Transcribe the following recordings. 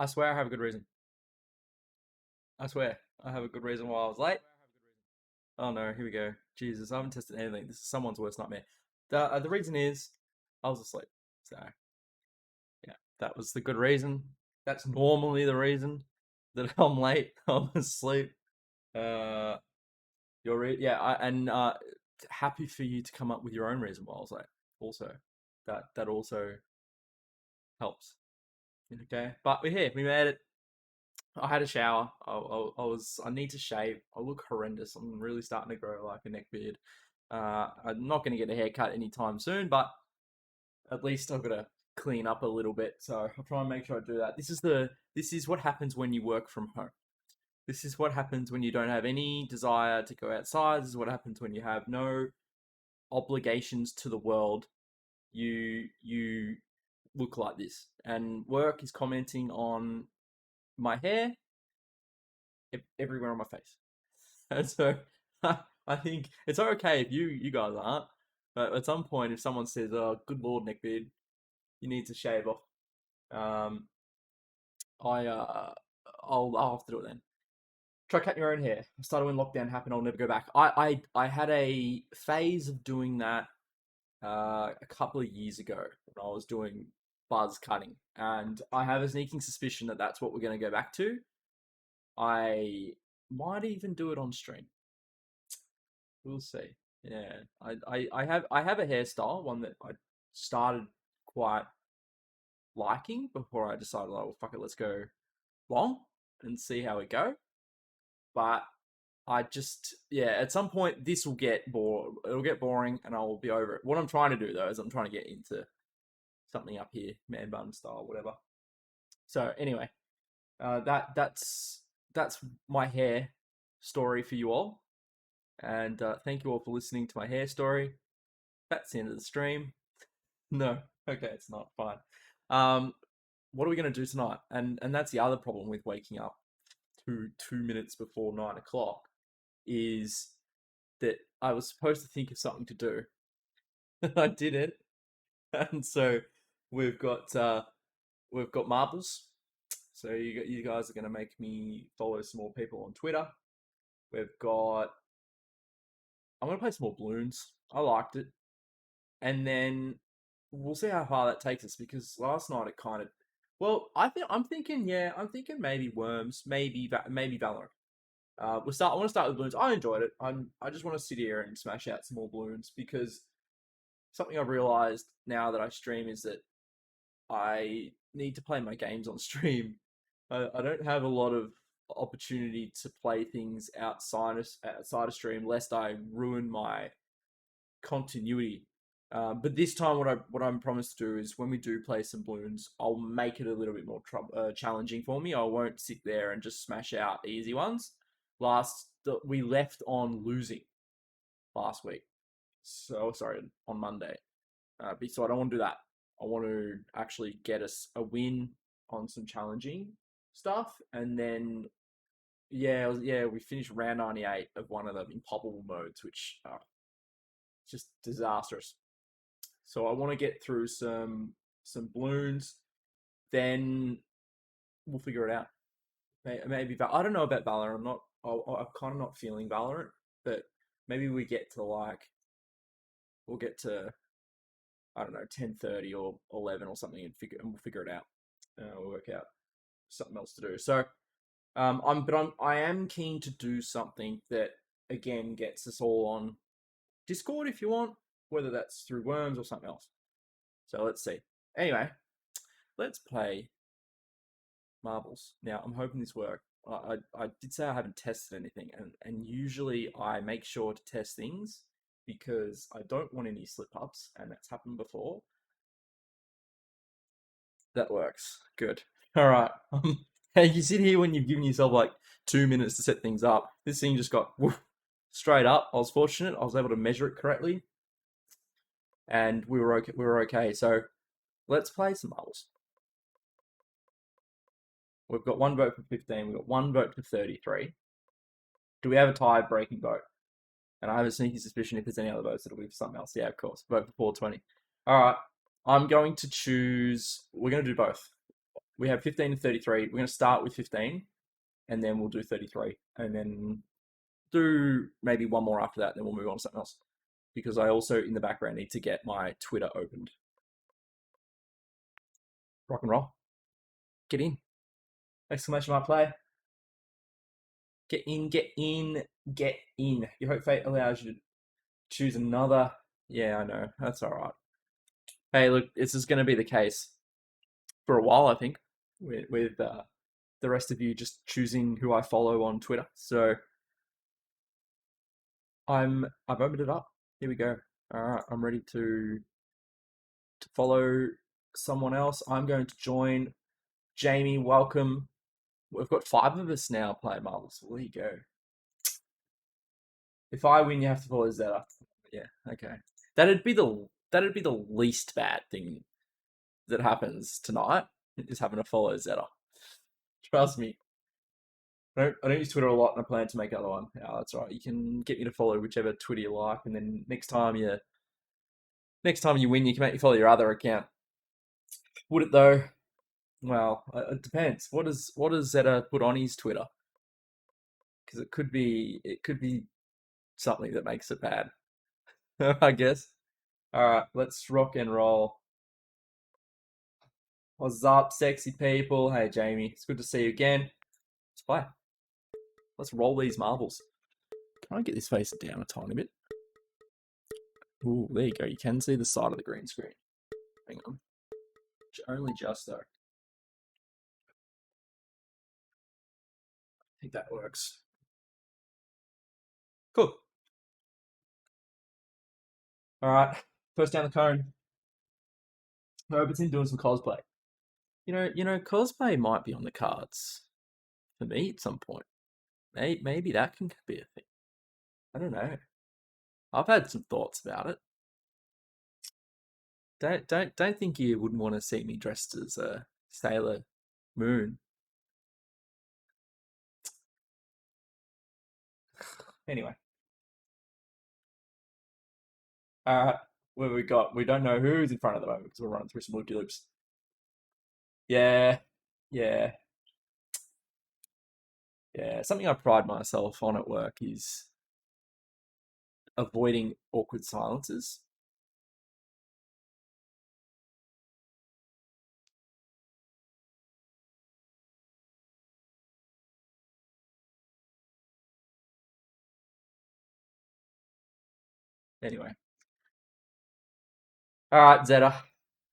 I swear I have a good reason. I swear I have a good reason why I was late. Oh no, here we go. Jesus, I haven't tested anything. This is someone's worst nightmare. The reason is I was asleep. So yeah, that was the good reason. That's normally the reason that I'm late. I'm asleep. Uh, yeah, happy for you to come up with your own reason why I was late. Also, that also helps. Okay, but we're here. We made it. I had a shower. I need to shave. I look horrendous. I'm really starting to grow like a neck beard. I'm not going to get a haircut anytime soon, but at least I've got to clean up a little bit. So I'll try and make sure I do that. This is what happens when you work from home. This is what happens when you don't have any desire to go outside. This is what happens when you have no obligations to the world. You look like this, and work is commenting on my hair everywhere on my face. And so I think it's okay if you guys aren't, but at some point, if someone says, "Oh, good lord, neckbeard, you need to shave off," um, I I'll have to do it then. Try cutting your own hair. I started when lockdown happened. I'll never go back. I had a phase of doing that a couple of years ago when I was doing buzz cutting, and I have a sneaking suspicion that that's what we're going to go back to. I might even do it on stream. We'll see. Yeah, I have a hairstyle, one that I started quite liking before I decided, like, well, fuck it, let's go long and see how we go. But I just, yeah, at some point this will get bored. It'll get boring, and I'll be over it. What I'm trying to do though is I'm trying to get into something up here, man bun style, whatever. So anyway, that's my hair story for you all, and thank you all for listening to my hair story. That's the end of the stream. No, okay, it's not fine. Um, what are we going to do tonight? And that's the other problem with waking up 2 minutes before 9 o'clock is that I was supposed to think of something to do. I didn't, and so we've got uh, we've got marbles. So you guys are going to make me follow some more people on Twitter. We've got I'm going to play some more balloons. I liked it, and then we'll see how far that takes us because last night it kind of. Well, I'm thinking maybe worms, maybe Valorant. I want to start with balloons. I enjoyed it. I just want to sit here and smash out some more balloons because something I've realized now that I stream is that I need to play my games on stream. I don't have a lot of opportunity to play things outside of stream, lest I ruin my continuity. But this time, what I'm promised to do is when we do play some balloons, I'll make it a little bit more challenging for me. I won't sit there and just smash out easy ones. We left on losing last week, so sorry on Monday. So I don't want to do that. I want to actually get us a win on some challenging stuff, and then yeah, we finished round 98 of one of the impossible modes, which just disastrous. So I want to get through some balloons, then we'll figure it out. Maybe I don't know about Valorant. I'm kind of not feeling Valorant, but maybe we'll get to I don't know 10:30 or 11 or something and we'll figure it out. We'll work out something else to do. So I am keen to do something that again gets us all on Discord if you want, whether that's through Worms or something else. So let's see. Anyway, let's play marbles. Now, I'm hoping this works. I did say I haven't tested anything, and usually I make sure to test things because I don't want any slip ups, and that's happened before. That works. Good. All right. Hey, you sit here when you've given yourself like 2 minutes to set things up. This thing just got straight up. I was fortunate. I was able to measure it correctly, and we were okay. We were okay. So let's play some marbles. We've got one vote for 15. We've got one vote for 33. Do we have a tie breaking vote? And I have a sneaky suspicion if there's any other votes, it'll be for something else. Yeah, of course. Vote for 420. All right. I'm going to choose. We're going to do both. we have 15 and 33. We're going to start with 15, and then we'll do 33, and then do maybe one more after that, and then we'll move on to something else. Because I also, in the background, need to get my Twitter opened. Rock and roll. Get in. Exclamation mark play. Get in, get in, get in. Your hope fate allows you to choose another. Yeah, I know. That's all right. Hey, look, this is going to be the case for a while, I think, with the rest of you just choosing who I follow on Twitter. So I've opened it up. Here we go. All right, I'm ready to follow someone else. I'm going to join Jamie. Welcome. We've got 5 of us now playing marbles. So there you go. If I win, you have to follow Zeta. Yeah, okay. That'd be the least bad thing that happens tonight, is having to follow Zeta. Trust me. I don't use Twitter a lot, and I plan to make another one. Yeah, that's right. You can get me to follow whichever Twitter you like, and then next time you win, you can make me follow your other account. Would it though? Well, it depends. What does Zeta put on his Twitter? Because it could be something that makes it bad. I guess. All right, let's rock and roll. What's up, sexy people? Hey, Jamie. It's good to see you again. Let's play. Let's roll these marbles. Can I get this face down a tiny bit? Ooh, there you go. You can see the side of the green screen. Hang on. Only just though. I think that works. Cool. All right. First down the cone. Herbertson doing some cosplay. You know, cosplay might be on the cards for me at some point. Maybe that can be a thing. I don't know. I've had some thoughts about it. Don't think you wouldn't want to see me dressed as a Sailor Moon. Anyway. What we got? We don't know who's in front of the moment because we're running through some loop loops. Yeah, yeah, yeah. Something I pride myself on at work is avoiding awkward silences. Anyway. All right, Zeta.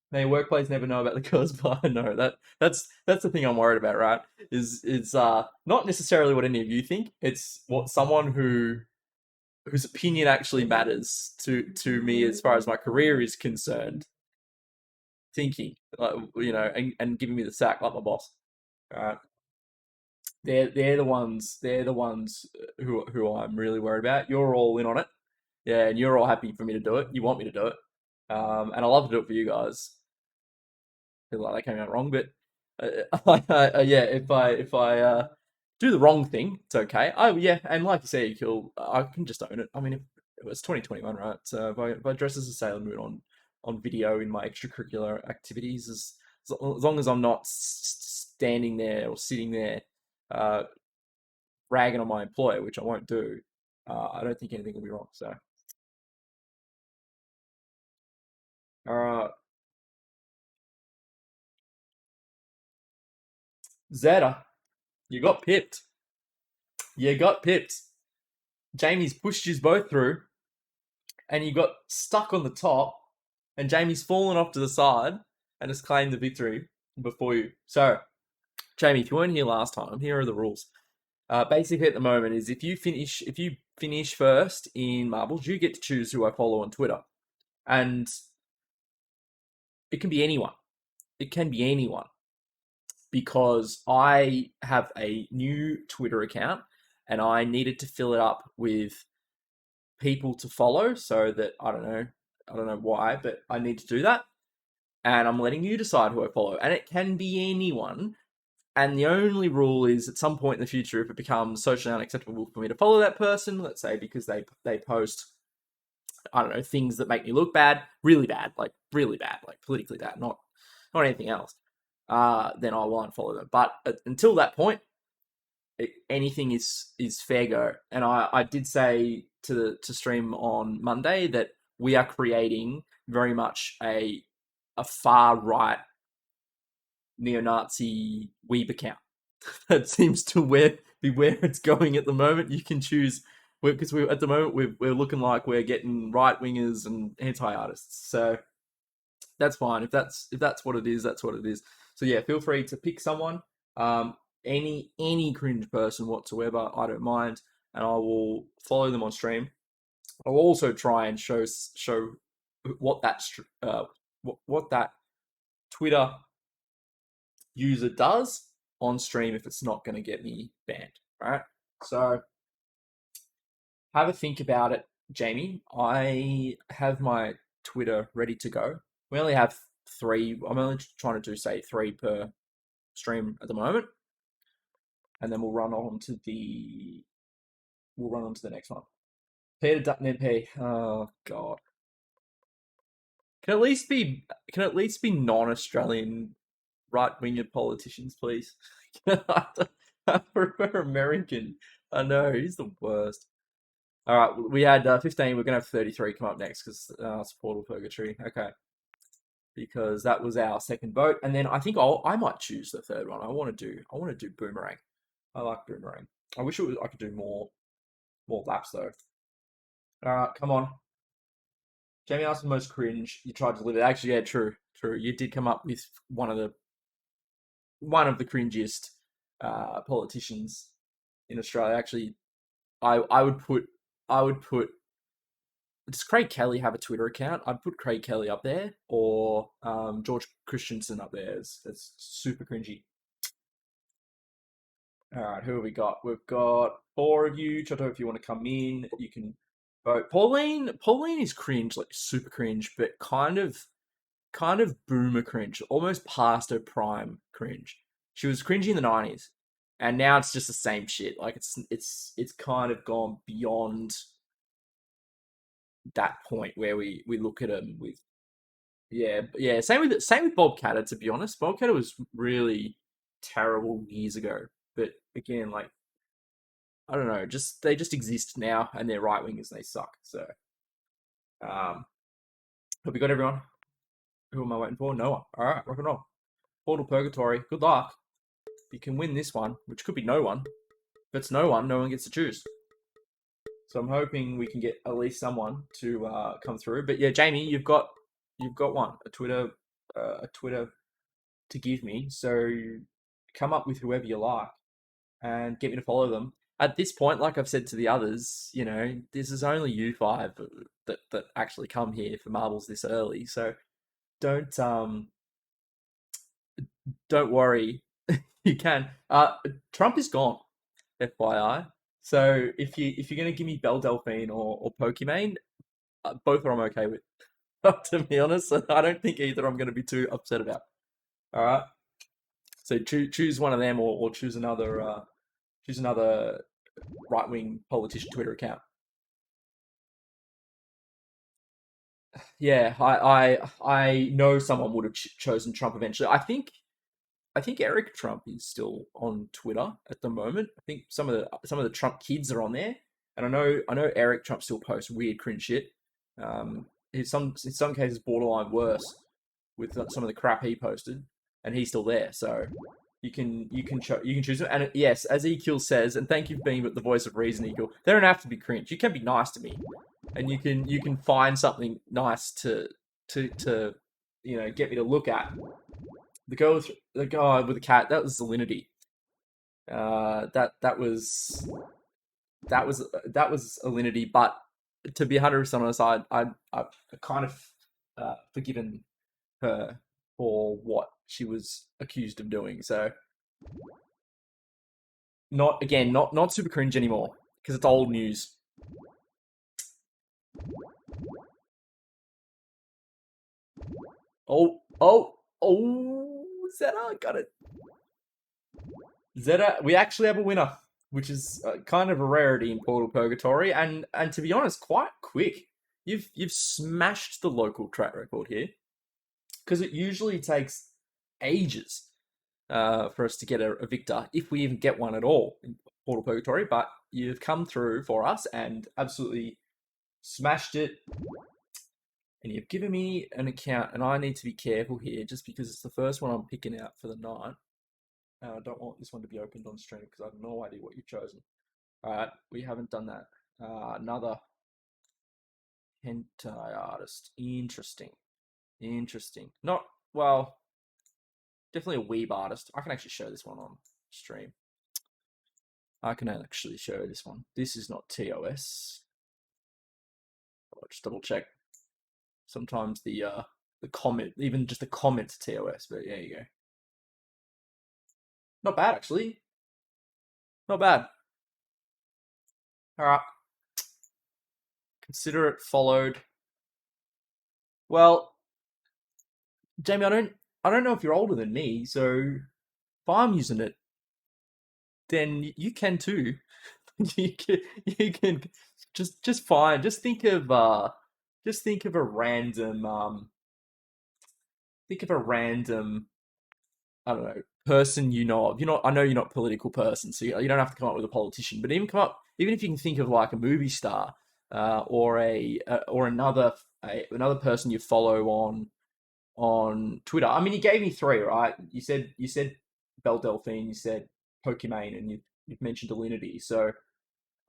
May workplace never know about the cosplay. No, that's the thing I'm worried about, right? Is not necessarily what any of you think. It's what someone whose opinion actually matters to me as far as my career is concerned. Thinking, and giving me the sack like my boss. All right. They're the ones who I'm really worried about. You're all in on it, yeah, and you're all happy for me to do it. You want me to do it, and I love to do it for you guys. Feel like that came out wrong, but yeah, if I do the wrong thing, it's okay. Oh yeah, and like you say, I can just own it. I mean, it was 2021, right? So if I dress as a Sailor Moon on video in my extracurricular activities, as long as I'm not standing there or sitting there uh, ragging on my employer, which I won't do, I don't think anything will be wrong. So, uh, Zeta, you got pipped. You got pipped. Jamie's pushed you both through, and you got stuck on the top, and Jamie's fallen off to the side and has claimed the victory before you. So, Jamie, if you weren't here last time, here are the rules. Basically, at the moment, is if you finish first in marbles, you get to choose who I follow on Twitter, and it can be anyone. It can be anyone because I have a new Twitter account and I needed to fill it up with people to follow so that I don't know why, but I need to do that. And I'm letting you decide who I follow. And it can be anyone. And the only rule is at some point in the future, if it becomes socially unacceptable for me to follow that person, let's say because they post, I don't know, things that make me look bad, like politically bad, not anything else. then I will unfollow them. But until that point, anything is fair go. And I did say to stream on Monday that we are creating very much a far right neo-Nazi Weeb account. That seems to be where it's going at the moment. You can choose because we at the moment we're looking like we're getting right wingers and anti artists. So that's fine. If that's what it is, that's what it is. So yeah, feel free to pick someone, any cringe person whatsoever. I don't mind, and I will follow them on stream. I'll also try and show what that what that Twitter user does on stream if it's not going to get me banned. Right. So have a think about it, Jamie. I have my Twitter ready to go. We only have 3. I'm only trying to do, say, 3 per stream at the moment, and then we'll run on to the next one. Peter.NP. Oh God. Can at least be non-Australian right-winger politicians, please. I prefer American. I know he's the worst. All right, we had 15. We're gonna have 33 come up next because it's Portal Purgatory. Okay, because that was our second vote, and then I think I might choose the third one. I want to do Boomerang. I like Boomerang. I wish I could do more laps though. All right, come on. Jamie asked the most cringe. You tried to live it. Actually, yeah, true. You did come up with one of the cringiest politicians in Australia. Actually, I would put does Craig Kelly have a Twitter account? I'd put Craig Kelly up there, or George Christensen up there. It's super cringy. All right, who have we got? We've got 4 of you. Choto, if you want to come in, you can vote. Pauline is cringe, like super cringe, but kind of boomer cringe, almost past her prime cringe. She was cringy in the 90s, and now it's just the same shit. Like it's kind of gone beyond that point where we look at him with yeah. Same with Bob Catter. To be honest, Bob Catter was really terrible years ago. But again, like I don't know, they just exist now, and they're right wingers. They suck. So, have we got everyone? Who am I waiting for? No one. All right, rock and roll. Portal Purgatory. Good luck. You can win this one, which could be no one. If it's no one gets to choose. So I'm hoping we can get at least someone to come through. But yeah, Jamie, you've got one, a Twitter to give me. So come up with whoever you like and get me to follow them. At this point, like I've said to the others, this is only you 5 that actually come here for marbles this early. So don't worry. You can. Trump is gone, FYI. So if you're gonna give me Belle Delphine or Pokimane, both are I'm okay with. To be honest, I don't think either I'm gonna be too upset about. All right. So choose one of them, or choose another right wing politician Twitter account. Yeah, I know someone would have chosen Trump eventually. I think Eric Trump is still on Twitter at the moment. I think some of the Trump kids are on there, and I know Eric Trump still posts weird cringe shit. In some cases borderline worse with some of the crap he posted, and he's still there. So you can choose it. And yes, as Equal says, and thank you for being the voice of reason, Equal. They don't have to be cringe. You can be nice to me, and you can find something nice to get me to look at. The guy with the cat, that was Salinity. That was Alinity, but to be 100% honest, I've kind of forgiven her for what she was accused of doing. So not super cringe anymore because it's old news. Oh, Zeta got it. Zeta, we actually have a winner, which is kind of a rarity in Portal Purgatory, and to be honest, quite quick. You've smashed the local track record here, because it usually takes ages for us to get a victor, if we even get one at all in Portal Purgatory. But you've come through for us and absolutely smashed it. And you've given me an account, and I need to be careful here just because it's the first one I'm picking out for the night. And I don't want this one to be opened on stream because I have no idea what you've chosen. All right, we haven't done that. Another hentai artist. Interesting. Interesting. Not, well, definitely a weeb artist. I can actually show this one on stream. I can actually show this one. This is not TOS. I'll just double check. Sometimes the comment, even just the comments TOS, but there you go. Not bad, actually. Not bad. All right. Consider it followed. Well, Jamie, I don't know if you're older than me, so if I'm using it, then you can too. You can just fine. Just think of a random think of a random, I don't know, person you know of. You're not, I know you're not a political person, so you don't have to come up with a politician, but even if you can think of like a movie star, or or another person you follow on Twitter. I mean, you gave me three, right? You said Belle Delphine, you said Pokimane, and you've mentioned Alinity. So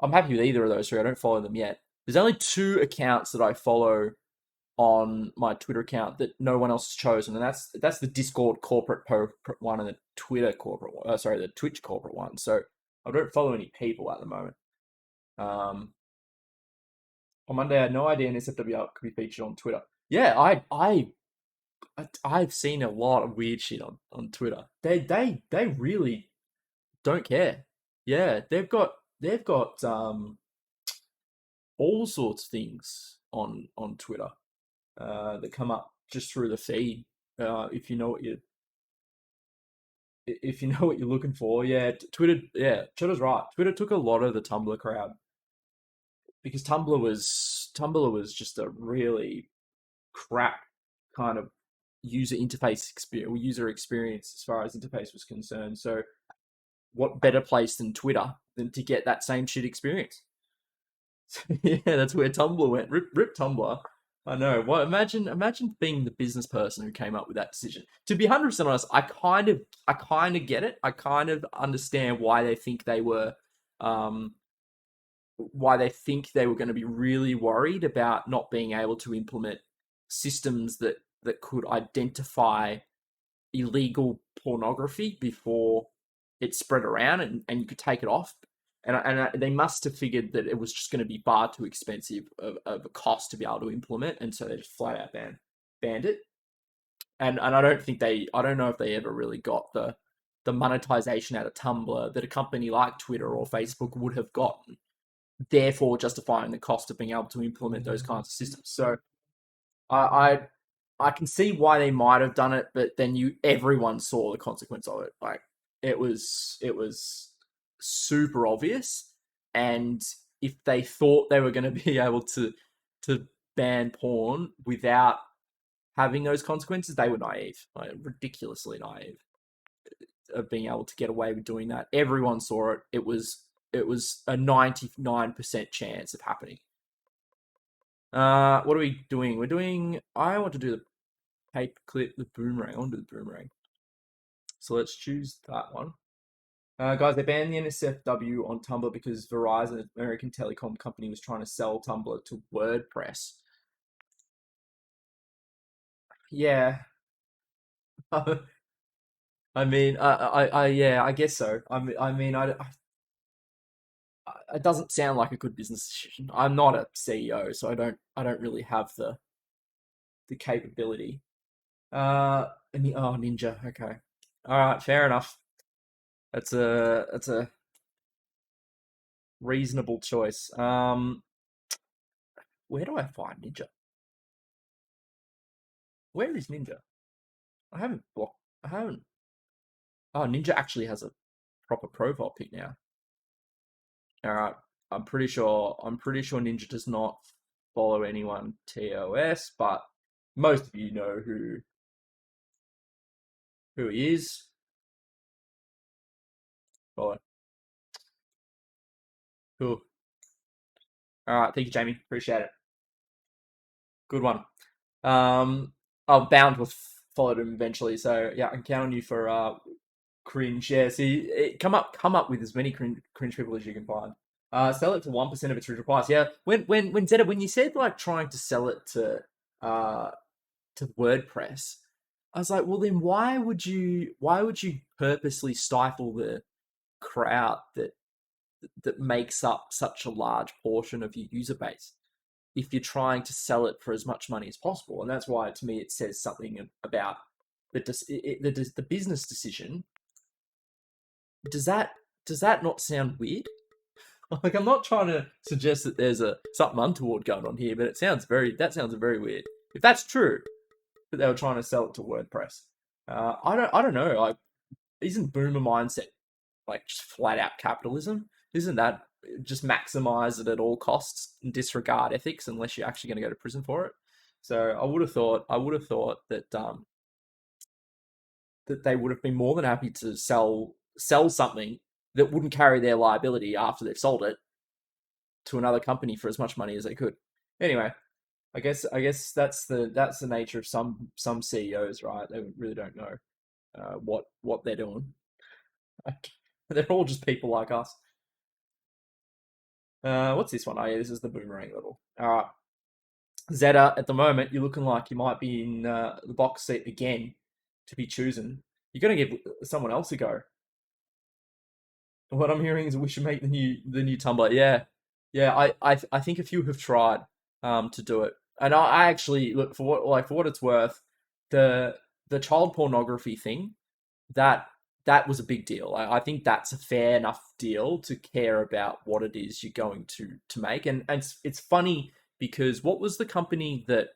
I'm happy with either of those three. I don't follow them yet. There's only two accounts that I follow on my Twitter account that no one else has chosen, and that's the Discord corporate one and the Twitter corporate one. Sorry, the Twitch corporate one. So I don't follow any people at the moment. On Monday, I had no idea NSFW could be featured on Twitter. Yeah, I've seen a lot of weird shit on Twitter. They really don't care. Yeah, they've got all sorts of things on Twitter that come up just through the feed. If you know what you if you know what you're looking for, yeah, Twitter. Yeah, Twitter's right. Twitter took a lot of the Tumblr crowd because Tumblr was just a really crap kind of user experience as far as interface was concerned. So what better place than Twitter than to get that same shit experience? Yeah, that's where Tumblr went. Rip Tumblr. I know. Well, imagine being the business person who came up with that decision. To be 100% honest, I kind of get it. I kind of understand um, why they think they were going to be really worried about not being able to implement systems that could identify illegal pornography before it spread around and you could take it off. And they must have figured that it was just going to be far too expensive of a cost to be able to implement, and so they just flat out banned it. And I don't know if they ever really got the monetization out of Tumblr that a company like Twitter or Facebook would have gotten, therefore justifying the cost of being able to implement those kinds of systems. So I I can see why they might have done it, but then everyone saw the consequence of it. Like it was super obvious, and if they thought they were going to be able to ban porn without having those consequences, they were naive, like ridiculously naive of being able to get away with doing that. Everyone saw it. It was a 99% chance of happening. What are we doing? We're doing. I want to do the paperclip, the boomerang. I want to do the boomerang. So let's choose that one. Guys, they banned the NSFW on Tumblr because Verizon, an American telecom company, was trying to sell Tumblr to WordPress. Yeah. I mean, yeah, I guess so. It doesn't sound like a good business decision. I'm not a CEO, so I don't really have the capability. Oh, Ninja. Okay. All right, fair enough. That's a reasonable choice. Where do I find Ninja? Where is Ninja? I haven't blocked. I haven't. Oh, Ninja actually has a proper profile pic now. All right. I'm pretty sure Ninja does not follow anyone TOS, but most of you know who he is. Follow. Cool. All right. Thank you, Jamie. Appreciate it. Good one. Bound will follow him eventually. So yeah, I can count on you for cringe. Yeah. See, come up with as many cringe people as you can find. Sell it to 1% of its original price. Yeah. When Zeta, when you said like trying to sell it uh to WordPress, I was like, well, then why would you purposely stifle the crowd that makes up such a large portion of your user base if you're trying to sell it for as much money as possible? And that's why, to me, it says something about the business decision. Does that not sound weird? Like, I'm not trying to suggest that there's something untoward going on here, but that sounds very weird. If that's true, that they were trying to sell it to WordPress, I don't know. Like, isn't boomer mindset like just flat out capitalism? Isn't that just maximize it at all costs and disregard ethics unless you're actually going to go to prison for it? So I would have thought that they would have been more than happy to sell something that wouldn't carry their liability after they've sold it to another company for as much money as they could. Anyway, I guess that's the nature of some CEOs, right? They really don't know what they're doing. They're all just people like us. What's this one? Oh yeah, this is the boomerang level. All right, Zeta. At the moment, you're looking like you might be in the box seat again to be chosen. You're gonna give someone else a go. What I'm hearing is we should make the new Tumblr. Yeah, yeah. I think a few have tried to do it, and I actually look for what it's worth. The the child pornography thing, that that was a big deal. I think that's a fair enough deal to care about what it is you're going to make. And it's funny because what was the company that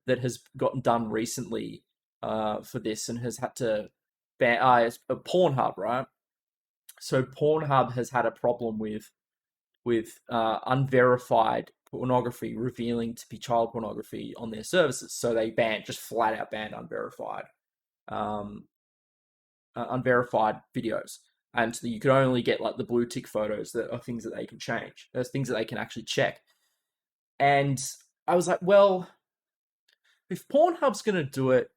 has gotten done recently for this and has had to ban? It's Pornhub, right? So Pornhub has had a problem with unverified pornography revealing to be child pornography on their services. So they just flat out banned um, unverified videos, and you could only get like the blue tick photos that are things that they can change. There's things that they can actually check. And I was like, well, if Pornhub's going to do it,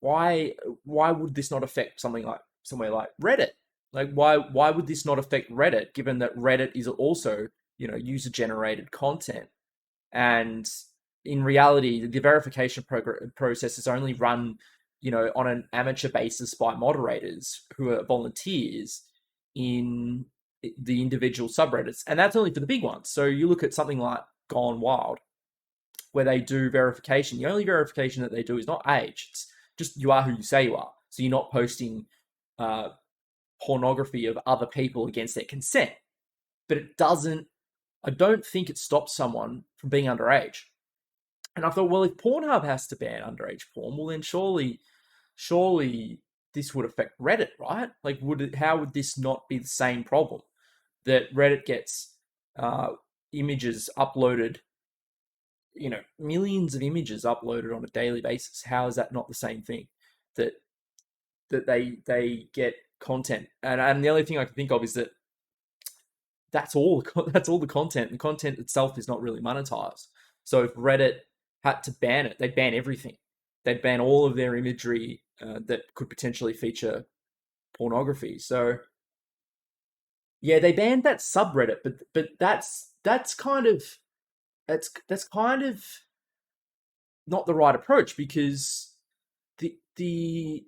why why would this not affect something like somewhere like Reddit? Like why would this not affect Reddit, given that Reddit is also user generated content? And in reality, the verification process is only run, on an amateur basis by moderators who are volunteers in the individual subreddits, and that's only for the big ones. So you look at something like Gone Wild, where they do verification. The only verification that they do is not age; it's just you are who you say you are. So you're not posting uh, pornography of other people against their consent. But it doesn't. I don't think it stops someone from being underage. And I thought, well, if Pornhub has to ban underage porn, well then surely this would affect Reddit, right? Like, how would this not be the same problem that Reddit gets uh, images uploaded, millions of images uploaded on a daily basis? How is that not the same thing? That they get content, and the only thing I can think of is that that's all that's all the content. The content itself is not really monetized. So if Reddit had to ban it, they'd ban everything. They'd ban all of their imagery that could potentially feature pornography. So yeah, they banned that subreddit, but that's kind of not the right approach, because the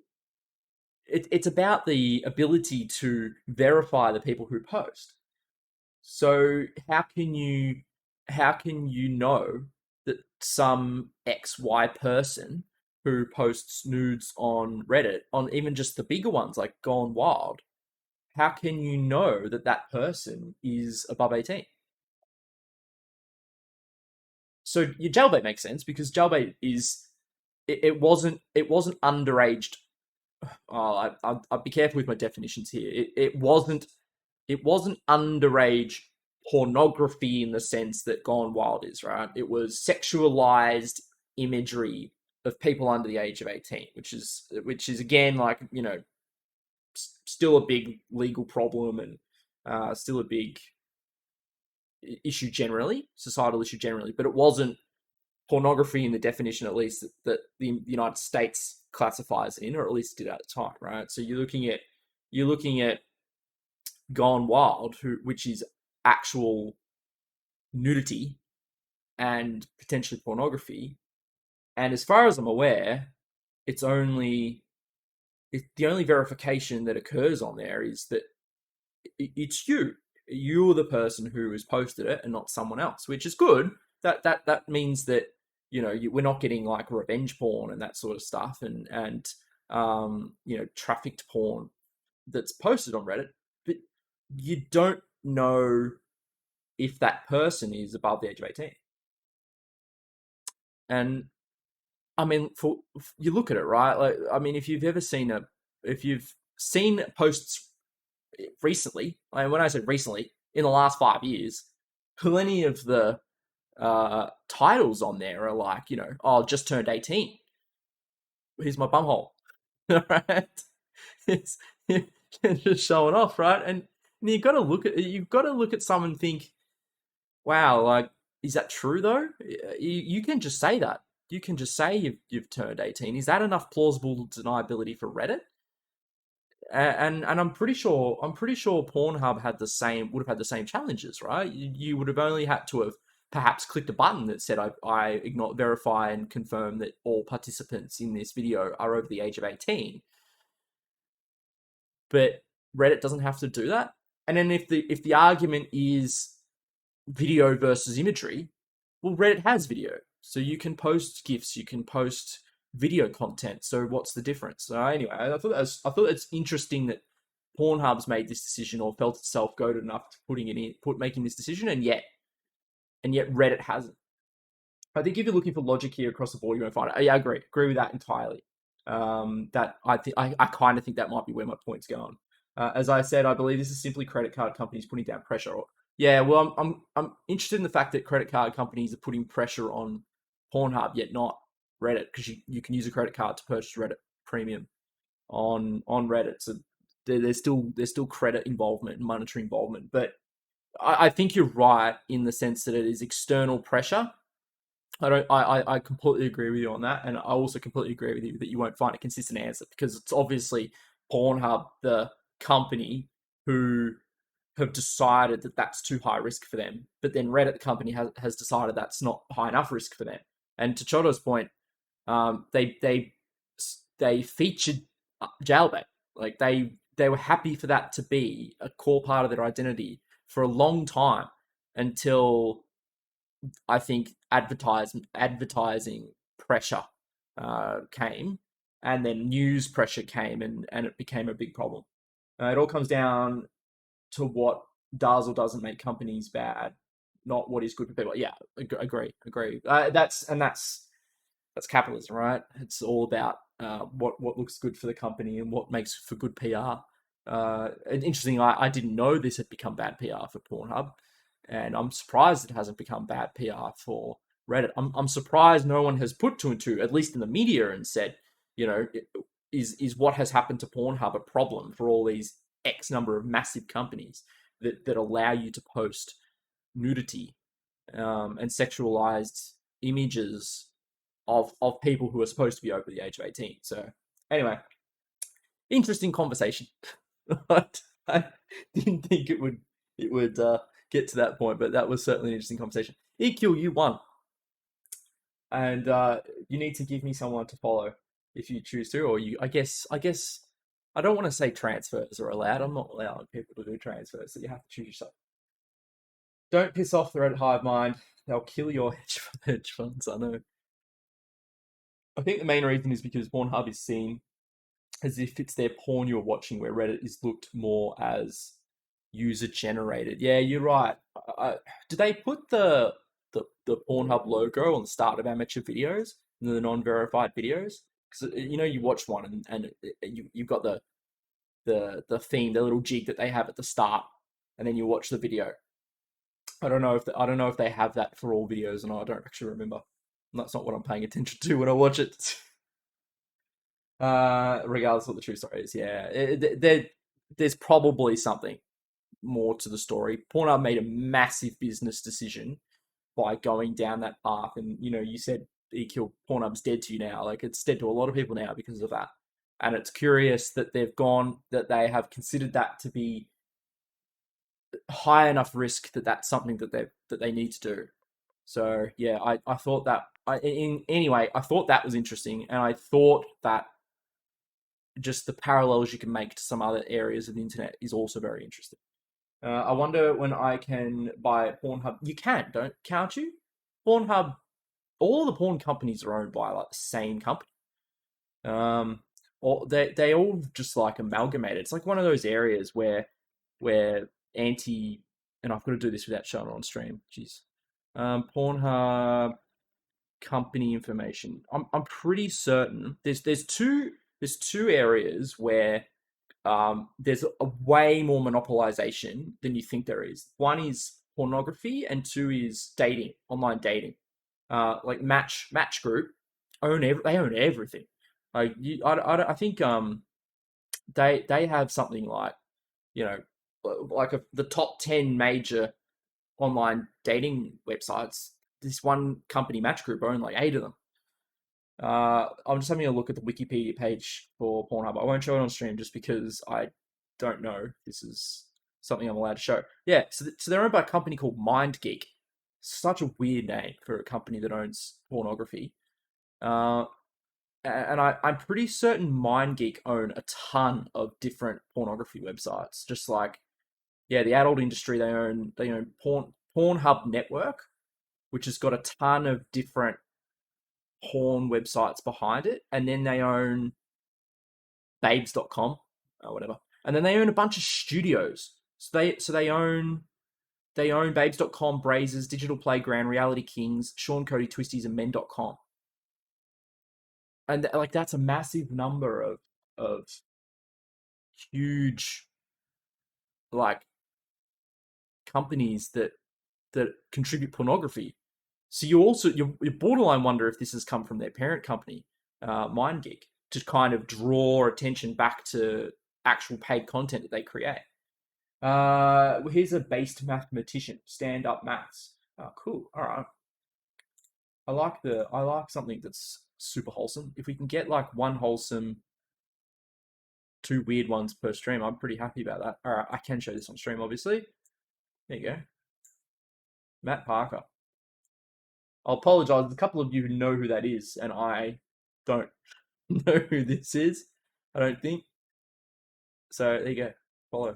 it's about the ability to verify the people who post. So how can you know that some XY person who posts nudes on Reddit, on even just the bigger ones like Gone Wild, how can you know that that person is above 18? So your jailbait makes sense, because jailbait is it wasn't underaged. I'll be careful with my definitions here. It wasn't underage pornography in the sense that Gone Wild is, right? It was sexualized imagery of people under the age of 18, which is again, like, still a big legal problem and still a big issue generally, societal issue generally, but it wasn't pornography in the definition, at least that the United States classifies it in, or at least did at the time, right? So you're looking at Gone Wild, which is actual nudity and potentially pornography. And as far as I'm aware, it's only the only verification that occurs on there is that it's you. You're the person who has posted it and not someone else, which is good. That means that we're not getting like revenge porn and that sort of stuff, and trafficked porn that's posted on Reddit. But you don't know if that person is above the age of 18. And I mean, for you look at it, right? Like, I mean, if you've seen posts recently, and when I say recently, in the last 5 years, plenty of the titles on there are like, oh, just turned 18. Here's my bumhole, right? It's just showing off, right? And you've got to look at someone and think, wow, like, is that true though? You can just say that. You can just say you've turned 18. Is that enough plausible deniability for Reddit? And I'm pretty sure Pornhub would have had the same challenges, right? You would have only had to have perhaps clicked a button that said I ignore, verify, and confirm that all participants in this video are over the age of 18. But Reddit doesn't have to do that. And then if the argument is video versus imagery, well, Reddit has video, so you can post GIFs, you can post video content. So what's the difference? So anyway, I thought it's interesting that Pornhub's made this decision, or felt itself goaded enough to making this decision, and yet Reddit hasn't. I think if you're looking for logic here across the board, you're gonna find it. Yeah, I agree with that entirely. That I kind of think that might be where my point's going. As I said, I believe this is simply credit card companies putting down pressure. Yeah, well, I'm interested in the fact that credit card companies are putting pressure on Pornhub, yet not Reddit, because you can use a credit card to purchase Reddit Premium on Reddit. So there's still credit involvement and monetary involvement. But I think you're right in the sense that it is external pressure. I completely agree with you on that, and I also completely agree with you that you won't find a consistent answer, because it's obviously Pornhub, the company, who have decided that that's too high risk for them, but then Reddit, the company, has decided that's not high enough risk for them. And to Chodo's point, they featured jailbait. Like they were happy for that to be a core part of their identity for a long time, until I think advertising pressure came, and then news pressure came, and it became a big problem. It all comes down to what does or doesn't make companies bad, not what is good for people. Yeah, agree. That's capitalism, right? It's all about what looks good for the company and what makes for good PR. And interesting, I didn't know this had become bad PR for Pornhub, and I'm surprised it hasn't become bad PR for Reddit. I'm surprised no one has put two and two, at least in the media, and said, is what has happened to Pornhub a problem for all these X number of massive companies that allow you to post nudity and sexualized images of people who are supposed to be over the age of 18. So anyway, interesting conversation. I didn't think it would get to that point, but that was certainly an interesting conversation. EQ, you won, and you need to give me someone to follow if you choose to, or I guess I don't want to say transfers are allowed. I'm not allowing people to do transfers, so you have to choose yourself. Don't piss off the Reddit hive mind. They'll kill your hedge funds. I know. I think the main reason is because Pornhub is seen as if it's their porn you're watching, where Reddit is looked more as user generated. Yeah, you're right. Do they put the Pornhub logo on the start of amateur videos, the non-verified videos? Because you watch one and you've got the theme, the little jig that they have at the start, and then you watch the video. I don't know if they have that for all videos or not. I don't actually remember. That's not what I'm paying attention to when I watch it. Regardless of what the true story is, yeah, there's probably something more to the story. Pornhub made a massive business decision by going down that path, and you said EQ Pornhub's dead to you now. Like it's dead to a lot of people now because of that. And it's curious that that they have considered that to be high enough risk that that's something that they need to do. So yeah, I thought that anyway, I thought that was interesting, and I thought that just the parallels you can make to some other areas of the internet is also very interesting. I wonder when I can buy Pornhub. You can't you? Pornhub, all the porn companies are owned by like the same company. Um, or they all just like amalgamated. It's like one of those areas where anti, and I've got to do this without showing it on stream. Jeez. Pornhub company information. I'm pretty certain there's two areas where there's a way more monopolization than you think there is. One is pornography, and two is dating, online dating. Like Match Group they own everything. Like I think they have something like you know the top 10 major online dating websites. This one company, Match Group, own like 8 of them. I'm just having a look at the Wikipedia page for Pornhub. I won't show it on stream just because I don't know if this is something I'm allowed to show. Yeah, so they're owned by a company called MindGeek. Such a weird name for a company that owns pornography. Uh, and I'm pretty certain MindGeek own a ton of different pornography websites. Just like, yeah, the adult industry, they own Pornhub Network, which has got a ton of different porn websites behind it, and then they own babes.com or whatever. And then they own a bunch of studios. So they own babes.com, Brazers, Digital Playground, Reality Kings, Sean Cody Twisties, and men.com. And like that's a massive number of huge like companies that contribute pornography. So you're borderline wonder if this has come from their parent company, MindGeek, to kind of draw attention back to actual paid content that they create. Here's a based mathematician, stand up maths. Oh, cool. All right. I like something that's super wholesome. If we can get like one wholesome, two weird ones per stream, I'm pretty happy about that. All right, I can show this on stream, obviously. There you go. Matt Parker. I'll apologize. There's a couple of you who know who that is, and I don't know who this is. I don't think. So there you go. Follow.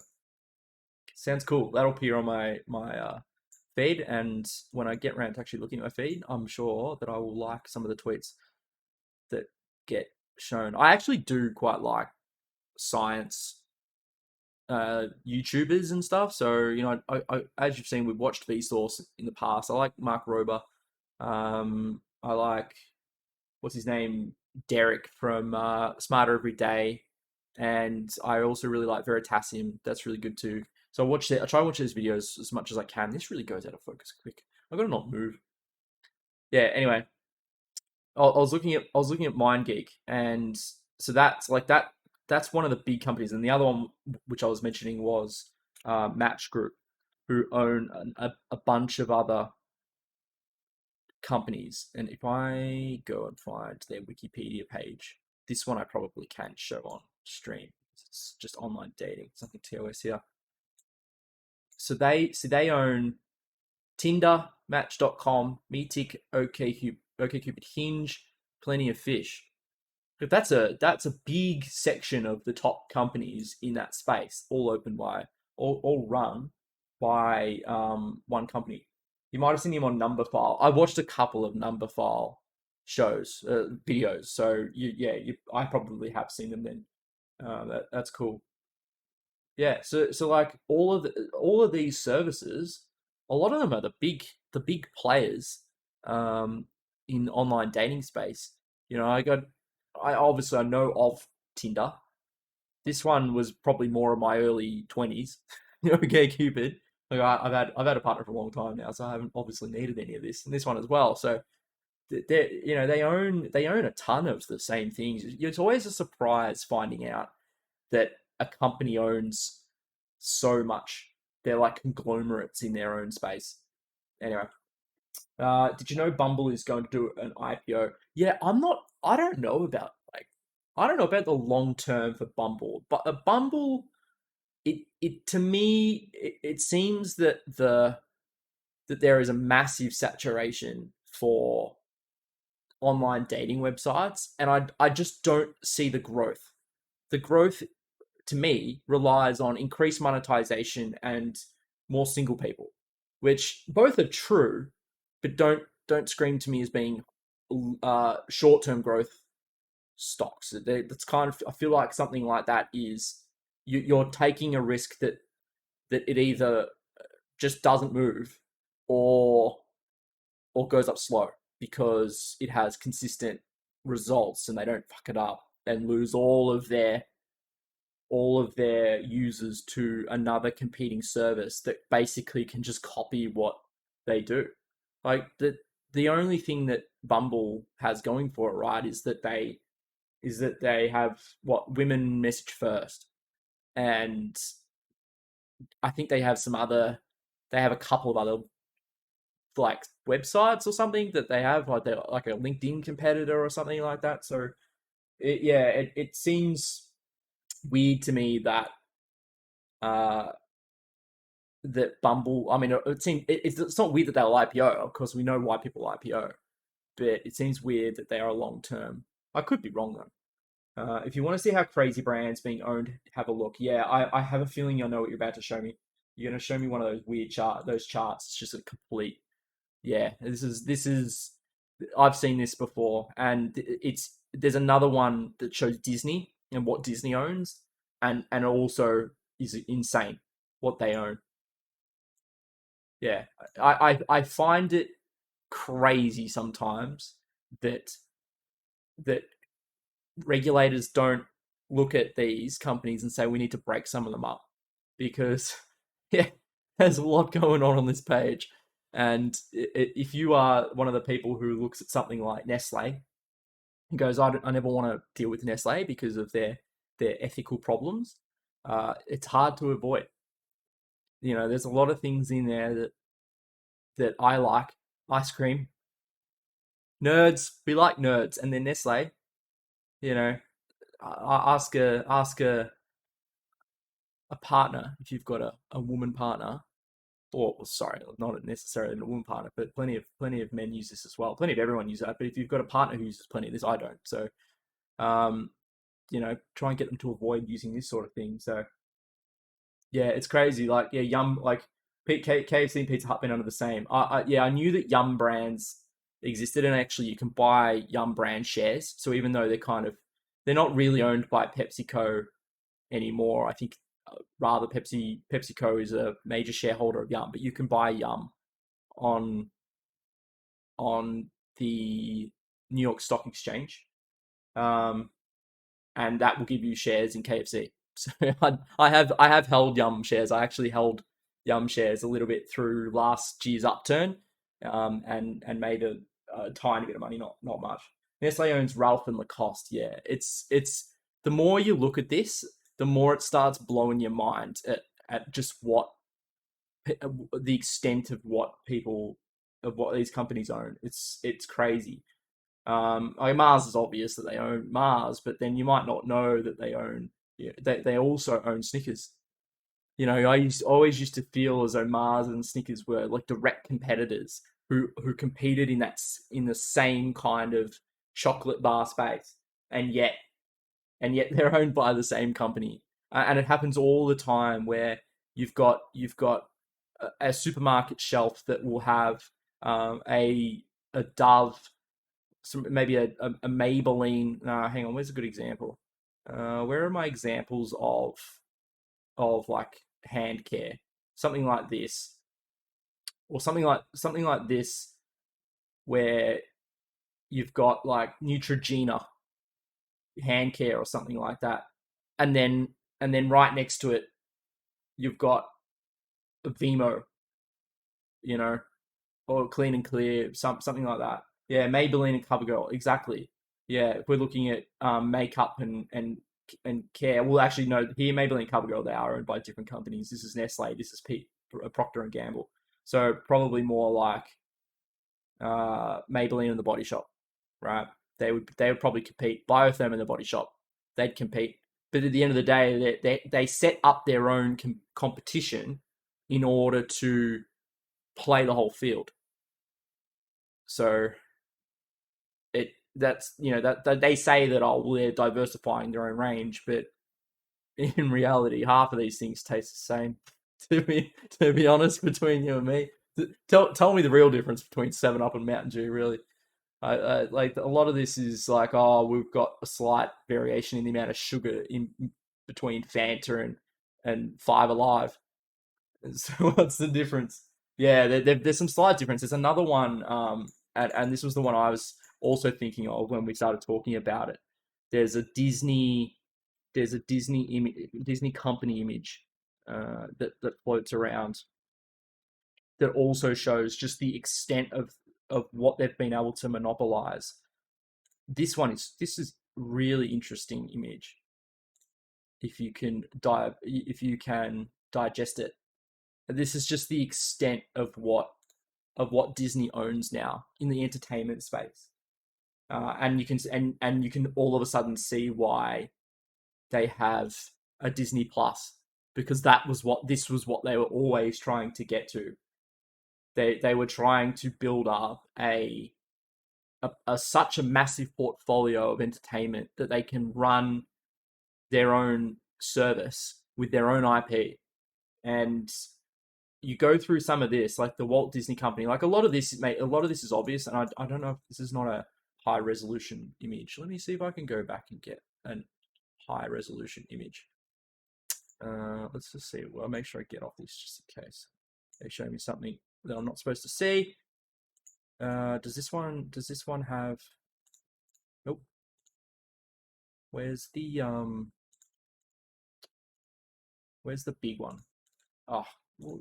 Sounds cool. That'll appear on my feed, and when I get around to actually looking at my feed, I'm sure that I will like some of the tweets that get shown. I actually do quite like science YouTubers and stuff. So as you've seen, we've watched Vsauce in the past. I like Mark Rober. I like what's his name, Derek from Smarter Every Day, and I also really like Veritasium. That's really good too. So I try to watch his videos as much as I can. This really goes out of focus quick. I gotta not move. Yeah. Anyway, I was looking at MindGeek, and so that's like that. That's one of the big companies, and the other one which I was mentioning was Match Group, who own a bunch of other companies. And if I go and find their Wikipedia page, this one I probably can show on stream. It's just online dating. It's nothing TOS here. So they own Tinder, Match.com, Meetic, OkCupid, Hinge, Plenty of Fish. But that's a big section of the top companies in that space, all run by one company. You might have seen him on Numberphile. I watched a couple of Numberphile shows, videos. So I probably have seen them then. That's cool. Yeah. So like all of these services, a lot of them are the big players, um, in online dating space. I know of Tinder. This one was probably more of my early 20s. Okay, Cupid. Like I've had a partner for a long time now, so I haven't obviously needed any of this, and this one as well. So they own a ton of the same things. It's always a surprise finding out that a company owns so much. They're like conglomerates in their own space. Anyway, did you know Bumble is going to do an IPO? Yeah, I'm not. I don't know about the long term for Bumble, but a Bumble, it to me, it seems that there is a massive saturation for online dating websites, and I just don't see the growth. The growth to me relies on increased monetization and more single people, which both are true, but don't scream to me as being short term growth stocks. That's kind of, I feel like something like that is you're taking a risk that it either just doesn't move or goes up slow because it has consistent results and they don't fuck it up and lose all of their users to another competing service that basically can just copy what they do. Like the only thing that Bumble has going for it, right, is that they have what women message first, and I think they have a couple of other like websites or something that they have like they're like a LinkedIn competitor or something like that. So it seems weird to me that uh that Bumble. I mean, it's not weird that they'll IPO. Of course, we know why people IPO, but it seems weird that they are long term. I could be wrong though. If you want to see how crazy brands being owned, have a look. Yeah, I have a feeling you'll know what you're about to show me. You're gonna show me one of those weird those charts. It's just a complete. Yeah, this is. I've seen this before, and there's another one that shows Disney and what Disney owns, and also is insane what they own. Yeah, I find it crazy sometimes that that regulators don't look at these companies and say we need to break some of them up because yeah, there's a lot going on this page. And if you are one of the people who looks at something like Nestle and goes, I never want to deal with Nestle because of their ethical problems, it's hard to avoid. You know, there's a lot of things in there that I like. Ice cream, nerds, we like nerds, and then Nestle. You know, ask a partner if you've got a woman partner, or sorry, not necessarily a woman partner, but plenty of men use this as well. Plenty of everyone uses that. But if you've got a partner who uses plenty of this, I don't. So, um, you know, try and get them to avoid using this sort of thing. So yeah, it's crazy. Like yeah, Yum like KFC and Pizza Hut been under the same. Yeah, I knew that Yum brands existed, and actually you can buy Yum brand shares. So even though they're not really owned by PepsiCo anymore. I think rather PepsiCo is a major shareholder of Yum, but you can buy Yum on the New York Stock Exchange, um, and that will give you shares in KFC. So I have held Yum shares. I actually held Yum shares a little bit through last year's upturn, and made a tiny bit of money, not much. Nestle owns Ralph and Lacoste. Yeah, it's the more you look at this, the more it starts blowing your mind at just what the extent of what these companies own. It's crazy. I mean, Mars is obvious that they own Mars, but then you might not know that they own. Yeah, they also own Snickers. You know, always used to feel as though Mars and Snickers were like direct competitors who competed in the same kind of chocolate bar space, and yet they're owned by the same company. And it happens all the time where you've got a supermarket shelf that will have a Dove, maybe a Maybelline. No, hang on, where's a good example? Where are my examples of like hand care? Something like this, or something like this, where you've got like Neutrogena hand care or something like that, and then right next to it you've got Vimo, you know, or Clean and Clear, something like that. Yeah, Maybelline and CoverGirl, exactly. Yeah, if we're looking at makeup and and care. Well, actually, no. Here, Maybelline and CoverGirl, they are owned by different companies. This is Nestle. This is Procter and Gamble. So probably more like Maybelline and the Body Shop, right? They would probably compete. Biotherm and the Body Shop, they'd compete. But at the end of the day, they set up their own competition in order to play the whole field. So that's that they say that, oh, well, they're diversifying their own range, but in reality, half of these things taste the same. To be honest, between you and me, tell me the real difference between Seven Up and Mountain Dew. Really, I like a lot of this is like, oh, we've got a slight variation in the amount of sugar in between Fanta and Five Alive. So what's the difference? Yeah, there's some slight difference. There's another one, and this was the one I was also thinking of when we started talking about it. There's a Disney, there's a Disney company image that floats around that also shows just the extent of what they've been able to monopolize. This is really interesting image if you can digest it. This is just the extent of what Disney owns now in the entertainment space, and you can all of a sudden see why they have a Disney Plus, because this was what they were always trying to get to. They were trying to build up such a massive portfolio of entertainment that they can run their own service with their own IP. And you go through some of this, like the Walt Disney Company, like a lot of this, mate, a lot of this is obvious, and I don't know if this is not a high resolution image. Let me see if I can go back and get a high resolution image. Let's just see. Well, I'll make sure I get off this just in case they show me something that I'm not supposed to see. Does this one have? Nope. Where's the big one? Oh, well,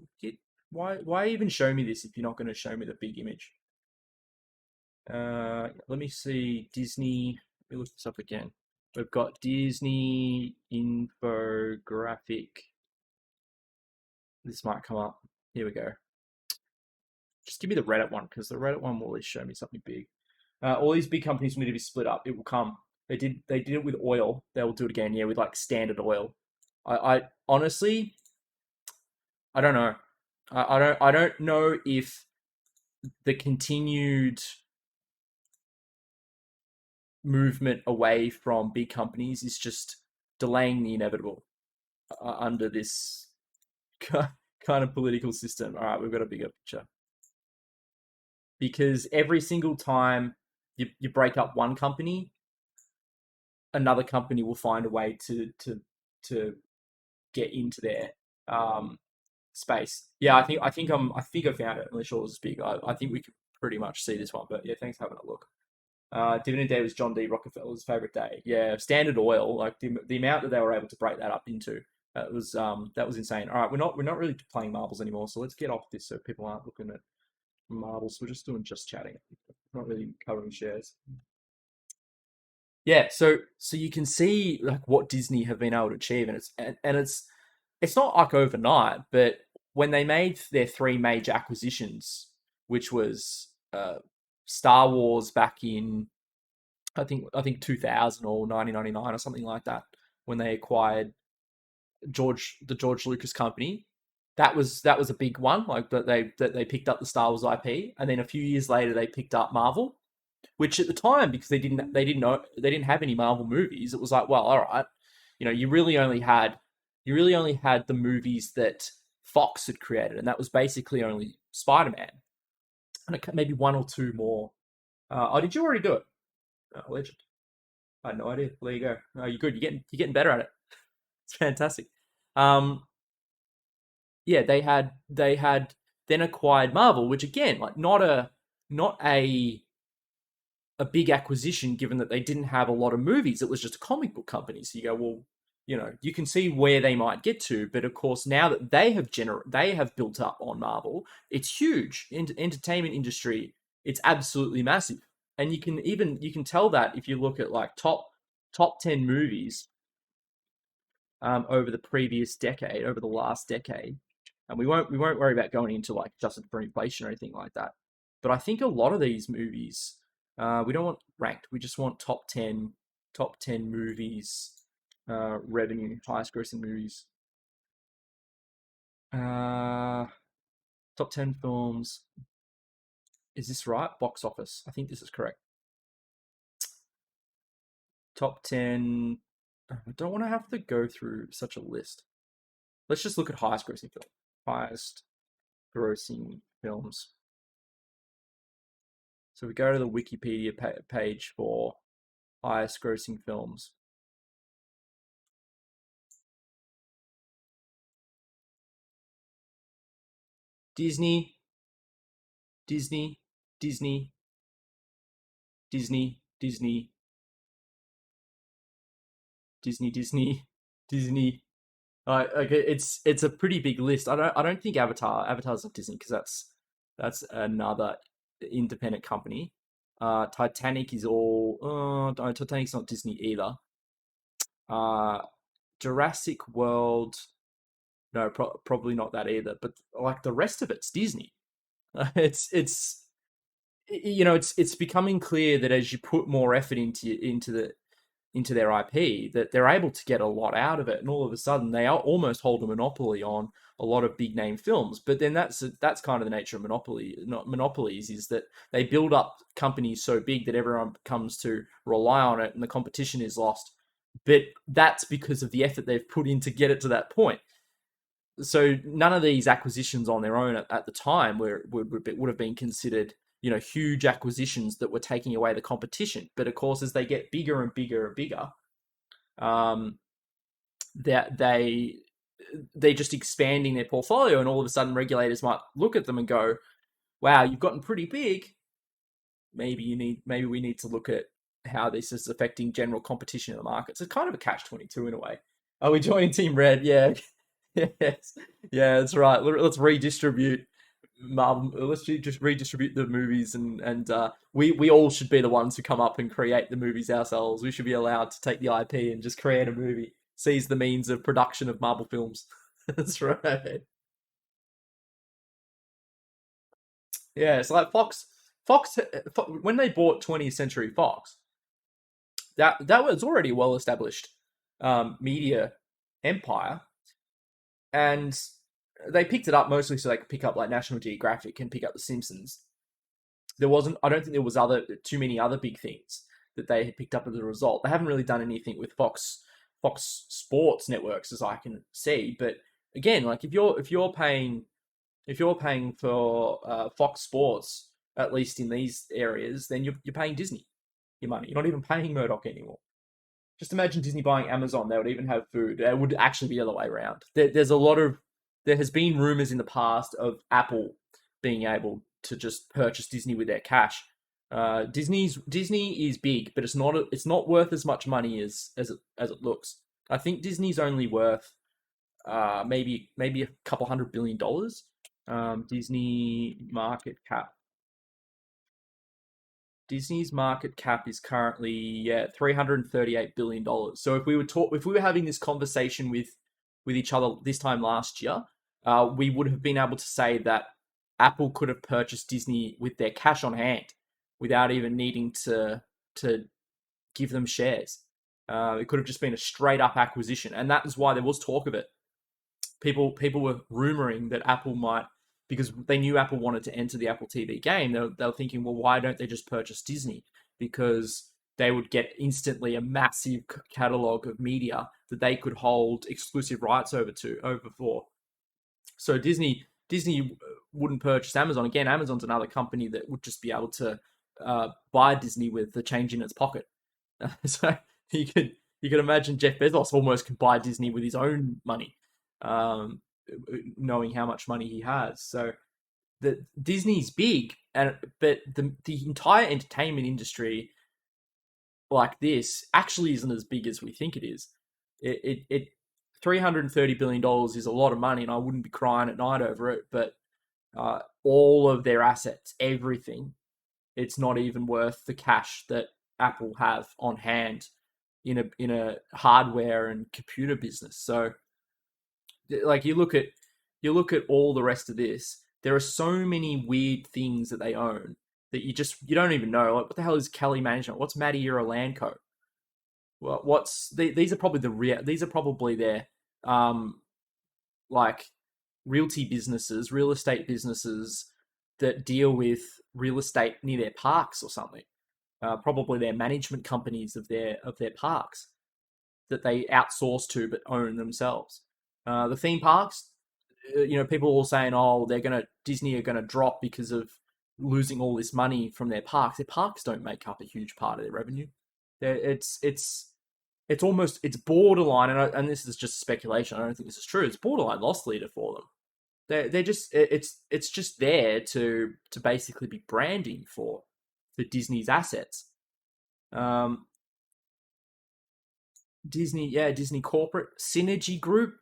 why even show me this if you're not going to show me the big image? Let me see. Disney. Let me look this up again. We've got Disney infographic. This might come up. Here we go. Just give me the Reddit one, because the Reddit one will always show me something big. All these big companies need to be split up. It will come. They did it with oil. They will do it again. Yeah, with like Standard Oil. I honestly, I don't know. I don't know if the continued movement away from big companies is just delaying the inevitable under this kind of political system. All right, we've got a bigger picture. Because every single time you break up one company, another company will find a way to get into their space. Yeah, I think I found it. I'm not sure it was big. I think we could pretty much see this one. But yeah, thanks for having a look. Dividend Day was John D. Rockefeller's favorite day. Yeah, Standard Oil, like the amount that they were able to break that up into, that was insane. All right, we're not really playing marbles anymore, so let's get off this so people aren't looking at marbles. We're just doing just chatting. Not really covering shares. Yeah, so you can see like what Disney have been able to achieve, and it's not like overnight, but when they made their three major acquisitions, which was Star Wars back in I think 2000 or 1999 or something like that, when they acquired the George Lucas company. That was a big one, like that they picked up the Star Wars IP, and then a few years later they picked up Marvel, which at the time, because they didn't have any Marvel movies, it was like, well, all right, you really only had the movies that Fox had created, and that was basically only Spider-Man and maybe one or two more. Oh, did you already do it? Oh, legend. I had no idea. There you go. Oh, you're good. You're getting better at it. It's fantastic. Um, yeah, they had then acquired Marvel, which again, like not a big acquisition, given that they didn't have a lot of movies. It was just a comic book company. So you go, well, you can see where they might get to, but of course, now that they have built up on Marvel, it's huge. Entertainment industry, it's absolutely massive, and you can tell that if you look at like top 10 movies. over the previous decade, over the last decade, and we won't worry about going into like adjusted for inflation or anything like that. But I think a lot of these movies, we don't want ranked. We just want top ten movies, revenue, highest grossing movies. Uh, top 10 films. Is this right? Box office. I think this is correct. Top 10. I don't want to have to go through such a list. Let's just look at highest grossing film. Highest grossing films. So we go to the Wikipedia page for highest grossing films. Disney, Disney, Disney, Disney, Disney, Disney, Disney, Disney. Okay, it's a pretty big list. I don't think Avatar's not Disney because that's another independent company. Titanic is all. No, Titanic's not Disney either. Uh, Jurassic World. No, probably not that either. But like the rest of it's Disney. It's it's becoming clear that as you put more effort into their IP, that they're able to get a lot out of it, and all of a sudden they almost hold a monopoly on a lot of big name films. But then that's kind of the nature of monopolies is that they build up companies so big that everyone comes to rely on it, and the competition is lost. But that's because of the effort they've put in to get it to that point. So none of these acquisitions on their own at the time would have been considered huge acquisitions that were taking away the competition. But of course, as they get bigger and bigger and bigger, um, that they're just expanding their portfolio, and all of a sudden regulators might look at them and go, "Wow, you've gotten pretty big. Maybe we need to look at how this is affecting general competition in the market." So it's kind of a catch-22 in a way. Are we joining Team Red? Yeah. Yes. Yeah, that's right. Let's redistribute let's just redistribute the movies, and we all should be the ones who come up and create the movies ourselves. We should be allowed to take the IP and just create a movie, seize the means of production of Marvel films. That's right. Yeah, it's like Fox when they bought 20th Century Fox, that was already a well established media empire, and they picked it up mostly so they could pick up like National Geographic and pick up The Simpsons. I don't think there was too many other big things that they had picked up as a result. They haven't really done anything with Fox Sports networks as I can see. But again, like if you're paying for Fox Sports, at least in these areas, then you're paying Disney your money. You're not even paying Murdoch anymore. Just imagine Disney buying Amazon. They would even have food. It would actually be the other way around. There has been rumors in the past of Apple being able to just purchase Disney with their cash. Disney is big, but it's not worth as much money as it looks. I think Disney's only worth maybe a couple $100 billion. Disney market cap. Disney's market cap is currently $338 billion. So if we were having this conversation with each other this time last year, we would have been able to say that Apple could have purchased Disney with their cash on hand without even needing to give them shares. It could have just been a straight up acquisition, and that is why there was talk of it. People were rumoring that Apple might, because they knew Apple wanted to enter the Apple TV game. They were thinking, well, why don't they just purchase Disney? Because they would get instantly a massive catalog of media that they could hold exclusive rights over for. So Disney wouldn't purchase Amazon again. Amazon's another company that would just be able to buy Disney with the change in its pocket. So you could imagine Jeff Bezos almost could buy Disney with his own money, um, knowing how much money he has. So the Disney's big, but the entire entertainment industry like this actually isn't as big as we think it is. It $330 billion is a lot of money, and I wouldn't be crying at night over it. But all of their assets, everything, it's not even worth the cash that Apple have on hand. in a hardware and computer business. So like you look at all the rest of this. There are so many weird things that they own that you don't even know. Like, what the hell is Kelly Management? What's Madeira Landco? Well, these are probably these are probably their um like realty businesses, real estate businesses that deal with real estate near their parks or something. Probably their management companies of their parks that they outsource to but own themselves. The theme parks, people all saying, "Oh, Disney are gonna drop because of losing all this money from their parks." Their parks don't make up a huge part of their revenue. It's almost it's borderline, and this is just speculation. I don't think this is true. It's borderline loss leader for them. They're just it's just there to basically be branding for Disney's assets. Um, Disney corporate synergy group.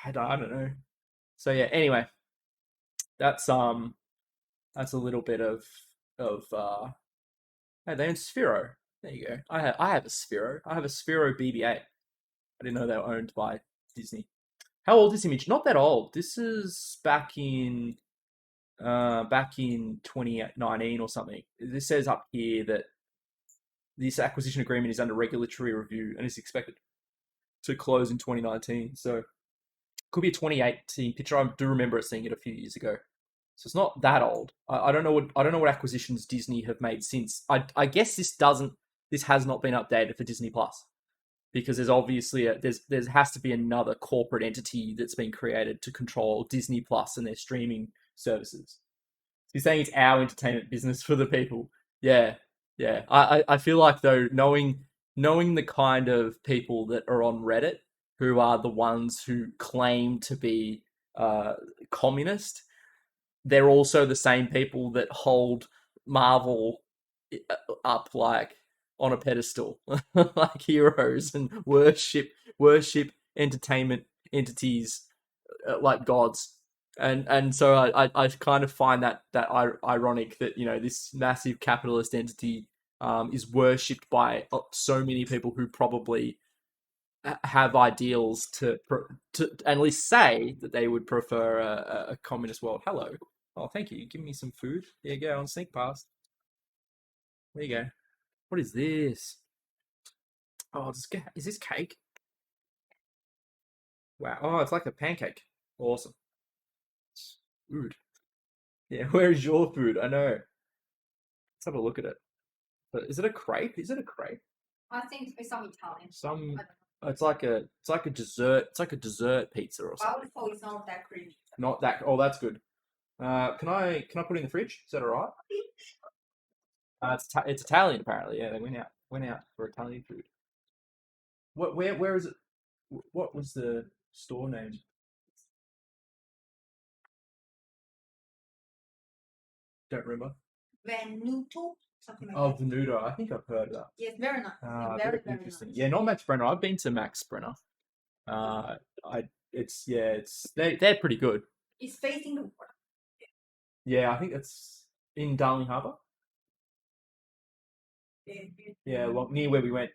I don't know. So yeah. Anyway, that's a little bit of. Hey, they own Sphero. There you go. I have a Sphero. I have a Sphero BB-8. I didn't know they were owned by Disney. How old is Image? Not that old. This is back in 2019 or something. This says up here that this acquisition agreement is under regulatory review and is expected to close in 2019. So could be a 2018 picture. I do remember seeing it a few years ago. So it's not that old. I don't know what acquisitions Disney have made since. I guess this has not been updated for Disney Plus because there's obviously there has to be another corporate entity that's been created to control Disney Plus and their streaming services. You're saying it's our entertainment business for the people. Yeah, yeah. I feel like though knowing the kind of people that are on Reddit who are the ones who claim to be uh, communist, they're also the same people that hold Marvel up like on a pedestal, like heroes, and worship entertainment entities like gods. And so I kind of find that ironic that this massive capitalist entity is worshipped by so many people who probably have ideals to at least say that they would prefer a communist world. Hello. Oh, thank you. Give me some food. There you go. On sneak past. There you go. What is this? Oh, is this cake? Wow. Oh, it's like a pancake. Awesome. Food. Yeah. Where is your food? I know. Let's have a look at it. But is it a crepe? Is it a crepe? I think it's some Italian. Some. It's like a dessert. It's like a dessert pizza or I something. would thought it's not that creamy. Not that. Oh, that's good. Can I put it in the fridge? Is that all right? It's Italian apparently. Yeah, they went out for Italian food. Where is it? What was the store name? Don't remember. Venuto, something like Oh, that. Venuto. I think I've heard of that. Yes, very nice. Very Very interesting. nice. Yeah, not Max Brenner. I've been to Max Brenner. I they're pretty good. It's facing the water. Yeah, I think it's in Darling Harbour. Yeah, near where we went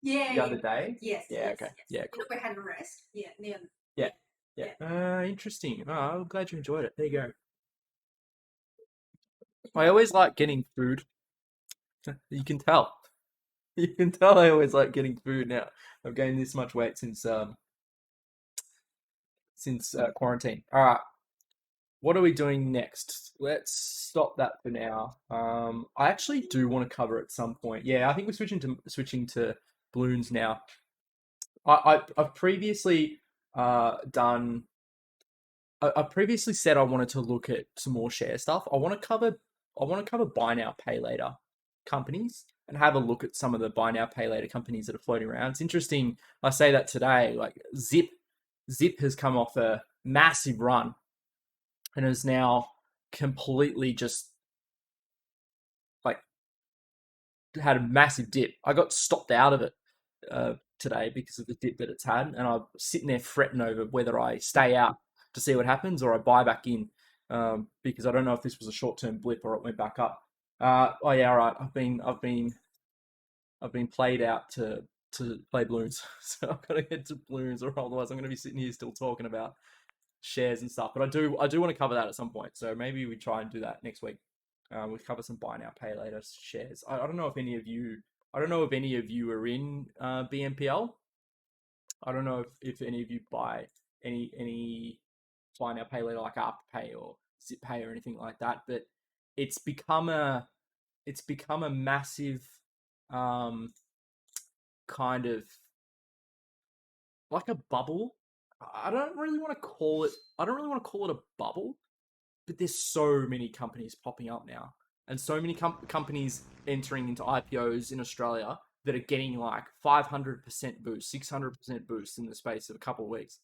Yeah, the other day. yes. Yeah, Yes, okay. yes. Yeah, You cool. know, we had a rest. Yeah, near. Yeah, yeah. Interesting. Oh, I'm glad you enjoyed it. There you go. I always like getting food. You can tell. You can tell I always like getting food now. I've gained this much weight since quarantine. All right, what are we doing next? Let's stop that for now. I actually do want to cover at some point. Yeah, I think we're switching to balloons now. I've previously done. I previously said I wanted to look at some more share stuff. I want to cover buy now, pay later companies and have a look at some of the buy now, pay later companies that are floating around. It's interesting. I say that today. Like Zip has come off a massive run and is now completely just like had a massive dip. I got stopped out of it today because of the dip that it's had, and I'm sitting there fretting over whether I stay out to see what happens or I buy back in because I don't know if this was a short term blip or it went back up. Oh yeah, all right. I've been I've been played out to play balloons, so I've got to get to balloons, or otherwise I'm going to be sitting here still talking about shares and stuff. But I do want to cover that at some point, so maybe we try and do that next week. We cover some buy now pay later shares. I don't know if any of you are in BNPL. I don't know if any of you buy any buy now pay later like Afterpay or ZipPay or anything like that, but it's become a massive um, kind of like a bubble. I don't really want to call it. I don't really want to call it a bubble, but there's so many companies popping up now, and so many companies entering into IPOs in Australia that are getting like 500% boost, 600% boost in the space of a couple of weeks,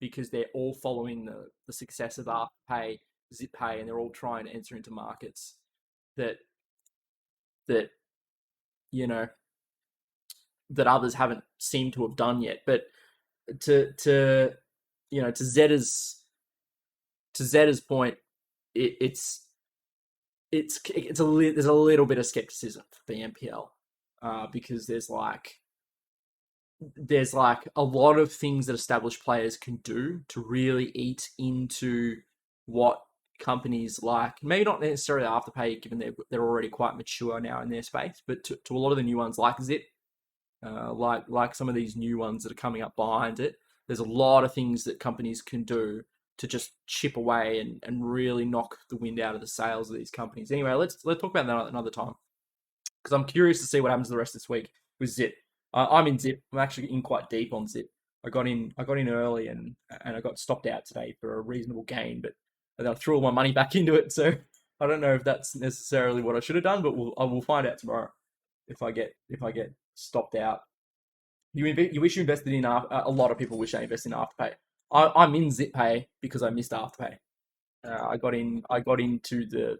because they're all following the success of Afterpay, ZipPay, and they're all trying to enter into markets that that you know that others haven't seemed to have done yet. But to to Zeta's point, it's there's a little bit of skepticism for the NPL, because there's like a lot of things that established players can do to really eat into what companies like, maybe not necessarily Afterpay, given they're already quite mature now in their space, but to a lot of the new ones like Zip, like some of these new ones that are coming up behind it. There's a lot of things that companies can do to just chip away and really knock the wind out of the sails of these companies. Anyway, let's talk about that another time, because I'm curious to see what happens the rest of this week with Zip. I'm in Zip. I'm actually in quite deep on Zip. I got in early and I got stopped out today for a reasonable gain, but then I threw all my money back into it. So I don't know if that's necessarily what I should have done, but I will find out tomorrow if I get stopped out. You wish you invested in a lot of people wish they invested in Afterpay. I'm in ZipPay because I missed Afterpay. I got into the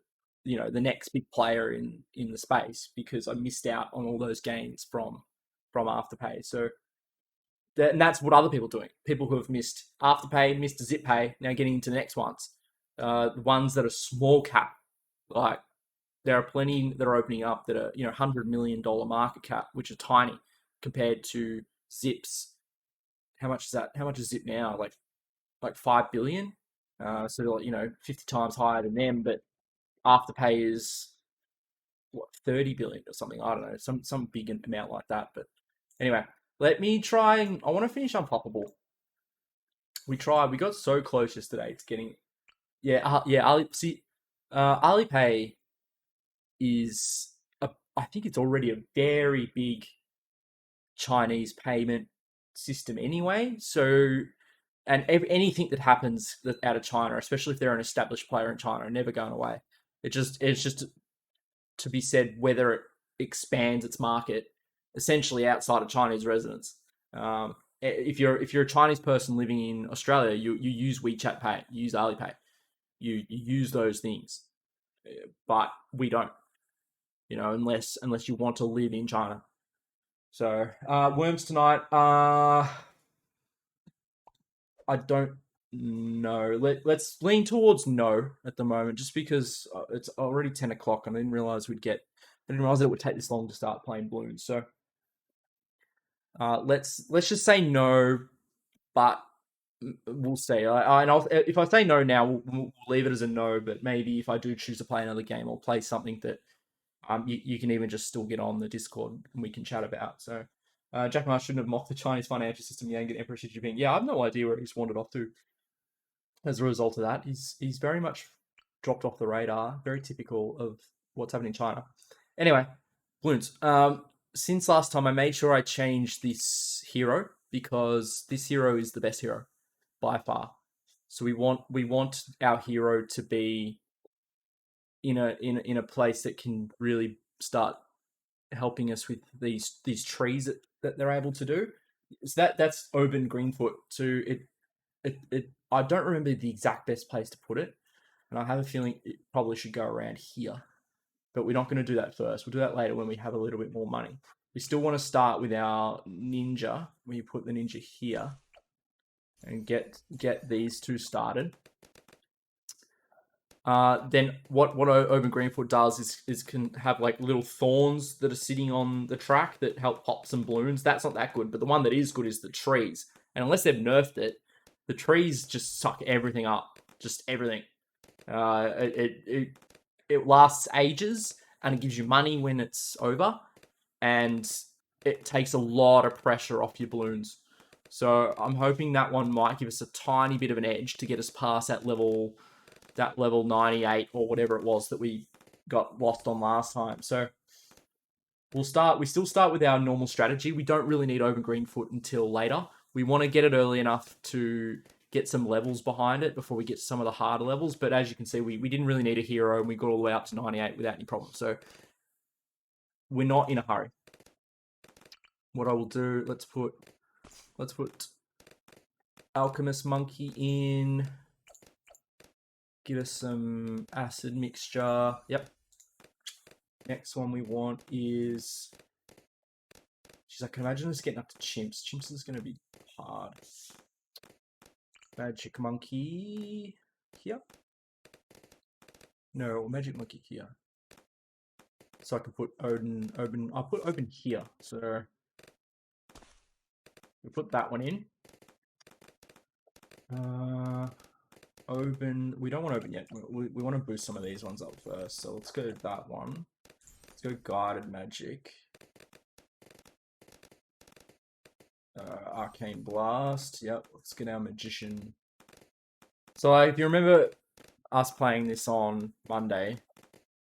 next big player in the space because I missed out on all those gains from Afterpay. So and that's what other people are doing. People who have missed Afterpay, missed ZipPay, now getting into the next ones. The ones that are small cap, like there are plenty that are opening up that are $100 million market cap, which are tiny compared to Zip's. How much is that? How much is Zip now? Like 5 billion. So like 50 times higher than them, but Afterpay is what, 30 billion or something. I don't know, some big amount like that. But anyway, let me try and I want to finish Unfloppable. We got so close yesterday to getting Alipay is I think it's already a very big Chinese payment system anyway. So, and anything that happens out of China, especially if they're an established player in China, are never going away. It's just to be said whether it expands its market essentially outside of Chinese residents. If you're a Chinese person living in Australia, you use WeChat Pay, you use Alipay, you use those things, but we don't. Unless you want to live in China. So worms tonight. I don't know. Let's lean towards no at the moment, just because it's already 10 o'clock, and I didn't realize I didn't realize it would take this long to start playing balloons. So let's just say no, but we'll see. If I say no now, we'll leave it as a no. But maybe if I do choose to play another game, I'll play something that you can even just still get on the Discord and we can chat about. So Jack Ma shouldn't have mocked the Chinese financial system. Yang and Emperor Xi Jinping. Yeah, I have no idea where he's wandered off to. As a result of that, he's very much dropped off the radar. Very typical of what's happening in China. Anyway, balloons. Since last time, I made sure I changed this hero because this hero is the best hero by far. So we want our hero to be in a place that can really start helping us with these trees that they're able to do. So that's Oban Greenfoot. So it I don't remember the exact best place to put it, and I have a feeling it probably should go around here. But we're not going to do that first. We'll do that later when we have a little bit more money. We still want to start with our ninja. We put the ninja here and get these two started. then what Open Greenfoot does is can have like little thorns that are sitting on the track that help pop some balloons. That's not that good, but the one that is good is the trees. And unless they've nerfed it, the trees just suck everything up, just everything. It lasts ages and it gives you money when it's over, and it takes a lot of pressure off your balloons. So I'm hoping that one might give us a tiny bit of an edge to get us past that level 98 or whatever it was that we got lost on last time. So we still start with our normal strategy. We don't really need Open Greenfoot until later. We want to get it early enough to get some levels behind it before we get to some of the harder levels. But as you can see, we didn't really need a hero, and we got all the way up to 98 without any problem. So we're not in a hurry. What I will do, let's put Alchemist Monkey in. Give us some acid mixture. Yep. Next one we want is... Jeez, I can imagine us getting up to Chimps. Chimps is going to be hard. Magic Monkey here. No, Magic Monkey here. So I can put Odin. I'll put Odin here. So we put that one in. Open. We don't want Open yet. We want to boost some of these ones up first. So let's go that one. Let's go Guided Magic. Arcane Blast. Yep. Let's get our Magician. So if you remember us playing this on Monday,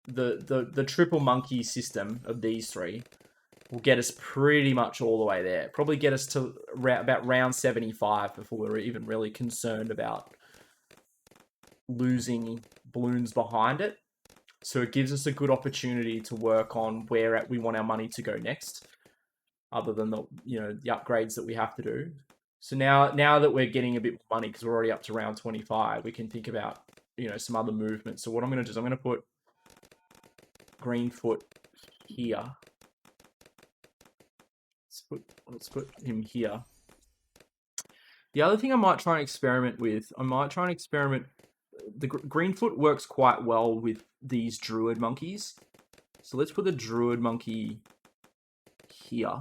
the triple monkey system of these three will get us pretty much all the way there. Probably get us to about round 75 before we're even really concerned about losing balloons behind it. So it gives us a good opportunity to work on where we want our money to go next, other than the upgrades that we have to do. So now that we're getting a bit more money because we're already up to round 25, we can think about some other movements. So what I'm going to do is I'm going to put Greenfoot here. Let's put him here. The other thing I might try and experiment with, the Greenfoot works quite well with these Druid monkeys. So let's put the Druid monkey here.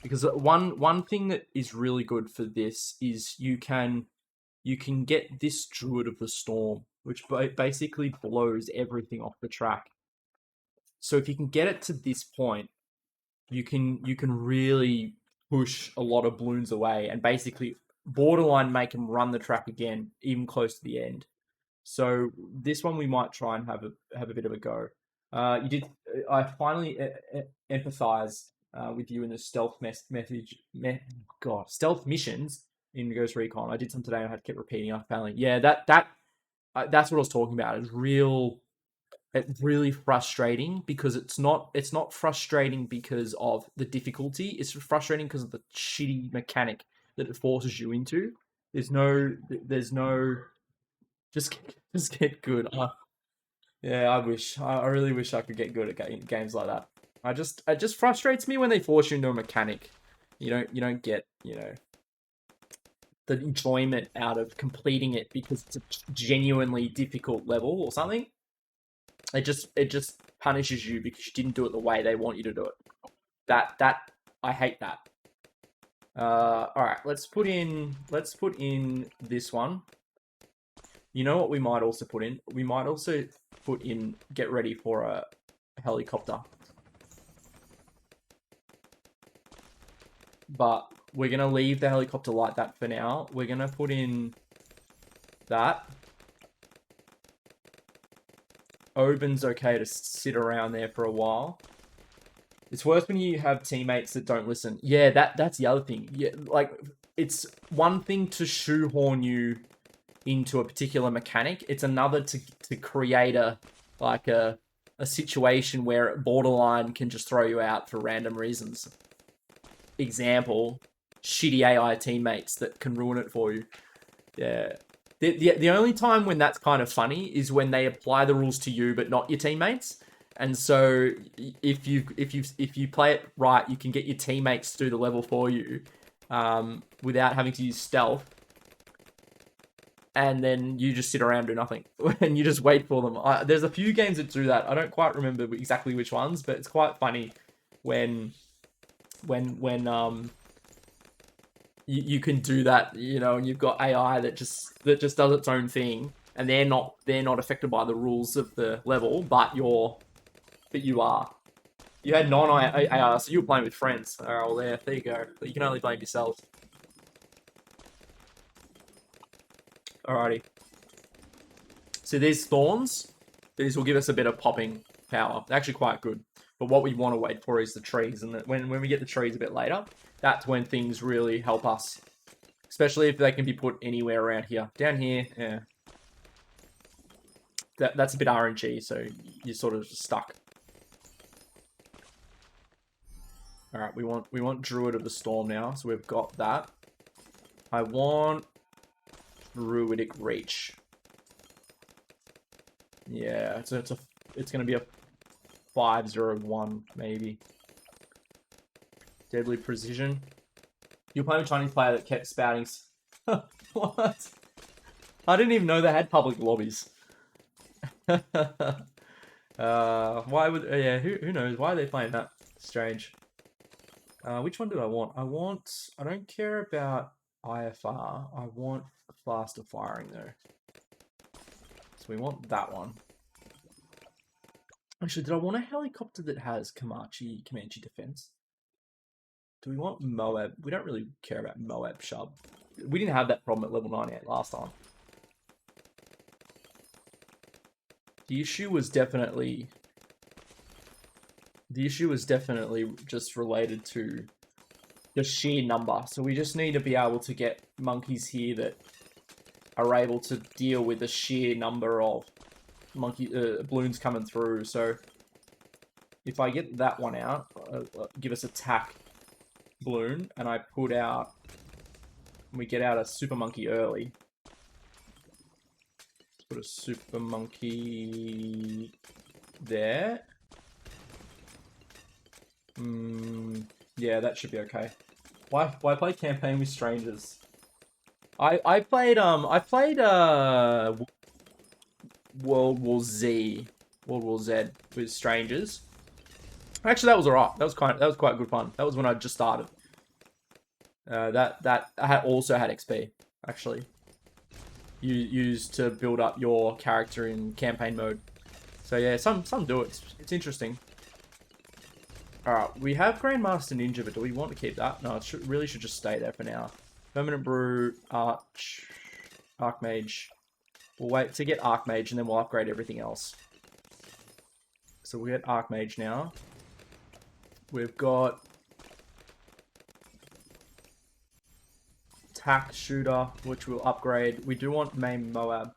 Because one thing that is really good for this is you can get this Druid of the Storm, which basically blows everything off the track. So if you can get it to this point, you can really push a lot of balloons away and basically borderline make them run the track again, even close to the end. So this one we might try and have a bit of a go. I finally empathize with you in the stealth stealth missions in Ghost Recon. I did some today and I had to keep repeating. I finally, that's what I was talking about. It's really frustrating because it's not frustrating because of the difficulty. It's frustrating because of the shitty mechanic that it forces you into. There's no just get good. Yeah, I really wish I could get good at games like that. It just frustrates me when they force you into a mechanic. You don't get the enjoyment out of completing it because it's a genuinely difficult level or something. It just punishes you because you didn't do it the way they want you to do it. That I hate that. All right, let's put in this one. You know what we might also put in? We might also put in get ready for a helicopter. But we're going to leave the helicopter like that for now. We're going to put in that. Odin's okay to sit around there for a while. It's worse when you have teammates that don't listen. Yeah, that's the other thing. Yeah, like, it's one thing to shoehorn you into a particular mechanic. It's another to create a situation where borderline can just throw you out for random reasons. Example, shitty AI teammates that can ruin it for you. Yeah. The only time when that's kind of funny is when they apply the rules to you but not your teammates. And so if you play it right, you can get your teammates to do the level for you without having to use stealth. and then you just sit around and do nothing, and you just wait for them. There's a few games that do that. I don't quite remember exactly which ones, but it's quite funny when you can do that, and you've got AI that just does its own thing, and they're not affected by the rules of the level, but you are. You had non-AI, so you were playing with friends. All right, well, there you go. But you can only blame yourselves. Alrighty. So these thorns, these will give us a bit of popping power. They're actually quite good. But what we want to wait for is the trees, and when we get the trees a bit later, that's when things really help us. Especially if they can be put anywhere around here. Down here, yeah. That's a bit RNG, so you're sort of just stuck. Alright, we want Druid of the Storm now, so we've got that. I want Druidic Reach. Yeah, it's gonna be a 501 maybe. Deadly Precision. You're playing a Chinese player that kept spouting. What? I didn't even know they had public lobbies. Why would yeah? Who knows? Why are they playing that? Strange. Which one do I want? I don't care about IFR. I want faster firing though. So we want that one. Actually, did I want a helicopter that has Comanche defense? Do we want Moab? We don't really care about Moab Shub. We didn't have that problem at level 98 last time. The issue was definitely just related to the sheer number. So we just need to be able to get monkeys here that are able to deal with the sheer number of balloons coming through. So if I get that one out, give us attack balloon, and I put out, we get out a super monkey early. Let's put a super monkey there. Yeah, that should be okay. Why play campaign with strangers? I played World War Z with strangers. Actually, that was alright. That was quite good fun. That was when I just started. That I also had XP actually. You used to build up your character in campaign mode. So yeah, some do it. It's interesting. Alright, we have Grandmaster Ninja, but do we want to keep that? No, it really should just stay there for now. Permanent Brew, Archmage. We'll wait to get Archmage and then we'll upgrade everything else. So we'll get Archmage now. We've got Tack Shooter, which we'll upgrade. We do want Main Moab.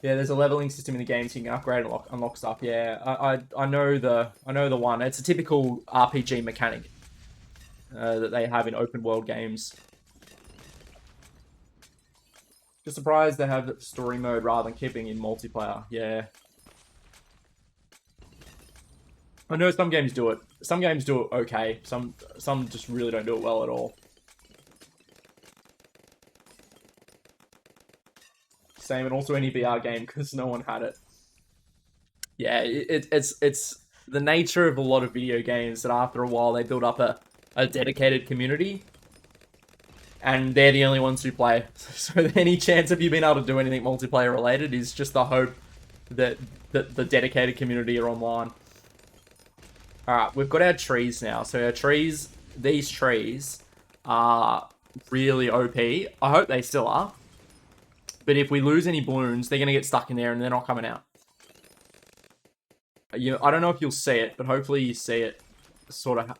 Yeah, there's a leveling system in the game so you can upgrade and unlock stuff. Yeah, I know the one. It's a typical RPG mechanic that they have in open world games. Just surprised they have story mode rather than keeping in multiplayer. Yeah. I know some games do it. Some games do it okay. Some just really don't do it well at all. Same, and also any VR game because no one had it. Yeah, it's the nature of a lot of video games that after a while they build up a dedicated community, and they're the only ones who play. So any chance of you being able to do anything multiplayer related is just the hope that the dedicated community are online. Alright, we've got our trees now. So our trees, these trees are really OP. I hope they still are. But if we lose any balloons, they're going to get stuck in there and they're not coming out. I don't know if you'll see it, but hopefully you see it sort of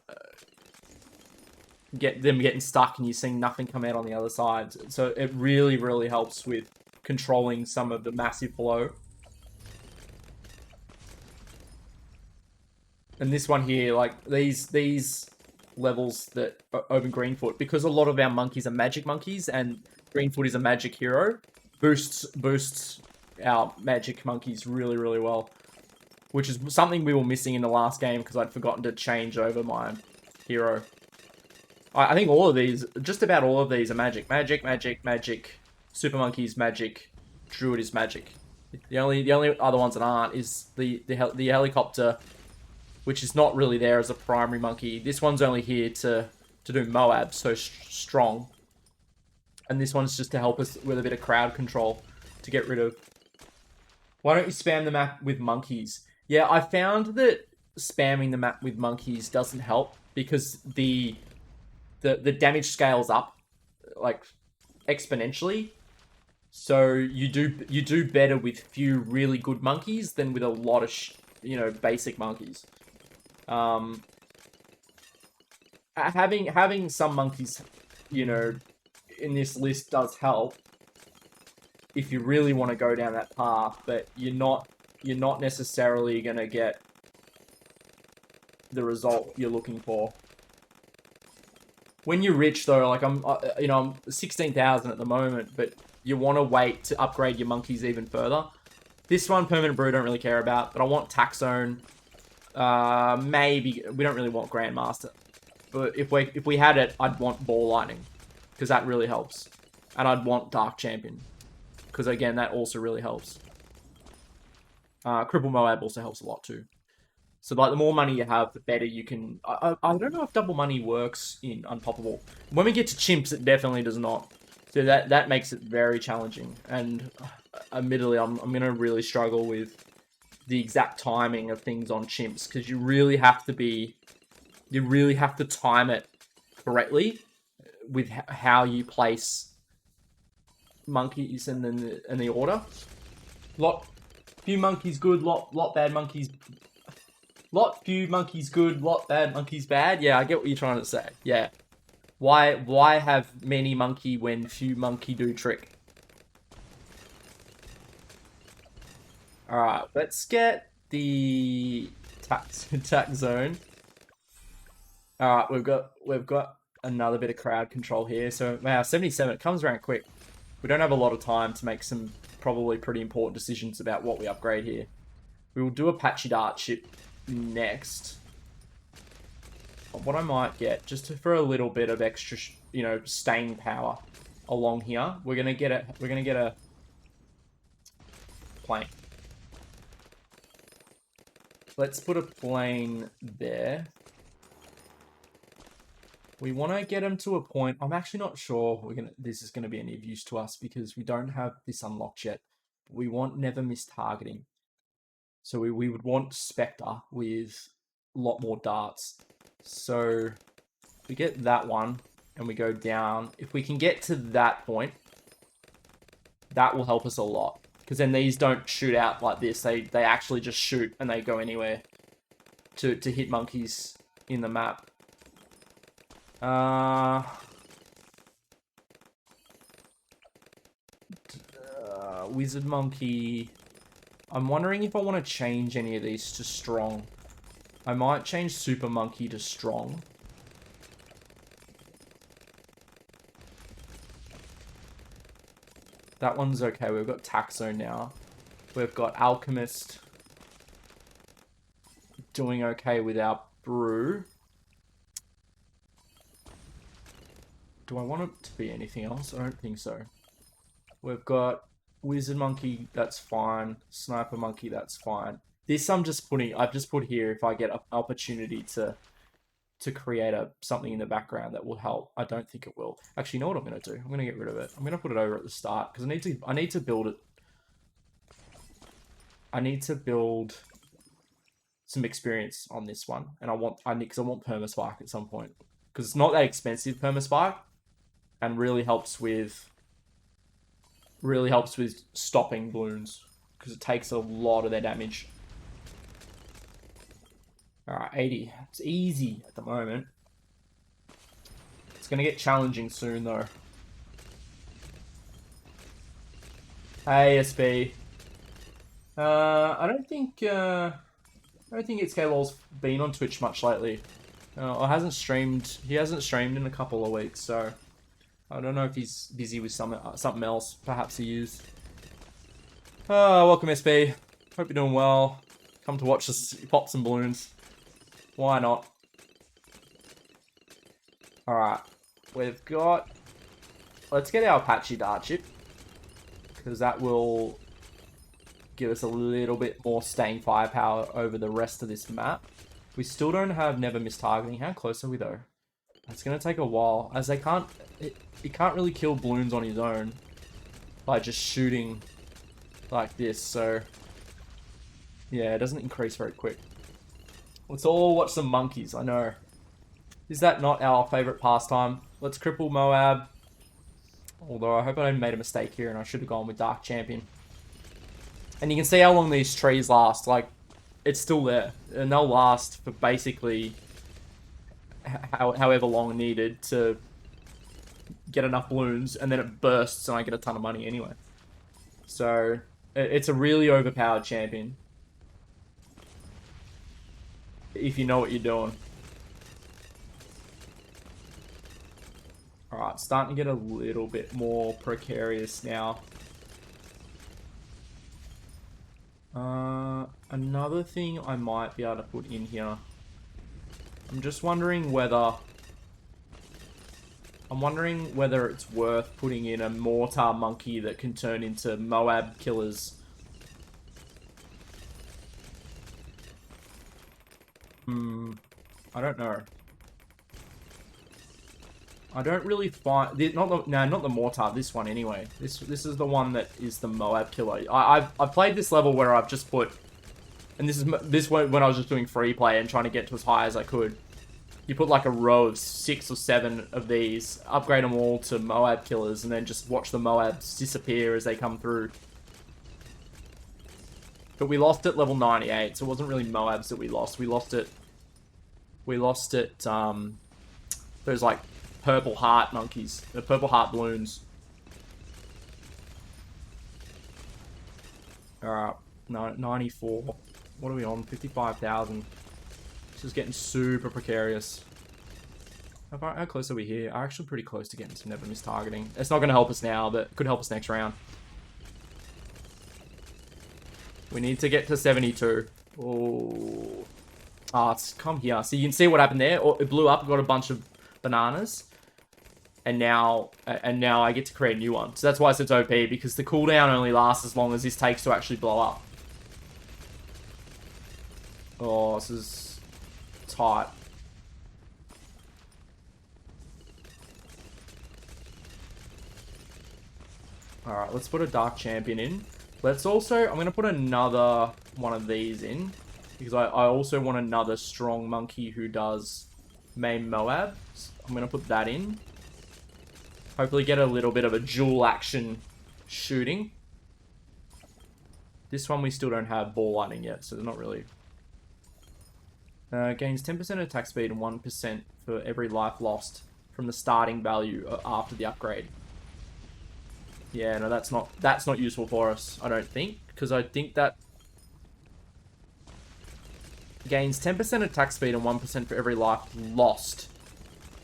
get them getting stuck and you're seeing nothing come out on the other side. So it really, really helps with controlling some of the massive flow. And this one here, like these levels that open Greenfoot, because a lot of our monkeys are magic monkeys and Greenfoot is a magic hero, boosts our magic monkeys really, really well. Which is something we were missing in the last game because I'd forgotten to change over my hero. I think all of these, just about all of these are magic. Magic, super monkeys, magic, Druid is magic. The only other ones that aren't is the helicopter, which is not really there as a primary monkey. This one's only here to do Moab, so strong. And this one's just to help us with a bit of crowd control to get rid of. Why don't you spam the map with monkeys? Yeah, I found that spamming the map with monkeys doesn't help because the damage scales up like exponentially. So you do better with few really good monkeys than with a lot of basic monkeys. Having some monkeys, in this list does help if you really want to go down that path, but you're not necessarily gonna get the result you're looking for. When you're rich though, like I'm 16,000 at the moment, but you want to wait to upgrade your monkeys even further. This one, Permanent Brew, don't really care about, but I want Tax Zone. Maybe we don't really want Grandmaster, but if we had it, I'd want Ball Lightning because that really helps, and I'd want Dark Champion because again that also really helps. Cripple Moab also helps a lot too. So like the more money you have, the better you can. I don't know if double money works in Unpoppable. When we get to chimps, it definitely does not. So that makes it very challenging. And admittedly, I'm gonna really struggle with the exact timing of things on chimps because you really have to time it correctly with how you place monkeys and then the order. Few monkeys good, lot bad monkeys. Few monkeys good, lot bad monkeys bad. Yeah, I get what you're trying to say. Yeah. Why have many monkey when few monkey do trick? Alright, let's get the tax zone. Alright, we've got another bit of crowd control here. So wow, 77, it comes around quick. We don't have a lot of time to make some probably pretty important decisions about what we upgrade here. We will do Apache Dart ship next. What I might get, just for a little bit of extra, staying power along here, we're gonna get a plane. Let's put a plane there. We want to get them to a point. I'm actually not sure this is gonna be any of use to us because we don't have this unlocked yet. We want never miss targeting. So we would want Spectre with a lot more darts. So we get that one and we go down. If we can get to that point, that will help us a lot. Because then these don't shoot out like this. They actually just shoot and they go anywhere to hit monkeys in the map. Wizard Monkey. I'm wondering if I want to change any of these to strong. I might change Super Monkey to strong. That one's okay. We've got Tax Zone now. We've got Alchemist doing okay with our brew. Do I want it to be anything else? I don't think so. We've got Wizard Monkey, that's fine. Sniper Monkey, that's fine. This I've just put here if I get an opportunity to create something in the background that will help. I don't think it will. Actually, you know what I'm going to do? I'm going to get rid of it. I'm going to put it over at the start because I need to build it. I need to build some experience on this one, and I want Permaspike at some point because it's not that expensive, Permaspike, and really helps with stopping balloons because it takes a lot of their damage. Alright, 80. It's easy at the moment. It's going to get challenging soon, though. Hey, SB. I don't think XKLol's been on Twitch much lately. Or hasn't streamed. He hasn't streamed in a couple of weeks, so I don't know if he's busy with something else. Perhaps he is. Welcome, SB. Hope you're doing well. Come to watch us pop some balloons. Why not? Alright. Let's get our Apache Dart chip. because that will give us a little bit more staying firepower over the rest of this map. We still don't have never miss targeting. How close are we though? It's gonna take a while, as they can't. He can't really kill balloons on his own by just shooting like this. So yeah, it doesn't increase very quick. Let's all watch some monkeys. I know. Is that not our favorite pastime? Let's cripple Moab. Although I hope I made a mistake here and I should have gone with Dark Champion. And you can see how long these trees last. Like, it's still there. And they'll last for basically however long needed to get enough balloons. And then it bursts and I get a ton of money anyway. So, it's a really overpowered champion. If you know what you're doing. Alright, starting to get a little bit more precarious now. Another thing I might be able to put in here. I'm just wondering whether... it's worth putting in a mortar monkey that can turn into Moab killers. I don't know. I don't really find not the mortar. This one anyway. This is the one that is the Moab killer. I've played this level where I've just put, and this when I was just doing free play and trying to get to as high as I could. You put like a row of 6 or 7 of these, upgrade them all to Moab killers, and then just watch the Moabs disappear as they come through. But we lost at level 98, so it wasn't really Moabs that we lost. We lost it. Those like purple heart monkeys, the purple heart balloons. Alright, 94. What are we on? 55,000. This is getting super precarious. How close are we here? I'm actually pretty close to getting some never miss targeting. It's not going to help us now, but it could help us next round. We need to get to 72. Oh, it's come here. So you can see what happened there. It blew up, got a bunch of bananas. And now I get to create a new one. So that's why it's OP, because the cooldown only lasts as long as this takes to actually blow up. Oh, this is tight. Alright, let's put a Dark Champion in. Let's also, I'm going to put another one of these in. Because I also want another strong monkey who does main Moab. So I'm going to put that in. Hopefully get a little bit of a dual action shooting. This one we still don't have ball lightning yet, so they're not really... gains 10% attack speed and 1% for every life lost from the starting value after the upgrade. Yeah, no, that's not useful for us, I don't think, because I think that gains 10% attack speed and 1% for every life lost,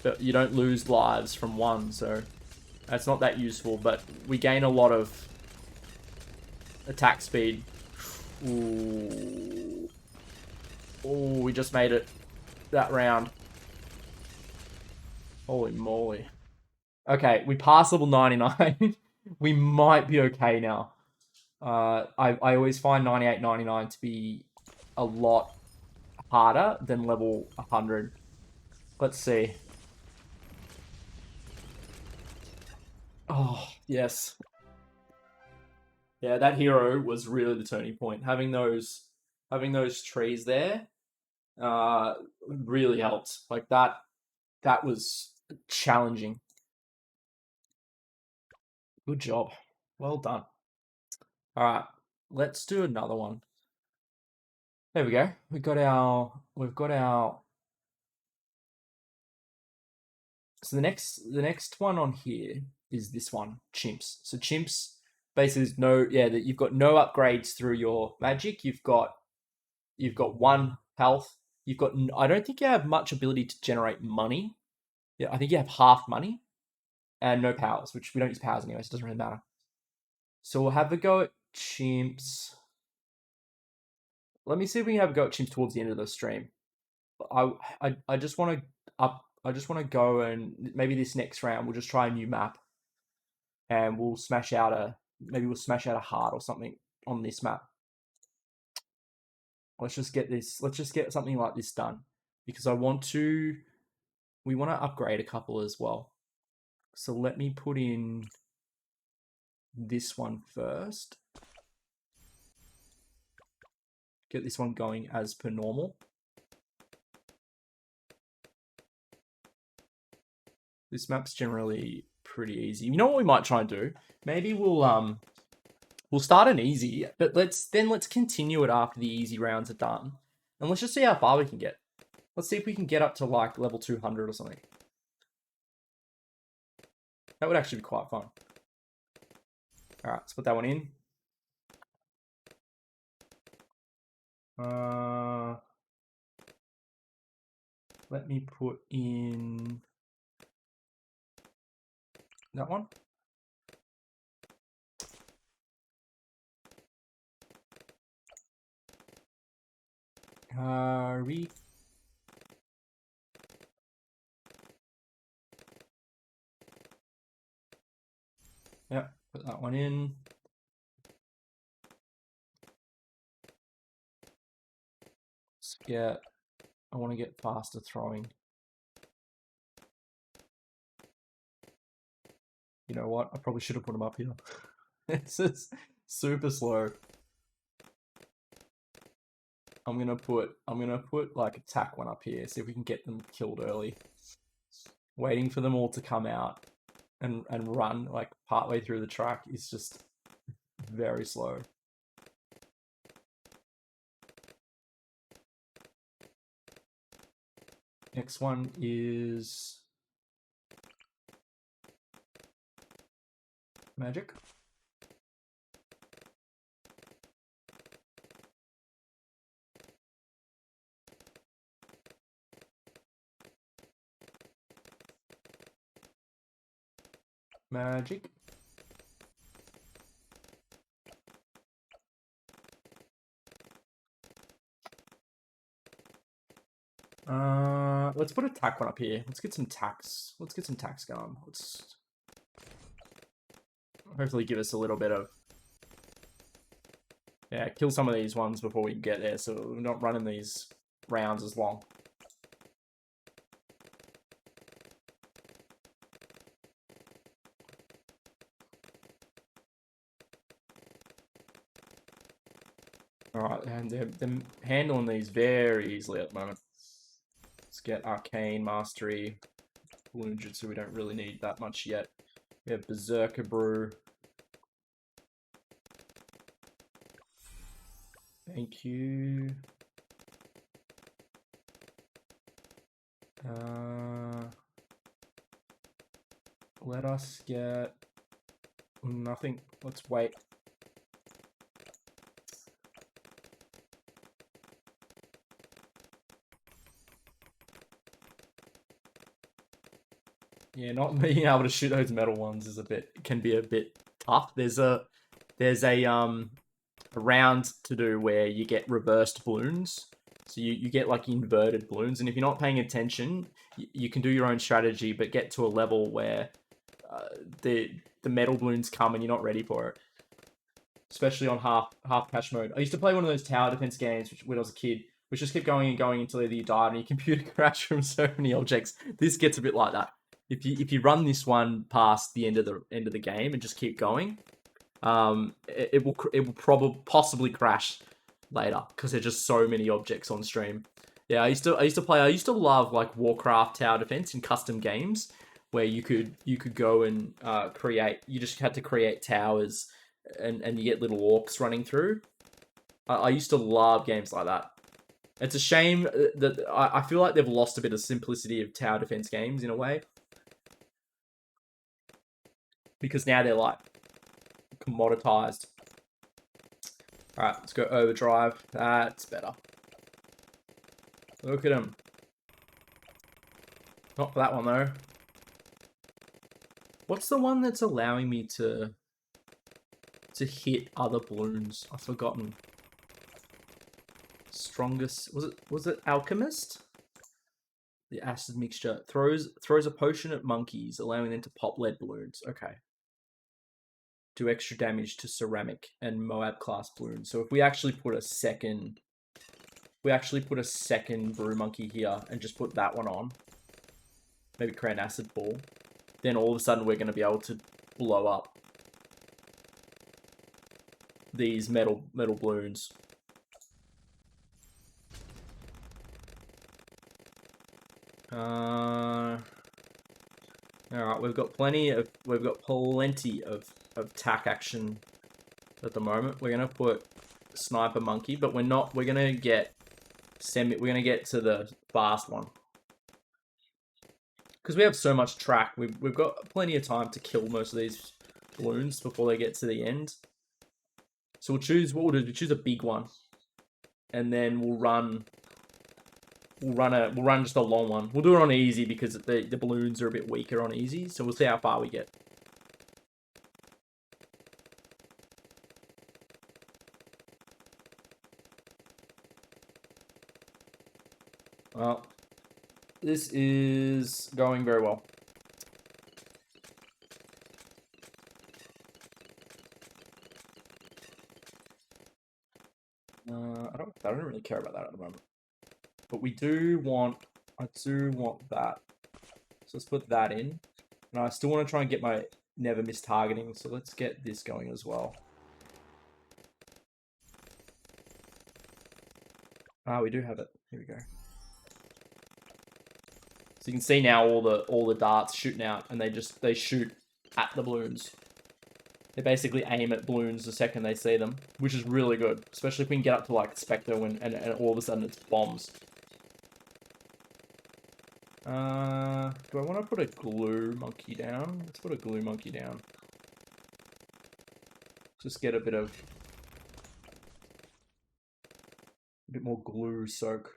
but you don't lose lives from 1, so that's not that useful. But we gain a lot of attack speed. Ooh, ooh, we just made it that round. Holy moly! Okay, we passed level 99. We might be okay now. I always find 98, 99 to be a lot harder than level 100. Let's see. Oh, yes. Yeah, that hero was really the turning point. Having those trees there really helped. Like that was challenging. Good job. Well done. All right, let's do another one. There we go. We've got our. So the next one on here is this one, chimps. So chimps basically is that you've got no upgrades through your magic. You've got 1 health. I don't think you have much ability to generate money. Yeah, I think you have half money and no powers, which we don't use powers anyway, so it doesn't really matter. So we'll have a go at chimps. Let me see if we can have a go at chimps towards the end of the stream. I just want to go, and maybe this next round we'll just try a new map, and we'll smash out maybe we'll smash out a heart or something on this map. Let's just get this. Let's just get something like this done because we want to upgrade a couple as well. So let me put in this one first. Get this one going as per normal. This map's generally pretty easy. You know what we might try and do? Maybe we'll start an easy, but let's continue it after the easy rounds are done. And let's just see how far we can get. Let's see if we can get up to like level 200 or something. That would actually be quite fun. Alright, let's put that one in. Let me put in that one. Read. Yep, put that one in. Let's get, I want to get faster throwing. You know what? I probably should have put them up here. It's just super slow. I'm gonna put like attack one up here, see if we can get them killed early. Waiting for them all to come out and run like partway through the track is just very slow. Next one is magic. Magic. Let's put a tack one up here. Let's get some tacks. Let's get some tacks going. Let's hopefully give us a little bit of, yeah, kill some of these ones before we get there, so we're not running these rounds as long. Alright, and they're handling these very easily at the moment. Let's get Arcane Mastery. Balloon Jutsu, we don't really need that much yet. We have Berserker Brew. Thank you. Let us get nothing. Let's wait. Yeah, not being able to shoot those metal ones is can be a bit tough. There's a round to do where you get reversed balloons. So you get like inverted balloons, and if you're not paying attention, you can do your own strategy, but get to a level where the metal balloons come and you're not ready for it. Especially on half cash mode. I used to play one of those tower defense games when I was a kid, which just kept going and going until either you died or your computer crashed from so many objects. This gets a bit like that. If you run this one past the end of the game and just keep going, it will possibly crash later because there's just so many objects on stream. Yeah, I used to love like Warcraft tower defense in custom games where you could go and create. You just had to create towers and you get little orcs running through. I used to love games like that. It's a shame that I feel like they've lost a bit of simplicity of tower defense games in a way. Because now they're like commoditized. Alright, let's go overdrive. That's better. Look at him. Not for that one though. What's the one that's allowing me to hit other balloons? I've forgotten. Strongest, was it Alchemist? The acid mixture throws a potion at monkeys, allowing them to pop lead balloons. Okay. do extra damage to ceramic and Moab class balloons. So if we actually put a second, brew monkey here and just put that one on, maybe create an acid ball, then all of a sudden we're going to be able to blow up these metal balloons. All right, we've got plenty of tack action at the moment. We're gonna put sniper monkey, but we're gonna get to the fast one because we have so much track. We've got plenty of time to kill most of these balloons before they get to the end. So we'll choose a big one, and then we'll run just a long one. We'll do it on easy because the balloons are a bit weaker on easy, so we'll see how far we get. Well, this is going very well. I don't really care about that at the moment. But I do want that. So let's put that in. And I still want to try and get my never miss targeting. So let's get this going as well. Ah, we do have it. Here we go. So you can see now all the darts shooting out, and they shoot at the balloons. They basically aim at balloons the second they see them, which is really good, especially if we can get up to like Spectre and all of a sudden it's bombs. Do I want to put a glue monkey down? Let's put a glue monkey down. Just get a bit more glue soak.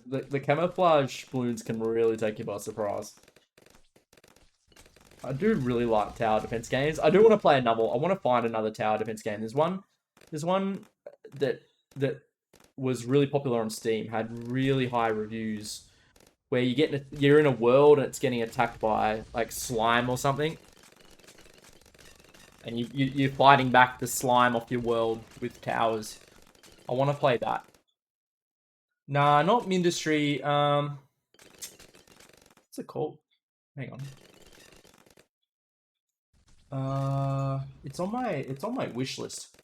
The camouflage balloons can really take you by surprise. I do really like tower defense games. I do want to play another. I want to find another tower defense game. There's one that was really popular on Steam, had really high reviews, where you're in a world and it's getting attacked by like slime or something, and you're fighting back the slime off your world with towers. I want to play that. Nah, not Mindustry. What's it called? Hang on. It's on my wish list.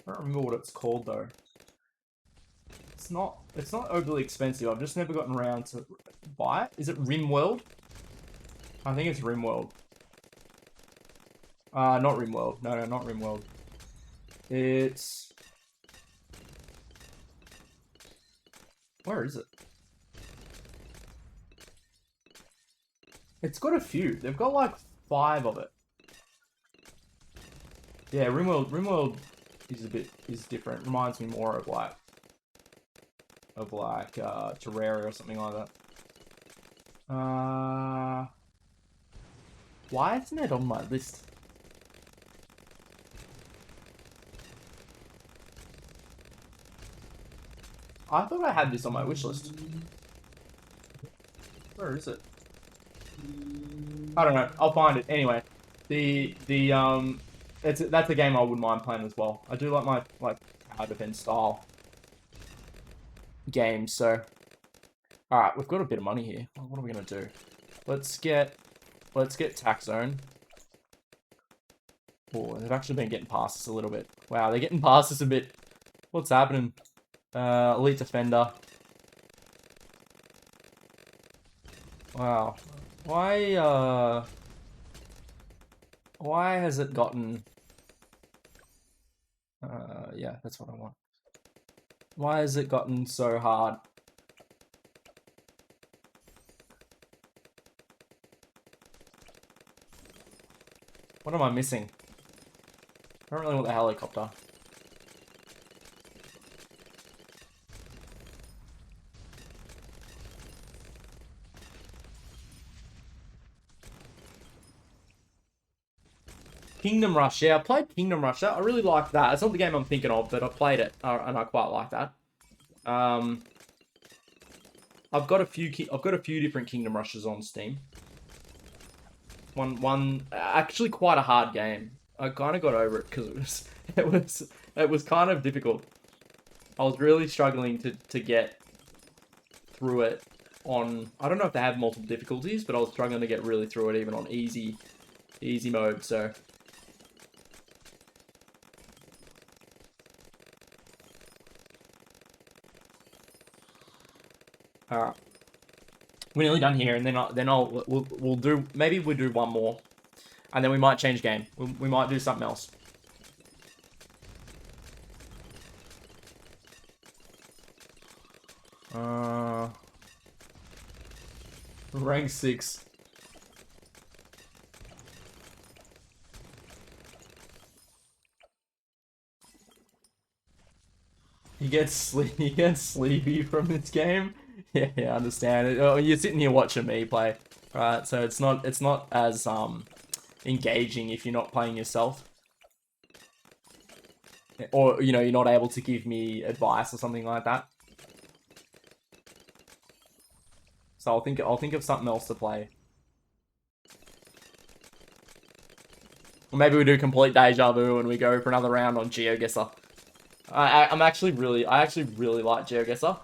I don't remember what it's called though. It's not overly expensive. I've just never gotten around to buy it. Is it RimWorld? I think it's RimWorld. Not RimWorld. No, not RimWorld. It's... Where is it? It's got a few. They've got like 5 of it. Yeah, RimWorld is different. Reminds me more of like Terraria or something like that. Why isn't it on my list? I thought I had this on my wish list. Where is it? I don't know. I'll find it anyway. That's a game I wouldn't mind playing as well. I do like my tower defense style games. So, all right, we've got a bit of money here. What are we gonna do? Let's get Tax Zone. Oh, they've actually been getting past us a little bit. Wow, they're getting past us a bit. What's happening? Elite Defender. Wow. Why has it gotten... yeah, that's what I want. Why has it gotten so hard? What am I missing? I don't really want the helicopter. Kingdom Rush. Yeah, I played Kingdom Rush. I really liked that. It's not the game I'm thinking of, but I played it, and I quite like that. I've got a few different Kingdom Rushes on Steam. One actually quite a hard game. I kind of got over it because it was kind of difficult. I was really struggling to get through it on. I don't know if they have multiple difficulties, but I was struggling to get really through it even on easy mode. So. Alright. We're nearly done here, and then we'll do, maybe we'll do one more, and then we might change game. We might do something else. Rank 6. He gets sleepy from this game. Yeah, I understand. Oh, you're sitting here watching me play, right? So it's not as engaging if you're not playing yourself, or you know, you're not able to give me advice or something like that. So I'll think of something else to play. Or maybe we do complete deja vu and we go for another round on GeoGuessr. I actually really like GeoGuessr.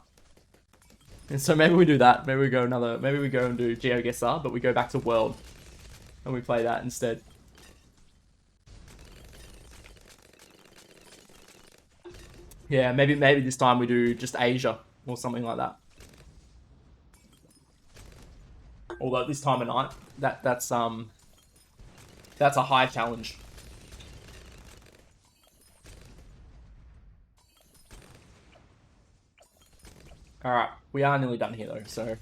And so maybe we do that. Maybe we go and do GeoGuessr, but we go back to World. And we play that instead. Yeah, maybe this time we do just Asia or something like that. Although this time of night, that's a high challenge. Alright, we are nearly done here though, so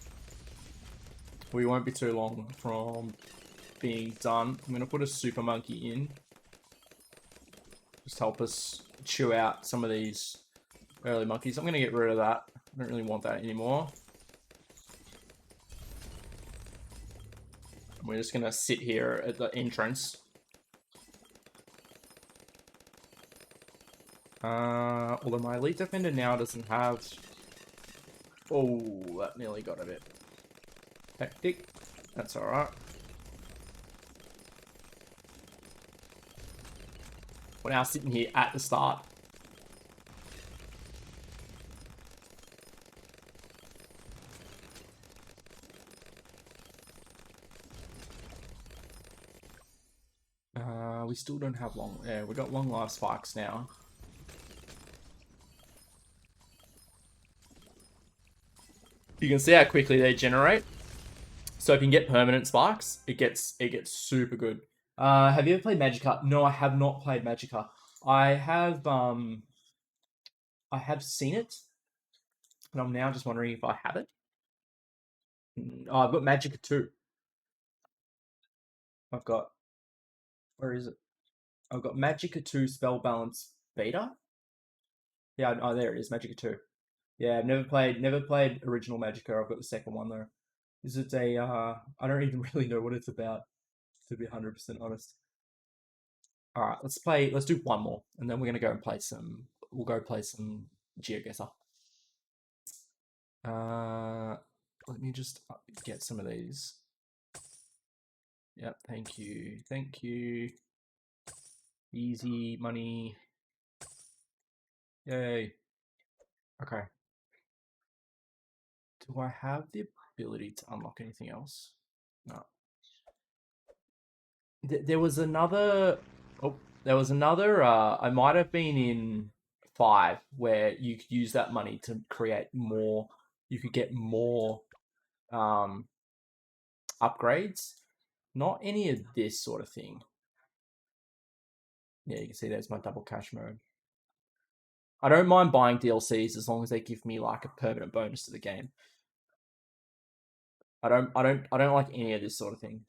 we won't be too long from being done. I'm gonna put a super monkey in. Just help us chew out some of these early monkeys. I'm gonna get rid of that. I don't really want that anymore. We're just gonna sit here at the entrance. Although my elite defender now doesn't have. Oh, that nearly got a bit hectic. That's alright. We're now sitting here at the start. We still don't have long. Yeah, we got long life spikes now. You can see how quickly they generate. So if you can get permanent spikes, it gets super good. Have you ever played Magicka? No, I have not played Magicka. I have seen it, and I'm now just wondering if I have it. Oh, I've got Magicka 2. I've got, where is it? I've got Magicka 2 Spell Balance Beta. Yeah, oh, there it is, Magicka 2. Yeah, I've never played original Magicka. I've got the second one though. Is it a I don't even really know what it's about, to be 100% honest. All right, let's do one more, and then we're gonna go and play some. We'll go play some GeoGuessr. Let me just get some of these. Yep, thank you. Easy money. Yay. Okay. Do I have the ability to unlock anything else? No. There was another. Oh, there was another. I might have been in 5 where you could use that money to create more. You could get more upgrades. Not any of this sort of thing. Yeah, you can see there's my double cash mode. I don't mind buying DLCs as long as they give me like a permanent bonus to the game. I don't like any of this sort of thing.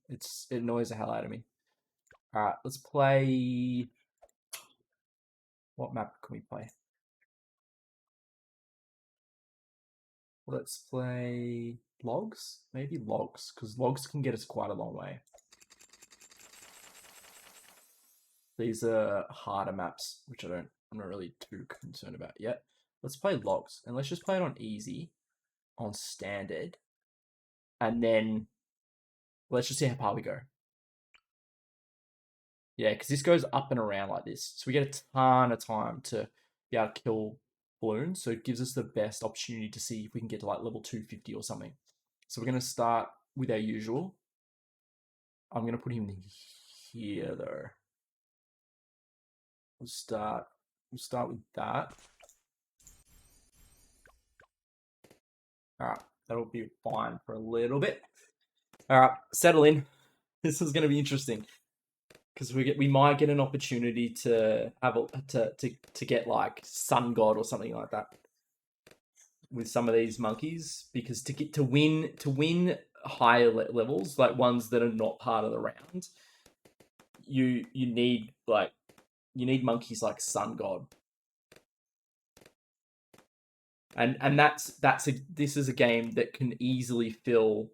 It annoys the hell out of me. All right, let's play. What map can we play? Let's play logs. Maybe logs, because logs can get us quite a long way. These are harder maps, which I'm not really too concerned about yet. Let's play logs, and let's just play it on easy, on standard, and then let's just see how far we go. Yeah, because this goes up and around like this, so we get a ton of time to be able to kill balloons. So it gives us the best opportunity to see if we can get to like level 250 or something. So we're gonna start with our usual. I'm gonna put him here though. We'll start with that. All right, that'll be fine for a little bit. All right, settle in. This is going to be interesting because we might get an opportunity to have to get like Sun God or something like that with some of these monkeys, because to win higher levels, like ones that are not part of the round, you need monkeys like Sun God. And this is a game that can easily fill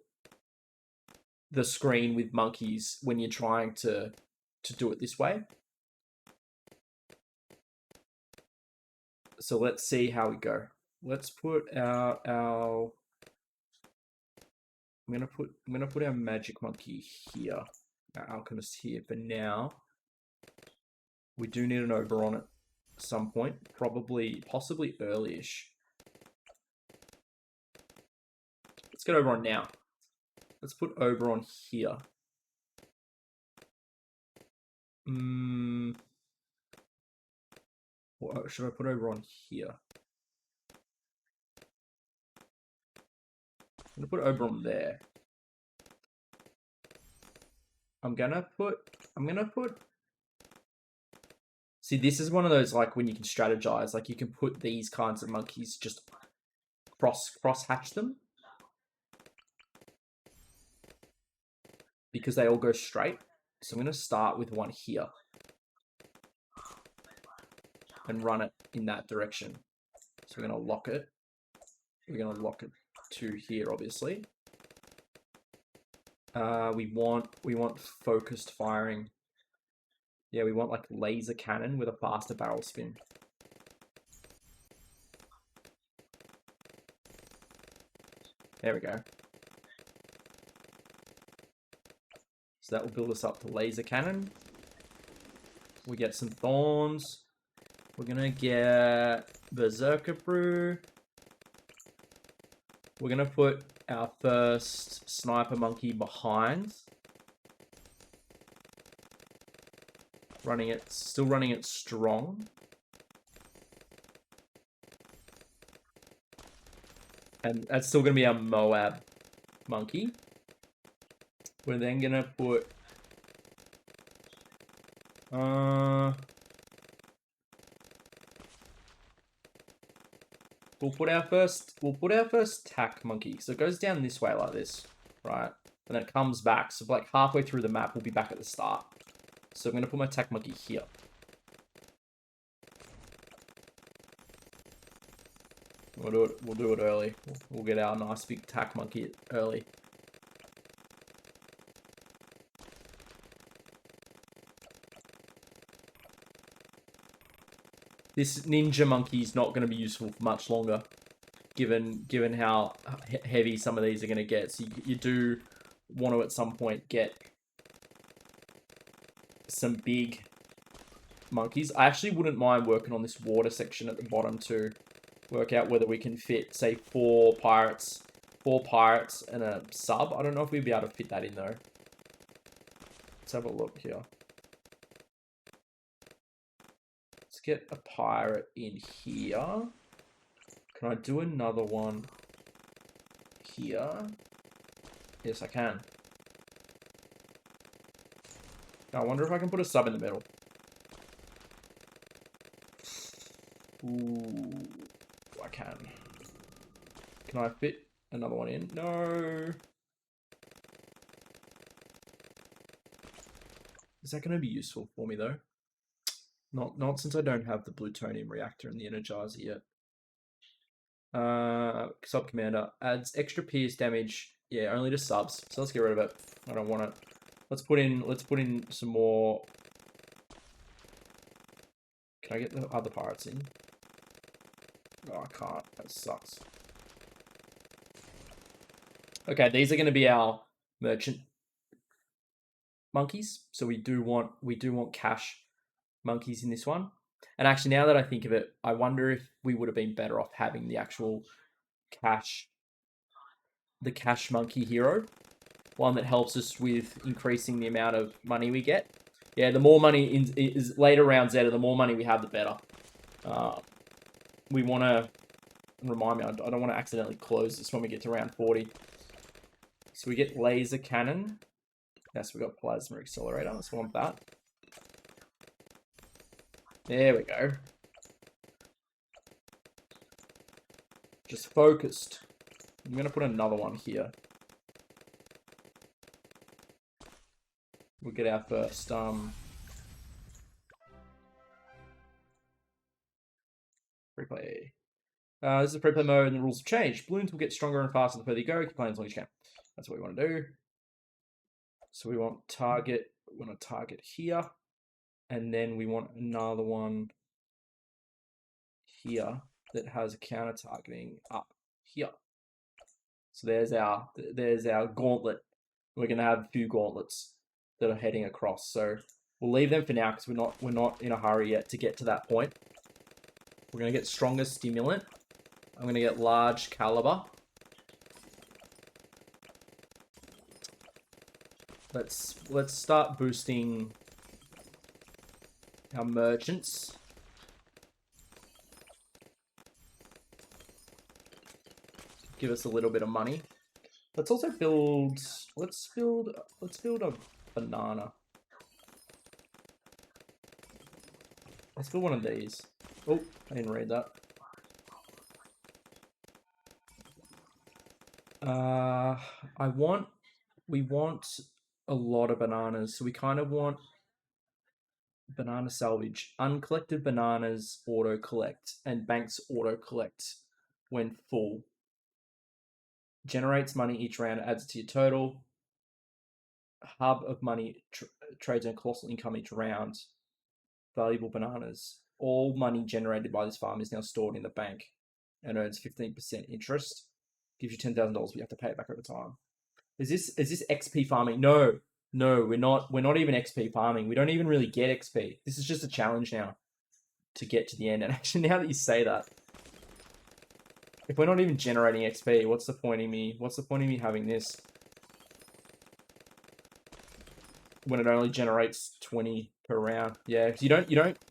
the screen with monkeys when you're trying to do it this way. So let's see how we go. Let's put our I'm gonna put our magic monkey here, our alchemist here for now. We do need an Oberon at some point, possibly early-ish. Let's get Oberon now. Let's put Oberon here. Or should I put Oberon here? I'm gonna put Oberon there. I'm gonna put. See, this is one of those like when you can strategize. Like you can put these kinds of monkeys, just cross hatch them, because they all go straight. So I'm gonna start with one here and run it in that direction. So we're gonna lock it. We're gonna lock it to here, obviously. We want focused firing. Yeah, we want like laser cannon with a faster barrel spin. There we go. So that will build us up to laser cannon. We get some thorns. We're gonna get Berserker Brew. We're gonna put our first sniper monkey behind. Still running it strong. And that's still gonna be our Moab monkey. We're then gonna put we'll put our first tack monkey. So it goes down this way like this, right? And then it comes back. So like halfway through the map, we'll be back at the start. So I'm gonna put my tack monkey here. We'll do it early. We'll get our nice big tack monkey early. This ninja monkey is not going to be useful for much longer, given how heavy some of these are going to get. So you do want to at some point get some big monkeys. I actually wouldn't mind working on this water section at the bottom to work out whether we can fit, say, four pirates and a sub. I don't know if we'd be able to fit that in though. Let's have a look here. Let's get a pirate in here. Can I do another one here? Yes, I can. Now, I wonder if I can put a sub in the middle. Ooh, I can. Can I fit another one in? No. Is that going to be useful for me though? Not since I don't have the plutonium reactor and the energizer yet. Sub commander adds extra pierce damage. Yeah, only to subs. So let's get rid of it. I don't want it. Let's put in some more Can I get the other pirates in? Oh, I can't. That sucks. Okay, these are going to be our merchant monkeys. So we do want cash monkeys in this one. And actually, now that I think of it, I wonder if we would have been better off having the actual cash monkey hero, one that helps us with increasing the amount of money we get. Yeah, the more money is later rounds Zeta, the more money we have, the better. We want to remind me. I don't want to accidentally close this when we get to round 40. So we get laser cannon. Yes, we got plasma accelerator. Let's want that. There we go. Just focused. I'm going to put another one here. We'll get our first, free play. This is a free play mode and the rules have changed. Balloons will get stronger and faster the further you go. You can play as long as you can. That's what we want to do. So we want target. We want to target here. And then we want another one here that has a counter targeting up here. So there's our gauntlet. We're gonna have a few gauntlets that are heading across. So we'll leave them for now because we're not in a hurry yet to get to that point. We're gonna get stronger stimulant. I'm gonna get large caliber. Let's start boosting our merchants. Give us a little bit of money. Let's also build. Let's build a banana. Let's build one of these. Oh, I didn't read that. We want a lot of bananas, so we kind of want banana salvage. Uncollected bananas auto collect, and banks auto collect when full. Generates money each round, adds it to your total. Hub of money trades and colossal income each round. Valuable bananas. All money generated by this farm is now stored in the bank and earns 15% interest. Gives you $10,000, but you have to pay it back over time. Is this XP farming? No, we're not even XP farming. We don't even really get XP. This is just a challenge now to get to the end. And actually, now that you say that, if we're not even generating XP, what's the point of me having this when it only generates 20 per round? Yeah, because you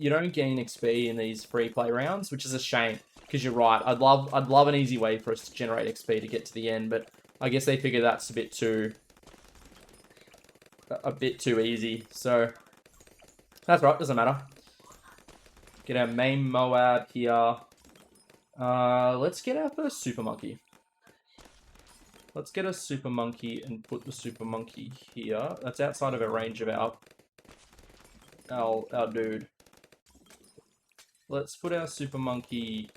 don't gain XP in these free play rounds, which is a shame. Because you're right, I'd love an easy way for us to generate XP to get to the end, but I guess they figure that's a bit too easy. So that's right, doesn't matter. Get our main Moab here. Let's get our first super monkey. Let's get a super monkey and put the super monkey here. That's outside of our range of our dude. Let's put our super monkey.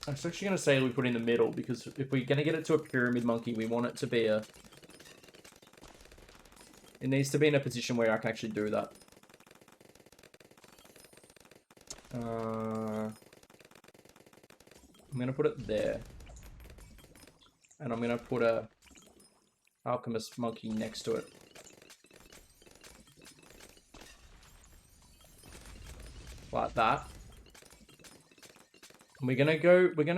I was actually going to say we put in the middle, because if we're going to get it to a pyramid monkey, we want it to be it needs to be in a position where I can actually do that. I'm going to put it there. And I'm going to put a alchemist monkey next to it. Like that. And we're gonna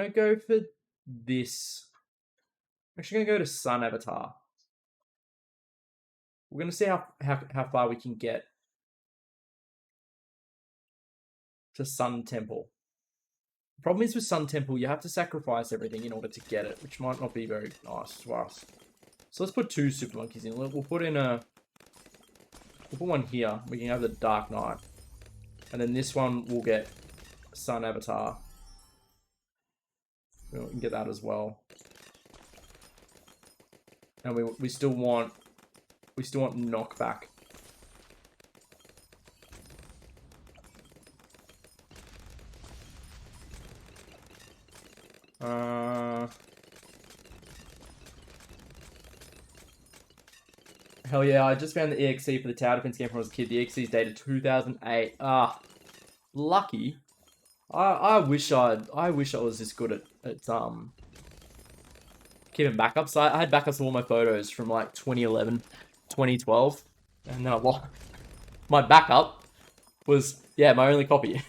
go for this. I'm actually gonna go to Sun Avatar. We're gonna see how far we can get to Sun Temple. The problem is with Sun Temple, you have to sacrifice everything in order to get it, which might not be very nice for us. So let's put 2 super monkeys in. We'll put one here. We can have the Dark Knight, and then this one will get Sun Avatar. We can get that as well. And we still want knockback. Hell yeah, I just found the EXE for the tower defense game when I was a kid. The EXE is dated 2008. lucky. I wish I was this good at keeping backups. I had backups of all my photos from like 2011, 2012, and then I lost. My backup was, yeah, my only copy.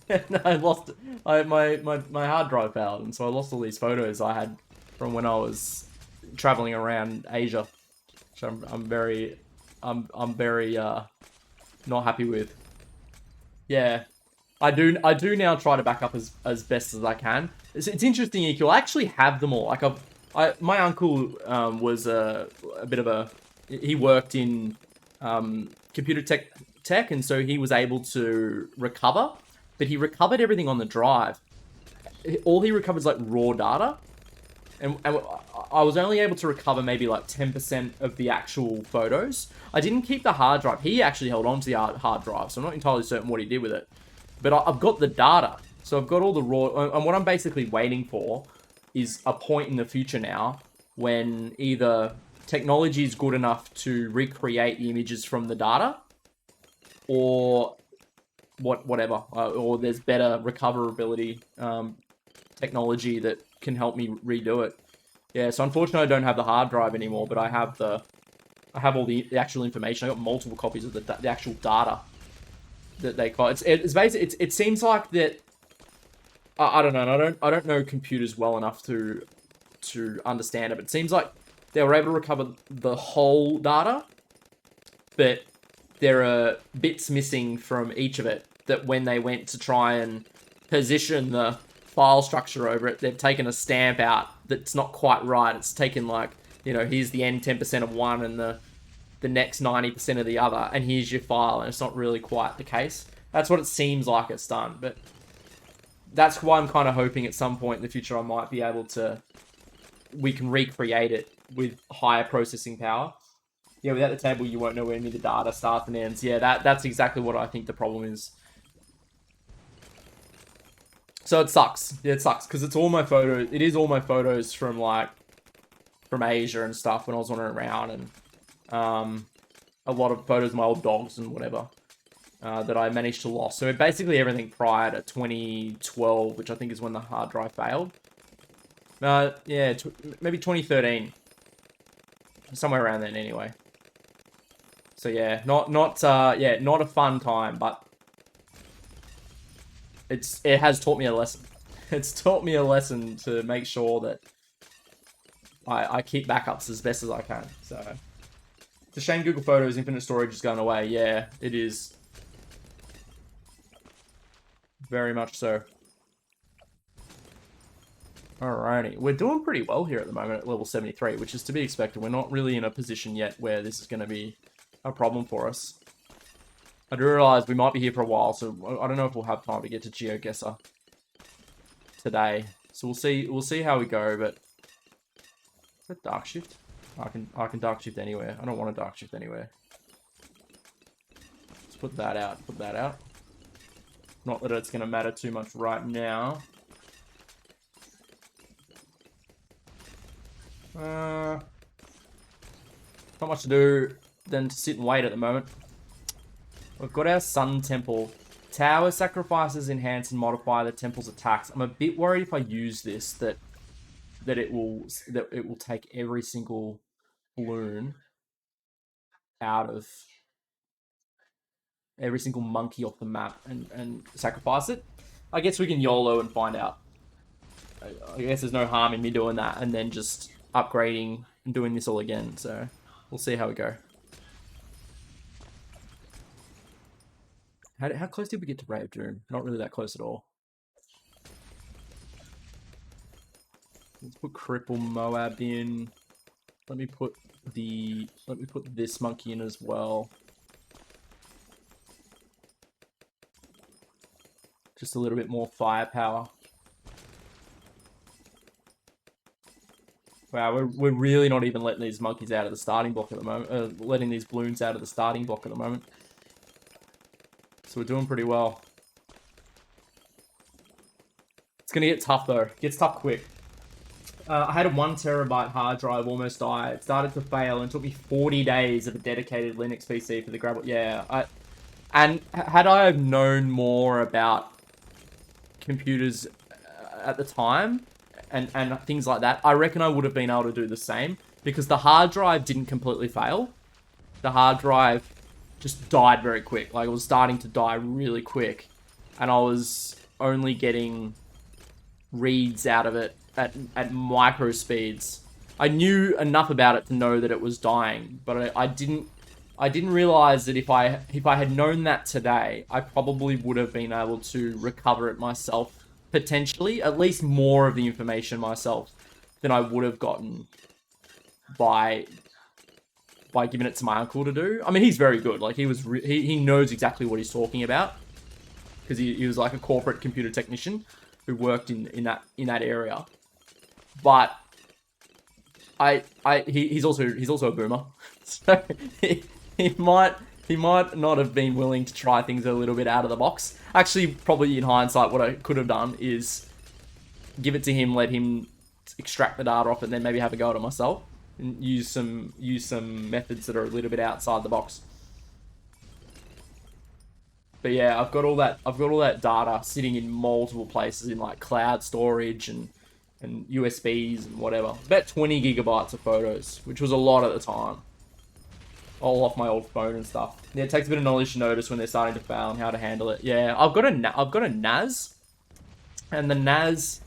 And I lost my hard drive failed, and so I lost all these photos I had from when I was traveling around Asia. Which I'm very not happy with. Yeah. I do now try to back up as best as I can. It's interesting, Equal. I actually have them all. Like my uncle was a bit of a, he worked in computer tech, and so he was able to recover, but he recovered everything on the drive. All he recovered is like raw data, and I was only able to recover maybe like 10% of the actual photos. I didn't keep the hard drive. He actually held on to the hard drive, so I'm not entirely certain what he did with it. But I've got the data, so I've got all the raw, and what I'm basically waiting for is a point in the future now when either technology is good enough to recreate the images from the data, or whatever, or there's better recoverability technology that can help me redo it. Yeah, so unfortunately I don't have the hard drive anymore, but I have all the actual information. I got multiple copies of the actual data that they call it. It's basically, it seems like that. I don't know. I don't know computers well enough to understand it. But it seems like they were able to recover the whole data, but there are bits missing from each of it. That when they went to try and position the file structure over it, they've taken a stamp out that's not quite right. It's taken like, here's the end 10% of one and the next 90% of the other, and here's your file, and it's not really quite the case. That's what it seems like it's done, but that's why I'm kind of hoping at some point in the future I might be able to, we can recreate it with higher processing power. Yeah, without the table, you won't know where any of the data starts and ends. Yeah, that's exactly what I think the problem is. So it sucks. Yeah, it sucks, because it's all my photos. It is all my photos from Asia and stuff when I was wandering around, and a lot of photos of my old dogs and whatever that I managed to lose. So basically everything prior to 2012, which I think is when the hard drive failed. Yeah, maybe 2013, somewhere around then anyway. So yeah, not a fun time, but it has taught me a lesson. It's taught me a lesson to make sure that I keep backups as best as I can. So it's a shame Google Photos Infinite Storage is going away. Yeah, it is. Very much so. Alrighty. We're doing pretty well here at the moment at level 73, which is to be expected. We're not really in a position yet where this is going to be a problem for us. I do realize we might be here for a while, so I don't know if we'll have time to get to GeoGuessr today. So we'll see how we go, but is that dark shift? I can dark shift anywhere. I don't want to dark shift anywhere. Let's put that out. Put that out. Not that it's going to matter too much right now. Not much to do than to sit and wait at the moment. We've got our Sun Temple. Tower sacrifices enhance and modify the temple's attacks. I'm a bit worried if I use this that it will take every single balloon out of every single monkey off the map and sacrifice it. I guess we can YOLO and find out. I guess there's no harm in me doing that and then just upgrading and doing this all again. So we'll see how we go. How close did we get to Ray of Doom? Not really that close at all. Let's put Cripple Moab in. Let me put this monkey in as well. Just a little bit more firepower. Wow, we're really not even letting these monkeys out of the starting block at the moment. Letting these balloons out of the starting block at the moment. So we're doing pretty well. It's going to get tough, though. It gets tough quick. I had a 1 terabyte hard drive almost die. It started to fail and it took me 40 days of a dedicated Linux PC for the Grab. Yeah, And had I have known more about computers at the time and things like that, I reckon I would have been able to do the same, because the hard drive didn't completely fail. The hard drive just died very quick. Like, it was starting to die really quick, and I was only getting reads out of it at micro speeds. I knew enough about it to know that it was dying, but I didn't realize that if I had known that today, I probably would have been able to recover it myself, potentially, at least more of the information myself than I would have gotten by giving it to my uncle to do. I mean, he's very good. Like, he knows exactly what he's talking about, because he was like a corporate computer technician who worked in that area. But he's also a boomer, so he might not have been willing to try things a little bit out of the box. Actually, probably in hindsight, what I could have done is give it to him, let him extract the data off it, and then maybe have a go at it myself and use some methods that are a little bit outside the box. But yeah, I've got all that data sitting in multiple places in like cloud storage and USBs and whatever. It's about 20 gigabytes of photos, which was a lot at the time. All off my old phone and stuff. Yeah, it takes a bit of knowledge to notice when they're starting to fail and how to handle it. Yeah, I've got a NAS, and the NAS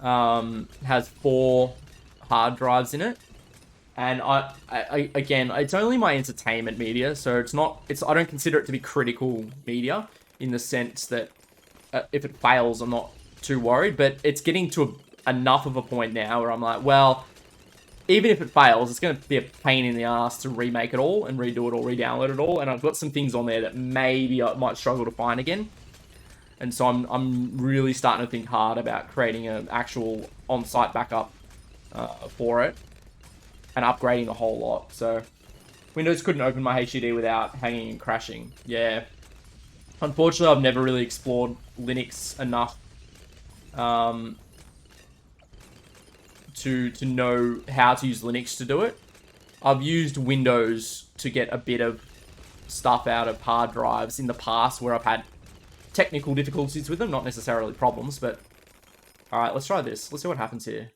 has 4 hard drives in it. And I again, it's only my entertainment media, so I don't consider it to be critical media in the sense that if it fails, I'm not too worried. But it's getting to enough of a point now where I'm like, well, even if it fails, it's going to be a pain in the ass to remake it all and redo it all, re-download it all. And I've got some things on there that maybe I might struggle to find again. And so I'm really starting to think hard about creating an actual on-site backup for it and upgrading a whole lot. So Windows couldn't open my HDD without hanging and crashing. Yeah. Unfortunately, I've never really explored Linux enough to know how to use Linux to do it. I've used Windows to get a bit of stuff out of hard drives in the past where I've had technical difficulties with them, not necessarily problems, but alright, let's try this. Let's see what happens here.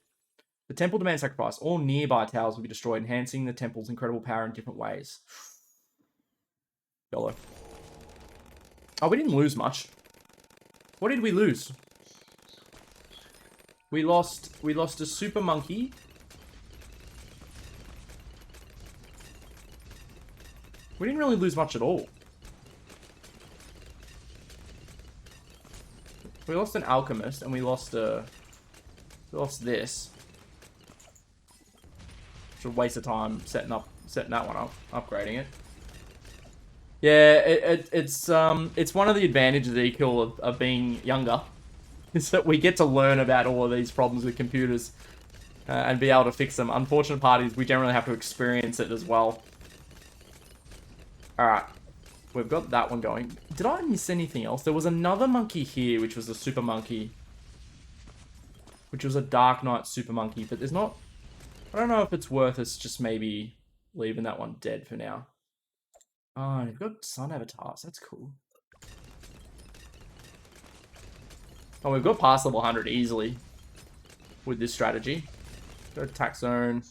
The temple demands sacrifice. All nearby towers will be destroyed, enhancing the temple's incredible power in different ways. YOLO. Oh, we didn't lose much. What did we lose? We lost a super monkey. We didn't really lose much at all. We lost an alchemist, and we lost this. It's a waste of time setting that one up, upgrading it. Yeah, it's one of the advantages, Equal, of being younger, is that we get to learn about all of these problems with computers and be able to fix them. Unfortunate part is we generally have to experience it as well. Alright, we've got that one going. Did I miss anything else? There was another monkey here, which was a super monkey. Which was a Dark Knight super monkey, but there's not... I don't know if it's worth us just maybe leaving that one dead for now. Oh, we've got sun avatars. That's cool. Oh, we've got past level 100 easily with this strategy. Go to attack zone.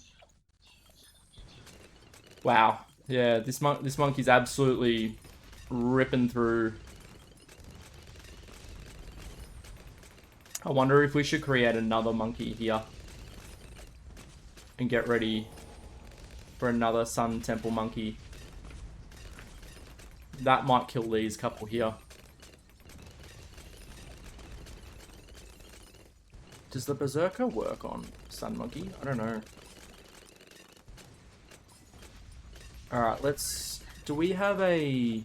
Wow. Yeah, this monkey's absolutely ripping through. I wonder if we should create another monkey here and get ready for another Sun Temple monkey. That might kill these couple here. Does the Berserker work on Sun Monkey? I don't know. Alright, let's... Do we have a...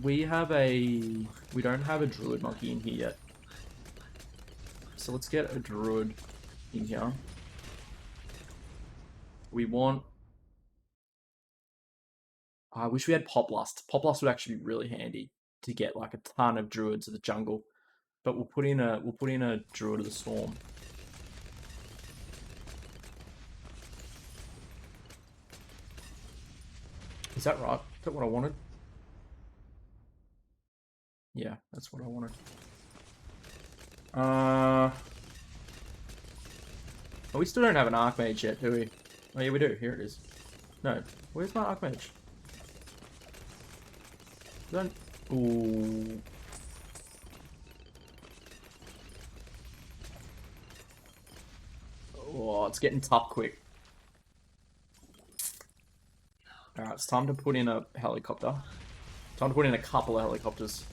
We don't have a Druid Monkey in here yet. So let's get a Druid in here. We want... I wish we had Poplust. Poplust would actually be really handy to get like a ton of Druids of the jungle. But we'll put in a Druid of the Storm. Is that right? Is that what I wanted? Yeah, that's what I wanted. Oh, we still don't have an Archmage yet, do we? Oh, yeah, we do. Here it is. No. Where's my Archmage? Don't... Ooh. Oh, it's getting tough quick. Alright, it's time to put in a helicopter. Time to put in a couple of helicopters.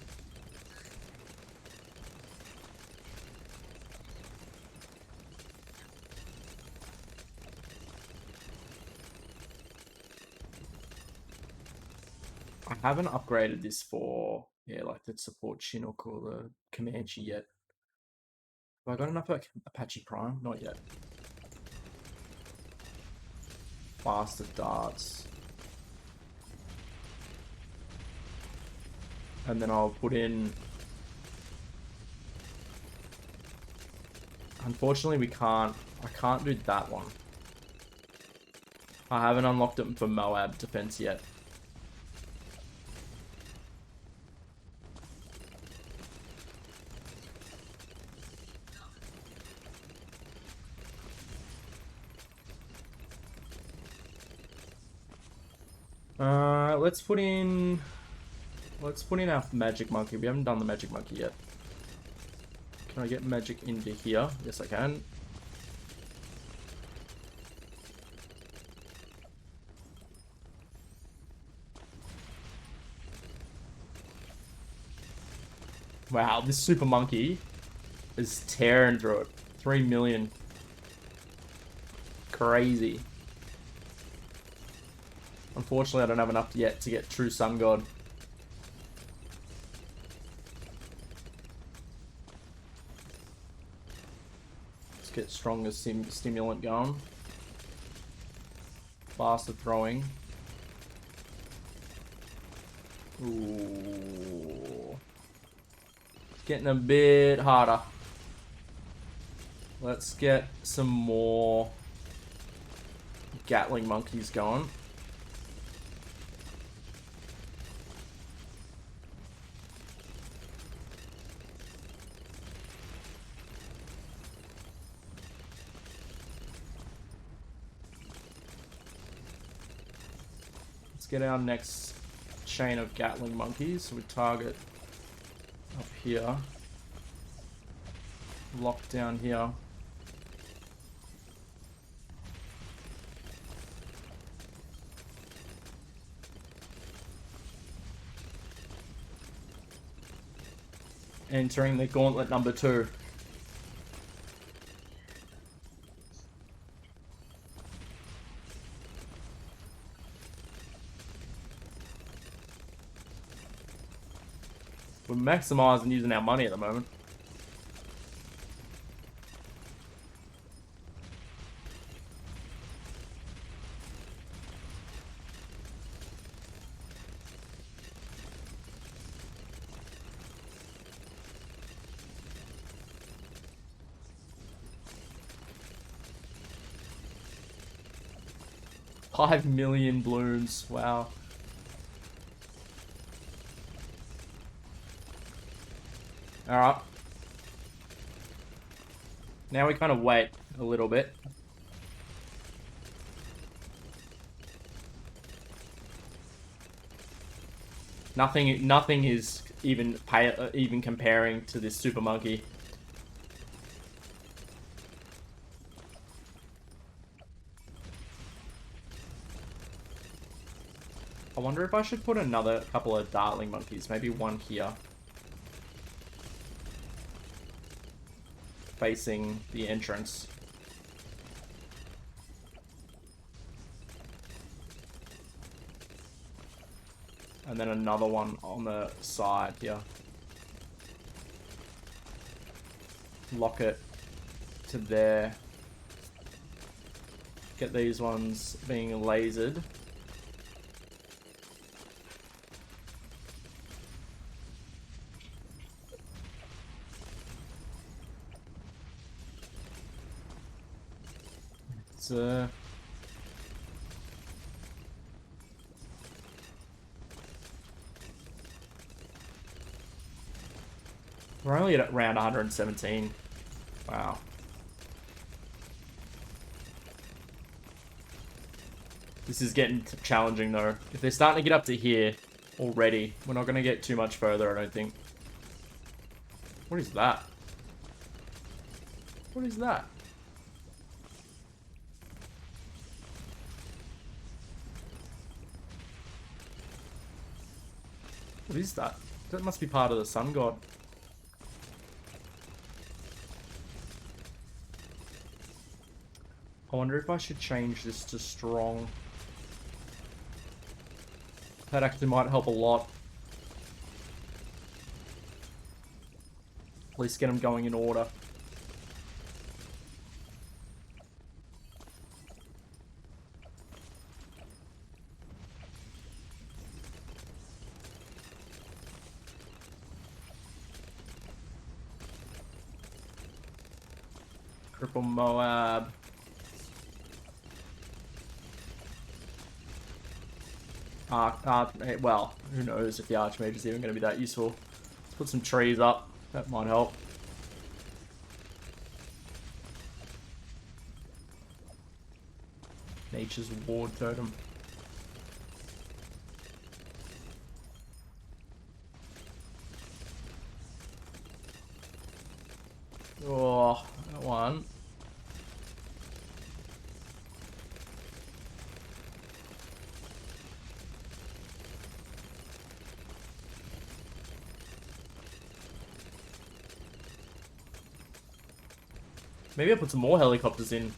I haven't upgraded this for, yeah, like the support Chinook or the Comanche yet. Have I got enough like Apache Prime? Not yet. Faster darts. And then I'll put in... Unfortunately, I can't do that one. I haven't unlocked it for Moab defense yet. Let's put in our magic monkey. We haven't done the magic monkey yet. Can I get magic into here? Yes, I can. Wow, this super monkey is tearing through it. 3 million. Crazy. Unfortunately, I don't have enough yet to get true Sun God. Let's get stronger stimulant going. Faster throwing. Ooh. It's getting a bit harder. Let's get some more Gatling monkeys going. Let's get our next chain of Gatling monkeys. We target up here. Lock down here. Entering the gauntlet number 2. We're maximizing using our money at the moment. $5 million blooms. Wow. Alright. Now we kind of wait a little bit. Nothing is even comparing to this super monkey. I wonder if I should put another couple of dartling monkeys, maybe one here. Facing the entrance. And then another one on the side here. Lock it to there. Get these ones being lasered. It's We're only at round 117. Wow. This is getting challenging, though. If they're starting to get up to here already, we're not going to get too much further, I don't think. What is that? What is that? What is that? That must be part of the sun god. I wonder if I should change this to strong. That actually might help a lot. At least get them going in order. Cripple Moab. Well, who knows if the Archmage is even going to be that useful. Let's put some trees up. That might help. Nature's Ward Totem. Oh, that one. Maybe I'll put some more helicopters in.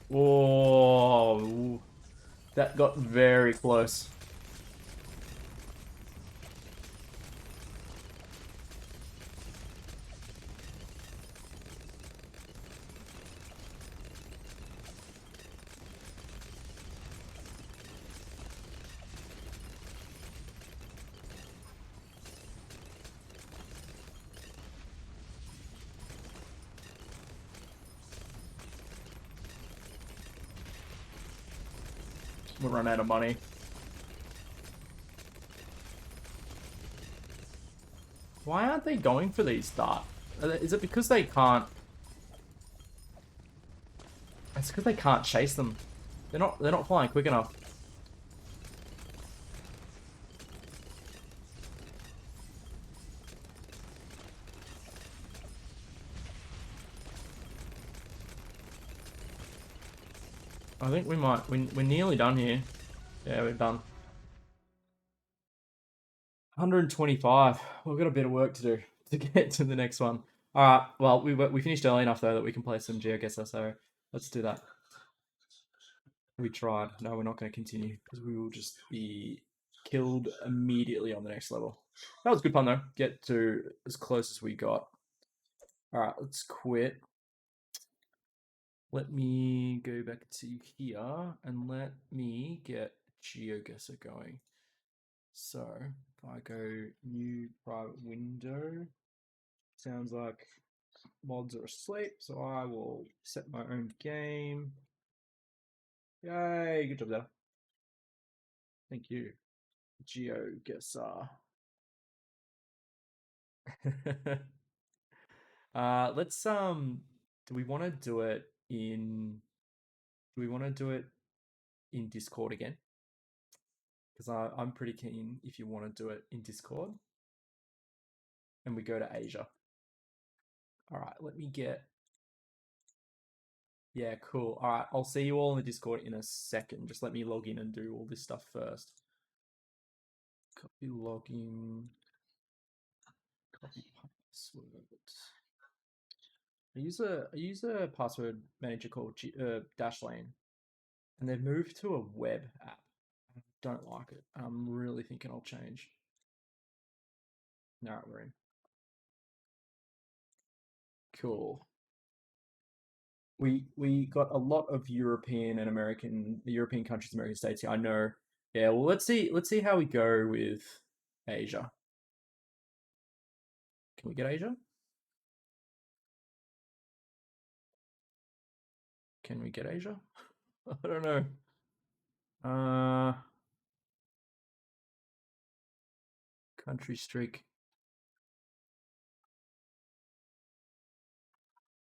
Whoa. That got very close. We'll run out of money. Why aren't they going for these dart? Is it because they can't? It's because they can't chase them. They're not flying quick enough. I think we might. We're nearly done here. Yeah, we're done. 125. We've got a bit of work to do to get to the next one. All right. Well, we finished early enough though that we can play some GeoGuessr. So let's do that. We tried. No, we're not going to continue because we will just be killed immediately on the next level. That was good fun though. Get to as close as we got. All right. Let's quit. Let me go back to here and let me get GeoGuessr going. So if I go new private window, sounds like mods are asleep, so I will set my own game. Yay, good job there. Thank you. GeoGuessr. Let's do we want to do it in Discord again? Because I'm pretty keen if you want to do it in Discord. And we go to Asia. All right, let me get. Yeah, cool. All right, I'll see you all in the Discord in a second. Just let me log in and do all this stuff first. Copy login. Copy password. I use a password manager called Dashlane, and they've moved to a web app. I don't like it. I'm really thinking I'll change. All right, we're in. Cool. We got a lot of European and the European countries, American states here. I know. Yeah, well let's see how we go with Asia. Can we get Asia? Can we get Asia? I don't know. Country streak.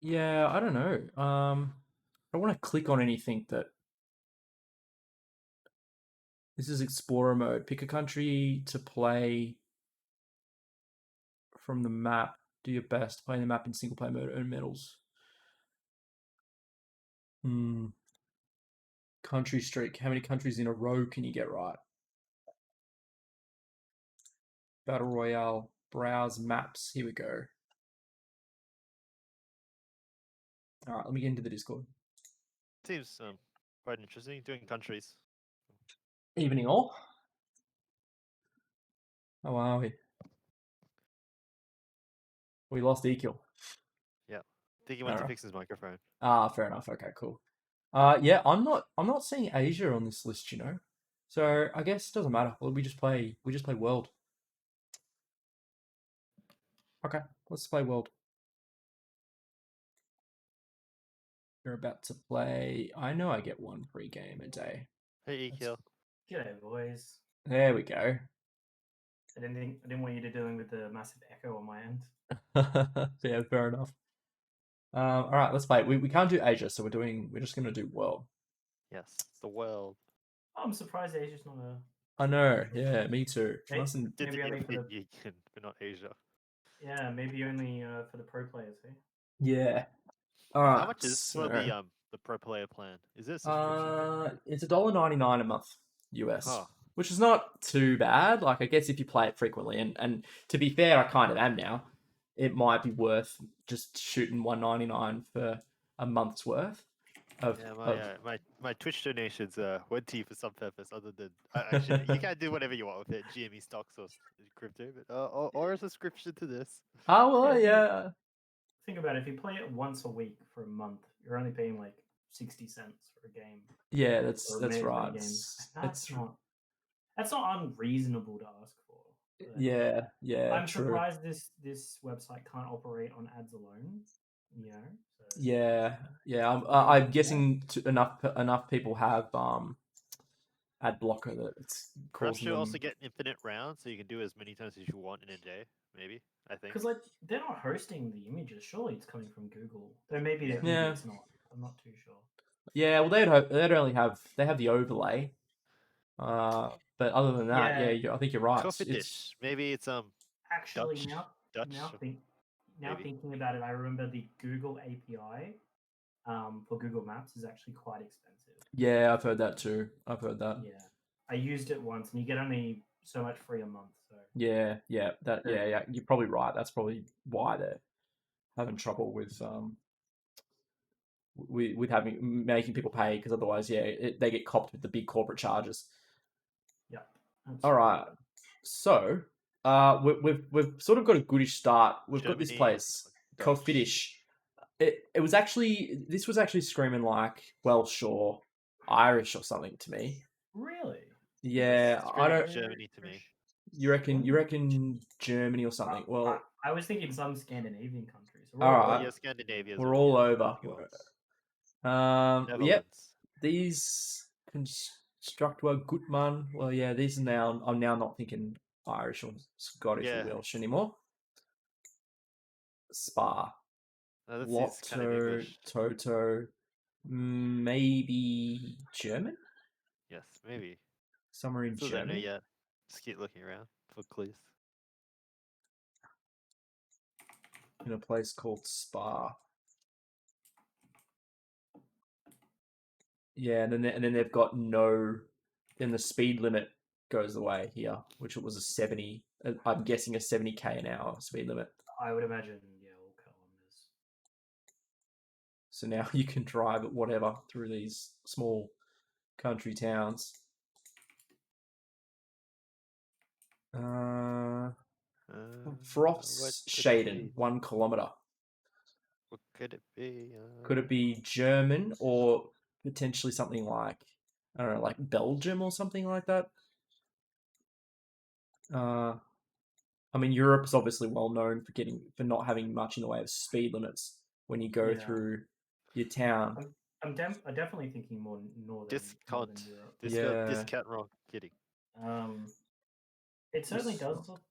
Yeah, I don't know. I don't want to click on anything that. This is Explorer mode. Pick a country to play from the map. Do your best. Play the map in single player mode. Earn medals. Country streak. How many countries in a row can you get right? Battle Royale. Browse maps. Here we go. All right, let me get into the Discord. Seems quite interesting. Doing countries. Evening all. How are we? We lost Ekiel. Yeah. I think he went to Alright. fix his microphone. Fair enough. Okay, cool. Yeah, I'm not seeing Asia on this list, you know. So I guess it doesn't matter. Well, we just play World. Okay, let's play World. You're about to play. I know I get one free game a day. Hey, Ekiel. G'day, boys. There we go. I didn't want you to dealing with the massive echo on my end. Yeah, fair enough. All right, let's play. We can't do Asia, so we're just gonna do World. Yes, the world. I'm surprised Asia's not a. I know. Yeah, me too. Hey, Mustn't- Did Maybe the only for the. Union, but not Asia. Yeah, maybe only for the pro players. Eh? Yeah. All right. How much is for the pro player plan? Is it a subscription? It's $1.99 a month US, Huh. which is not too bad. Like I guess if you play it frequently, and to be fair, I kind of am now. It might be worth just shooting $1.99 for a month's worth. My Twitch donations went to you for some purpose other than actually you can do whatever you want with it, GME stocks or crypto, but or a subscription to this. Oh well, yeah. Think about it. If you play it once a week for a month, you're only paying like 60 cents for a game. Yeah, that's or that's many right. games. It's That's not unreasonable to ask for. But yeah. I'm True. surprised this website can't operate on ads alone. You know. So, Yeah. I'm guessing enough people have ad blocker that it's Perhaps causing you them. also get infinite rounds, so you can do as many times as you want in a day. Maybe I think. Because like they're not hosting the images. Surely it's coming from Google. Though maybe Yeah. it's not. I'm not too sure. Yeah, well, they'd only have the overlay. But other than that, Yeah. I think you're right. Coffee It's dish. Maybe it's Actually, Dutch. Maybe. thinking about it, I remember the Google API for Google Maps is actually quite expensive. yeah, I've heard that too. I've heard that. Yeah, I used it once, and you get only so much free a month. So Yeah. You're probably right. That's probably why they're having trouble with making people pay, because otherwise, they get copped with the big corporate charges. yeah. All right. So, we've sort of got a goodish start. We've got this Germany, place called Dutch. Fiddish. This was actually screaming like Welsh or Irish or something to me. Really? Yeah, I don't. Germany to me. You reckon Germany or something? Well, I was thinking some Scandinavian countries. all right. Yeah, Scandinavia. We're all over. Yep. Netherlands. These Constructwa Gutmann. Well, yeah, these are now. I'm now not thinking Irish or Scottish or Welsh anymore. Spa. No, this is kind of Lotto, English. Toto, maybe German? Yes, maybe. Somewhere in Still don't know Germany? yet. Just keep looking around for clues. In a place called Spa. Yeah, and then they've got then the speed limit goes away here, which it was a 70. I'm guessing a 70k an hour speed limit. I would imagine, yeah, all kilometers. So now you can drive at whatever through these small country towns. Frost Shaden, 1 kilometer. What could it be? Could it be German or potentially something like, I don't know, like Belgium or something like that? I mean, Europe's obviously well known for not having much in the way of speed limits when you go Yeah. through your town. I'm definitely thinking more northern Discount. Europe. Yeah. Discount wrong. Kidding. It certainly This does one. look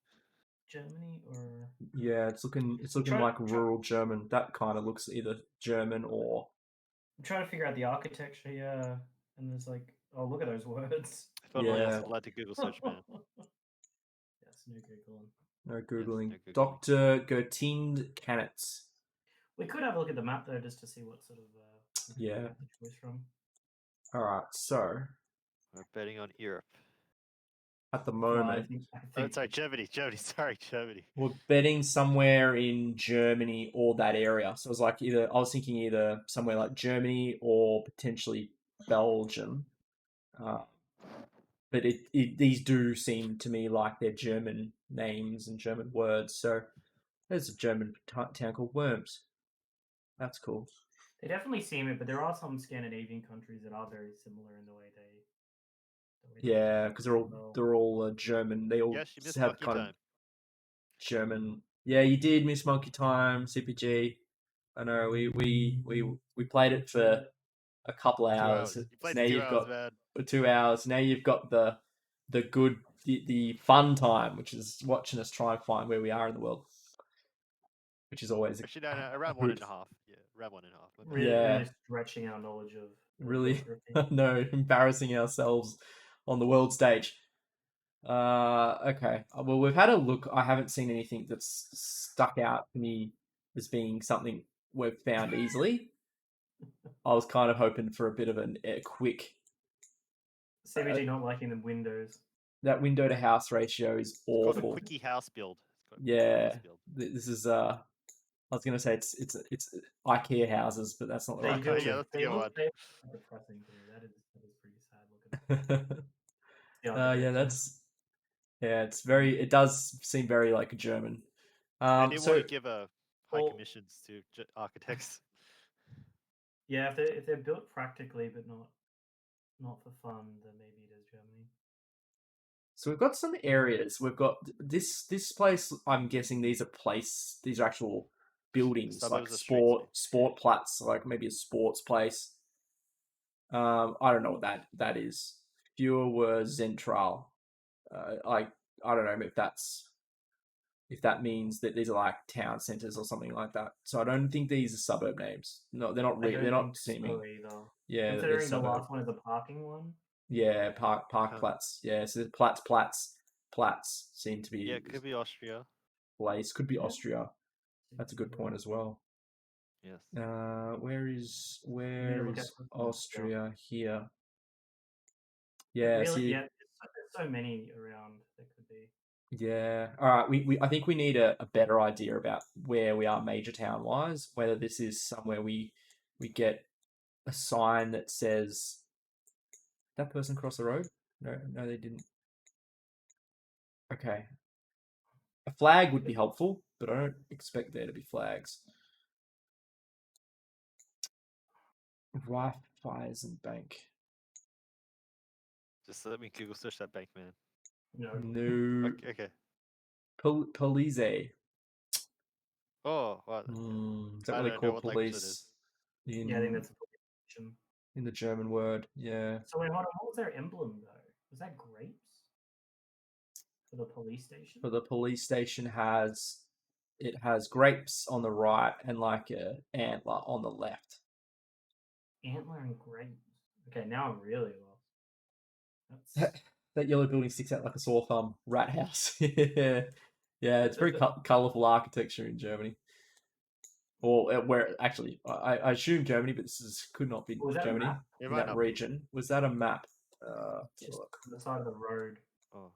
Germany or Yeah, it's looking Try- like try- rural German. That kind of looks either German or I'm trying to figure out the architecture here, and there's like, oh, look at those words. If anyone else Yeah. would like to Google search, man. Yes, no Googling. no googling. no Googling. Dr. Gertind Kanitz. We could have a look at the map though, just to see what sort of country we Yeah. have to choose from. All right, so We're betting on Europe. at the Well, I moment, think, Oh, sorry, Germany. Sorry, Germany. we're betting somewhere in Germany or that area. So it was like I was thinking either somewhere like Germany or potentially Belgium. But these do seem to me like they're German names and German words. So there's a German town called Worms. That's cool. they definitely seem it, but there are some Scandinavian countries that are very similar in the way they. Yeah, because they're all German. They all Yes, you missed have Monkey kind Time. of German. Yeah, you did miss Monkey Time, CPG. I know we played it for a couple of 2 hours. hours. You played Now 2 you've hours, got man. for 2 hours. Now you've got the good the fun time, which is watching us try and find where we are in the world, which is always Actually, no, around a one hoot. and a half. Yeah, around 1.5. my bad. Really, Yeah. really stretching our knowledge of really geography. no embarrassing ourselves on the world stage. Okay. Well, we've had a look. I haven't seen anything that's stuck out to me as being something we've found easily. I was kind of hoping for a bit of a quick. CBG not liking the windows. That window to house ratio is It's called a awful. quickie house build. It's called a quickie Yeah. house build. This is I was gonna say it's IKEA houses, but that's not the They right do. Yeah, that's a They good look one. they look depressing too. That is pretty sad looking. country. The Yeah, architecture. it does seem very like German. And it So won't give high well- commissions to architects. Yeah, if they're built practically but not for fun, then maybe it is Germany. So we've got some areas. We've got this place. I'm guessing these are actual buildings, like suburbs are streets, sport plats, like maybe a sports place. I don't know what that is. Fewer were Zentral. I don't know if that means that these are like town centers or something like that. So I don't think these are suburb names. No, they're not. I don't They're not think seeming. so either. Yeah, that they're Considering the suburb. last one is a parking one. Yeah, Parkplatz. Yeah, so Platz seem to be. Yeah, it could be Austria. Place could be Yeah. Austria. That's a good point as well. Yes. Where is look at the Austria here? Yeah, Really, see, yeah. There's so many around that could be. yeah. All right, we I think we need a better idea about where we are major town wise. Whether this is somewhere we get a sign that says that person crossed the road. No, they didn't. Okay. A flag would be helpful, but I don't expect there to be flags. Raiffeisenbank. Just let me Google search that bank, man. No. No. Okay. Police. Oh, wow. Is that I what they don't know call what language that police is. Yeah, I think that's a position. in the German word? Yeah. So wait, hold on. What was their emblem though? Was that grapes for the police station? For the police station has grapes on the right and like a antler on the left. Antler and grapes. Okay, now I'm really lost. That's That yellow building sticks out like a sore thumb. Rat house. Yeah, yeah. It's very colorful architecture in Germany. Or where actually, I assume Germany, but could not be Was that a Germany map? It in might that not be. region. Was that a map? just Look on the side of the road. Oh.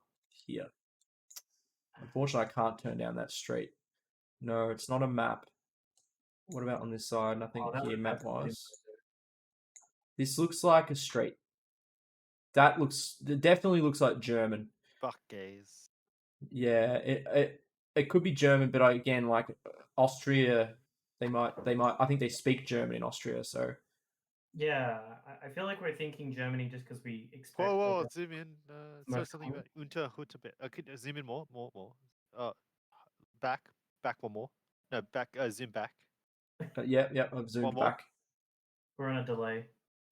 here. Unfortunately, I can't turn down that street. No, it's not a map. What about on this side? Nothing that here was- map that's what it wise. is. This looks like a street. That definitely looks like German. Fuck gays. Yeah, it could be German, but again, like Austria, they might. I think they speak German in Austria, so Yeah, I feel like we're thinking Germany just because we expect. Whoa, like, zoom in. So most something common. about Unterhutebet. Could zoom in more. back. Back one more. No, back. Zoom back. Yeah, I've zoomed more? back. We're on a delay.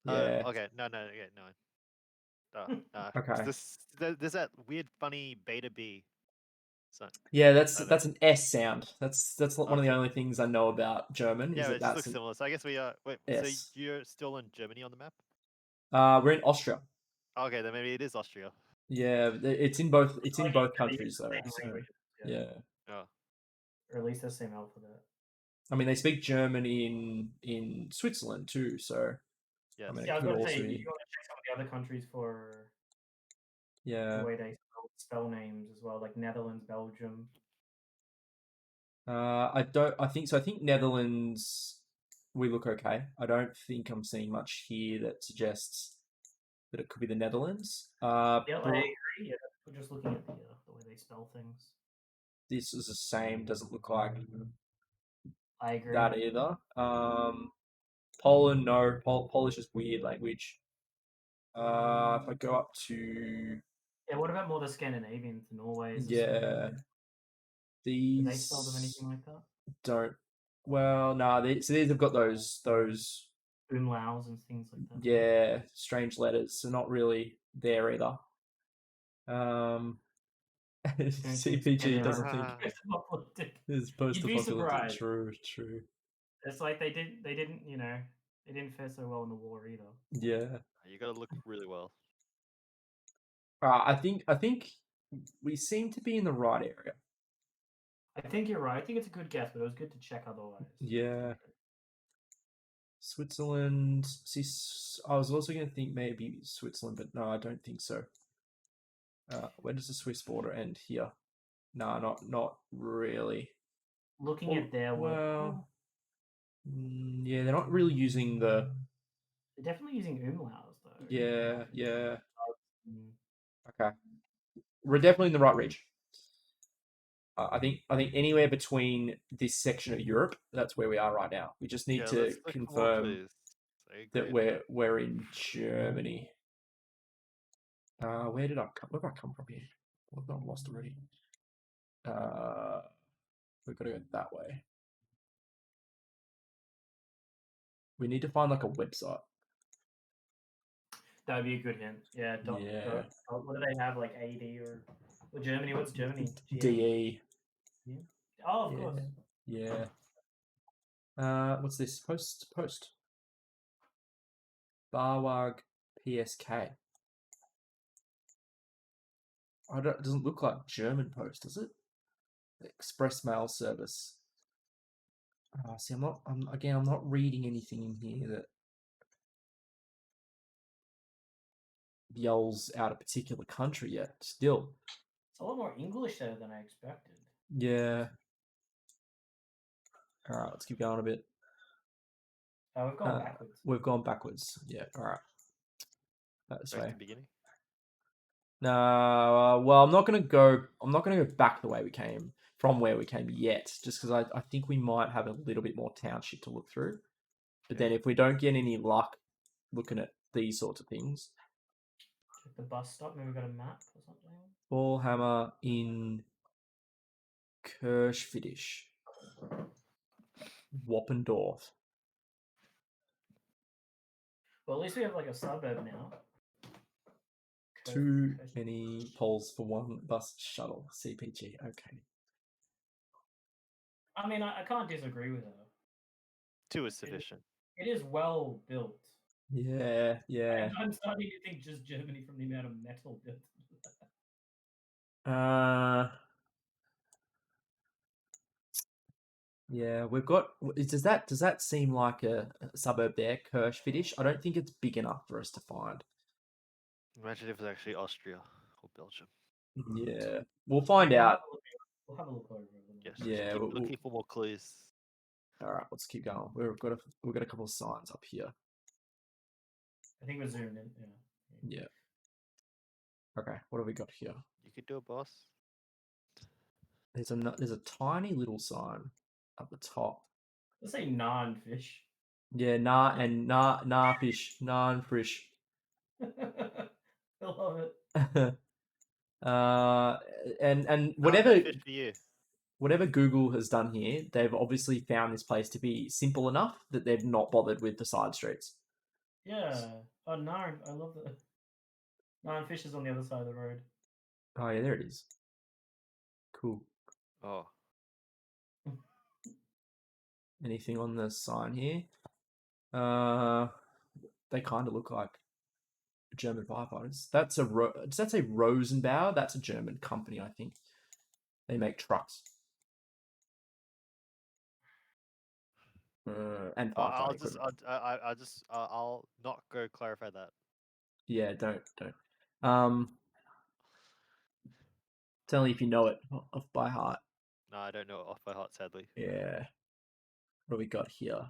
Yeah. Okay. No. Okay. No. Okay. There's that weird, funny beta B. So Yeah, no. that's an S sound. That's one of the Okay. only things I know about German. Yeah, Is it that just looks that's an similar. So I guess we are. Wait. So S. you're still in Germany on the map? We're in Austria. Okay, then maybe it is Austria. Yeah, it's in both. It's in Like, both they use countries the though. same So language, yeah, Oh. or at least the same alphabet. I mean they speak German in Switzerland too. So Yes. I mean Yeah, I it was could going to also say be you got to check some of the other countries for yeah. the way they spell names as well, like Netherlands, Belgium. I don't. I think so. I think Netherlands. We look okay. I don't think I'm seeing much here that suggests that it could be the Netherlands. Yeah, I Bro- agree. Yeah, we're just looking at the way they spell things. this is the same. Doesn't look like I agree. that either. Poland, no. Polish is weird language. If I go up to Yeah, what about more the Scandinavians, the Norways? The yeah, Swedes? Do they these spell them anything like that? don't. Well, nah. So these have got those Umlauts and things like that. yeah strange letters. So not really there either. CPG doesn't think it's You'd be post-apocalyptic. surprised. True. It's like they didn't they didn't fare so well in the war either. Yeah. You gotta look really well. I think we seem to be in the right area. I think you're right. I think it's a good guess, but it was good to check otherwise. Yeah. Switzerland. See, I was also going to think maybe Switzerland, but no, I don't think so. Where does the Swiss border end? Here. No, not really. Looking at their work, well, yeah, they're not really using the. they're definitely using umlauts though. Yeah. Mm. Okay, we're definitely in the right region. I think anywhere between this section of Europe, that's where we are right now. We just need to let's look for more confirm clues. I that agree. we're in Germany. Where did I come? Where did I come from here? I've not lost already. We've got to go that way. We need to find like a website. That would be a good hint. Yeah. Yeah. What do they have? Like AD or Germany? What's Germany? DE. Oh, of course. Yeah. What's this? Post. Barwag PSK. It doesn't look like German Post, does it? Express mail service. See, I'm not reading anything in here that yells out a particular country yet. Still. It's a lot more English there than I expected. Yeah. All right, let's keep going a bit. We've gone backwards. We've gone backwards. Yeah. All right. That's Back way. to the beginning. No. Well, I'm not gonna go back the way we came from where we came yet, just because I think we might have a little bit more township to look through. But then if we don't get any luck looking at these sorts of things, Check the bus stop. Maybe we got a map or something. Ballhammer in Kirschfidisch, Wappendorf. Well, at least we have like a suburb now. Too many polls for one bus shuttle. CPG. Okay. I mean, I can't disagree with her. 2 is sufficient. It is well built. Yeah. I'm starting to think just Germany from the amount of metal built. Yeah, we've got. Does that seem like a suburb there, Kirschfidisch? I don't think it's big enough for us to find. Imagine if it's actually Austria or Belgium. Yeah, we'll find out. We'll have a look over it. Yes. Yeah, Keep looking for more clues. All right, let's keep going. We've got a couple of signs up here. I think we're zoomed in. Yeah. Okay, what have we got here? You could do a boss. There's a tiny little sign at the top. Let's say non-fish. Yeah, fish, non-fish. I love it. And whatever. Fish for you. whatever Google has done here, they've obviously found this place to be simple enough that they've not bothered with the side streets. Yeah. Oh, Narn. I love the Narn Fish is on the other side of the road. Oh yeah, there it is. Cool. Oh, Anything on the sign here? They kind of look like German firefighters. That's a does that say Rosenbauer? That's a German company, I think. They make trucks. And I'll firefighting just, equipment. I'll not go clarify that. Yeah, don't. It's only if you know it off by heart. No, I don't know it off by heart, sadly. Yeah. What do we got here?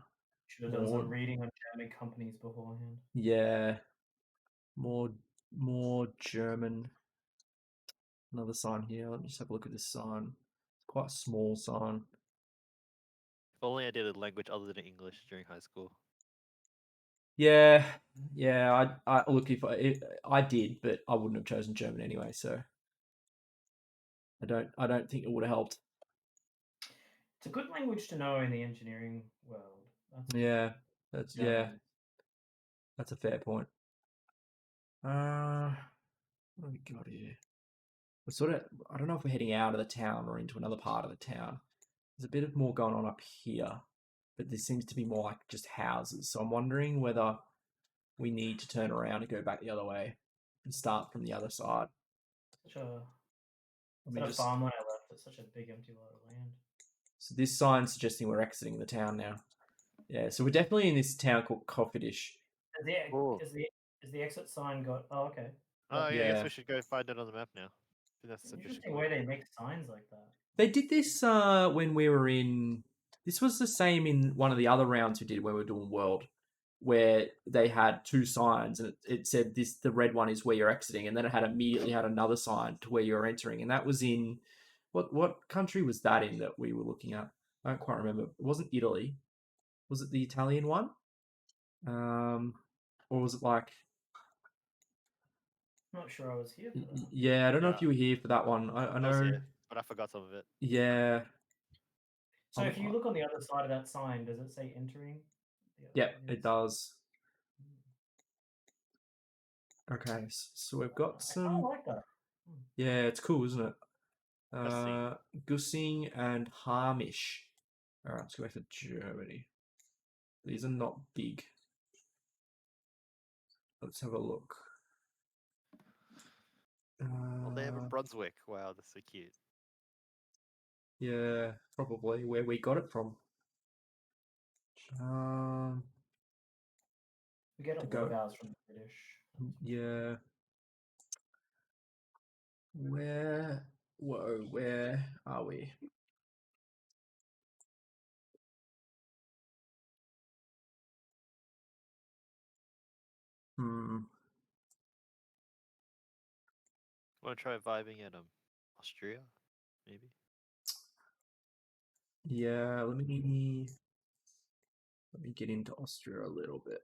Should have done More- some reading on German companies beforehand. Yeah. More German. Another sign here. Let me just have a look at this sign. It's quite a small sign. If only I did a language other than English during high school. Yeah. I look if I did, but I wouldn't have chosen German anyway. So I don't think it would have helped. It's a good language to know in the engineering world. That's Yeah. That's German. That's a fair point. What have we got here? We're sort of, I don't know if we're heading out of the town or into another part of the town. There's a bit of more going on up here, but this seems to be more like just houses. So I'm wondering whether we need to turn around and go back the other way and start from the other side. Such a Let me instead of just, farmland I left, it's such a big empty lot of land. so this sign's suggesting we're exiting the town now. Yeah, so we're definitely in this town called Coffidish. Is the, Oh. is the exit sign got? Oh, okay. Oh, yeah, I Yeah. guess we should go find it on the map now. I think that's It's an sufficient. interesting way they make signs like that. They did this when we were in. This was the same in one of the other rounds we did when we were doing World, where they had two signs and it said this: the red one is where you're exiting, and then it had immediately had another sign to where you're entering, and that was in what country was that in that we were looking at? I don't quite remember. It wasn't Italy. Was it the Italian one? Or was it like? I'm not sure I was here for that. Yeah, I don't know if Yeah. you were here for that one. I I was know. here, but I forgot some of it. Yeah. So if you look on the other side of that sign, does it say entering? Yep, it does. Okay, so we've got I some. like that. Yeah, it's cool, isn't it? Gussing. Gussing and Harmisch. All right, let's go back to Germany. These are not big. Let's have a look. Well, they have a Brunswick. Wow, that's so cute. Yeah, probably where we got it from. We get a To lot go. of ours from the British. Yeah. Where are we? Want to try vibing at Austria, maybe? Yeah, let me get into Austria a little bit.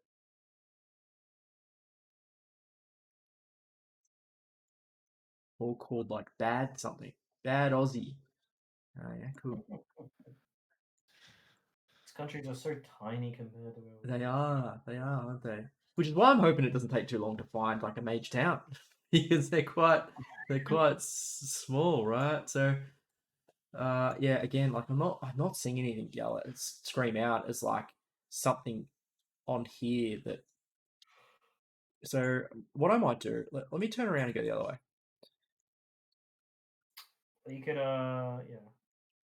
All called like bad something. Bad Aussie. Oh yeah, cool. These countries are so tiny compared to where we They are, aren't they? Which is why I'm hoping it doesn't take too long to find like a mage town, because they're quite small, right? So, yeah, again, like I'm not seeing anything yell scream out as like something on here that. So what I might do, let me turn around and go the other way. You could yeah,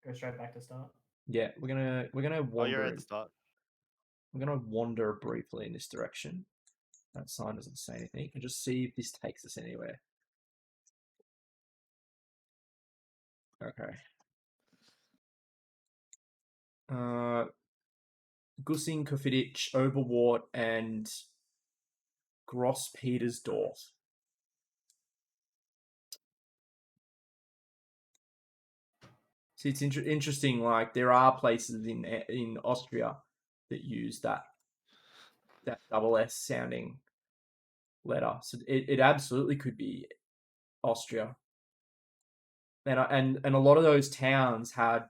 go straight back to start. Yeah, we're gonna Oh, you're wander. at the start. We're gonna wander briefly in this direction. That sign doesn't say anything. And just see if this takes us anywhere. Okay. Gussing, Kofidich, Overwart, and Gross Petersdorf. See, it's interesting. Like there are places in Austria that use that double S sounding letter. So it absolutely could be Austria. and a lot of those towns had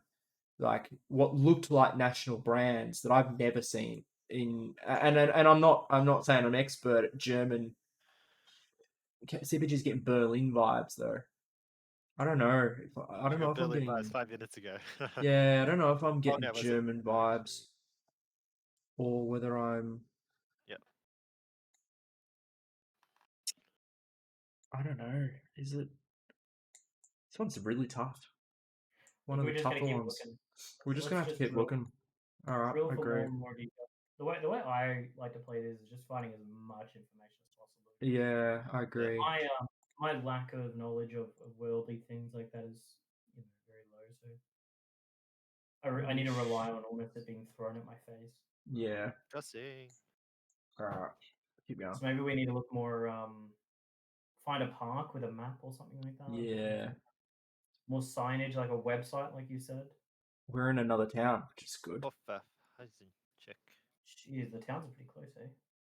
like what looked like national brands that I've never seen in. And I'm not saying I'm expert at German. CPG's getting Berlin vibes though. I don't know. I don't know if I'm Berlin getting. vibes 5 minutes ago. Yeah, I don't know if I'm Oh, getting no, was it? German vibes or whether I'm. Yep. I don't know. Is it? This one's really tough. One of We're the just gonna tougher keep ones. looking. We're just Let's gonna have to just keep drill- looking. All right, Drill I for agree. more and more detail. The way I like to play this is just finding as much information as possible. Yeah, I agree. My lack of knowledge of worldly things like that is very low. So I need to rely on almost it being thrown at my face. Yeah. Just saying. All right, keep going. So maybe we need to look more. Find a park with a map or something like that. Yeah, More signage, like a website, like you said. we're in another town, which is good. Hoffen, check. Jeez, the towns are pretty close, eh?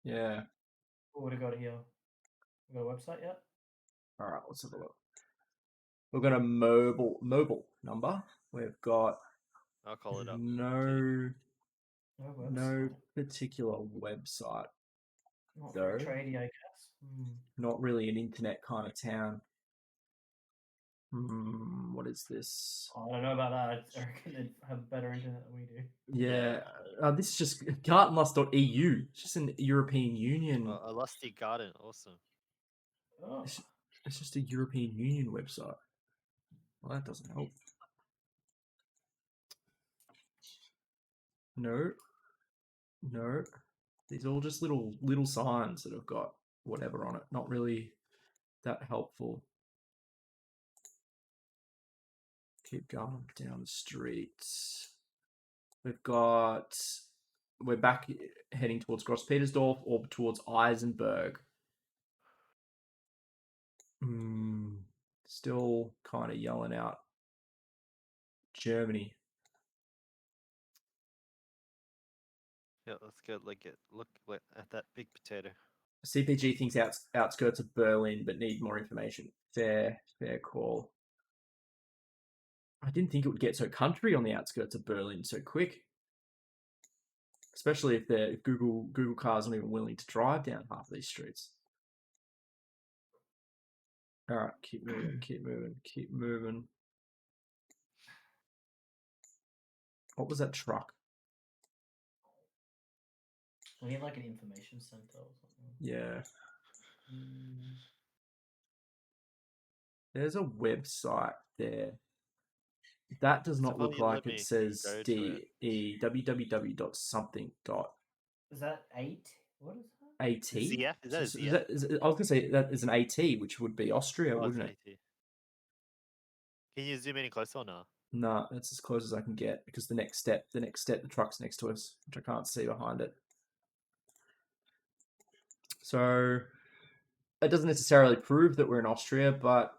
Yeah. What would have got here? We got a website yet? All right, let's have a look. We've got a mobile number. We've got I'll call it up. no No website. particular website. Not very though. tradie, I guess. Not really an internet kind of town. What is this? I don't know about that. I reckon they'd have better internet than we do. Yeah, this is just gartenlust.eu. It's just an European Union. A lusty garden, awesome. Oh. It's just a European Union website. Well, that doesn't help. No. These are all just little signs that have got whatever on it. Not really that helpful. Keep going down the streets. We're back heading towards Gross Petersdorf or towards Eisenberg. Still kind of yelling out Germany. Yeah, let's go look at that big potato. CPG thinks outskirts of Berlin, but need more information. Fair call. I didn't think it would get so country on the outskirts of Berlin so quick. Especially if Google cars aren't even willing to drive down half of these streets. All right, keep moving. What was that truck? We need like an information center or something. Yeah. There's a website there. That does not look like it says www.something. Is that 8? What is that? AT? ZF? Is that a ZF? I was going to say that is an AT, which would be Austria, wouldn't it? AT. Can you zoom any closer or no? No, that's as close as I can get because the next step, the truck's next to us, which I can't see behind it. So it doesn't necessarily prove that we're in Austria, but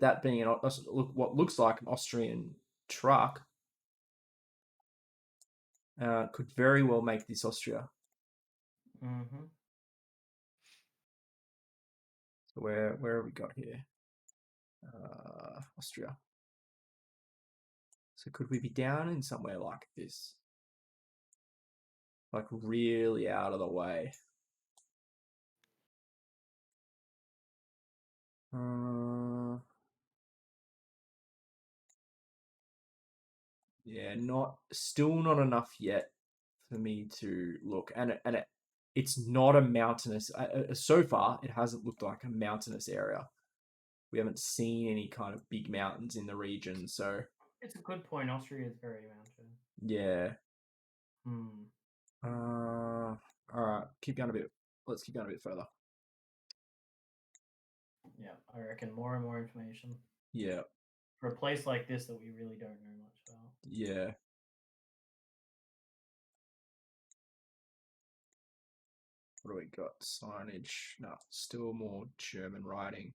that being what looks like an Austrian truck could very well make this Austria. Mm-hmm. So where have we got here? Austria. So could we be down in somewhere like this? Like really out of the way? Yeah, still not enough yet for me to look, and it's not a mountainous. So far, it hasn't looked like a mountainous area. We haven't seen any kind of big mountains in the region, so it's a good point. Austria is very mountain. Yeah. All right, keep going a bit. Let's keep going a bit further. Yeah, I reckon more and more information. Yeah. For a place like this that we really don't know much about. Yeah. What do we got? Signage. No, still more German writing.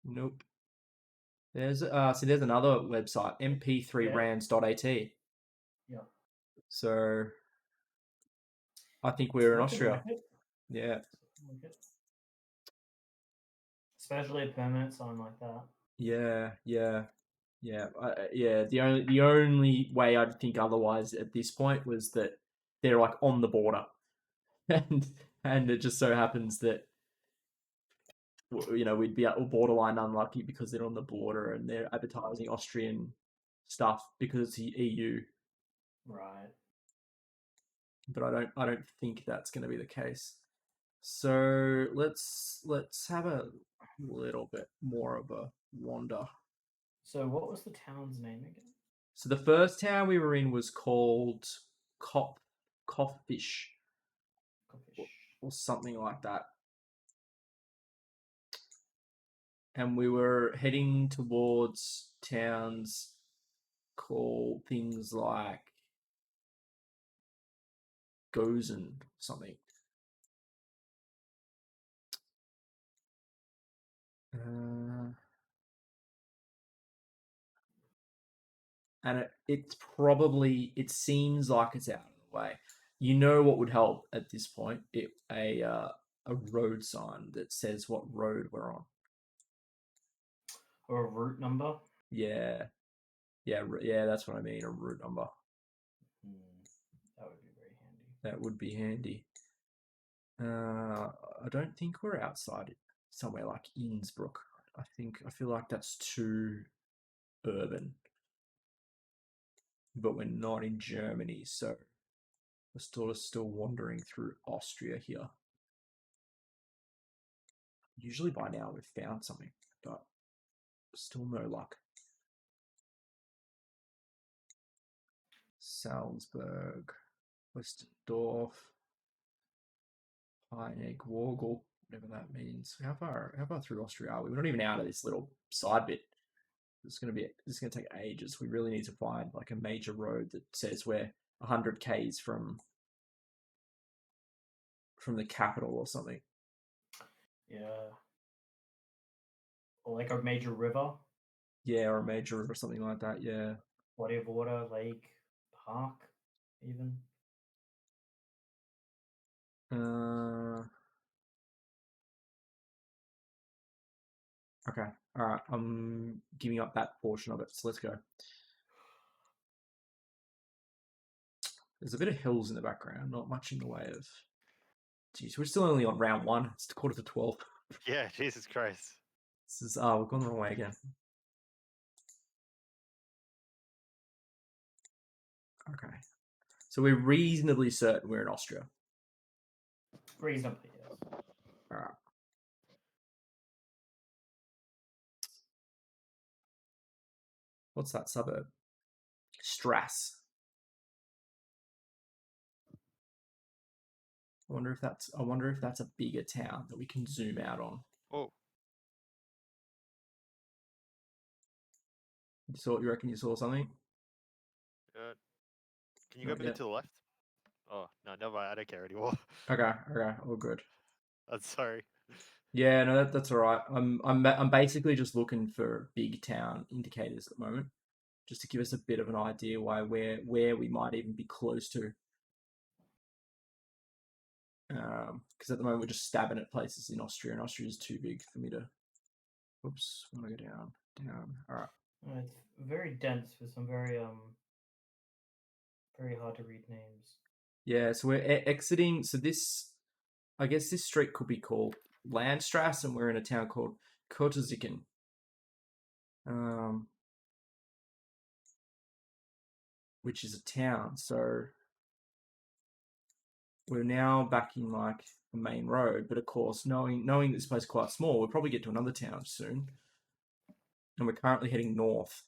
Nope. There's another website, mp3rands.at. Yeah. So I think we're in Austria. Yeah. Like it. Especially a permanent sign like that. Yeah. The only way I'd think otherwise at this point was that they're like on the border, and it just so happens that we'd be borderline unlucky because they're on the border and they're advertising Austrian stuff because it's the EU. Right. But I don't think that's going to be the case. So let's have a little bit more of a wander. So what was the town's name again? So the first town we were in was called Cofffish or something like that. And we were heading towards towns called things like Gozen or something. And it seems like it's out of the way. You know what would help at this point? A road sign that says what road we're on. Or a route number? Yeah, that's what I mean. A route number. That would be very handy. That would be handy. I don't think we're outside it. Somewhere like Innsbruck. I feel like that's too urban. But we're not in Germany, so we're still wandering through Austria here. Usually by now we've found something, but still no luck. Salzburg, Westendorf, Heineck, Worgel, whatever that means. How far through Austria are we? We're not even out of this little side bit. This is gonna take ages. We really need to find like a major road that says we're 100 k's from the capital or something. Yeah. Or like a major river. Yeah, or a major river, something like that. Yeah. Body of water, lake, park, even. Okay. All right. I'm giving up that portion of it. So let's go. There's a bit of hills in the background, not much in the way of. Geez, we're still only on round 1. It's 11:45. Yeah, Jesus Christ. This is we've gone the wrong way again. Okay. So we're reasonably certain we're in Austria. Reasonably, yes. All right. What's that suburb? Strass. I wonder if that's a bigger town that we can zoom out on. Oh. You reckon you saw something? Can you go a bit to the left? Oh no, never mind. I don't care anymore. Okay, all good. I'm sorry. Yeah, no, that's all right. I'm basically just looking for big town indicators at the moment, just to give us a bit of an idea where we might even be close to. Because at the moment we're just stabbing at places in Austria, and Austria is too big for me to. Oops, I want to go down. All right. It's very dense with some very hard to read names. Yeah, so we're exiting. So I guess this street could be called Landstrasse, and we're in a town called Kotterzicken. Which is a town. So we're now back in like the main road, but of course, knowing this place is quite small, we'll probably get to another town soon. And we're currently heading north.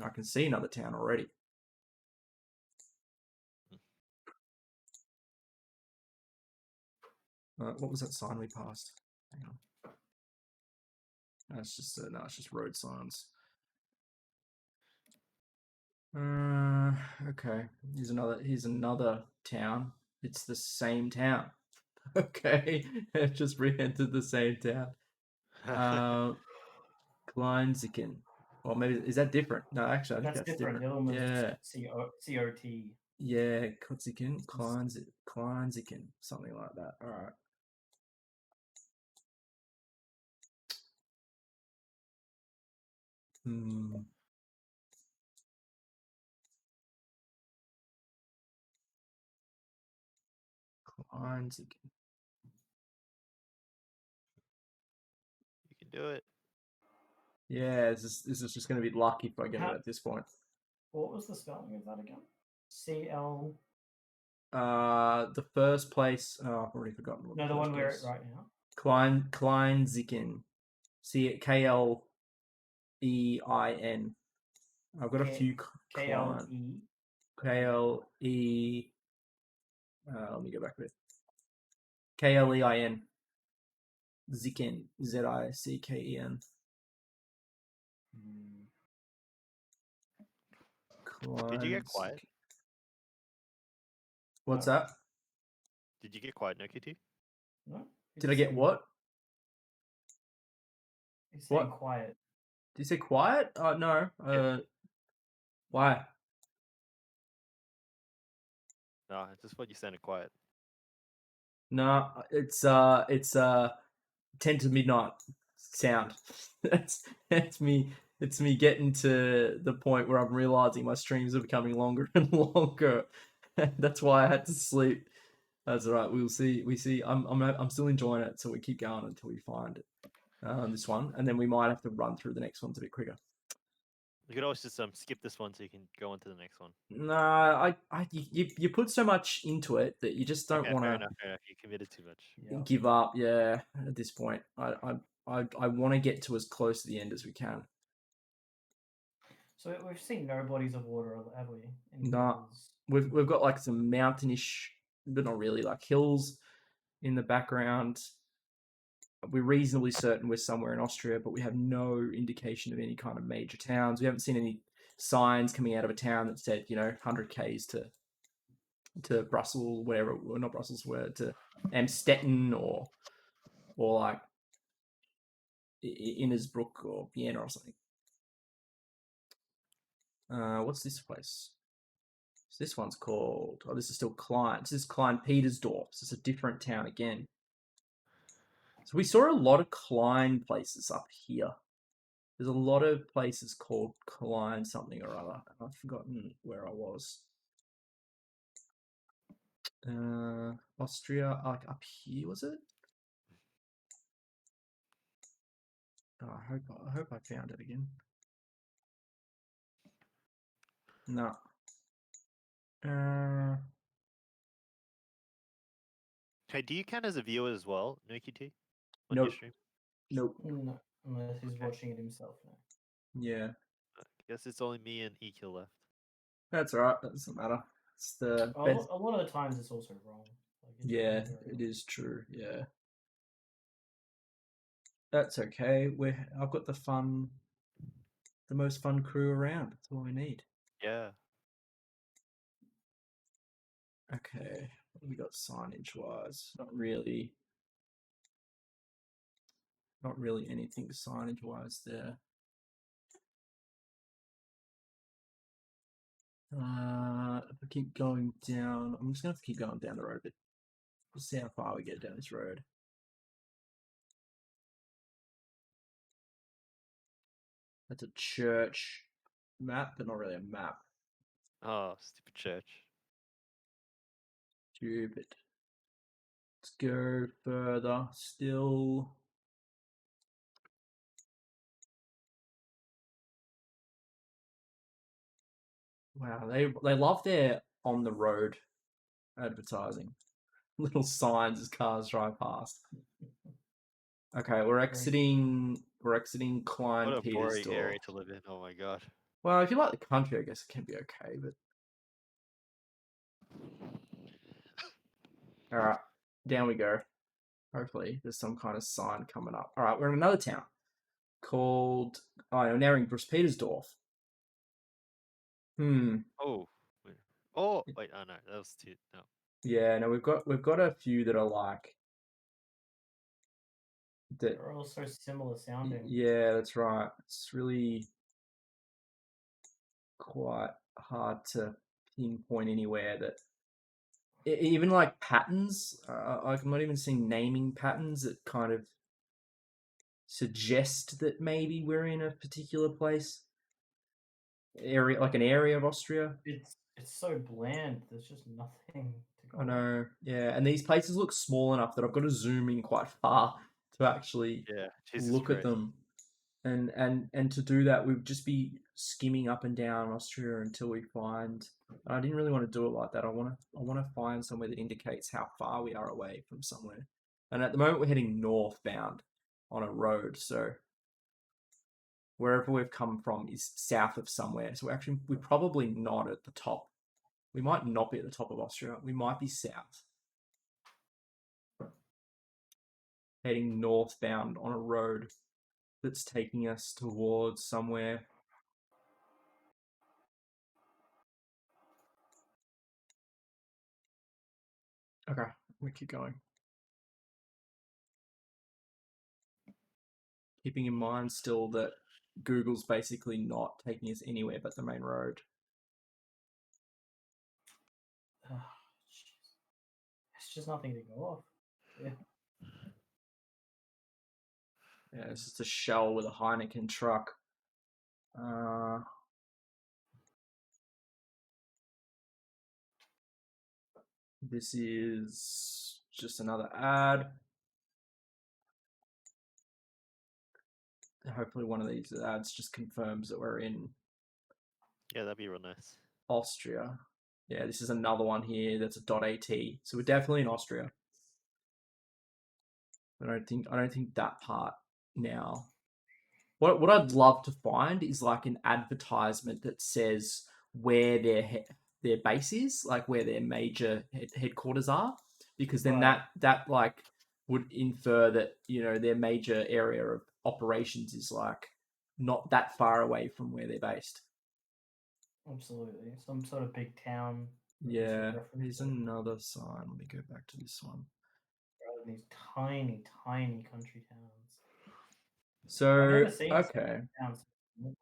I can see another town already. What was that sign we passed? Hang on. No, it's just road signs. Okay. Here's another town. It's the same town. Okay, I've just re-entered the same town. Kleinzicken. Or maybe is that different? No, actually, I think that's different. You'll almost Yeah. COT. Yeah, Kotzikin, Kleinzikin, something like that. All right. Hmm. Kleinzikin. You can do it. Yeah, this is just going to be lucky if I get it How- at this point. What was the spelling of that again? CL. The first place. Oh, I've already forgotten what No, the first one we're at place. right now. Kleinzikin. KLEIN. I've got a K- few KLE. KLE. Let me go back a bit. KLEIN. Ziken. ZICKEN. Did you get quiet? What's No. that? Did you get quiet, no kitty? No. Did I get what? He's saying What? quiet. Did you say quiet? No. Why? No, I just thought you sounded quiet. No, it's 10 to midnight sound. That's me. It's me getting to the point where I'm realizing my streams are becoming longer and longer. That's why I had to sleep. That's all right. We'll see. We see. I'm still enjoying it, so we keep going until we find this one, and then we might have to run through the next ones a bit quicker. You could always just skip this one so you can go on to the next one. No, you put so much into it that you just don't Okay, want fair to enough. You committed too much. Yeah. give up. Yeah, at this point, I want to get to as close to the end as we can. So we've seen no bodies of water, have we? Any Nah. rivers? We've got like some mountainish, but not really, like hills in the background. We're reasonably certain we're somewhere in Austria, but we have no indication of any kind of major towns. We haven't seen any signs coming out of a town that said, 100 k's to Brussels, whatever, well, not Brussels, where to Amstetten or like Innsbruck or Vienna or something. What's this place? So this one's called. Oh, this is still Klein. This is Klein Petersdorf. So it's a different town again. So we saw a lot of Klein places up here. There's a lot of places called Klein something or other. I've forgotten where I was. Austria, like up here, was it? Oh, I hope I found it again. No. Hey, do you count as a viewer as well, Nuki on Nope. your stream? Nope. No, unless he's watching it himself now. Yeah. I guess it's only me and EQ left. That's alright. That doesn't matter. It's the A best. lot of the times it's also wrong. Like, it's Yeah, very it wrong. is true. Yeah. That's okay. I've got the most fun crew around. That's all we need. Yeah. Okay. What have we got signage wise? Not really anything signage wise there. If I keep going down, I'm just gonna have to keep going down the road a bit. We'll see how far we get down this road. That's a church map, but not really a map. Oh, stupid church. Stupid. Let's go further still. Wow, they love their on the road advertising. Little signs as cars drive past. Okay, we're exiting Klein What a boring Petersdorf. area to live in. Oh my god. Well, if you like the country, I guess it can be okay, but alright, down we go. Hopefully there's some kind of sign coming up. Alright, we're in another town called we're now in Gross Petersdorf. Oh. Wait. Oh, wait, oh no, that was too no. Yeah, no, we've got a few that are like that. They're all so similar sounding. Yeah, that's right. It's really quite hard to pinpoint anywhere that even like patterns. I'm not even seeing naming patterns that kind of suggest that maybe we're in a particular place, area, like an area of Austria. It's so bland. There's just nothing to go. I know, yeah, and these places look small enough that I've got to zoom in quite far to actually Yeah, Jesus look at Christ. them. And to do that, we'd just be skimming up and down Austria until we find. I didn't really want to do it like that. I want to find somewhere that indicates how far we are away from somewhere. And at the moment, we're heading northbound on a road, so wherever we've come from is south of somewhere. So we're probably not at the top. We might not be at the top of Austria. We might be south. Heading northbound on a road that's taking us towards somewhere. Okay, we keep going. Keeping in mind still that Google's basically not taking us anywhere but the main road. Ugh, jeez. It's just nothing to go off. Yeah. Yeah, it's just a shell with a Heineken truck. This is just another ad. Hopefully one of these ads just confirms that we're in Yeah, that'd be real nice. Austria. Yeah, this is another one here that's a .at. So we're definitely in Austria. I don't think that part now. What I'd love to find is like an advertisement that says where their base is, like where their major headquarters are, because then Right. that like would infer that their major area of operations is like not that far away from where they're based. Absolutely. Some sort of big town. Yeah, reference here's to it, another sign. Let me go back to this one. rather than these tiny, tiny country towns. I've So never seen okay, towns before.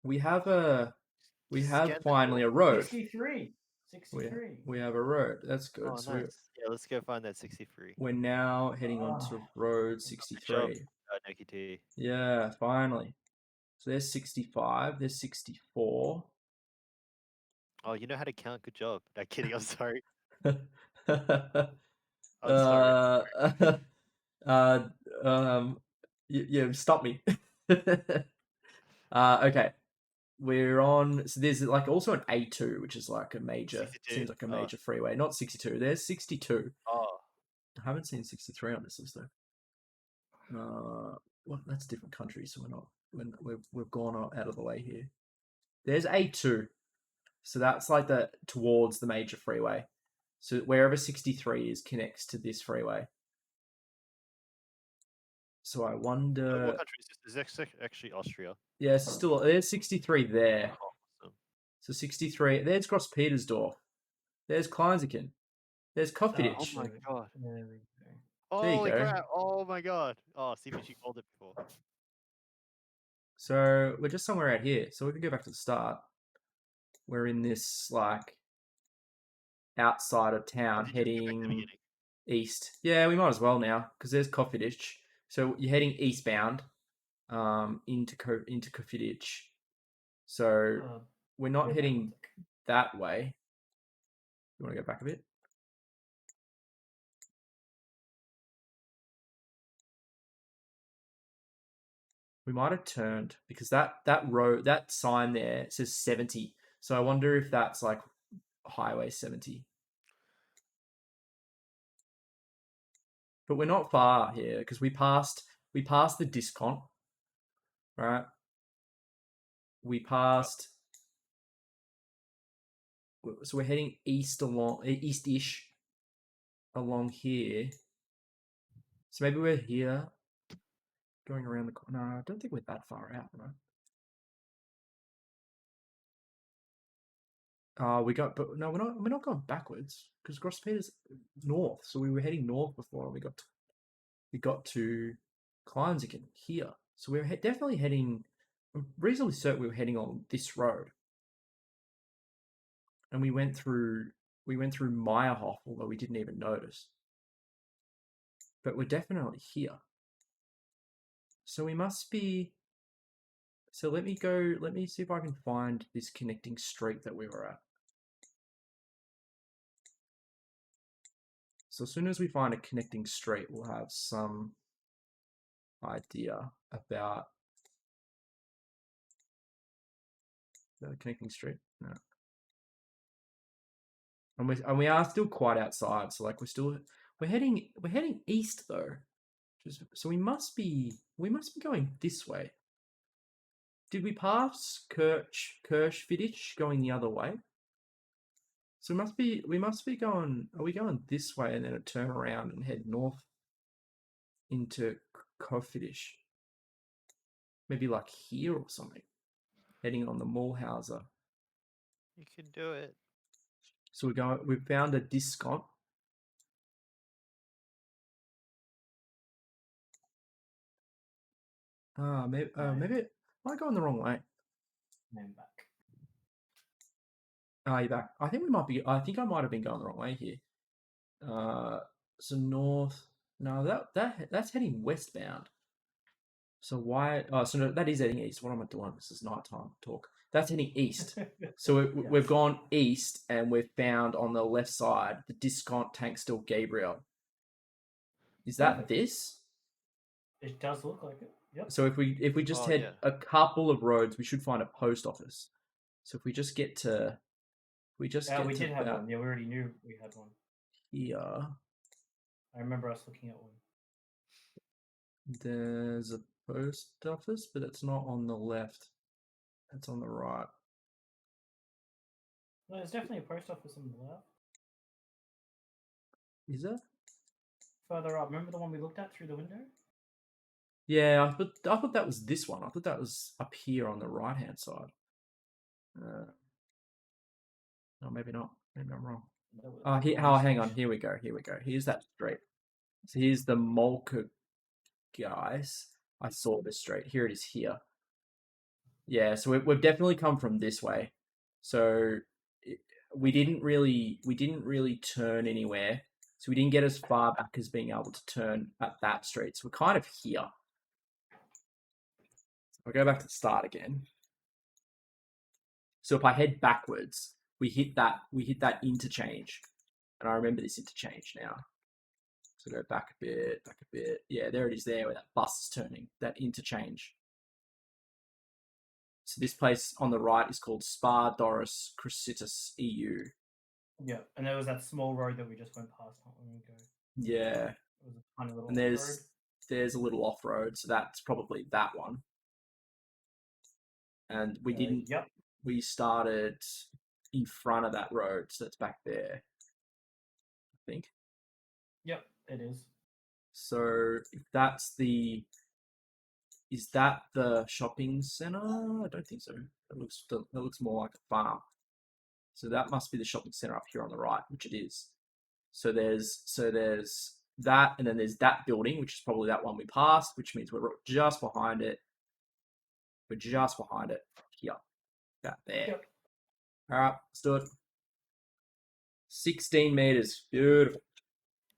we have Scan the finally a code. road. 63. 63. We have a road. That's good. Oh, So nice. Yeah, let's go find that 63. we're now heading onto road Good job, 63. Noki T. Yeah, finally. So there's 65. There's 64. Oh, you know how to count. Good job. No kidding. I'm sorry. uh, I'm sorry. yeah, stop me. Okay. We're on. So there's like also an A2, which is like a major. 62? Seems like a Oh. major freeway. Not 62. There's 62. Oh, I haven't seen 63 on this list though. Well, that's a different country, so we're not. We've gone out of the way here. There's A2, so that's like towards the major freeway. So wherever 63 is connects to this freeway. So I wonder. what country is this? Is actually Austria? Yeah, it's still there's 63 there. Awesome. So 63. There's Gross Petersdorf. There's Kleinsiken. There's Oh Coffiditch. my god. There we go. There you Holy go. crap. Oh my god. Oh, see if you called it before. So we're just somewhere out here. So we can go back to the start. We're in this like outside of town, Did you just go back to the heading beginning? east. Yeah, we might as well now because there's Coffiditch. So you're heading eastbound, into Coffiditch. So we're not Wait, heading that way. You want to go back a bit? We might have turned because that road, that sign there says 70. So I wonder if that's like Highway 70. But we're not far here because we passed the discount, right? We passed. So we're heading east-ish along here. So maybe we're here, going around the corner. No, I don't think we're that far out, right? But no, we're not going backwards because Grosspeter's north. So we were heading north before and we got to Kleinsiken here. So we're definitely heading. I'm reasonably certain we were heading on this road. and we went through Meyerhof, although we didn't even notice. But we're definitely here. So we must be. So let me see if I can find this connecting street that we were at. So as soon as we find a connecting street, we'll have some idea about the connecting street. No. And we are still quite outside, so like we're heading east though. So we must be going this way. Did we pass Kirchfiddich going the other way? So we must be going. Are we going this way and then turn around and head north into Kirchfiddich? Maybe like here or something. Heading on the Mulhauser. You can do it. So we found a discount. Maybe am I going the wrong way? I'm back. You're back. I think I might have been going the wrong way here. So north. No, that's heading westbound. So why? Oh, so no, that is heading east. What am I doing? This is nighttime talk. That's heading east. So we've gone east, and we've found on the left side the discount tank still Gabriel. Is that Perfect. this? It does look like it. Yep. So if we just head a couple of roads, we should find a post office. So if we just get to, we did have one. Yeah, we already knew we had one. Yeah. I remember us looking at one. There's a post office, but it's not on the left. It's on the right. No, there's definitely a post office on the left. Is there? Further up. Remember the one we looked at through the window? Yeah, I thought that was this one. I thought that was up here on the right-hand side. No, maybe not. Maybe I'm wrong. Hang on. Here we go. Here's that street. So here's the Molka guys. I saw this street. Here it is here. Yeah, so we've definitely come from this way. So we didn't really turn anywhere. So we didn't get as far back as being able to turn at that street. So we're kind of here. I'll go back to the start again. So if I head backwards, we hit that interchange. And I remember this interchange now. So go back a bit. Yeah, there it is there where that bus is turning, that interchange. So this place on the right is called Spa Doris Crucitus EU. Yeah, and there was that small road that we just went past not long ago. Yeah. It was a funny little and there's a little off-road, so that's probably that one. And we didn't... Yep. We started in front of that road, so it's back there, I think. Yep, it is. So if that's the... Is that the shopping center? I don't think so. That looks more like a farm. So that must be the shopping center up here on the right, which it is. So there's that, and then there's that building, which is probably that one we passed, which means we're just behind it. We're just behind it here. That there. Yep. All right, let's do it. 16 meters. Beautiful.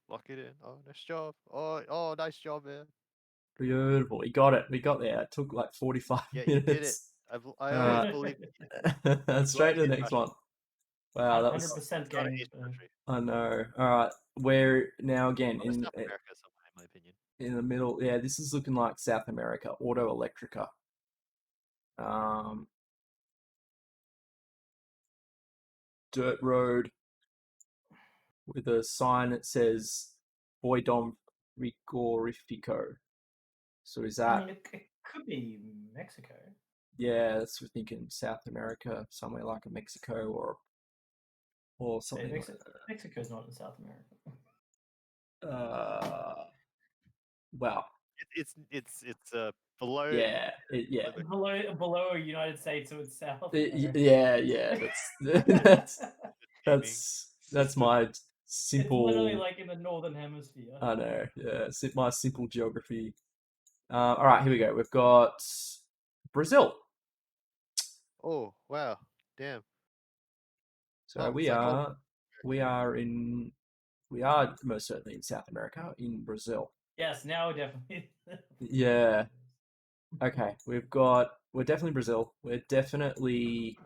Lock it in. Oh, nice job. Oh, nice job, man. Beautiful. We got it. We got there. It took like 45 Yeah, minutes. you did it. I always believe it. Straight to the next one. Wow, that was 100% getting. I know. All right, we're now again in South America, somewhere, in my opinion. In the middle. Yeah, this is looking like South America. Auto Electrica. Dirt road with a sign that says Boydom Rigorifico. So is that? I mean, it could be Mexico. Yeah, that's we're thinking South America, somewhere like a Mexico or something. Yeah, like that. Mexico's not in South America. Well, it's below. Yeah, Below United States, so it's south. Yeah. That's my simple. It's literally like in the northern hemisphere. I know. Yeah, my simple geography. All right, here we go. We've got Brazil. Oh wow, damn. So Oh, we so called are we are most certainly in South America, in Brazil. Yes, now we're definitely. Yeah. Okay, we're definitely Brazil. We're definitely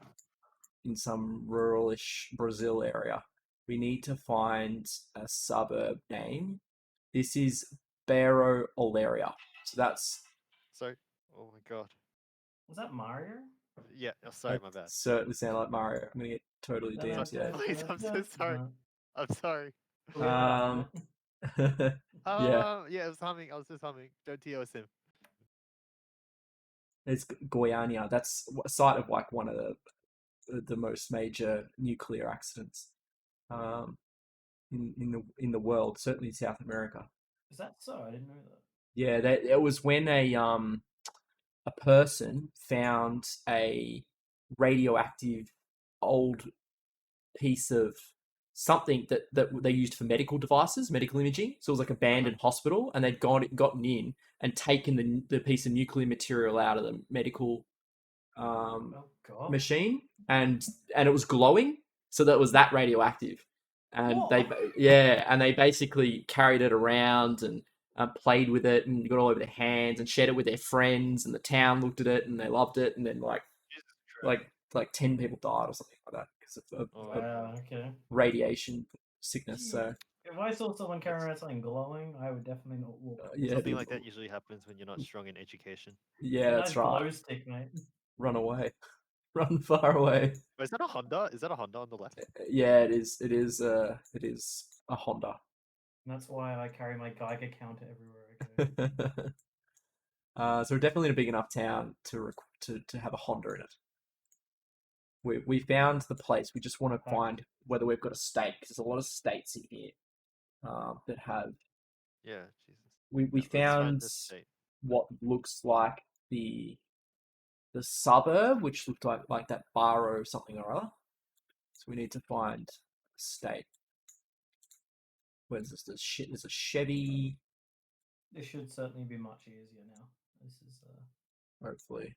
in some ruralish Brazil area. We need to find a suburb name. This is Bairro Oleria. So that's So, oh my god. Was that Mario? Yeah, sorry, that my bad. certainly sound like Mario. I'm gonna get totally DMCA'd. Please, I'm so sorry. I'm sorry. Um, yeah, Yeah, it was humming. I was just humming. Don't TOS him. it's Goiânia. That's a site of like one of the most major nuclear accidents in the world, certainly South America. Is that so? I didn't know that. Yeah, it was when a person found a radioactive old piece of something that they used for medical devices, medical imaging. So it was like abandoned hospital, and they'd gotten in and taken the piece of nuclear material out of the medical Oh god. machine, and it was glowing, so that was that radioactive. And What? they basically carried it around and played with it and got all over their hands and shared it with their friends, and the town looked at it and they loved it, and then Jesus Christ. like 10 people died or something like that because of Oh, Wow. Okay. radiation sickness. So If I saw someone carrying around something glowing, I would definitely not walk. yeah, Something like that usually happens when you're not strong in education. yeah, A that's nice right. glow stick, mate. Run away, run far away. Wait, is that a Honda? Is that a Honda on the left? Yeah, it is. It is a Honda. And that's why I carry my Geiger counter everywhere I go. So we're definitely in a big enough town to have a Honda in it. We found the place. We just want to find whether we've got a state, because there's a lot of states in here that have. Yeah, Jesus. We Yeah, let's found find this state. what looks like the suburb, which looked like that Barrow something or other. So we need to find a state. Where's this? There's a Chevy. This should certainly be much easier now. This is Hopefully,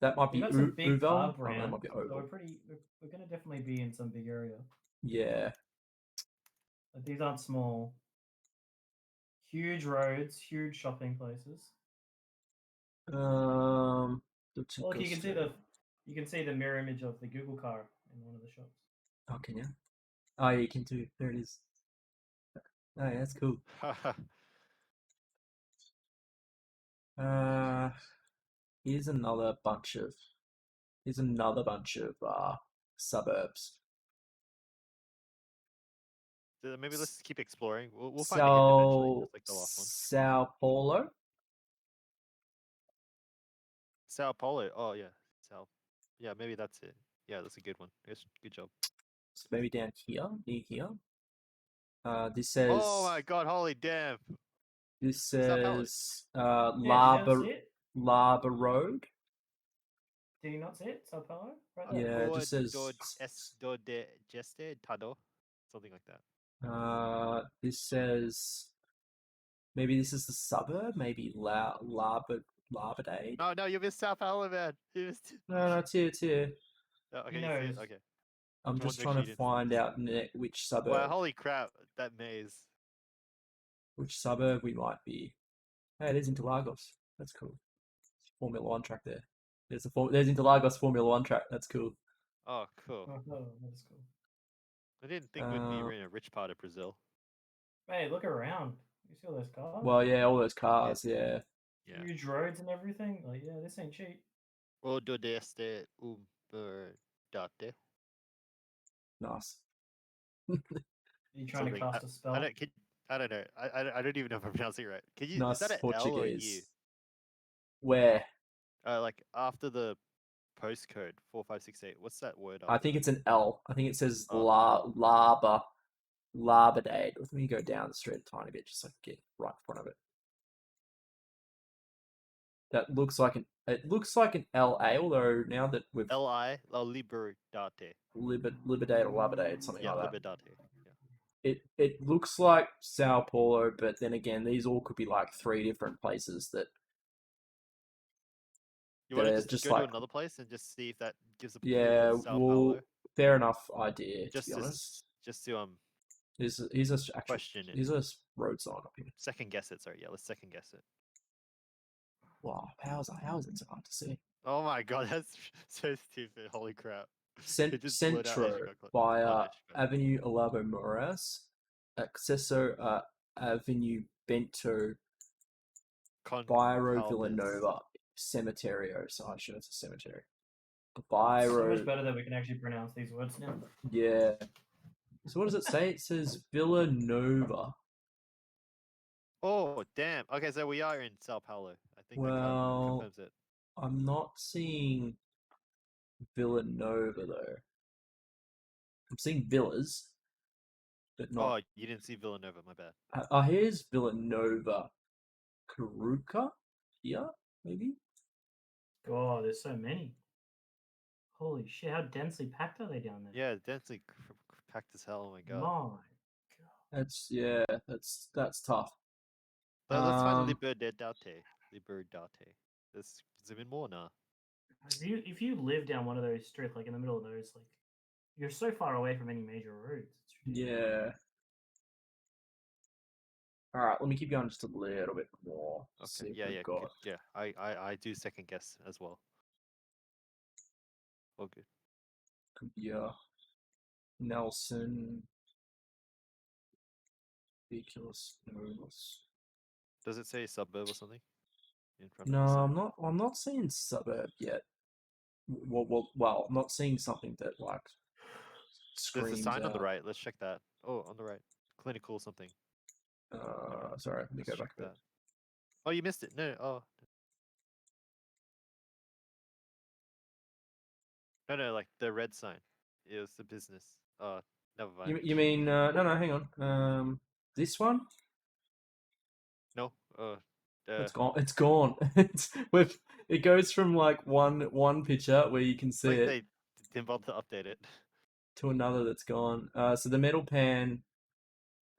that might be we've got some big Uval. farm Oh, that around, might be so Oval. we're gonna definitely be in some big area. Yeah. But these aren't small. Huge roads, huge shopping places. Um. Well, you can see the mirror image of the Google car in one of the shops. Oh, can you? Oh, yeah, you can too. There it is. Oh, yeah, that's cool. Here's another bunch of suburbs. So maybe let's keep exploring. We'll find a hint eventually, just like the last one. Sao Paulo. Sao Paulo. Oh yeah, Yeah, maybe that's it. Yeah, that's a good one. Yes, good job. So maybe down here, near here. This says. Oh my god! Holy damn! This Sao Paulo. says Yeah, did you not see it? Laba Road. Did you not see it? Sao Paulo? Right Oh, there. Yeah, it Rua just says. do de Geste Tado, something like that. This says maybe this is the suburb. Maybe Labadade. No, you missed Sao Paulo, man. You missed. No, it's here. It's here. Oh, okay, Who you see it? knows? Okay. I'm Just just wanna trying make to sure you didn't find miss. out which suburb. Wow, holy crap! That maze. Which suburb we might be. Hey, there's Interlagos. That's cool. Formula One track there. There's Interlagos Formula One track. That's cool. Oh, cool. Oh, that's cool. I didn't think we'd be in a rich part of Brazil. Hey, look around. You see all those cars? Well, yeah, all those cars. Yeah. Yeah. Huge roads and everything. Like, yeah, this ain't cheap. O do deste date. Nice. Are you trying Something. to cast a spell? I don't know. I don't even know if I'm pronouncing it right. Can you? Nice Is that an L or a U? Portuguese. Where? Like after the postcode 4568. What's that word? I after think that? it's an L. I think it says Oh, Labadade. Let me go down the street a tiny bit just so I can get right in front of it. That looks like an LA, although now that we've Li Liberdade. Liberdade or Labadade, something Yeah, like that. Liberdade. Yeah. It looks like Sao Paulo, but then again, these all could be like 3 different places that. You want to They're just just go like- to another place and just see if that gives a Yeah, clue of Sao we'll Paulo? fair enough idea, Just to be honest. to Here's a actual, question it. here's a road sign up here. second guess it. Sorry, yeah, let's second guess it. Wow, how is it so hard to see? Oh my god, that's so stupid. Holy crap. Cent- It just blurred out as you Centro got close. via Oh, no, she got- Avenue Alabo Moraes, Acceso Avenue Bento, Con- Biro Caldas. Villanova, Cemeterio. So I should it's a cemetery. So Biro, much better that we can actually pronounce these words now. yeah. So what does it say? It says Villanova. Oh, damn. Okay, so we are in Sao Paulo. I think that Well, confirms it. I'm not seeing Villanova though. I'm seeing villas, but not. Oh, you didn't see Villanova, my bad. Here's Villanova, Caruca here, maybe. God, there's so many. Holy shit! How densely packed are they down there? Yeah, densely packed as hell. Oh my god. My God. That's tough. Let's find Um, Liberdade. There's even more now. If you live down one of those strips, like in the middle of those, like you're so far away from any major roads. It's ridiculous. Yeah. All right, let me keep going just a little bit more. See Okay, if yeah, we've yeah, got good. Yeah. I do second guess as well. Oh, good. yeah. Nelson. Ridiculous. Does it say suburb or something in front No, of the I'm not. I'm not seeing suburb yet. Well, I'm not seeing something that like There's screams a sign on the out. right. Let's check that. Oh, on the right. Clinical something. Sorry, let me Let's go back check a bit. that. Oh, you missed it. No. Oh. No, like the red sign. It was the business. Oh, never mind. You mean no, hang on. This one? No. It's gone. It's gone. It goes from like one picture where you can It's see like it they didn't bother to update it. to another that's gone. So the metal pan.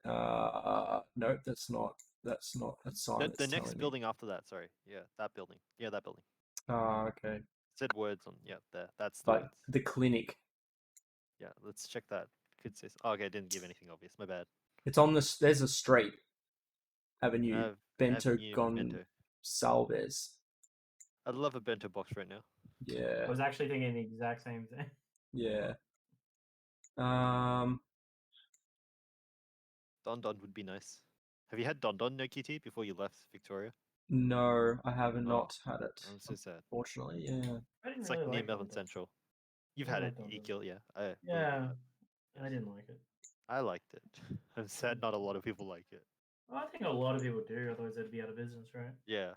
No, that's not. That's sign. The that's next telling me. building after that. Sorry. Yeah, that building. Yeah, that building. Okay. It said words on. Yeah, there. That's the But words. the clinic. Yeah, let's check that. Could say. Oh, okay, didn't give anything obvious. My bad. It's on this. There's a street. Avenue Bento Avenue Bento. Gonçalves. I'd love a bento box right now. Yeah. I was actually thinking the exact same thing. Yeah. Don Don would be nice. Have you had Don Don no QT before you left Victoria? No, I haven't Oh, not had it. I'm so sad. Unfortunately, yeah. I didn't It's really like near like Melbourne Don Don. Central. You've I had like it, Don Don. Eagle, yeah. I believe Yeah, that. I didn't like it. I liked it. I'm sad not a lot of people like it. Well, I think a lot of people do, otherwise they'd be out of business, right? Yeah.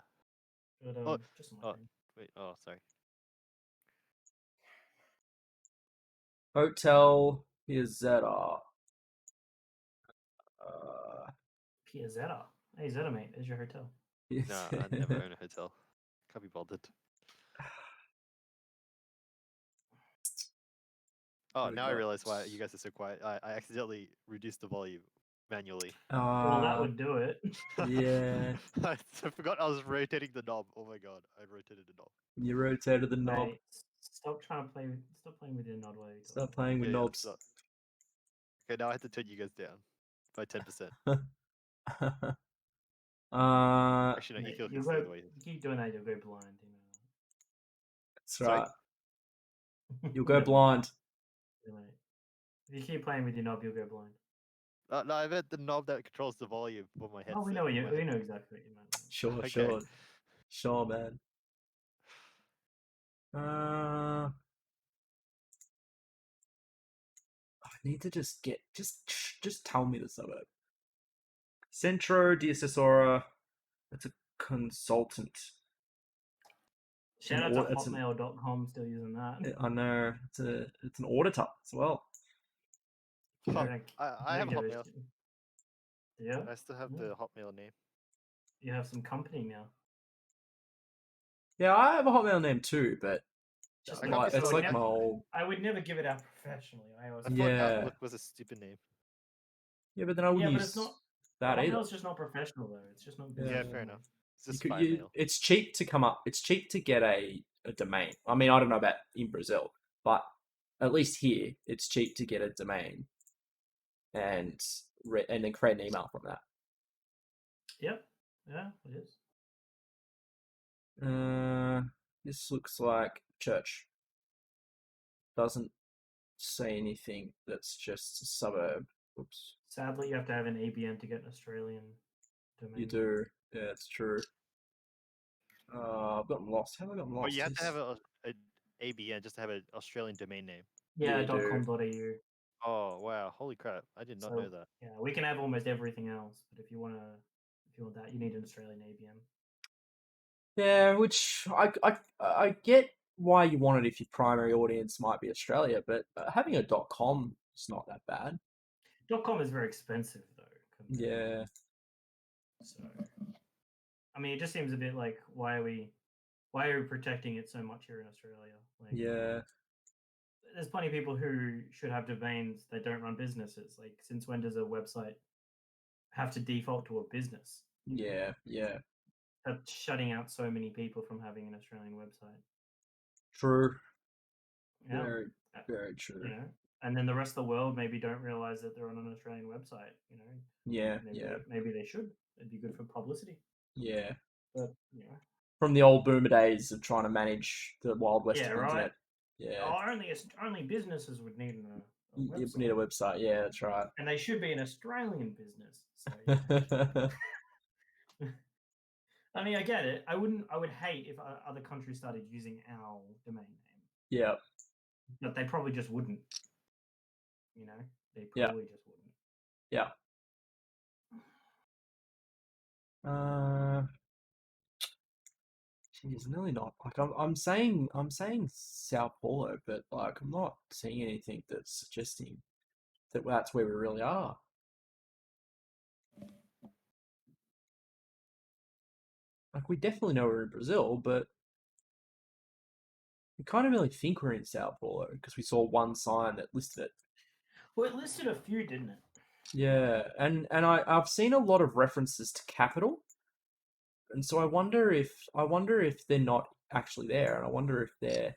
But Oh, just my oh. opinion. Wait, oh, sorry. Hotel Piazzetta. Piazzetta. Hey, Zeta, mate, there's your hotel. No, I'd never own a hotel. Can't be bothered. Oh, we now I got? realize why you guys are so quiet. I accidentally reduced the volume manually. Well, that would do it. yeah. I forgot I was rotating the knob. Oh my god, I rotated the knob. You rotated the knob. Mate, stop trying to play. Stop playing with your nod while you Stop playing with Yeah, yeah, knobs. so- Okay, now I have to turn you guys down by 10%. Actually, no, you Mate, can you'll stay go, the way. you keep doing that, you'll go blind. You That's Sorry? right. know. You'll go blind. Yeah, mate. If you keep playing with your knob, you'll go blind. No, I meant the knob that controls the volume for my headset. Oh, we know for my we know exactly what you meant. Mate. Sure, Okay. sure, man. I need to just tell me the suburb. Centro di Assessora. It's a consultant. Shout An out to it's an- hotmail.com, still using that. I know it's an auditor as well. Oh, Like, I have maybe Hotmail. Yeah, I still have Yeah. the Hotmail name. you have some company now. Yeah, I have a Hotmail name too, but Just I it's got like, this it's one, like yeah. my old. I would never give it out professionally. I always I thought Yeah. Outlook was a stupid name. Yeah, but then I wouldn't Yeah, but use it's not. that either. Hotmail's just not professional though. It's just not. Yeah. Yeah, good. fair enough. It's You just could- spam mail. it's cheap to come up. It's cheap to get a domain. I mean, I don't know about in Brazil, but at least here, it's cheap to get a domain and then create an email from that. Yep. Yeah, it is. This looks like church. Doesn't say anything. That's just a suburb. Oops. Sadly, you have to have an ABN to get an Australian domain. You do. Yeah, it's true. I've gotten lost. How have I gotten lost? But you have to have an ABN just to have an Australian domain name. Yeah, you do. .com.au. Oh wow! Holy crap! I did not know that. Yeah, we can have almost everything else, but if you want that, you need an Australian ABN. Yeah, which I get why you want it if your primary audience might be Australia, but having a .com is not that bad. .com is very expensive though. Yeah. So, I mean, it just seems a bit like why are we protecting it so much here in Australia? Like, Yeah. there's plenty of people who should have domains that don't run businesses. Like, since when does a website have to default to a business? Yeah. Yeah. That's shutting out so many people from having an Australian website. True. Yeah. Very, very true. You know, and then the rest of the world maybe don't realize that they're on an Australian website. You know. Yeah. Maybe they should. It'd be good for publicity. Yeah. But you know. From the old boomer days of trying to manage the Wild West Yeah, of the right. internet. Yeah. Oh, only businesses would need a You website. need a website. Yeah, that's right. And they should be an Australian business. So, I mean, I get it. I would hate if other countries started using our domain name. Yeah. But they probably just wouldn't. You know, they probably just wouldn't. Yeah. Geez, really not. Like I'm saying Sao Paulo, but like I'm not seeing anything that's suggesting that that's where we really are. Like we definitely know we're in Brazil, but we kind of really think we're in Sao Paulo because we saw one sign that listed it. Well, it listed a few, didn't it? Yeah, and I've seen a lot of references to capital, and so I wonder if they're not actually there, and I wonder if it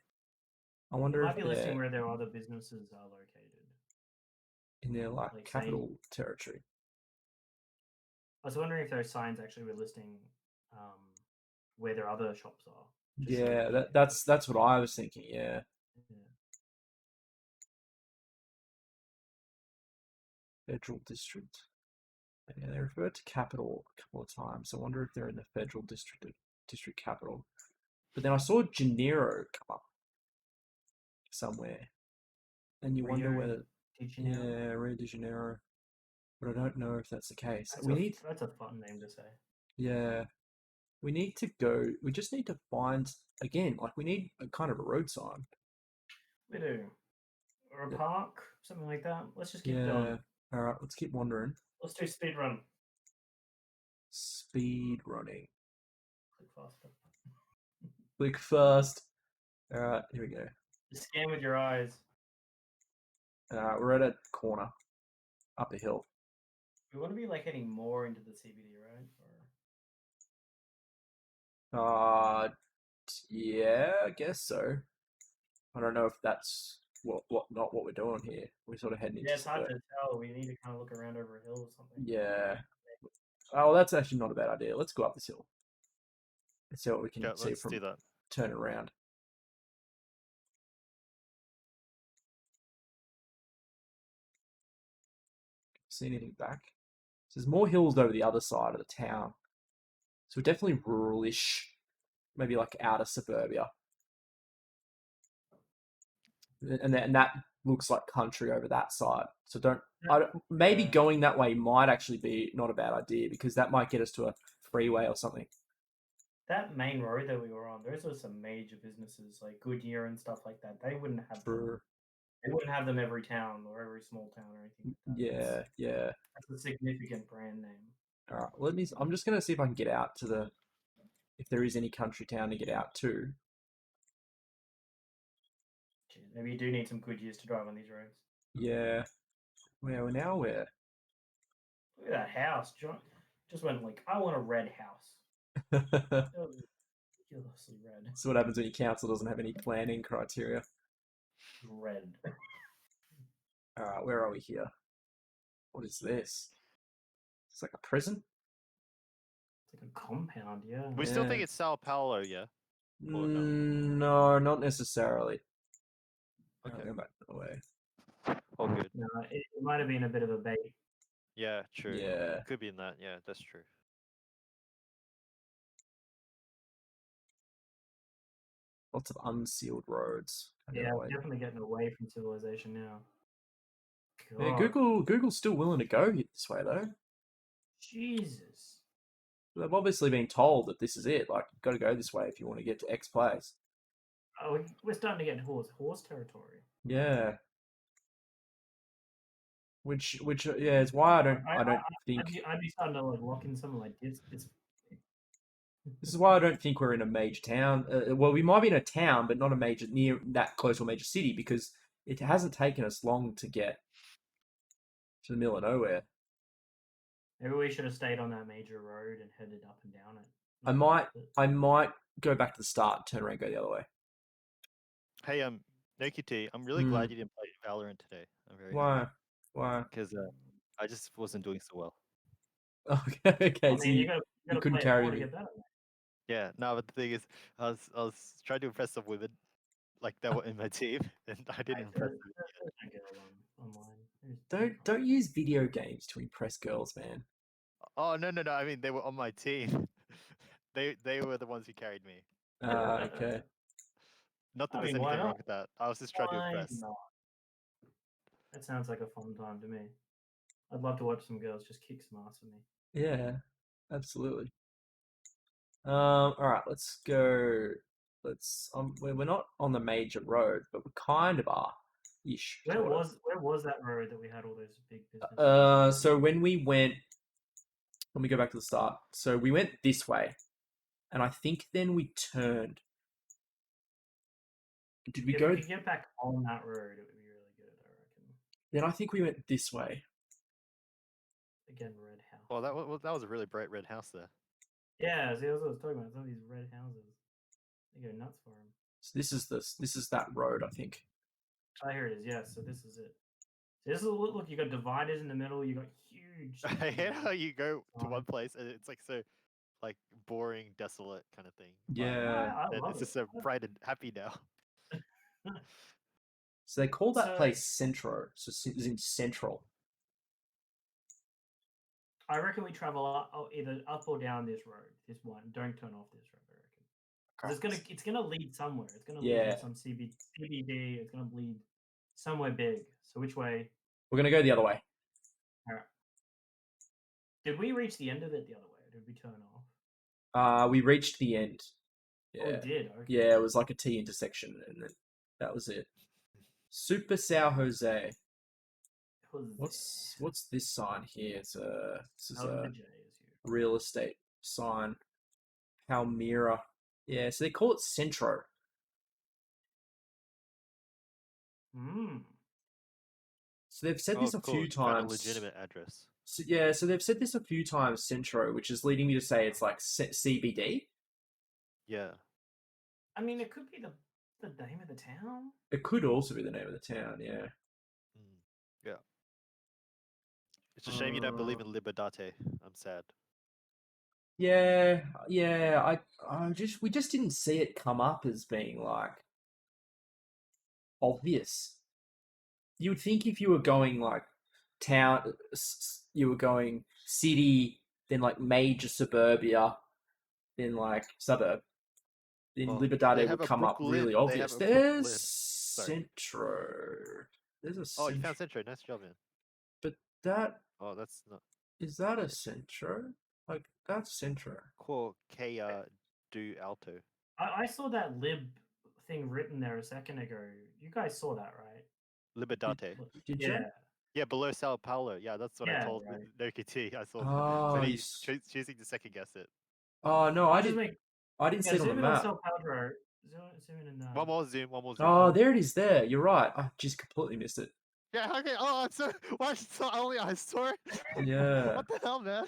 might be listing where their other businesses are located in their like capital territory. I was wondering if those signs actually were listing where their other shops are. Yeah, that's what I was thinking. Yeah. Federal district. Yeah, they refer to capital a couple of times. I wonder if they're in the federal district capital. But then I saw Janeiro come up somewhere, and you wonder whether Rio de Janeiro. But I don't know if that's the case. That's a fun name to say. Yeah, we need to go. We just need to find again. Like we need a kind of a road sign. We do, or a park, something like that. Let's just keep going. All right, let's keep wandering. Let's do speed run. Speed running. Click faster. Click fast. All right, here we go. Just scan with your eyes. We're at a corner, up a hill. We want to be like heading more into the CBD, right? Yeah, I guess so. I don't know if that's not what we're doing here. We're sort of heading into. Yeah, it's hard to tell. We need to kind of look around over a hill or something. Yeah. Oh, that's actually not a bad idea. Let's go up this hill. Let's see what we can see from turn around. See anything back? So there's more hills over the other side of the town. So we're definitely rural-ish. Maybe like outer suburbia. And that looks like country over that side. So maybe going that way might actually be not a bad idea because that might get us to a freeway or something. That main road that we were on, those are some major businesses like Goodyear and stuff like that. They wouldn't have them. They wouldn't have them every town or every small town or anything like that. Yeah. That's a significant brand name. All right, I'm just going to see if I can get out to if there is any country town to get out to. Maybe you do need some Goodyears to drive on these roads. Yeah. Where now? Where? Look at that house. John just went like, I want a red house. Ridiculously red. That's what happens when your council doesn't have any planning criteria. dread. All right, where are we here? What is this? It's like a prison. It's like a compound, yeah. We still think Yeah. it's Sao Paulo, yeah. Or no? No, not necessarily. Okay. Go back the way. All good. No, it might have been a bit of a bait. Yeah, true. Yeah. Could be in that. Yeah, that's true. Lots of unsealed roads. Yeah, we're definitely getting away from civilization now. Yeah, God, Google's still willing to go this way though. Jesus. They've obviously been told that this is it. Like, you've got to go this way if you want to get to X place. Oh, we're starting to get horse territory. Yeah. Which yeah, it's why I don't think I'd be starting to like lock in something like this. this is why I don't think we're in a major town. Well, we might be in a town, but not a major near that close to a major city because it hasn't taken us long to get to the middle of nowhere. Maybe we should have stayed on that major road and headed up and down it. I might go back to the start and turn around and go the other way. Hey, Nokiti, I'm really glad you didn't play Valorant today. I'm very Why? Why? Because I just wasn't doing so well. Okay, I so mean, you gotta couldn't play it carry more to me. get better. Yeah, no, but the thing is, I was trying to impress some women, like that were in my team, and I didn't impress them. Don't get it online. Don't use video games to impress girls, man. Oh no! I mean, they were on my team. They were the ones who carried me. Okay. Not that I there's mean, why anything wrong not? with that. I was just trying to Why impress. not? That sounds like a fun time to me. I'd love to watch some girls just kick some ass for me. Yeah, absolutely. All right, let's go. We're not on the major road, but we kind of are, ish. Where sorta. was that road that we had all those big businesses? So when we go back to the start. So we went this way, and I think then we turned. Did we If go? we could get back on that road, it would be really good, I reckon. Then I think we went this way. Again, red house. Well, that was a really bright red house there. Yeah, see, that's what I was talking about. Some of these red houses, they go nuts for them. So this is that road, I think. Oh, here it is. Yeah, so this is it. So this is look. You got dividers in the middle. You got huge. I hate how you go to Oh. one place and it's like so, like boring, desolate kind of thing. Yeah. I And love it's it. just so bright and happy now. So they call that So- place Centro. So it's in Central. I reckon we travel either up or down this road. This one. Don't turn off this road. I reckon. 'Cause it's gonna lead somewhere. It's gonna lead Yeah. to some CBD. It's gonna lead somewhere big. So which way? We're gonna go the other way. Did we reach the end of it the other way? Or did we turn off? We reached the end. Oh, we Yeah. did. Okay. Yeah, it was like a T intersection, and then that was it. Super Sao Jose. What's this sign here? This is a real estate sign. Palmyra. Yeah, so they call it Centro. So they've said this a few times. A legitimate address. So, yeah, so they've said this a few times, Centro, which is leading me to say it's like CBD. Yeah. I mean, it could be the name of the town. It could also be the name of the town, yeah. Yeah. It's a shame you don't believe in Libertate. I'm sad. Yeah. We just didn't see it come up as being like obvious. You would think if you were going like town, you were going city, then like major suburbia, then like suburb, then Libertate would come up really obvious. There's Centro. There's a Centro. Oh, you found Centro. Nice job, man. But that... Oh, that's not... Is that a Centro? Like, that's Centro. Call Kea do Alto. I saw that lib thing written there a second ago. You guys saw that, right? Libertate. Did you? Yeah, below Sao Paulo. Yeah, that's what I told Nokiti. I saw. Oh, so he's choosing to second guess it. Oh no, I didn't see it on the map. Sao Paulo. Zoom in. One more zoom. Oh, there it is. There, you're right. I just completely missed it. Yeah, okay. Oh, so why so only I saw it? Yeah. What the hell, man?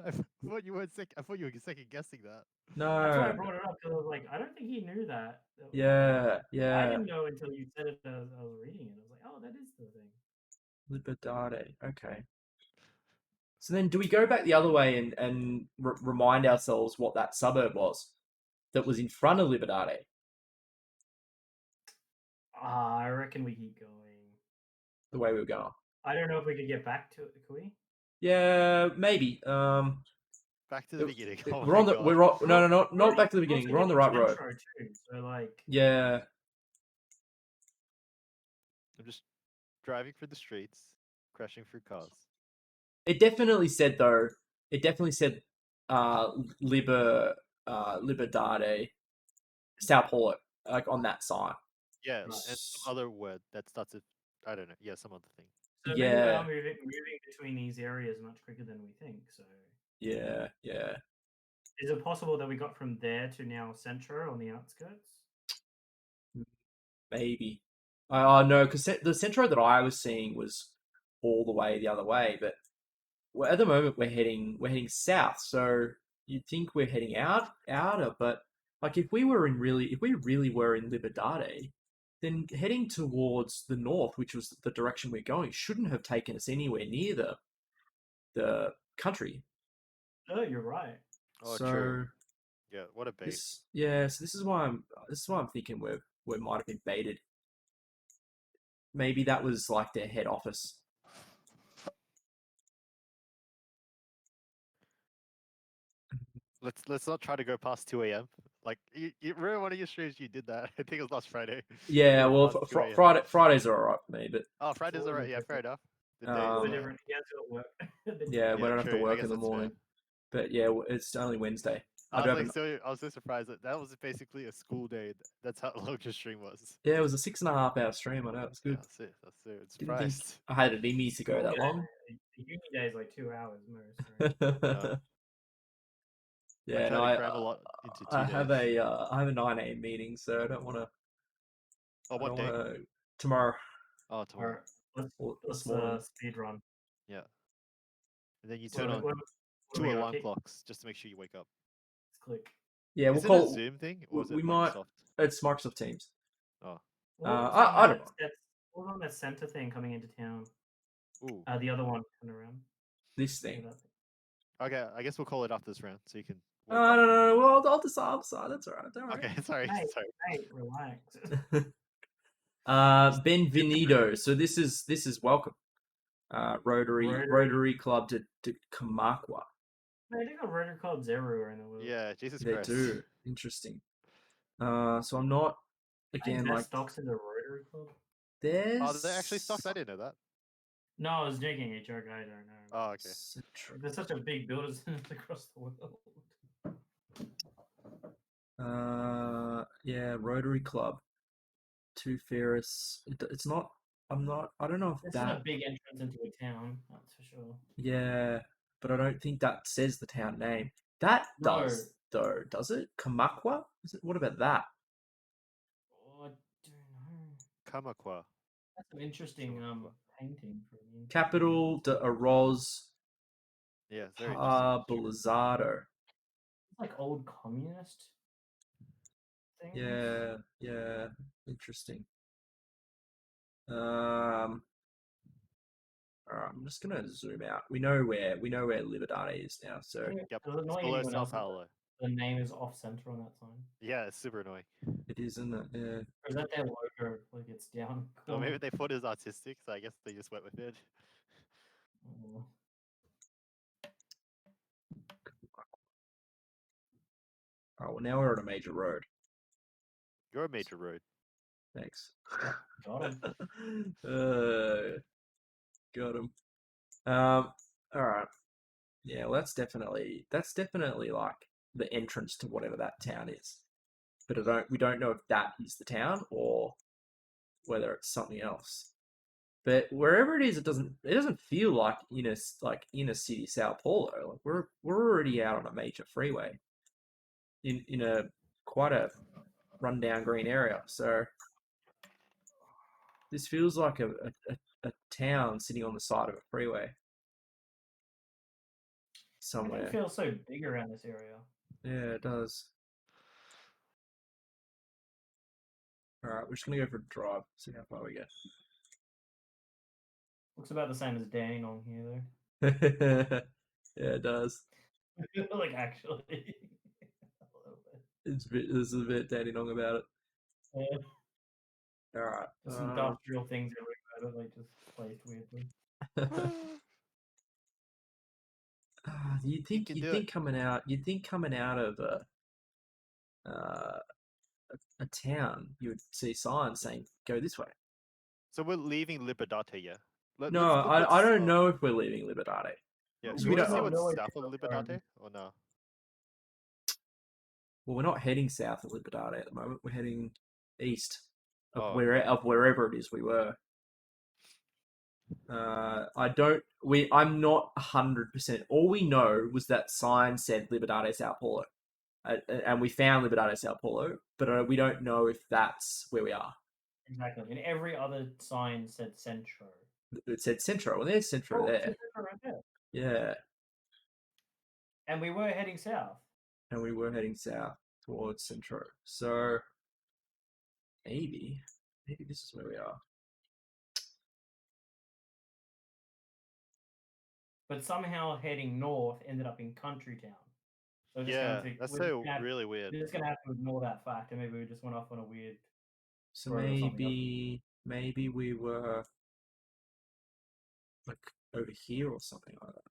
I thought you were I thought you were second guessing that. That's why I No. brought it up because I was like, I don't think he knew that. Yeah. I Yeah. didn't know until you said it as I was reading it. I was like, oh, that is the thing. Libertade. Okay. So then, do we go back the other way and remind ourselves what that suburb was that was in front of Libertade? I reckon we keep going. The way we were going. I don't know if we could get back to it. Could we? Yeah, maybe. Back to the beginning. Oh We're my on the. God. We're on, no, no, no, We're not back to the also beginning. We're on the right getting road. Centro too, so like, Yeah. I'm just driving through the streets, crashing through cars. It definitely said though. It definitely said, Liberdade, Sao Paulo, like on that sign. Yeah, Right. and some other word that starts with I don't know. Yeah, some other thing. so maybe we Yeah. are moving between these areas much quicker than we think. So, Yeah. Yeah. is it possible that we got from there to now Centro on the outskirts? Maybe. No, because the Centro that I was seeing was all the way the other way, but at the moment we're heading south. So you'd think we're heading outer, but like if we really were in Libertade, then heading towards the north, which was the direction we're going, shouldn't have taken us anywhere near the country. Oh, you're right. Oh, so true. Yeah, what a bait. so this is why I'm thinking we might have been baited. Maybe that was like their head office. Let's not try to go past 2 a.m. Like you remember one of your streams you did that? I think it was last Friday. Yeah, well, Past 2 a.m. Fridays are alright for me, but Oh, Friday's alright. Yeah, fair enough. The day. Um, It's a different. He has to work. yeah, we don't have to true, I work guess in the that's fair. morning. But yeah, it's only Wednesday. I do was have like, I was so surprised that was basically a school day. That's how long your stream was. Yeah, it was a 6.5 hour stream. I know it's Yeah, good. that's it. That's it. It's Didn't think surprised. I had it in me to go that long. The uni day is like 2 hours most. Right? Yeah, I no, try to cram a lot into 2 I have days. I have a 9 a.m. meeting, so I don't want to. Oh, what day? Tomorrow Oh, tomorrow. Alright, or let's this morning. speed run. Yeah. And then you So turn on what do 2 we got? alarm Kick? clocks just to make sure you wake up. Let's click. Yeah, we'll Is it call a Zoom thing or is we it might. Microsoft? It's Microsoft Teams. Oh. I don't know. What was on that center thing coming into town? Ooh. The other one coming around. This Yeah, thing. that thing. Okay, I guess we'll call it after this round so you can. No, wake up. no. Well, I'll decide. That's all right. Don't worry. Okay, sorry. Hey, Sorry. hey, relax. Benvenido. So this is welcome. Rotary Club to Kamakwa. Man, they got Rotary Clubs everywhere in the world. Yeah, Jesus They Christ. do. Interesting. So I'm not again like stocks in the Rotary Club. there's. Oh, they actually stocks? I didn't know that. No, I was making a joke. I don't know. Oh, okay. There's such a big builders across the world. Yeah, Rotary Club. To Ferris. It's not. I'm not. I don't know if It's not a that. big entrance into a town, that's for sure. Yeah, but I don't think that says the town name. That No. does though, does it? Kamakwa? Is it? What about that? Oh, I don't know. Kamakwa. That's an interesting Kamakwa. painting for me. Capital de Arroz Yeah, it's very interesting. Belizardo. It's like old communist things. Yeah, interesting. All right, I'm just gonna zoom out. We know where Libertade is now. So Yep, Yep, does it it's annoy below anyone Sao else that Paulo. the name is off center on that sign? Yeah, it's super annoying. it is, isn't it? Yeah. Or is that their logo? Like it's down. Or maybe they thought it was artistic, so I guess they just went with it. Oh. Oh, well, now we're on a major road. You're a major road. Thanks. Got him. Got him. All right. Yeah, well, that's definitely like the entrance to whatever that town is. But we don't know if that is the town or whether it's something else. But wherever it is, it doesn't feel like inner city Sao Paulo. Like we're already out on a major freeway in a quite a rundown green area. So this feels like a a town sitting on the side of a freeway Everything somewhere. feels so big around this area. Yeah, it does. All right, we're just gonna go for a drive. See how far we get. Looks about the same as Dandenong here, Yeah, it does. though. Like actually, a little bit. There's a bit Dandenong about it. Yeah. All right. There's industrial things everywhere, but like just placed weirdly. You'd think coming out of a town, you would see signs saying "Go this way." So we're leaving Libertate, yeah? No, I don't know if we're leaving Libertate. Yeah, We should we don't- see Oh, what's no, south of it's Libertate or no? Well, we're not heading south of Libertate at the moment. We're heading east of Oh, wherever it is we were. I'm not 100%. All we know was that sign said Libertate Sao Paulo, and we found Libertate Sao Paulo, but we don't know if that's where we are. Exactly. And every other sign said Centro. It said Centro. Well, there's Centro Oh, there. Centro right there. Yeah, And we were heading south. and we were heading south towards Centro. So maybe this is where we are. But somehow heading north ended up in Country Town. So we're just yeah, gonna that's we're so just gonna have- really weird. We're just gonna have to ignore that fact, and maybe we just went off on a weird. So road or something maybe we were like over here or something like that.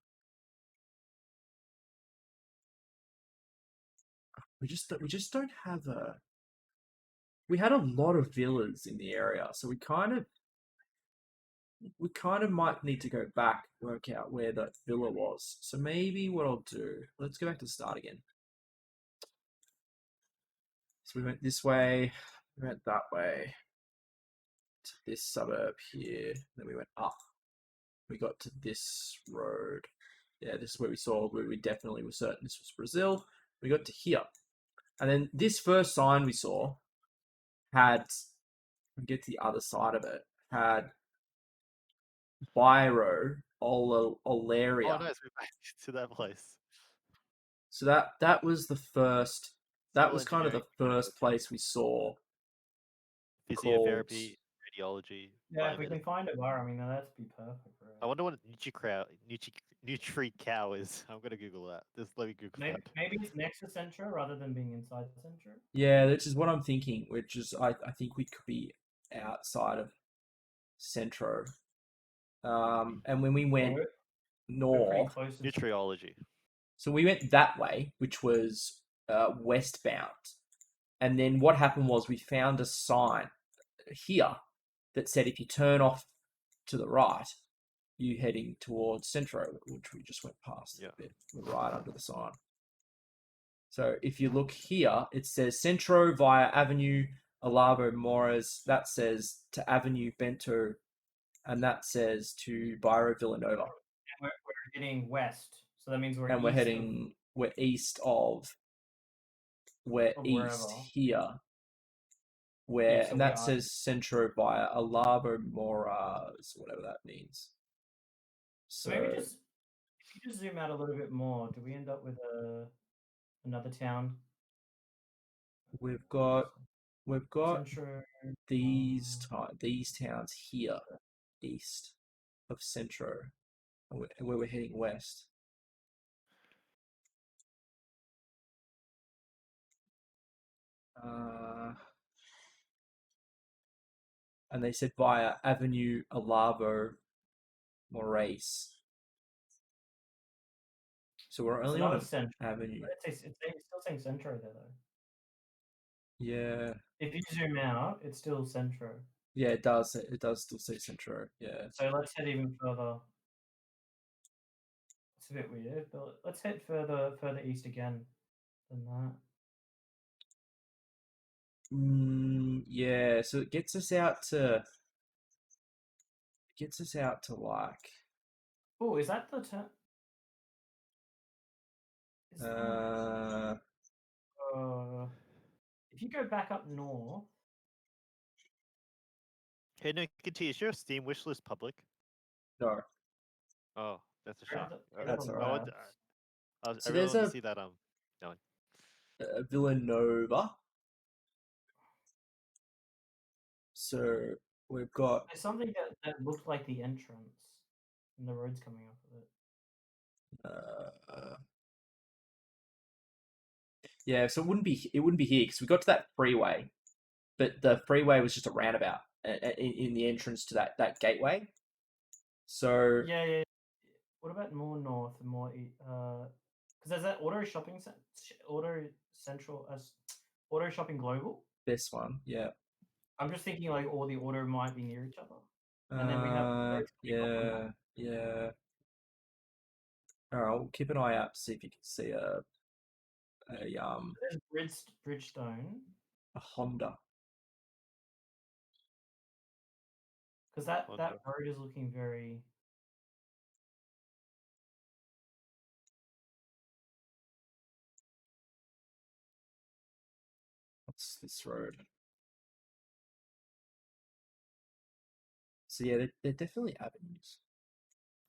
We just don't have a. We had a lot of villas in the area, so we kind of might need to go back, work out where that villa was. So maybe what I'll do, let's go back to the start again. So we went this way, we went that way, to this suburb here, then we went up. We got to this road. Yeah, this is where we definitely were certain this was Brazil. We got to here. And then this first sign we saw had, get to the other side of it, had Bairro Olaria. Oh, nice, we're back to that place. So that was the first. That Civil was kind of the engineering, first place we saw. Physiotherapy, radiology. Yeah, if we biomedical. can find a bar, I mean, that'd be perfect for I us. wonder what Nutri-Cow is. I'm gonna Google that. Just let me Google Maybe, that. maybe it's next to Centro rather than being inside the Centro. Yeah, which is what I'm thinking. Which is I think we could be outside of Centro. And when we went We're pretty north, close to Nutriology. so we went that way, which was westbound. And then what happened was we found a sign here that said if you turn off to the right, you're heading towards Centro, which we just went past Yeah. a bit. We're right under the sign. So if you look here, it says Centro via Avenue Olavo Moras. That says to Avenue Bento, and that says to Bairro Villanova. we're heading west, so that means we're And east we're Of east wherever. here, Yeah, so and we that are- says Centro via Olavo Moras, whatever that means. So So maybe just if you just zoom out a little bit more, do we end up with another town? we've got Centro. these towns here east of Centro, and where we're heading west. And they said via Avenue Olavo Moraes. So we're only on another an Centro. avenue. It's still saying Centro there though. Yeah, If you zoom out, it's still Centro. yeah, it does. It does still say Centro. Yeah. So let's head even further. It's a bit weird, but let's head further east again than that. Yeah, so it gets us out to like Oh, is that the town? If you go back up north, Hey, no, continue. Is your Steam wishlist public? No. Oh, that's a Where shame. does it- Alright. That's where alright. I does- So really there's want to a- see that. Villanova. So we've got There's something that looked like the entrance, and the road's coming up with it. yeah, so it wouldn't be here because we got to that freeway, but the freeway was just a roundabout in the entrance to that gateway. So Yeah. What about more north and more because there's that auto shopping auto central auto shopping global. this one, yeah. I'm just thinking like all the auto might be near each other, and then we have roads coming off from yeah. All right, we'll keep an eye out to see if you can see a There's Bridgestone Honda. because that Honda. road is looking very. What's this road? So yeah, they're definitely avenues.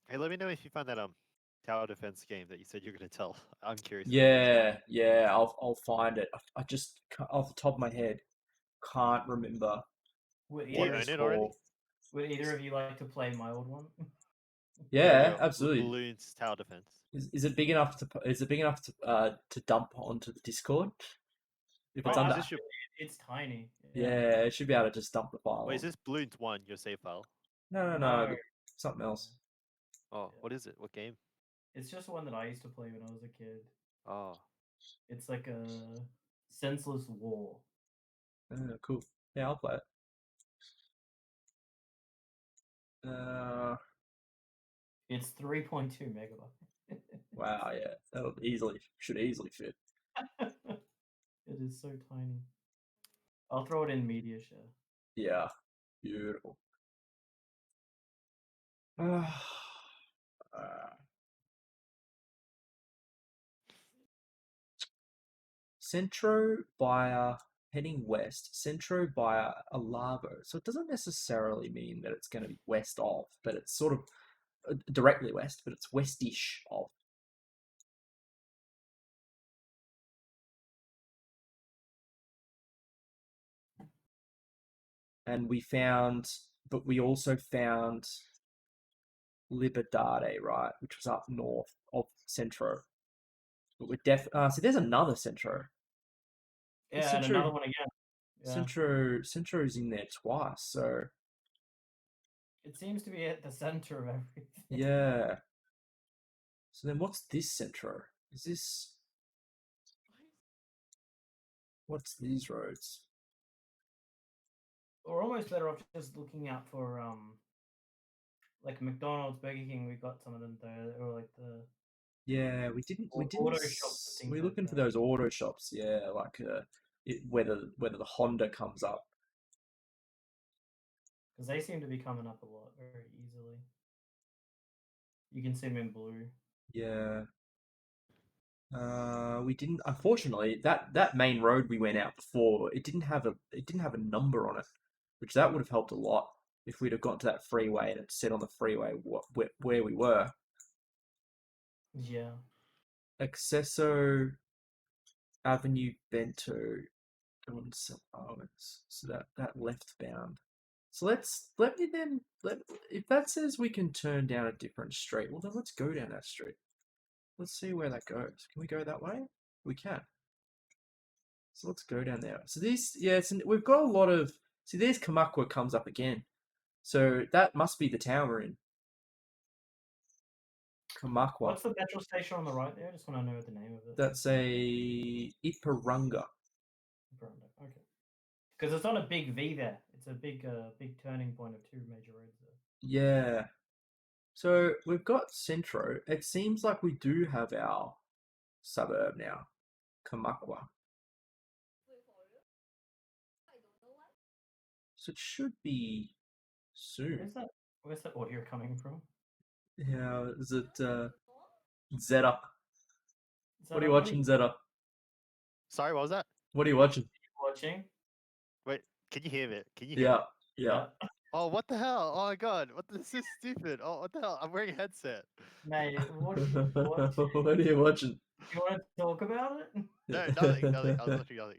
Hey, let me know if you find that tower defense game that you said you're gonna tell. I'm curious. Yeah, I'll find it. I just off the top of my head can't remember Would Do you what either, own it's it already? called. would either of you like to play my old one? Yeah, Go. absolutely. Balloons tower defense. Is it big enough to dump onto the Discord? If it's Oh, under, Is this your- It's tiny. yeah, it should be able to just dump the file. Wait, is on. this Balloons 1 your save file? No, No. something else. Oh, what is it? What game? It's just one that I used to play when I was a kid. Oh, It's like a senseless war. Cool. Yeah, I'll play it. It's 3.2 megabytes. Wow, yeah, should easily fit. It is so tiny. I'll throw it in media share. Yeah, beautiful. Centro via heading west, Centro via Alavo. So it doesn't necessarily mean that it's going to be west of, but it's sort of directly west, but it's westish of. And we also found Liberdade, right, which was up north of Centro. But we're so there's another Centro. Yeah, and Centro- another one again. Yeah. Centro's in there twice, so It seems to be at the center of everything. yeah. So then what's this Centro? Is this... What's these roads? We're almost better off just looking out for like McDonald's, Burger King. We got some of them there, or like the Yeah, we didn't. auto shops. And We're things looking like for that. those auto shops. Yeah, like whether the Honda comes up. Because they seem to be coming up a lot very easily. You can see them in blue. Yeah. We didn't. Unfortunately, that main road we went out before, it didn't have a number on it, which that would have helped a lot if we'd have gone to that freeway and it said on the freeway where we were. Yeah. Accesso Avenue Bento on St. Albans. So that left bound. So let if that says we can turn down a different street, well then let's go down that street. Let's see where that goes. Can we go that way? We can. So let's go down there. So we've got a lot of... See, there's Kamakwa comes up again. So that must be the town we're in. Kamakwa. What's the petrol station on the right there? I just want to know the name of it. That's a Iparanga. Okay. Because it's not a big V there. It's a big turning point of two major roads there. Yeah. So we've got Centro. It seems like we do have our suburb now, Kamakwa. So it should be soon. Where's that audio coming from? Yeah, is it Zeta? So What are you watching, Zeta? sorry, what was that? What are you watching? Watching? Wait, can you hear me? Can you hear Yeah, me? yeah. Oh, what the hell? Oh my god, this is stupid. Oh, what the hell? I'm wearing a headset. Mate, what are you watching? What are you watching? You want to talk about it? No, nothing. I was literally nothing.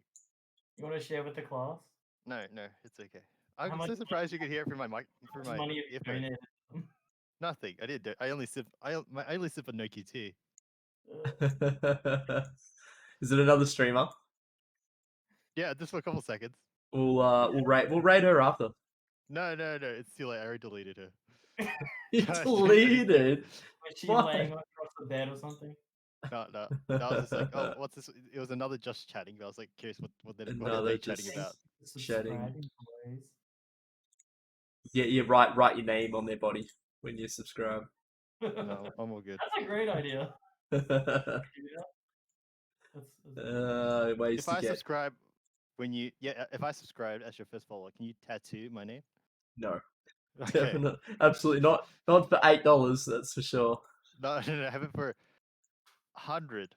You want to share with the class? No, it's okay. How I'm much so surprised you could hear it through my mic, How through much my money have you earphone. donated? Nothing. I didn't do. I only sip. I only sip a Noki tea. Is it another streamer? Yeah, just for a couple seconds. We'll rate her after. No. It's too late. I already deleted her. You Gosh, deleted. Was she Why? laying across the bed or something? No. I was just like, oh, what's this? It was another just chatting. But I was like, curious, what are Another they chatting just- about? Chatting. Subscribing, boys. Yeah, you write your name on their body when you subscribe. No, I'm all good. That's a great idea. Ways If to I get subscribe if I subscribe as your first follower, can you tattoo my name? no, Okay. definitely, absolutely not. Not for $8. That's for sure. No, have it for 100.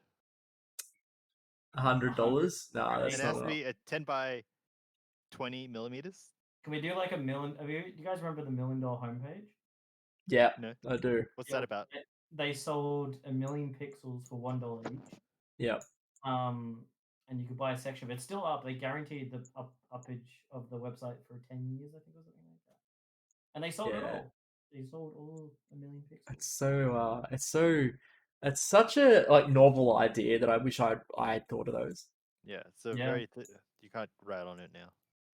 $100? No, Right, that's It not has to enough. be a 10 by 20 millimeters. Can we do like a million? You guys remember the $1 Million homepage? Yeah, No. I do. What's Yeah, that about? They sold 1 million pixels for $1 each. Yeah, And you could buy a section of it. It's still up. They guaranteed the uppage of the website for 10 years, I think, or something like that. And they sold it Yeah. all. They sold all 1 million pixels. it's such a like novel idea that I wish I had thought of those. Yeah, so Yeah. very you can't write on it now.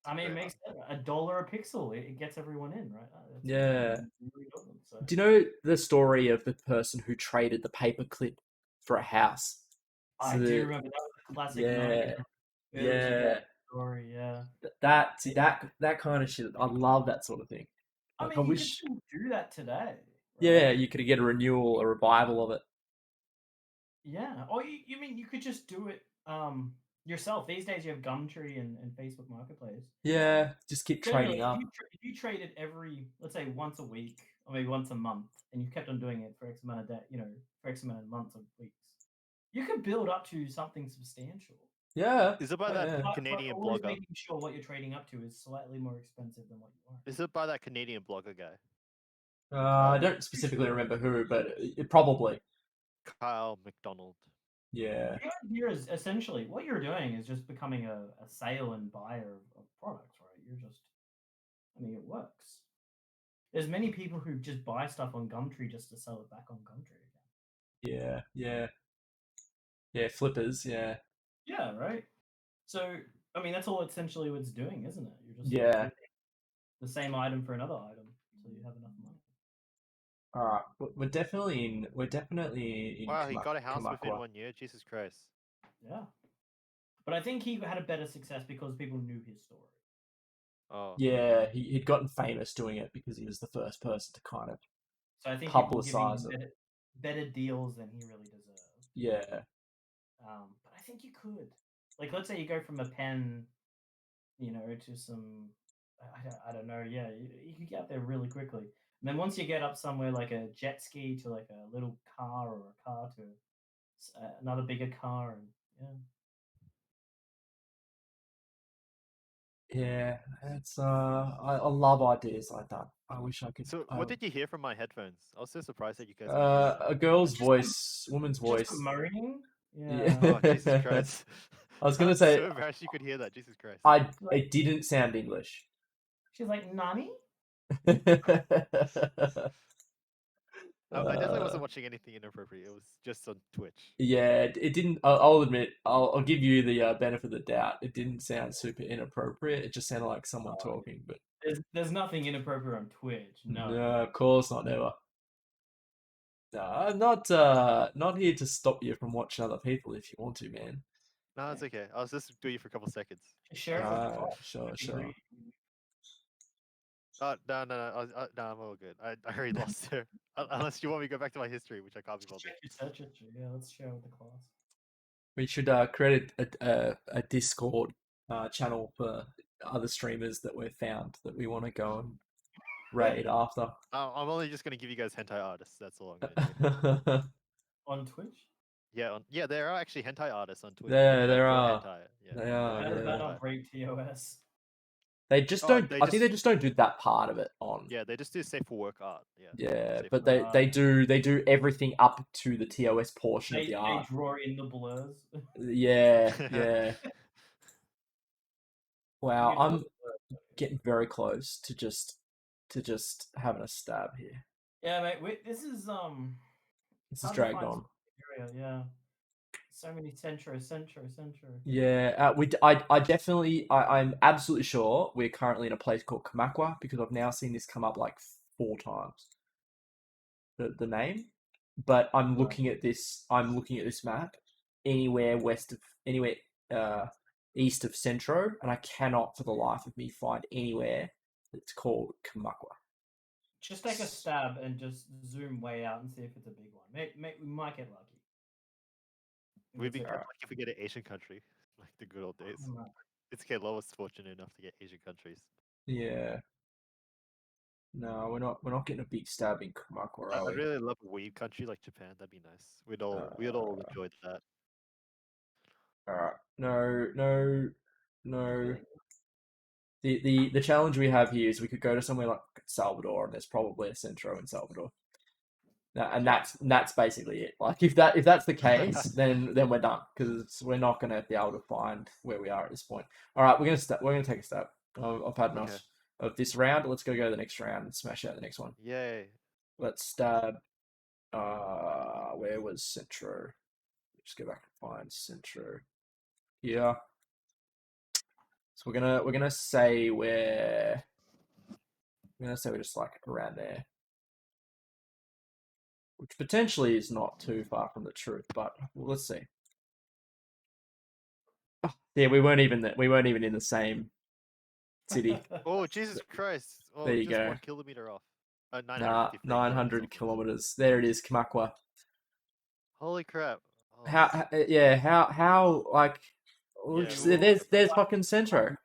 I mean, it very makes $1 a pixel. It gets everyone in, right? That's Yeah. really awesome, so. Do you know the story of the person who traded the paperclip for a house? I So do the- remember that was a classic Yeah, Nightmare yeah. story. Yeah. That kind of shit. I love that sort of thing. I Like, mean, I you wish. could still do that today. Yeah, right? you could get a renewal, a revival of it. Yeah. Or you mean you could just do it yourself. These days you have Gumtree and Facebook Marketplace. Yeah, just keep Generally, trading up. if you traded every, let's say, once a week or maybe once a month, and you kept on doing it for X amount of for X amount of months or weeks, you could build up to something substantial. Yeah. Is it by Oh, that yeah. But Canadian always blogger? making sure what you're trading up to is slightly more expensive than what you are. Is it by that Canadian blogger guy? I don't specifically remember who, but it probably. Kyle McDonald. Yeah. The idea is essentially what you're doing is just becoming a sale and buyer of products, right? It works. There's many people who just buy stuff on Gumtree just to sell it back on Gumtree again. Yeah, flippers, yeah. Yeah, right. So, that's all essentially what it's doing, isn't it? You're just Yeah. flipping the same item for another item, so you have enough money. Alright, we're definitely in Wow, he got a house within Kamakwa. 1 year. Jesus Christ. Yeah. But I think he had a better success because people knew his story. Oh. Yeah, he'd gotten famous doing it because he was the first person to kind of So I think people were giving publicize him it. better deals than he really deserved. Yeah. But I think you could. Like, let's say you go from a pen, to some, I don't know, yeah, you could get up there really quickly. And then once you get up somewhere like a jet ski to like a little car or a car to another bigger car, and Yeah, it's I love ideas like that. I wish I could. So, what did you hear from my headphones? I was so surprised that you guys. A girl's Just voice, woman's voice. just moaning. Yeah. Oh, Jesus Christ! I was gonna I'm say so embarrassed you could hear that. Jesus Christ! it didn't sound English. She's like, Nani? I definitely wasn't watching anything inappropriate. It was just on Twitch. Yeah, it didn't. I'll admit. I'll give you the benefit of the doubt. It didn't sound super inappropriate. It just sounded like someone talking. But There's nothing inappropriate on Twitch. No. no, of course not. Never. No, I'm not here to stop you from watching other people if you want to, man. No, it's okay. I was just doing it for a couple seconds. Share it with the class. Sure. No. No, I'm all good. I already lost there. Unless you want me to go back to my history, which I can't be bothered. Check your search history. Yeah, let's share with the class. We should create a Discord channel for other streamers that we've found that we want to go and raid after. I'm only just going to give you guys hentai artists. That's all I'm going to do. On Twitch? Yeah, there are actually hentai artists on Twitch. Yeah, that there draw are. hentai, yeah. They are. How yeah. about on Break TOS? They just Oh, don't. they I think they just- just don't do that part of it on. Yeah, they just do safe for work art. Yeah. Yeah, safe but for work. they do everything up to the TOS portion of They the art. draw in the blurs. Yeah, yeah. You Wow, can draw I'm the blurs. getting very close to just having a stab here. Yeah, mate. This is This is hard to dragged find on. area. Yeah, so many centro. Yeah, I definitely, I'm absolutely sure we're currently in a place called Kamakwa because I've now seen this come up like 4 times. The name, but I'm looking at this. I'm looking at this map. Anywhere east of Centro, and I cannot for the life of me find anywhere that's called Kamakwa. Just take a stab and just zoom way out and see if it's a big one. We might get lucky. If We'd it's be a- good lucky if we get an Asian country, like the good old days. Oh, no. It's okay, lowest fortunate enough to get Asian countries. Yeah. No, we're not getting a big stab in Kamakwa, are I'd we? really love a weed country like Japan. That'd be nice. We'd all enjoy that. All right. No. The challenge we have here is we could go to somewhere like Salvador, and there's probably a Centro in Salvador. And that's basically it. Like if that's the case, then we're done because we're not going to be able to find where we are at this point. All right, we're gonna take a stab. I've had enough Okay. of this round. Let's go to the next round and smash out the next one. Yay. Let's stab. Where was Centro? Just go back and find Centro. Yeah. So we're gonna say we're just like around there, which potentially is not too far from the truth, but let's see. Oh, yeah, we weren't even in the same city. Oh Jesus Christ! Oh, There you just go. 1 kilometer off. Nah, 953 900 kilometers. kilometers. There it is, Kamakwa. Holy crap! Oh, How like Yeah, there's fucking Centro.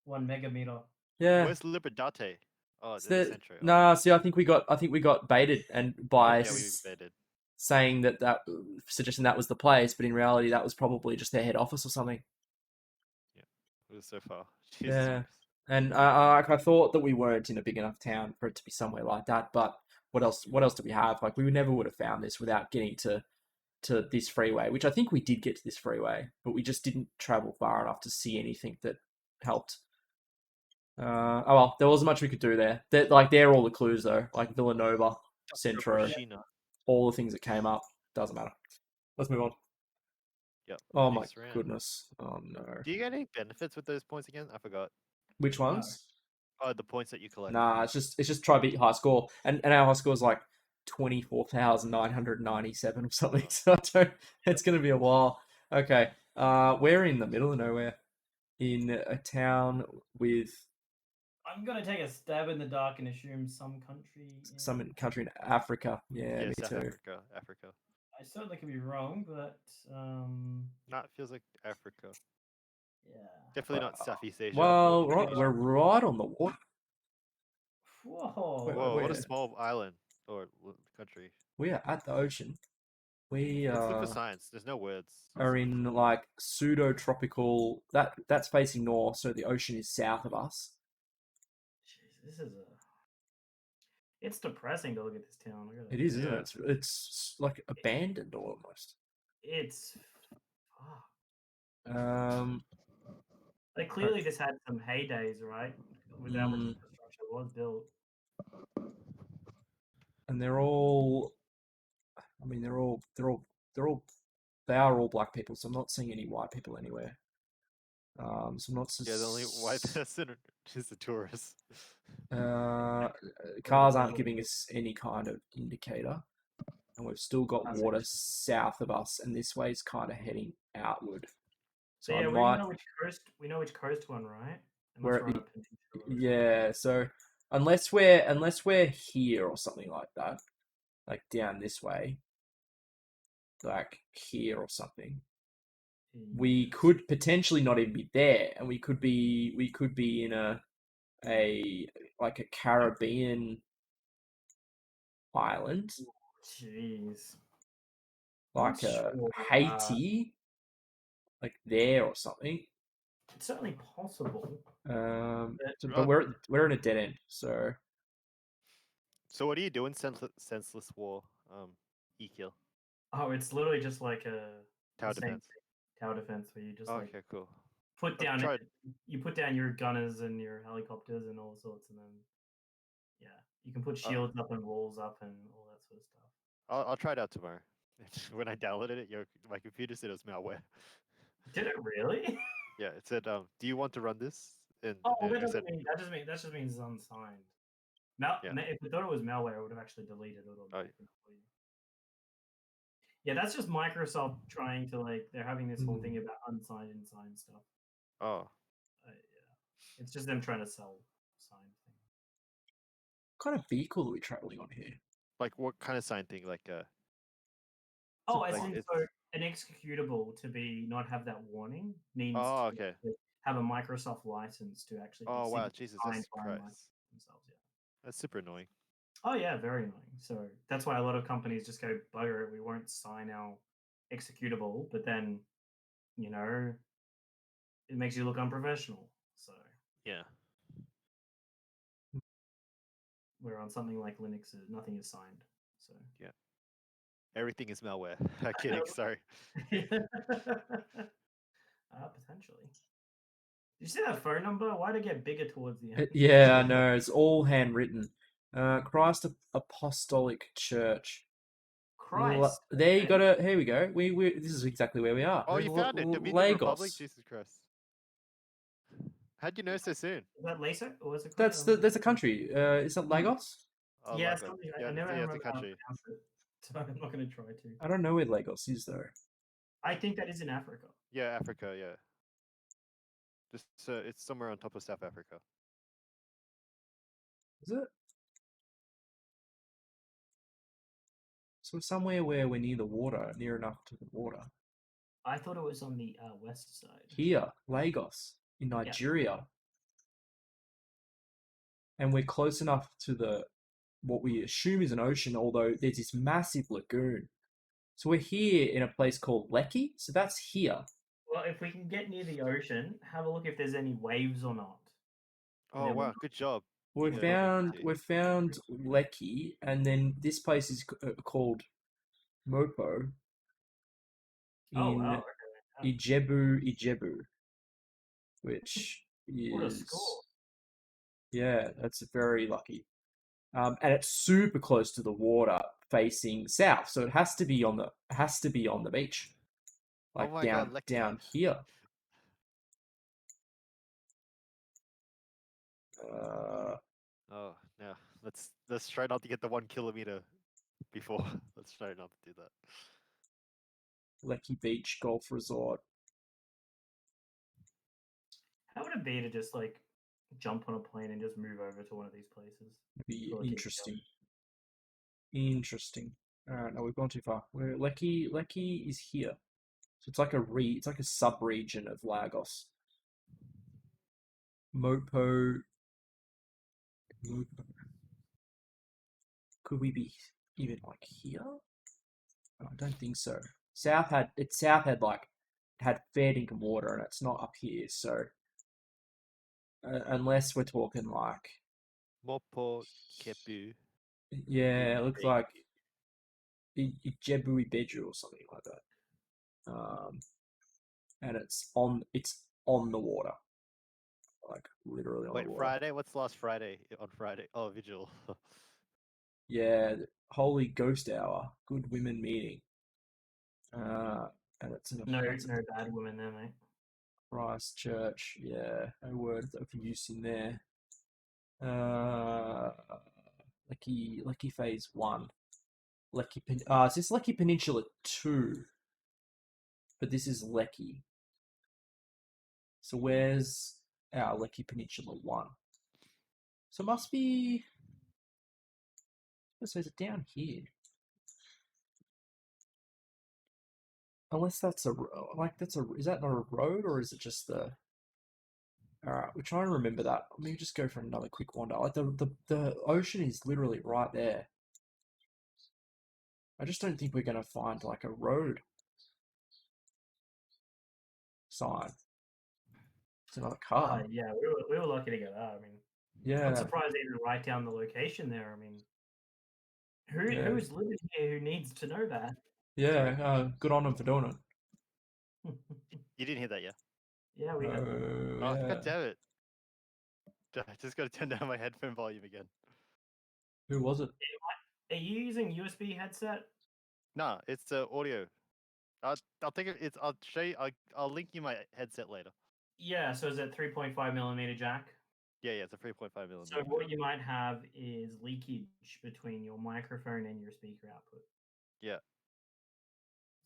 1 megameter. Yeah. Where's Libertate? Oh, it's It's the- Centro. Nah, see, I think we got baited and by Yeah, we invaded. saying that suggesting that was the place, but in reality that was probably just their head office or something. It was so far. Jesus Yeah. Christ. And I thought that we weren't in a big enough town for it to be somewhere like that. But what else do we have? Like we never would have found this without getting to this freeway, which I think we did get to this freeway, but we just didn't travel far enough to see anything that helped. Oh well, there wasn't much we could do there. They're all the clues though, like Villanova, Centro, Fukushima. all the things that came up. Doesn't matter. Let's move on. Yep. Oh my next round. goodness. Oh no. Do you get any benefits with those points again? I forgot. Which ones? Oh, the points that you collect. Nah, it's just try to beat high score, and our high score is like 24,997 or something. So it's gonna be a while. Okay, we're in the middle of nowhere, in a town with I'm gonna take a stab in the dark and assume some country. some country in Africa. Yeah, Yeah, me South too. Africa. I certainly could be wrong, but Nah, it feels like Africa. yeah. Definitely not Southeast Asia. Well, Whoa, we're right on the water. Whoa. Wait, what a where? small island or country. We are at the ocean. We Let's look for science. There's no words. are in like pseudo-tropical. That's facing north, so the ocean is south of us. Jeez, this is It's depressing to look at this town. Look at It that. is, isn't Yeah. it? It's like abandoned almost. It's. Fuck. Like clearly this had some heydays, right? With how much Mm. infrastructure was built. and they're all. I mean, they are all black people. So I'm not seeing any white people anywhere. So I'm not. Yeah, the only white person is the tourist. Cars aren't giving us any kind of indicator, and we've still got That's water south of us, and this way is kind of heading outward. So So yeah, I we might. know which coast. We know which coast one, right? We're Unless at on a peninsula or Yeah, so unless we're here or something like that, like down this way, like here or something, something. we could potentially not even be there, and we could be in a like a Caribbean island, Jeez. like Not sure about that. Haiti, like there or something. It's certainly possible. But Oh. we're in a dead end, so So what are you doing? Senseless war. E-kill. Oh, it's literally just like a Tower the same defense. thing, tower defense, where you just like Okay, cool. put I've down tried. you put down your gunners and your helicopters and all sorts, and then yeah, you can put Uh, shields up and walls up and all that sort of stuff. I'll try it out tomorrow. When I downloaded it, my computer said it was malware. Did it really? Yeah, it said, "Do you want to run this?" And Oh, well, I said, that just means it's unsigned. Yeah. If we thought it was malware, it would have actually deleted it or Oh. broken it for you. Yeah, that's just Microsoft trying to like they're having this whole thing about unsigned and signed stuff. "Oh, Yeah, it's just them trying to sell signed things. what kind of vehicle are we traveling on here? like what kind of sign thing? Like Oh, like as in it's so an executable to be not have that warning means oh to okay. actually have a Microsoft license to actually be Oh wow, signed Jesus, by that's Microsoft Christ. themselves. Yeah. That's super annoying. Oh yeah, very annoying. So that's why a lot of companies just go bugger it. We won't sign our executable, but then you know it makes you look unprofessional. So Yeah. where on something like Linux, nothing is signed. So Everything is malware. I'm kidding. Sorry. potentially. Did you see that phone number? Why did it get bigger towards the end? Yeah, I know. It's all handwritten. Christ Apostolic Church. Christ. There you okay. got it. Here we go. We this is exactly where we are. Oh, We're you in found it. Dominion Lagos. Republic. Jesus Christ. How'd you know so soon? Is that Laser? Or was it That's a country. Isn't Lagos? Oh, Yeah, Lagos. something. Yeah, I never yeah, it's remember a how to country. pronounce it, so I'm not going to try to. I don't know where Lagos is though. I think that is in Africa. Yeah, Africa. Yeah. Just it's somewhere on top of South Africa. Is it? So somewhere where we're near the water, near enough to the water. I thought it was on the west side. Here, Lagos, in Nigeria. And we're close enough to what we assume is an ocean, although there's this massive lagoon. So we're here in a place called Lekki. So that's here. Well, if we can get near the ocean, have a look if there's any waves or not. Oh then wow, good job. We Yeah, found Lekki, and then this place is called Mopo Oh in wow. Okay. Ijebu, which What a is score. yeah, that's very lucky. And it's super close to the water, facing south, so it has to be on the beach, like Oh my God, Lekki. down here. Oh no, let's try not to get the 1 kilometer before. Let's try not to do that. Lekki Beach Golf Resort. How would it be to just like jump on a plane and just move over to one of these places? Be So, like, interesting. Interesting. No, we've gone too far. Where Lekki is here. So it's like a sub-region of Lagos. Mopo. Could we be even like here? I don't think so. South had fair dinkum water, and it's not up here. So unless we're talking like Mopo Kepu. yeah, it looks like Ijebu Ibeju or something like that. And it's on the water, like literally on Wait, the water. Friday? What's last Friday on Friday? Oh, Vigil. Yeah, Holy Ghost Hour, Good Women Meeting. And it's no bad women there, mate. Christchurch. Yeah, no word of use in there. Lekki Phase 1. Is this Lekki Peninsula 2? But this is Lekki. So where's our Lekki Peninsula 1? So it must be... So is it down here? Unless that's is that not a road, or is it just the... Alright, we're trying to remember that. Let me just go for another quick wander. Like the ocean is literally right there. I just don't think we're going to find like a road sign. It's another car. Yeah, we were lucky to get that. I mean, I'm Yeah, surprised they even write down the location there. I mean, yeah, who's living here who needs to know that? yeah. Good on them for doing it. You didn't hear that, yeah? Yeah, we had. Oh, Oh, yeah. God damn it. I just got to turn down my headphone volume again. Who was it? Are you using USB headset? Nah, it's audio. I'll take it. I'll show you. I'll link you my headset later. Yeah, so is it 3.5 millimeter jack? Yeah, it's a 3.5 millimeter. So what you might have is leakage between your microphone and your speaker output. Yeah.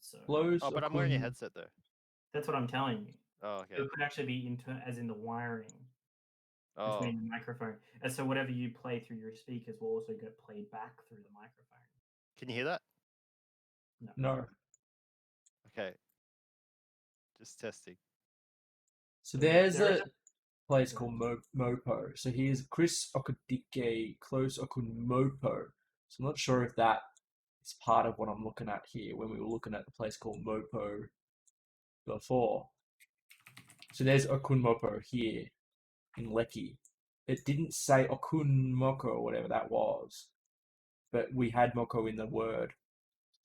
So Close. Oh, but I'm wearing a headset though. that's what I'm telling you. Oh, okay. It could actually be as in the wiring Oh, between the microphone, and so whatever you play through your speakers will also get played back through the microphone. can you hear that? No. Okay. Just testing. So there's There is a place called Mopo. So here's Chris Okudike, close Okunmopo. So I'm not sure if that is part of what I'm looking at here when we were looking at the place called Mopo before. So there's Okunmopo here in Lekki. It didn't say Okunmoko or whatever that was, but we had Moko in the word.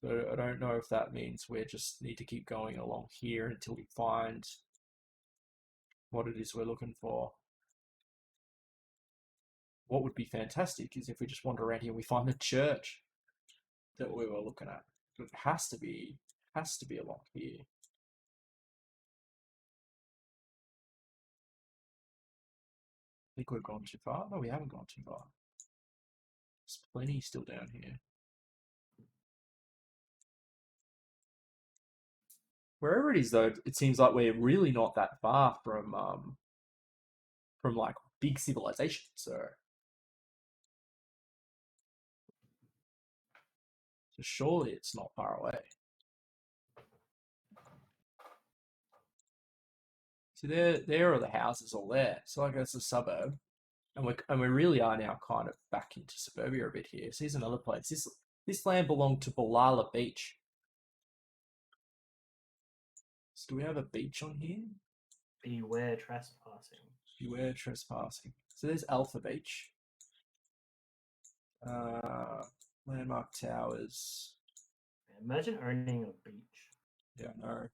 So I don't know if that means we just need to keep going along here until we find what it is we're looking for. What would be fantastic is if we just wander around here and we find the church that we were looking at. It has to be along here. I think we've gone too far. No, we haven't gone too far. There's plenty still down here. Wherever it is, though, it seems like we're really not that far from like big civilization. So surely it's not far away. So there are the houses all there. So like that's a suburb, and we really are now kind of back into suburbia a bit here. So here's another place. This land belonged to Balala Beach. So do we have a beach on here? beware trespassing. Beware trespassing. So there's Alpha Beach. Landmark Towers. Imagine owning a beach. Yeah, no.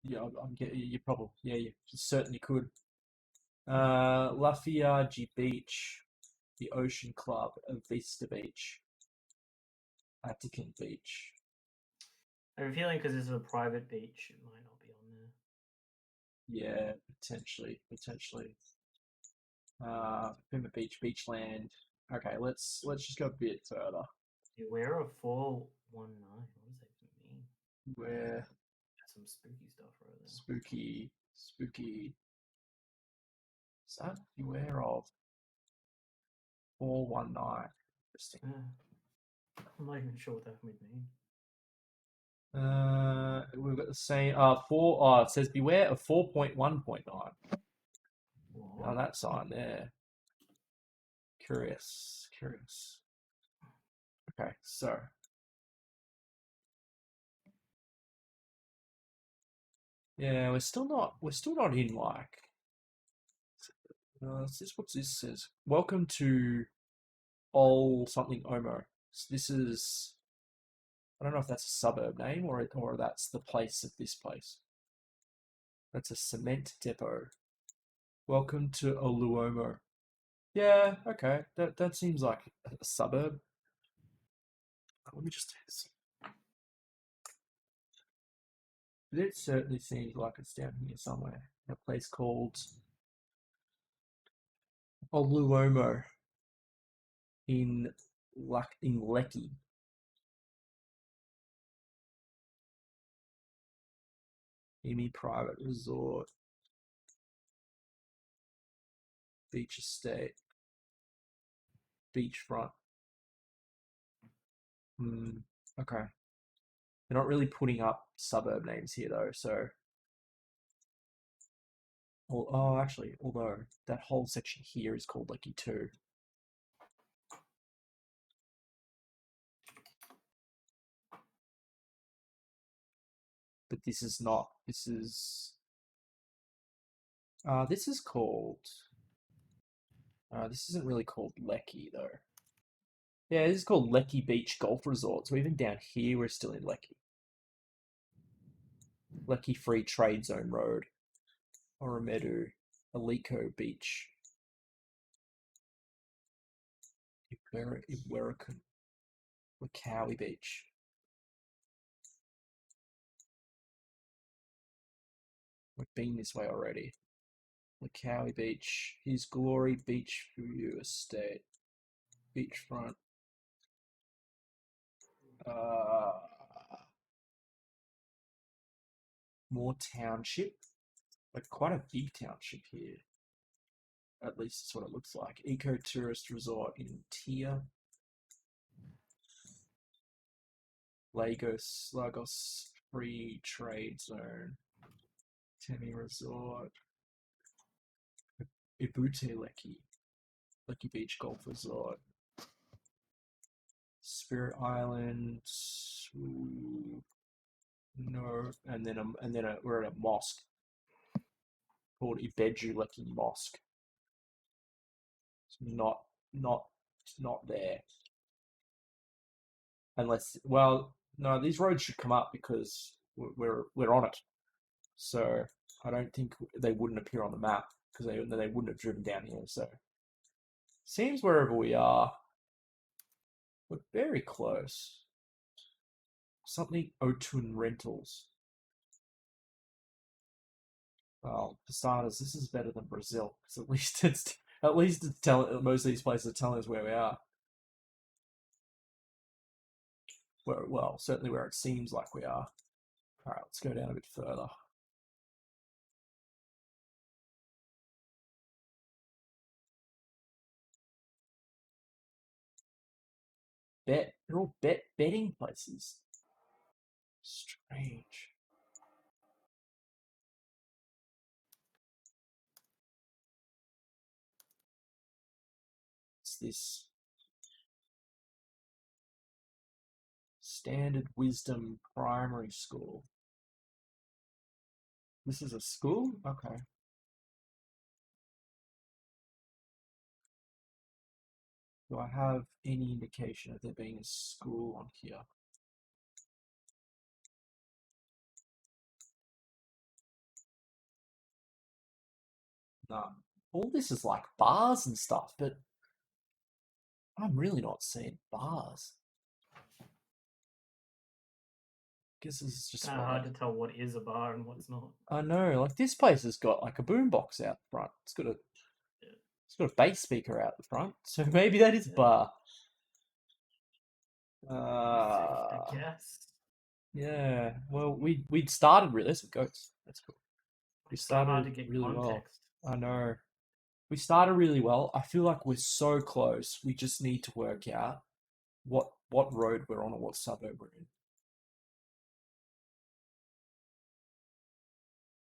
Yeah, I'm getting you probably. Yeah, you certainly could. Lafiagi Beach, the Ocean Club, Vista Beach, Attican Beach. I have a feeling because this is a private beach, it might not be on there. Yeah, potentially. Pima Beach, Beachland. Okay, let's just go a bit further. Beware of 419. What does that even mean? Where That's some spooky stuff right there. spooky. Is that beware of 419? Interesting. I'm not even sure what that would mean. We've got the same. It says beware of 4.1.9 on that sign there. Curious. Okay, so yeah, we're still not in like. What's this says? Welcome to Ol something Omo. So this is. I don't know if that's a suburb name or that's the place of this place. That's a cement depot. Welcome to Oluomo. Yeah, okay. That seems like a suburb. Let me just see. It certainly seems like it's down here somewhere. A place called Oluomo in Lekki. Imi Private Resort. Beach Estate. Beachfront. Okay. They're not really putting up suburb names here though, so. Actually, although that whole section here is called Lekki too. But this is not. This is This is called. This isn't really called Lecky though. Yeah, this is called Lecky Beach Golf Resort. So even down here, we're still in Lecky. Lecky Free Trade Zone Road, Oromedu, Aliko Beach, Iwerican, Wakawi Beach. We've been this way already. Wakawi Beach, His Glory Beach View Estate, Beachfront. More township, like quite a big township here. At least that's what it looks like. Eco Tourist Resort in Tia. Lagos Free Trade Zone. Temi Resort. Ibute Lecky Beach Golf Resort. Spirit Island. Ooh, no, and then we're at a mosque called Ibeju Lecky Mosque. It's not there. Unless, well, no, these roads should come up because we're on it. So I don't think they wouldn't appear on the map because they wouldn't have driven down here. So seems wherever we are, we're very close. Something Otun Rentals. Well, for starters, this is better than Brazil because at least it's telling most of these places are telling us where we are. Well, certainly where it seems like we are. All right, let's go down a bit further. They're all betting places. Strange. What's this? Standard Wisdom Primary School. This is a school? Okay. Do I have any indication of there being a school on here? No. All this is like bars and stuff, but I'm really not seeing bars. Guess this is just Kind of hard to tell what is a bar and what's not. I know, like this place has got like a boombox out front. It's got a bass speaker out the front, so maybe that is a bar. I guess. Yeah. Well, we'd started really. There's some goats. That's cool. We It's so hard started to get really well. context. I know. We started really well. I feel like we're so close. We just need to work out what road we're on or what suburb we're in.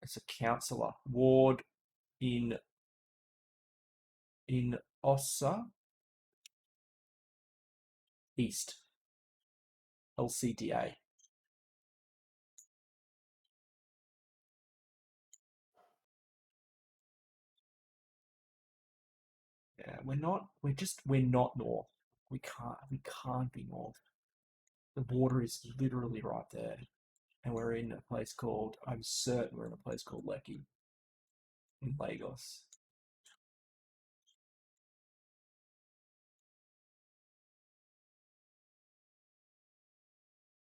It's a councillor ward in Ossa East LCDA. Yeah, we're not north. We can't be north. The border is literally right there. And we're in a place called, I'm certain we're in a place called Lecky in Lagos.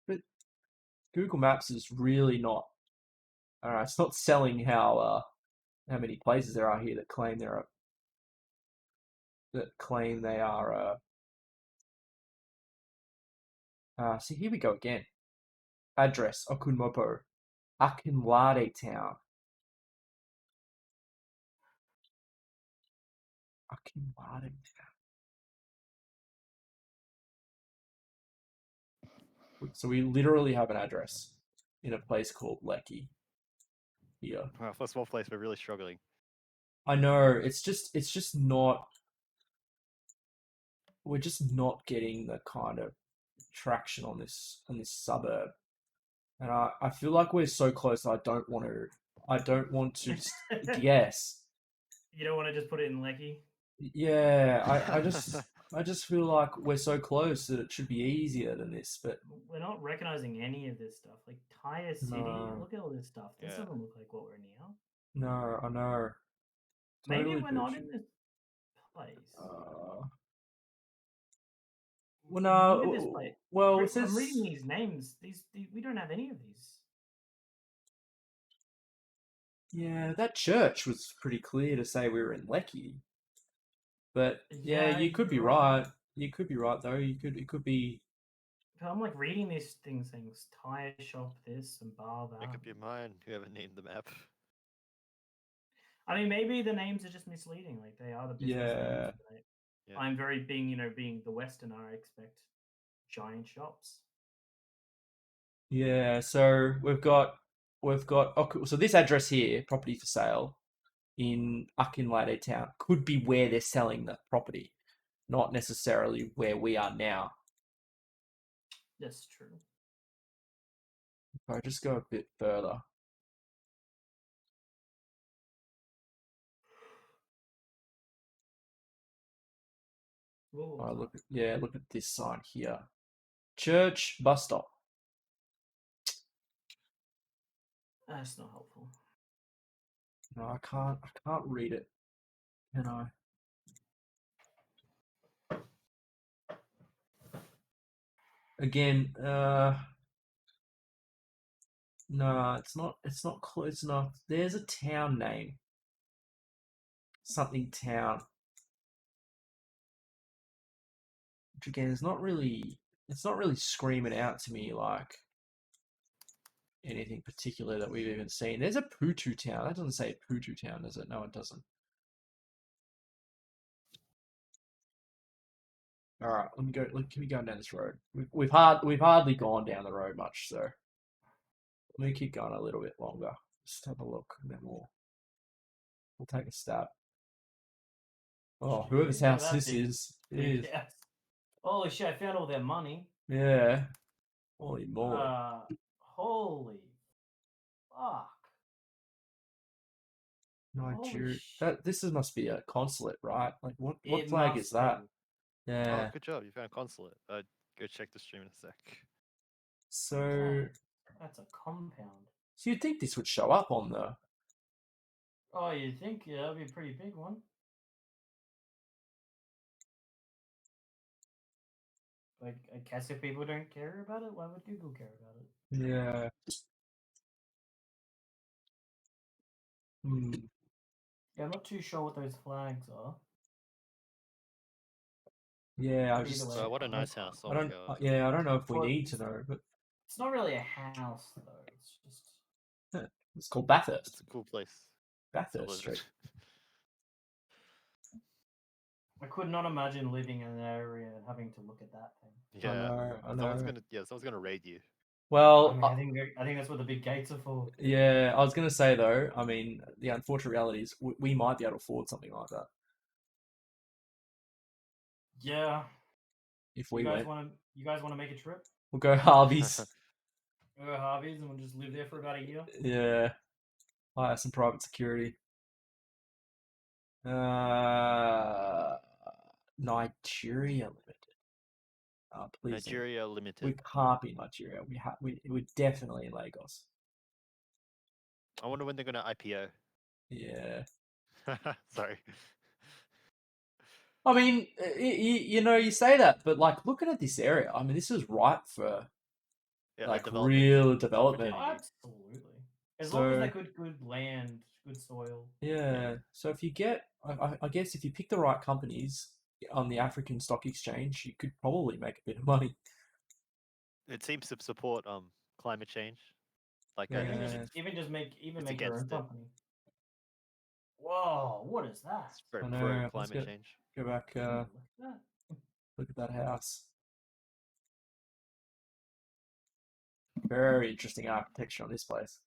But Google Maps is really not, it's not selling how many places there are here that claim they are. See, here we go again. Address, Okunmopo, Akinlade Town. Akinlade Town. So we literally have an address in a place called Lecky here. Well, for a small place, we're really struggling. I know, it's just not, we're just not getting the kind of traction on this suburb. And I feel like we're so close I don't want to I don't want to guess. You don't want to just put it in Lecky? Yeah, I just feel like we're so close that it should be easier than this, but We're not recognizing any of this stuff. Like Tyre City, No. look at all this stuff. This Yeah. doesn't look like what we're near. no, I know. Maybe Totally we're not bullshit. in this place. Well, Look at this no. place. Well, I'm it says reading these names. These we don't have any of these. yeah, that church was pretty clear to say we were in Lecky. But yeah, Yeah, you could be you're right. right. You could be right though. It could be But I'm like reading these things. Tire shop this and bar that. Make up your mind. Whoever named the map. I mean, maybe the names are just misleading. Like they are the business Yeah. names. But Yeah. I'm being the Westerner. I expect giant shops. yeah. So okay, so this address here, property for sale in Akinlade town, could be where they're selling the property, not necessarily where we are now. That's true. If I just go a bit further. What I was look at this sign here. Church bus stop. that? That's not helpful. No, I can't read it. Can I? Again, no, it's not close enough. There's a town name. Something town. Which again is not really screaming out to me like anything particular that we've even seen. There's a Putu town. That doesn't say Putu town, does it? No, it doesn't. All right, let me go. Let me go down this road. We've hardly gone down the road much, so let me keep going a little bit longer. Just have a look, and then we'll take a stab. Oh, whoever's Jeez, look at house that this is, it big is. house. Holy shit! I found all their money. Yeah. Holy moly. Holy fuck! Nigeria. holy This must be a consulate, right? Like what It flag must is that? be. Yeah. Oh, good job. You found consulate. Go check the stream in a sec. So That's a compound. you'd think this would show up on the Oh, you think that'd be a pretty big one? Like, I guess if people don't care about it, why would Google care about it? yeah. Hmm. Yeah, I'm not too sure what those flags are. Yeah, I But either just way, What a nice house. Oh I my don't god. yeah, I don't know if we Well, need to know, but it's not really a house though. It's just it's called Bathurst. It's a cool place. Bathurst Live Street. I could not imagine living in an area and having to look at that thing. Yeah. I know. Someone's gonna raid you. Well, I mean, I think that's what the big gates are for. yeah, I was gonna say though, I mean, the unfortunate reality is we might be able to afford something like that Yeah. if we went. You guys want to make a trip? We'll go Harvey's. Go to Harvey's and we'll just live there for about a year. Yeah. Hire some private security. Nigeria Limited. Please. Nigeria We Limited. can't be Nigeria. We're definitely in Lagos. I wonder when they're gonna IPO. Yeah. Sorry. I mean, you know, you say that, but like looking at this area, I mean, this is ripe for Yeah, like development real development. opportunity. Absolutely. As long as So- they good land, good soil. Yeah. So if you get, I guess if you pick the right companies on the African Stock Exchange, you could probably make a bit of money. It seems to support climate change. Like Yeah. Even make your own against it. company. Whoa, what is that? it's very I know, pro let's climate get- change. Go back, Look at that. look at that house. Very interesting architecture on this place.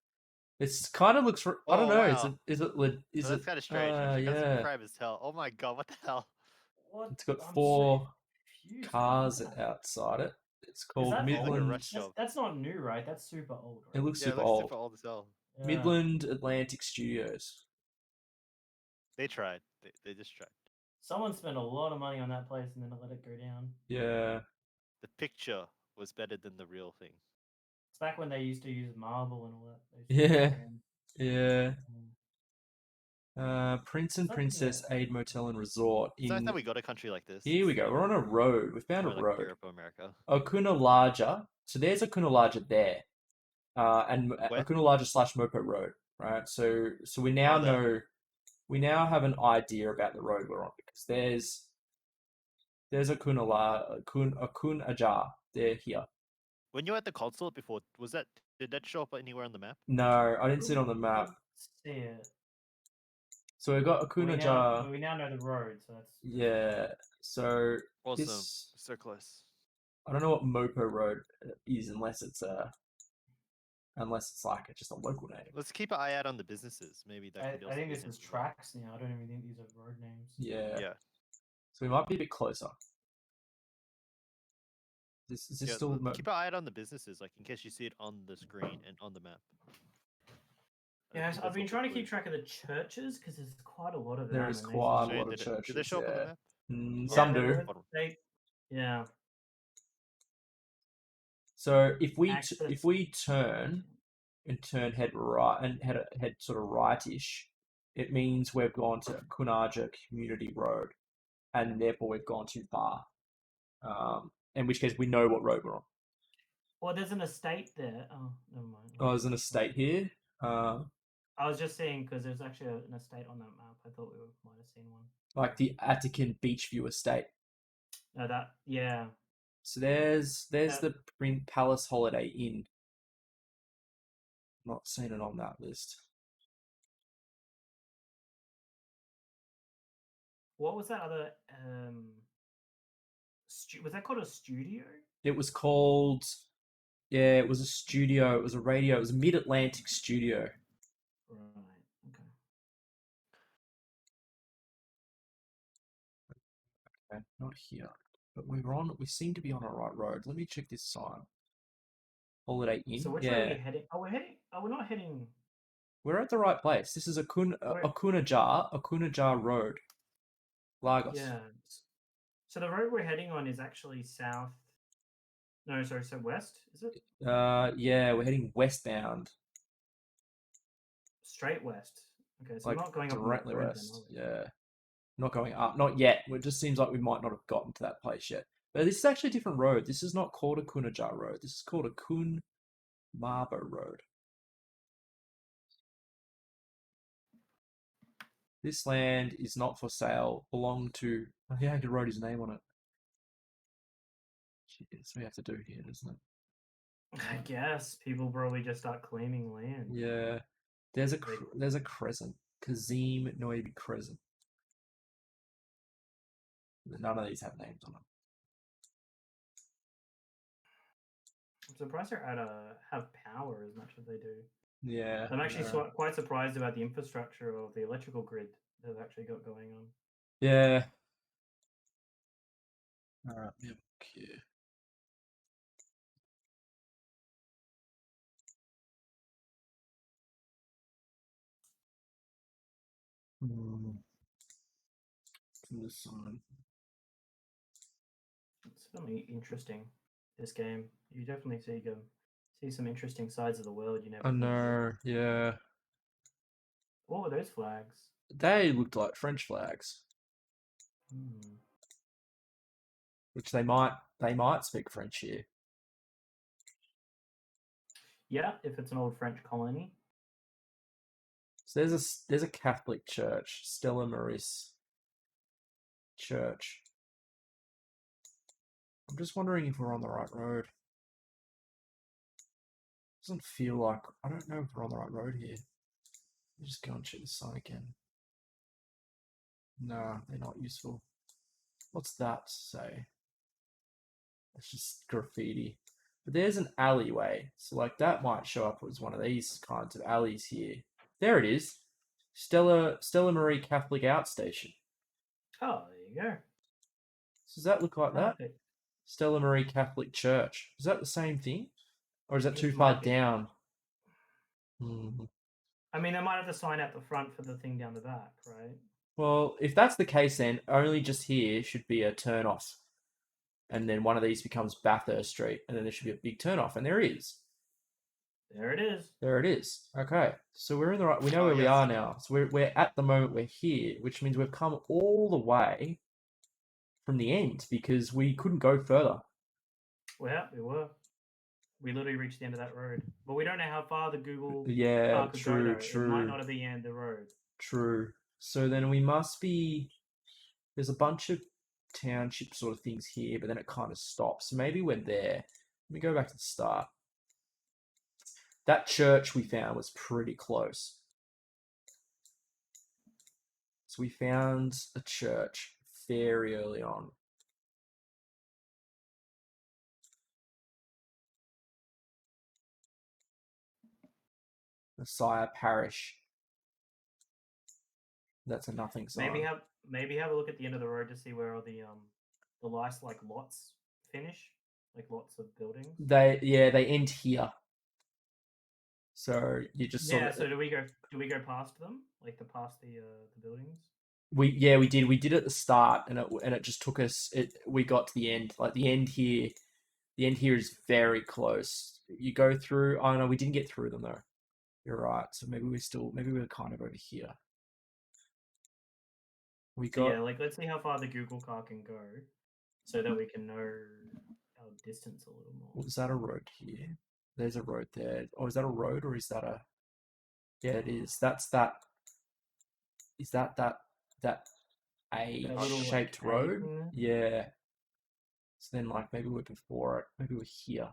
It's kind of looks. I don't Oh, know. wow. Is it? So that's kind of strange. Actually. That's Yeah. private as hell. Oh my god, what the hell? What? It's got I'm so 4 confused by cars that. outside it. It's Is called that old? Like a Midland. rush job. That's not new, right? That's super old, right? It looks Yeah, it super looks old. super old as hell. Yeah. Midland Atlantic Studios. They tried. They just tried. Someone spent a lot of money on that place and then let it go down. Yeah. The picture was better than the real thing. It's back when they used to use marble and all that. They used to Yeah. put it on. Yeah. Mm. Prince and So, Princess Aid Motel and Resort. It's nice In that we got a country like this. here we go. We're on a road. We found a Somewhere like road. Europe or America. Okunalaja. So there's Okunalaja there, and Where? Okunalaja / Mopo Road, right? So we now there. know, we now have an idea about the road we're on because there's Okunaja there here. When you were at the consulate before, did that show up anywhere on the map? No, I didn't see it on the Couldn't map. See it. So we've got But Okunaja. we now know the road, so that's Yeah. So Awesome. this, So close. I don't know what Mopo Road is unless it's like just a local name. Let's keep an eye out on the businesses. Maybe that could I also think be this an is info. tracks now. I don't even think these are road names. Yeah. Yeah. So we might be a bit closer. Is this Yeah, still keep an eye out on the businesses, like in case you see it on the screen and on the map. I Yeah, think I've that's been also trying to clue. keep track of the churches because there's quite a lot of them. There is and they quite seem a So lot of do churches. they show up on the Yeah. map? Yeah, Some they do. would- Bottom. Yeah. So if we Access- turn head right and head sort of rightish, it means we've gone to Kunaja Community Road, and therefore we've gone too far. In which case we know what road we're on. Well, there's an estate there. Oh, never mind. Oh, there's an estate here. I was just saying because there's actually an estate on that map. I thought we might have seen one. Like the Attican Beachview Estate. No, yeah. So there's Yeah. the Palace Holiday Inn. Not seen it on that list. What was that other? Was that called a studio? It was called, yeah, it was a studio. It was a radio. It was a Mid-Atlantic studio. Right. Okay. Okay, not here. But we seem to be on a right road. Let me check this sign. Holiday Inn. So which way Yeah, are we heading? Oh, we're heading. Oh, we're not heading. we're at the right place. This is Okunaja Road, Lagos. Yeah. So the road we're heading on is actually south. No, sorry, so west, is it? Yeah, we're heading westbound, Straight west. Okay, so like we're not going up directly that road west. then, are we? Yeah, not going up, not yet. It just seems like we might not have gotten to that place yet. But this is actually a different road. This is not called Okunaja Road. This is called Akun Mabo Road. This land is not for sale. Belonged to. I think I wrote his name on it. That's what we have to do here, isn't it? I guess people probably just start claiming land. Yeah. There's a crescent. Kazim Noibi Crescent. None of these have names on them. I'm surprised they're have power as much as they do. Yeah. I'm actually yeah. quite surprised about the infrastructure of the electrical grid they've actually got going on. Yeah. All right. Yeah. Okay. This one. It's really interesting. This game, you definitely see some interesting sides of the world. You never. I think of. know. Yeah. What were those flags? They looked like French flags, Hmm. which they might speak French here. Yeah, if it's an old French colony. So there's a Catholic church, Stella Maris Church. I'm just wondering if we're on the right road. Doesn't feel like, I don't know if we're on the right road here. Let me just go and check the sign again. No, they're not useful. What's that say? It's just graffiti. But there's an alleyway, so like that might show up as one of these kinds of alleys here. There it is. Stella Marie Catholic Outstation. Oh, there you go. Does that look like that? Perfect. Stella Marie Catholic Church. Is that the same thing? Or is that It too far might be. down? Hmm. I mean, they might have to sign out the front for the thing down the back, right? Well, if that's the case, then only just here should be a turn off, and then one of these becomes Bathurst Street, and then there should be a big turn off, and there is. There it is. There it is. Okay, so we're in the right. We know Oh, where we yes. are now. So we're at the moment we're here, which means we've come all the way from the end because we couldn't go further. Well, we were. We literally reached the end of that road, but we don't know how far the Google Yeah, car could go. true, Though. It might true, not have been the end of the road. true. So then we must be. There's a bunch of township sort of things here, but then it kind of stops. So maybe we're there. Let me go back to the start. That church we found was pretty close. So we found a church very early on. Messiah Parish. That's a nothing sign. Maybe have a look at the end of the road to see where all the last like lots finish, like lots of buildings. They end here. So you just sort Yeah. of So do we go past them, like past the buildings? we did at the start, and it just took us. We got to the end. Like the end here is very close. You go through. Oh no, we didn't get through them though. You're right. So maybe we're kind of over here. We So got yeah, like let's see how far the Google car can go, so that we can know our distance a little more. Was that a road here? There's a road there. Oh, is that a road or is that a? Yeah, it is. That's that. Is that A That little, like, shaped A road? thing there? Yeah. So then, like, maybe we're before it. Maybe we're here.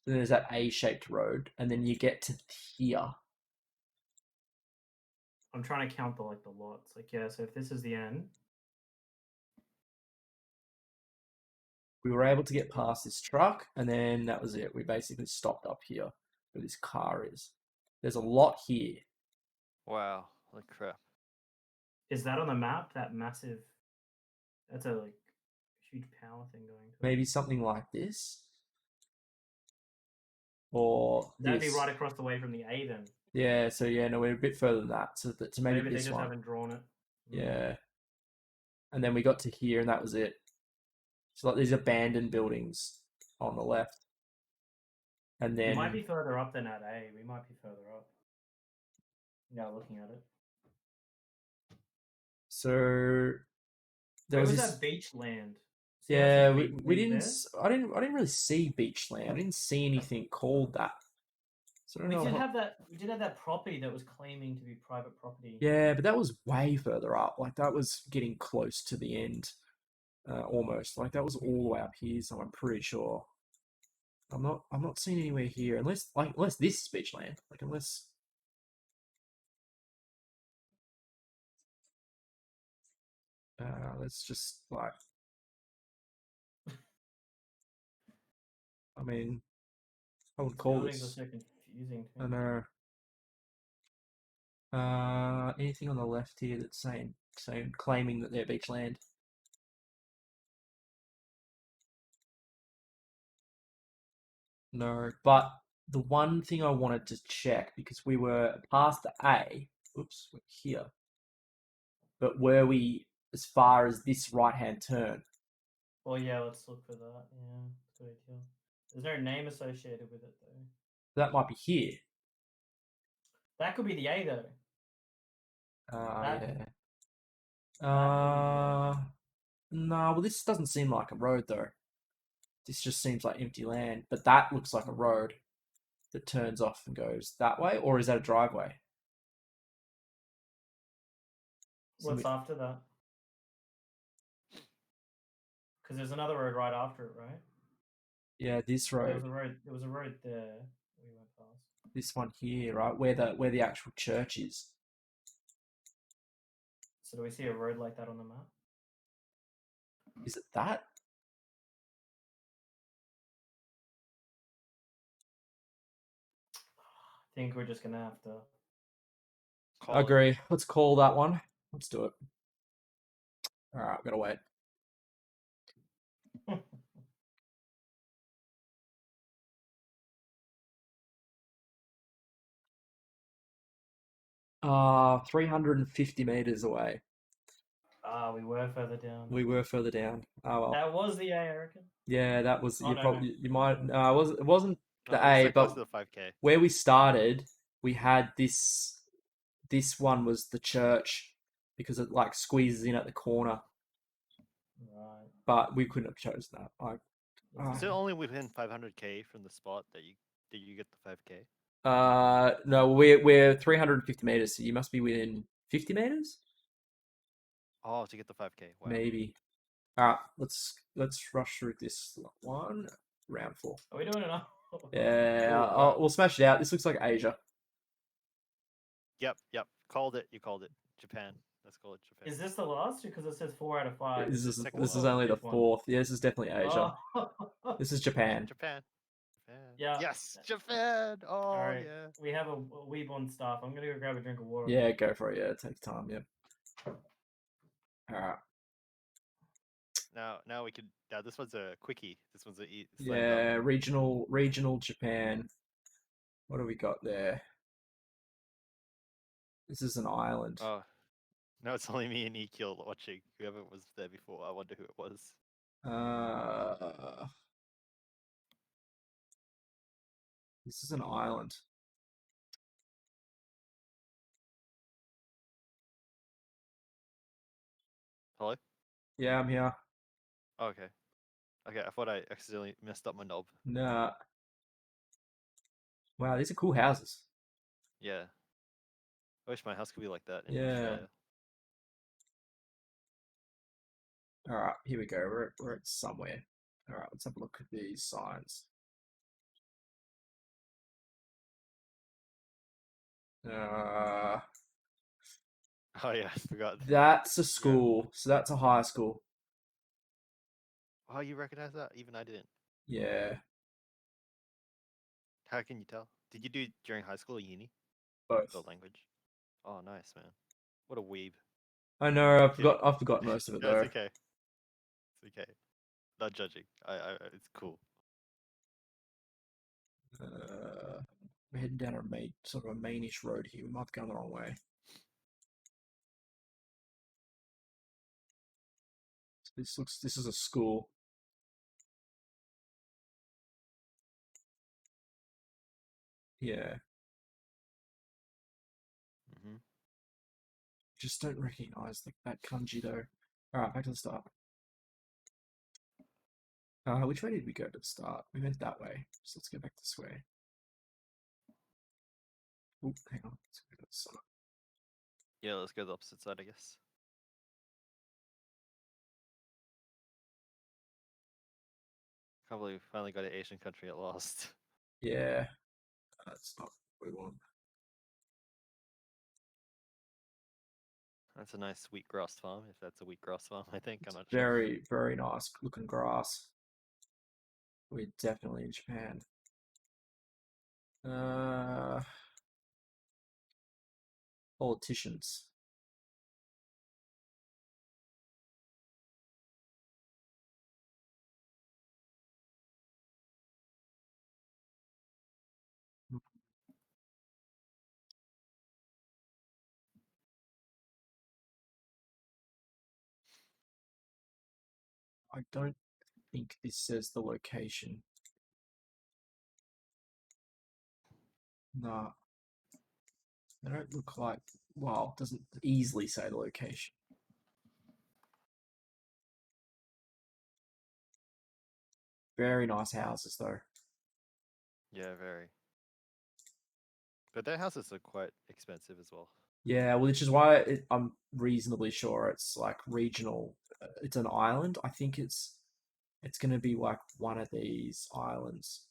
Then there's that A shaped road, and then you get to here. I'm trying to count the lots. Like yeah, so if this is the end, We were able to get past this truck, and then that was it. We basically stopped up here where this car is. There's a lot here. Wow, holy crap. is that on the map? That massive. That's a huge power thing going to it. Maybe something like this. Or That'd this. be right across the way from the A then. Yeah, so yeah, no, we're a bit further than that. So maybe Maybe they this just one. haven't drawn it. Yeah. And then we got to here, and that was it. So like these abandoned buildings on the left. And We then might be further up than at A. We might be further up. Yeah, looking at it. so Where there was was this. that beach land? See how it Yeah, says we, beach we land didn't. there? I didn't really see Beachland. I didn't see anything called that. So I don't We know. did how- have that. We did have that property that was claiming to be private property. Yeah, but that was way further up. Like that was getting close to the end, almost. Like that was all the way up here. So I'm pretty sure. I'm not seeing anywhere here unless this is Beachland. Like unless. Let's just like. I mean, I would call Buildings are this. so confusing. I know. Anything on the left here that's saying claiming that they're beachland? No, but the one thing I wanted to check because we were past the A. Oops, we're here. But were we as far as this right-hand turn? Well, yeah, let's look for that. Yeah, good idea. There's no name associated with it though. That might be here. That could be the A though. That- Yeah. that No, well, this doesn't seem like a road though. This just seems like empty land, but that looks like a road that turns off and goes that way, or is that a driveway? So What's after that? Because there's another road right after it, right? yeah, this There road, was a road. There was a road there. We went past. this one here, right, where the actual church is. So do we see a road like that on the map? Is it that? I think we're just gonna have to. Call it. Agree. Let's call that one. Let's do it. All right, gotta wait. 350 meters away. We were further down. We were further down. Oh well. That was the A, I reckon. Yeah, that was Oh, you no, probably you might it wasn't No, the it was A, so close but to the 5K. where we started, we had this one was the church because it like squeezes in at the corner, Right. but we couldn't have chosen that. Like Is it only within 500K from the spot that you get the 5K? no, we're 350 meters, so you must be within 50 meters? Oh, to get the 5K. Wow. Maybe. Alright, let's rush through this one. Round 4. Are we doing enough? Yeah, Cool. we'll smash it out. This looks like Asia. Yep. Called it. You called it. Japan. Let's call it Japan. Is this the last? Because it says 4 out of 5. This is second this is one. only the Fifth one. 4th. Yeah, this is definitely Asia. Oh. This is Japan. Japan. Yeah. Yes, Japan. Oh Alright. yeah. We have a Weebon staff. I'm gonna go grab a drink of water. Yeah, go for it. Yeah, take your time. Yeah. Alright. Now we can. Now this one's a quickie. This one's a Yeah, regional Japan. What do we got there? This is an island. Oh, no, it's only me and Ekiel watching. Whoever was there before, I wonder who it was. This is an island. Hello? Yeah, I'm here. Oh, okay. Okay, I thought I accidentally messed up my knob. Nah. Wow, these are cool houses. Yeah. I wish my house could be like that in Yeah. Australia. Alright, here we go. We're at somewhere. Alright, let's have a look at these signs. Oh yeah, I forgot. That's a school. So that's a high school. Oh, you recognize that? Even I didn't. Yeah, How can you tell? Did you do it during high school or uni? both. The language? Oh, nice, man. What a weeb. I know. Yeah. I forgot most of it No, though. it's okay. It's okay. Not judging. It's cool. We're heading down sort of a mainish road here. We might be going the wrong way. This is a school. Yeah, Hmm. just don't recognize that kanji though. All right, back to the start. Which way did we go to the start? We went that way, so let's go back this way. Oop, hang on. Let's go to the side. Yeah, let's go the opposite side, I guess. Can't believe we finally got an Asian country at last. Yeah, that's not what we want. That's a nice wheatgrass farm, if that's a wheatgrass farm, I think. I'm not sure. Very, very nice looking grass. We're definitely in Japan. Politicians. I don't think this says the location. Nah. They don't look like, well, it doesn't easily say the location. Very nice houses though. Yeah, very. But their houses are quite expensive as well. Yeah, well, which is why I'm reasonably sure it's like regional. It's an island. I think it's going to be like one of these islands.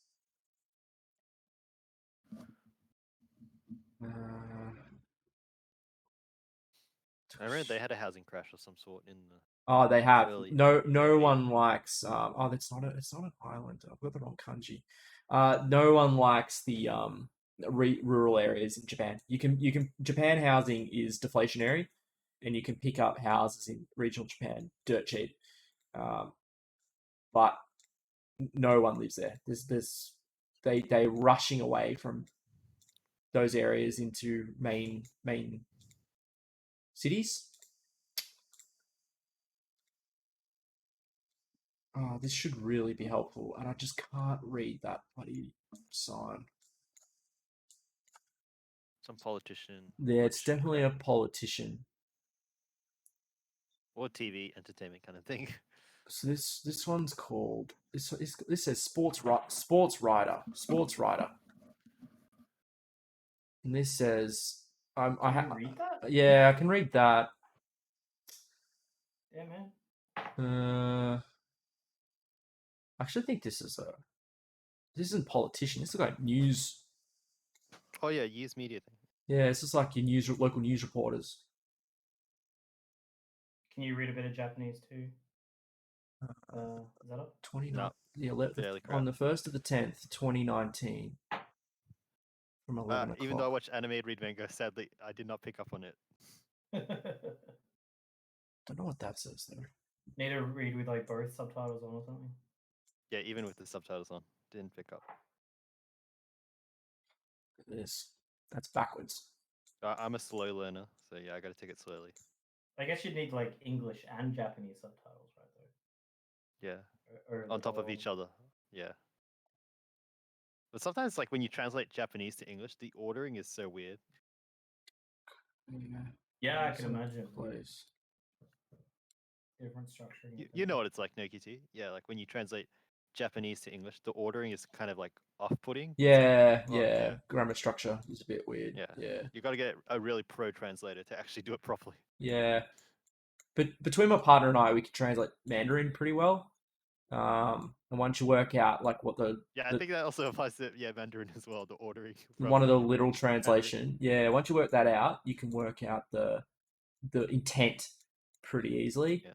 I read they had a housing crash of some sort in the. Oh, they have. early- No early- one likes. Oh, it's not an island. I've got the wrong kanji. No one likes the rural areas in Japan. Japan housing is deflationary, and you can pick up houses in regional Japan dirt cheap. But no one lives there. They're rushing away from those areas into main cities. Oh, this should really be helpful, and I just can't read that bloody sign. Some politician. Yeah, it's watch, definitely a politician. or TV entertainment kind of thing. So this one's called this says sports writer, and this says I Can you read that? yeah, I can read that. Yeah, man. I actually think this isn't politician. This is like news. Oh yeah, use media thing. Yeah, it's just like your local news reporters. Can you read a bit of Japanese too? Is that up? 29 No, the 11th fairly on crap. the 1st of the 10th, 2019, from 11 Even though I o'clock. watch anime, read manga, sadly I did not pick up on it. Don't know what that says though. Need to read with like both subtitles on or something. Yeah, even with the subtitles on, didn't pick up. Look at this. That's backwards. I'm a slow learner, so yeah, I got to take it slowly. I guess you'd need like English and Japanese subtitles, right? Though. Yeah, Or on top of each other. Yeah. But sometimes, like when you translate Japanese to English, the ordering is so weird. Yeah, I can imagine. Place. Different structure. You know what it's like, Nokiti. Yeah, like when you translate Japanese to English, the ordering is kind of like off-putting. Yeah, well, yeah. yeah. Grammar structure is a bit weird. Yeah. Yeah. You got to get a really pro translator to actually do it properly. Yeah. But between my partner and I, we can translate Mandarin pretty well. And once you work out like what Yeah, I think that also applies to Mandarin as well. The ordering. one of the literal translation, yeah. Once you work that out, you can work out the intent pretty easily. Yeah.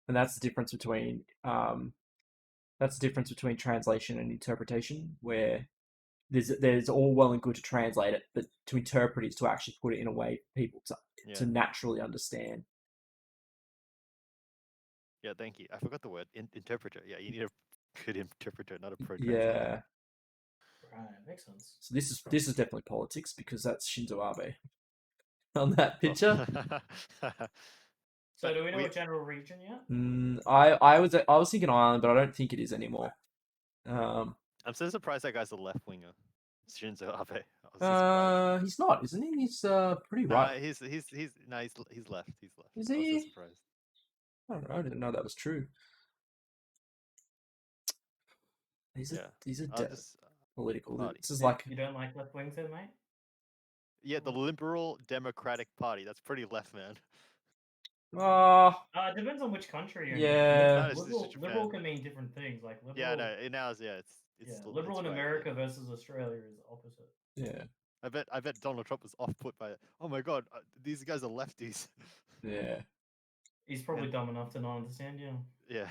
And that's the difference between translation and interpretation, where there's all well and good to translate it, but to interpret is to actually put it in a way for people to naturally understand. Yeah, thank you. I forgot the word. Interpreter. Yeah, you need a good interpreter, not a pro translator. Yeah. Right, makes sense. So this is definitely politics because that's Shinzo Abe on that picture. So do we know a general region yet? I was thinking Ireland, but I don't think it is anymore. I'm so surprised that guy's a left winger, Shinzo Abe. I was so He's not, isn't he? He's pretty surprised. right. He's left. He's left. Is I was he? so surprised. I don't know. I didn't know that was true. These are political. party. This is like You don't like left wings, then, mate? Yeah, the Liberal Democratic Party. That's pretty left, man. It depends on which country you're Yeah. in. No, it's Liberal Japan. can mean different things. Like liberal, Yeah, no, now it's liberal it's in right, America yeah. versus Australia is opposite. yeah, I bet Donald Trump was off put by it. Oh my god, these guys are lefties. yeah. He's probably dumb enough to not understand you. Yeah,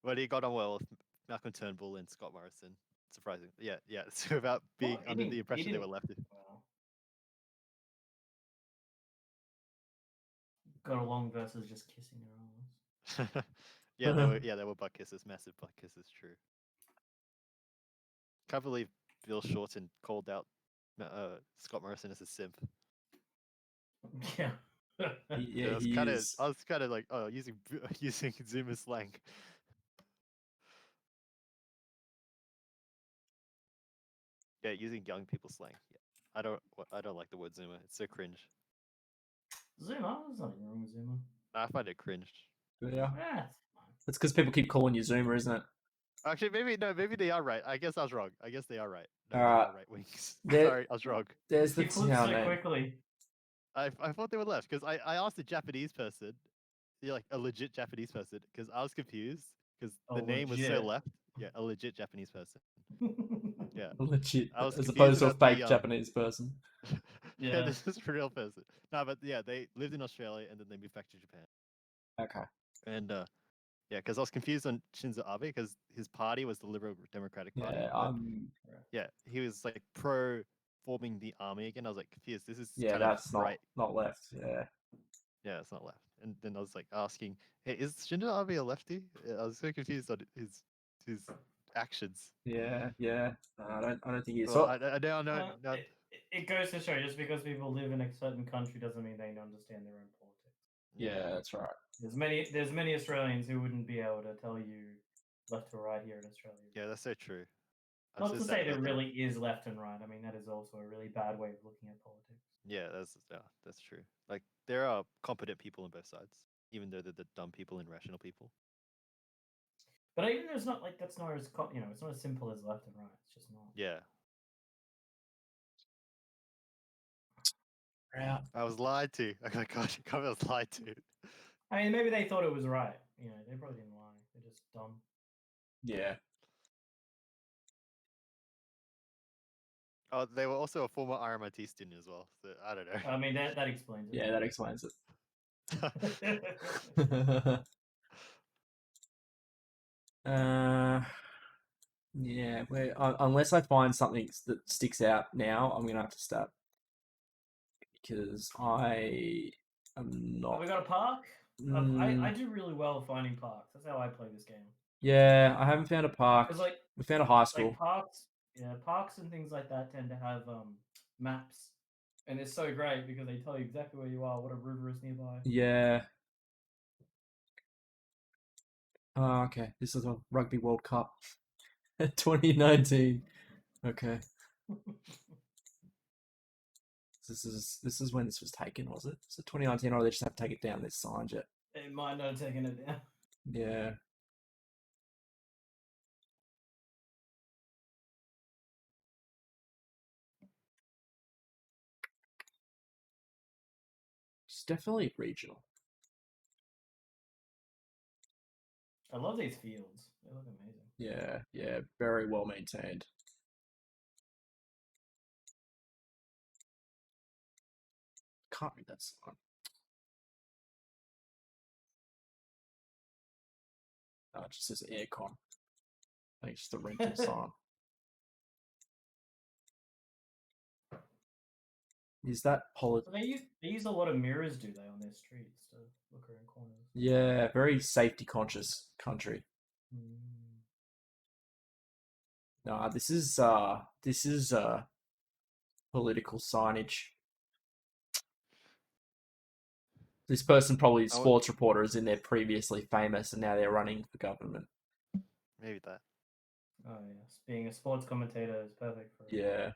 but he got on well with Malcolm Turnbull and Scott Morrison. Surprising. Yeah. So about being Well, he under didn't- the he impression they were didn't- lefty. Wow. Got along versus just kissing their arms. They were butt kisses, massive butt kisses. True. Can't believe Bill Shorten called out Scott Morrison as a simp. Yeah. Yeah, he is. I was kind of like, oh, using Zoomer slang. Yeah, using young people slang. Yeah. I don't like the word Zoomer. It's so cringe. Zuma? There's nothing wrong with Zuma. I find it cringe. Yeah, Yeah, it's fine. it's because people keep calling you Zoomer, isn't it? Actually, maybe they are right. I guess I was wrong. I guess they are right. No, they Alright. are right wings. There- Sorry, I was wrong. There's the He flips town so name. quickly. I thought they were left because I asked a Japanese person, like a legit Japanese person, because I was confused because the name was so legit. left. Yeah, a legit Japanese person. Yeah. Legit, I was as confused opposed to a about the, fake Japanese person. Yeah, Yeah. this is a real person. No, but yeah, they lived in Australia and then they moved back to Japan. Okay. And yeah, because I was confused on Shinzo Abe because his party was the Liberal Democratic Party. Yeah, but yeah, he was like pro forming the army again. I was like confused. This is yeah, kind that's of not right. not left. Yeah. Yeah, it's not left. And then I was like asking, hey, is Shinzo Abe a lefty? I was so confused on his actions. Yeah, yeah. I don't think he is. Well, So, I now know. Now, It goes to show just because people live in a certain country doesn't mean they understand their own politics. yeah, that's right. There's many Australians who wouldn't be able to tell you left to right here in Australia. yeah, that's so true. I'm Not so to sad say there about that. really is left and right. I mean, that is also a really bad way of looking at politics. Yeah, that's true. Like there are competent people on both sides, even though they're the dumb people and rational people. But even though it's not like that's not as it's not as simple as left and right. It's just not. Yeah, Out. I was lied to. Oh my gosh, I was lied to. I mean, maybe they thought it was right. They probably didn't lie. They're just dumb. Yeah. Oh, they were also a former RMIT student as well. So I don't know. I mean, that explains it. Yeah, that explains it. Yeah. Unless I find something that sticks out now, I'm gonna have to stop because I am Have not. we got a park? I Mm, do really well finding parks. That's how I play this game. yeah, I haven't found a park. Because like We found a high school. parks and things like that tend to have maps, and it's so great because they tell you exactly where you are, what a river is nearby. Yeah. Oh, okay. This is a Rugby World Cup 2019. Okay. This is when this was taken, was it? So 2019, or they just have to take it down this sign yet? It might not have taken it down. Yeah. It's definitely regional. I love these fields. They look amazing. Yeah, yeah, very well maintained. Can't read that sign. Oh, it just says aircon. I think it's just a rental sign. Is that So they use a lot of mirrors, do they, on their streets to look around corners? Yeah, very safety conscious country. Mm. Nah, this is political signage. This person probably I would- sports reporter is in there previously famous and now they're running for government. Maybe that. Oh yes, being a sports commentator is perfect for Yeah.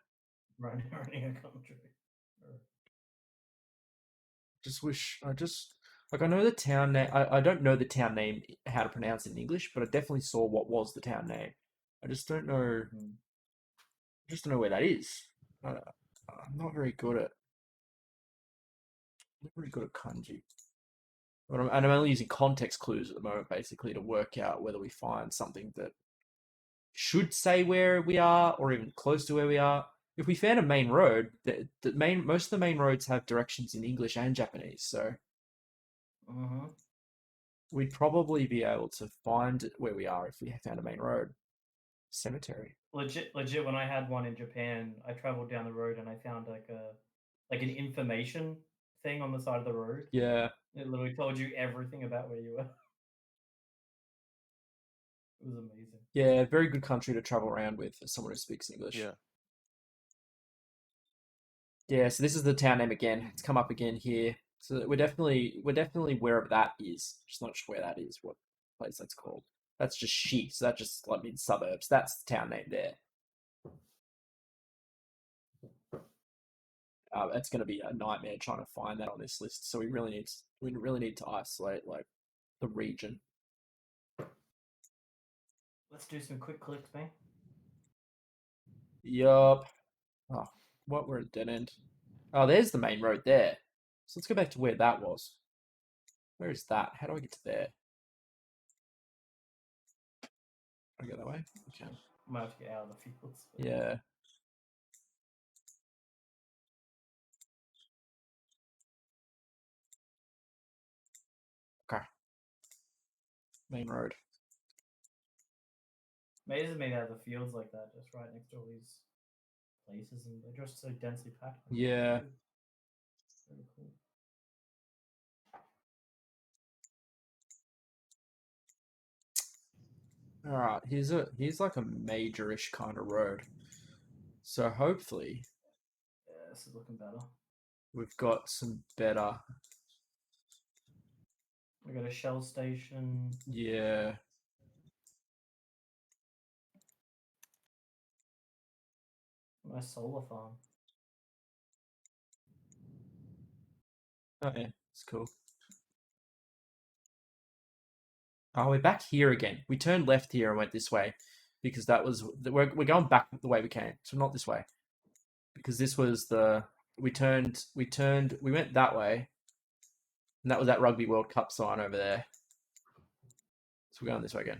running a country. Just wish I know the town name. I don't know the town name how to pronounce it in English, but I definitely saw what was the town name. I just don't know. Just don't know where that is. I'm not very good at. Not very good at kanji. And I'm only using context clues at the moment, basically, to work out whether we find something that should say where we are or even close to where we are. If we found a main road, most of the main roads have directions in English and Japanese, so we'd probably be able to find where we are if we found a main road. Cemetery. Legit. When I had one in Japan, I traveled down the road and I found like an information thing on the side of the road. Yeah. It literally told you everything about where you were. It was amazing. Yeah, very good country to travel around with as someone who speaks English. Yeah. Yeah, so this is the town name again. It's come up again here. So we're definitely wherever that is. Just not sure where that is, what place that's called. That's just Shi, so that just like means suburbs. That's the town name there. It's going to be a nightmare trying to find that on this list. So we really need to isolate like the region. Let's do some quick clicks, man. Yup. Oh, what? We're at a dead end. Oh, there's the main road there. So let's go back to where that was. Where is that? How do I get to there? I go that way? Okay. I might have to get out of the fields. Yeah. Okay. Main road. Amazes me they have the fields like that, just right next to all these places, and they're just so densely packed. Yeah. Very cool. All right, here's like a major-ish kind of road. So hopefully Yeah, this is looking better. we've got some better. We got a Shell station. Yeah. Nice solar farm. Oh yeah, it's cool. Oh, we're back here again. We turned left here and went this way because that was we're going back the way we came, so not this way. Because this was the we went that way, and that was that Rugby World Cup sign over there. So we're going this way again.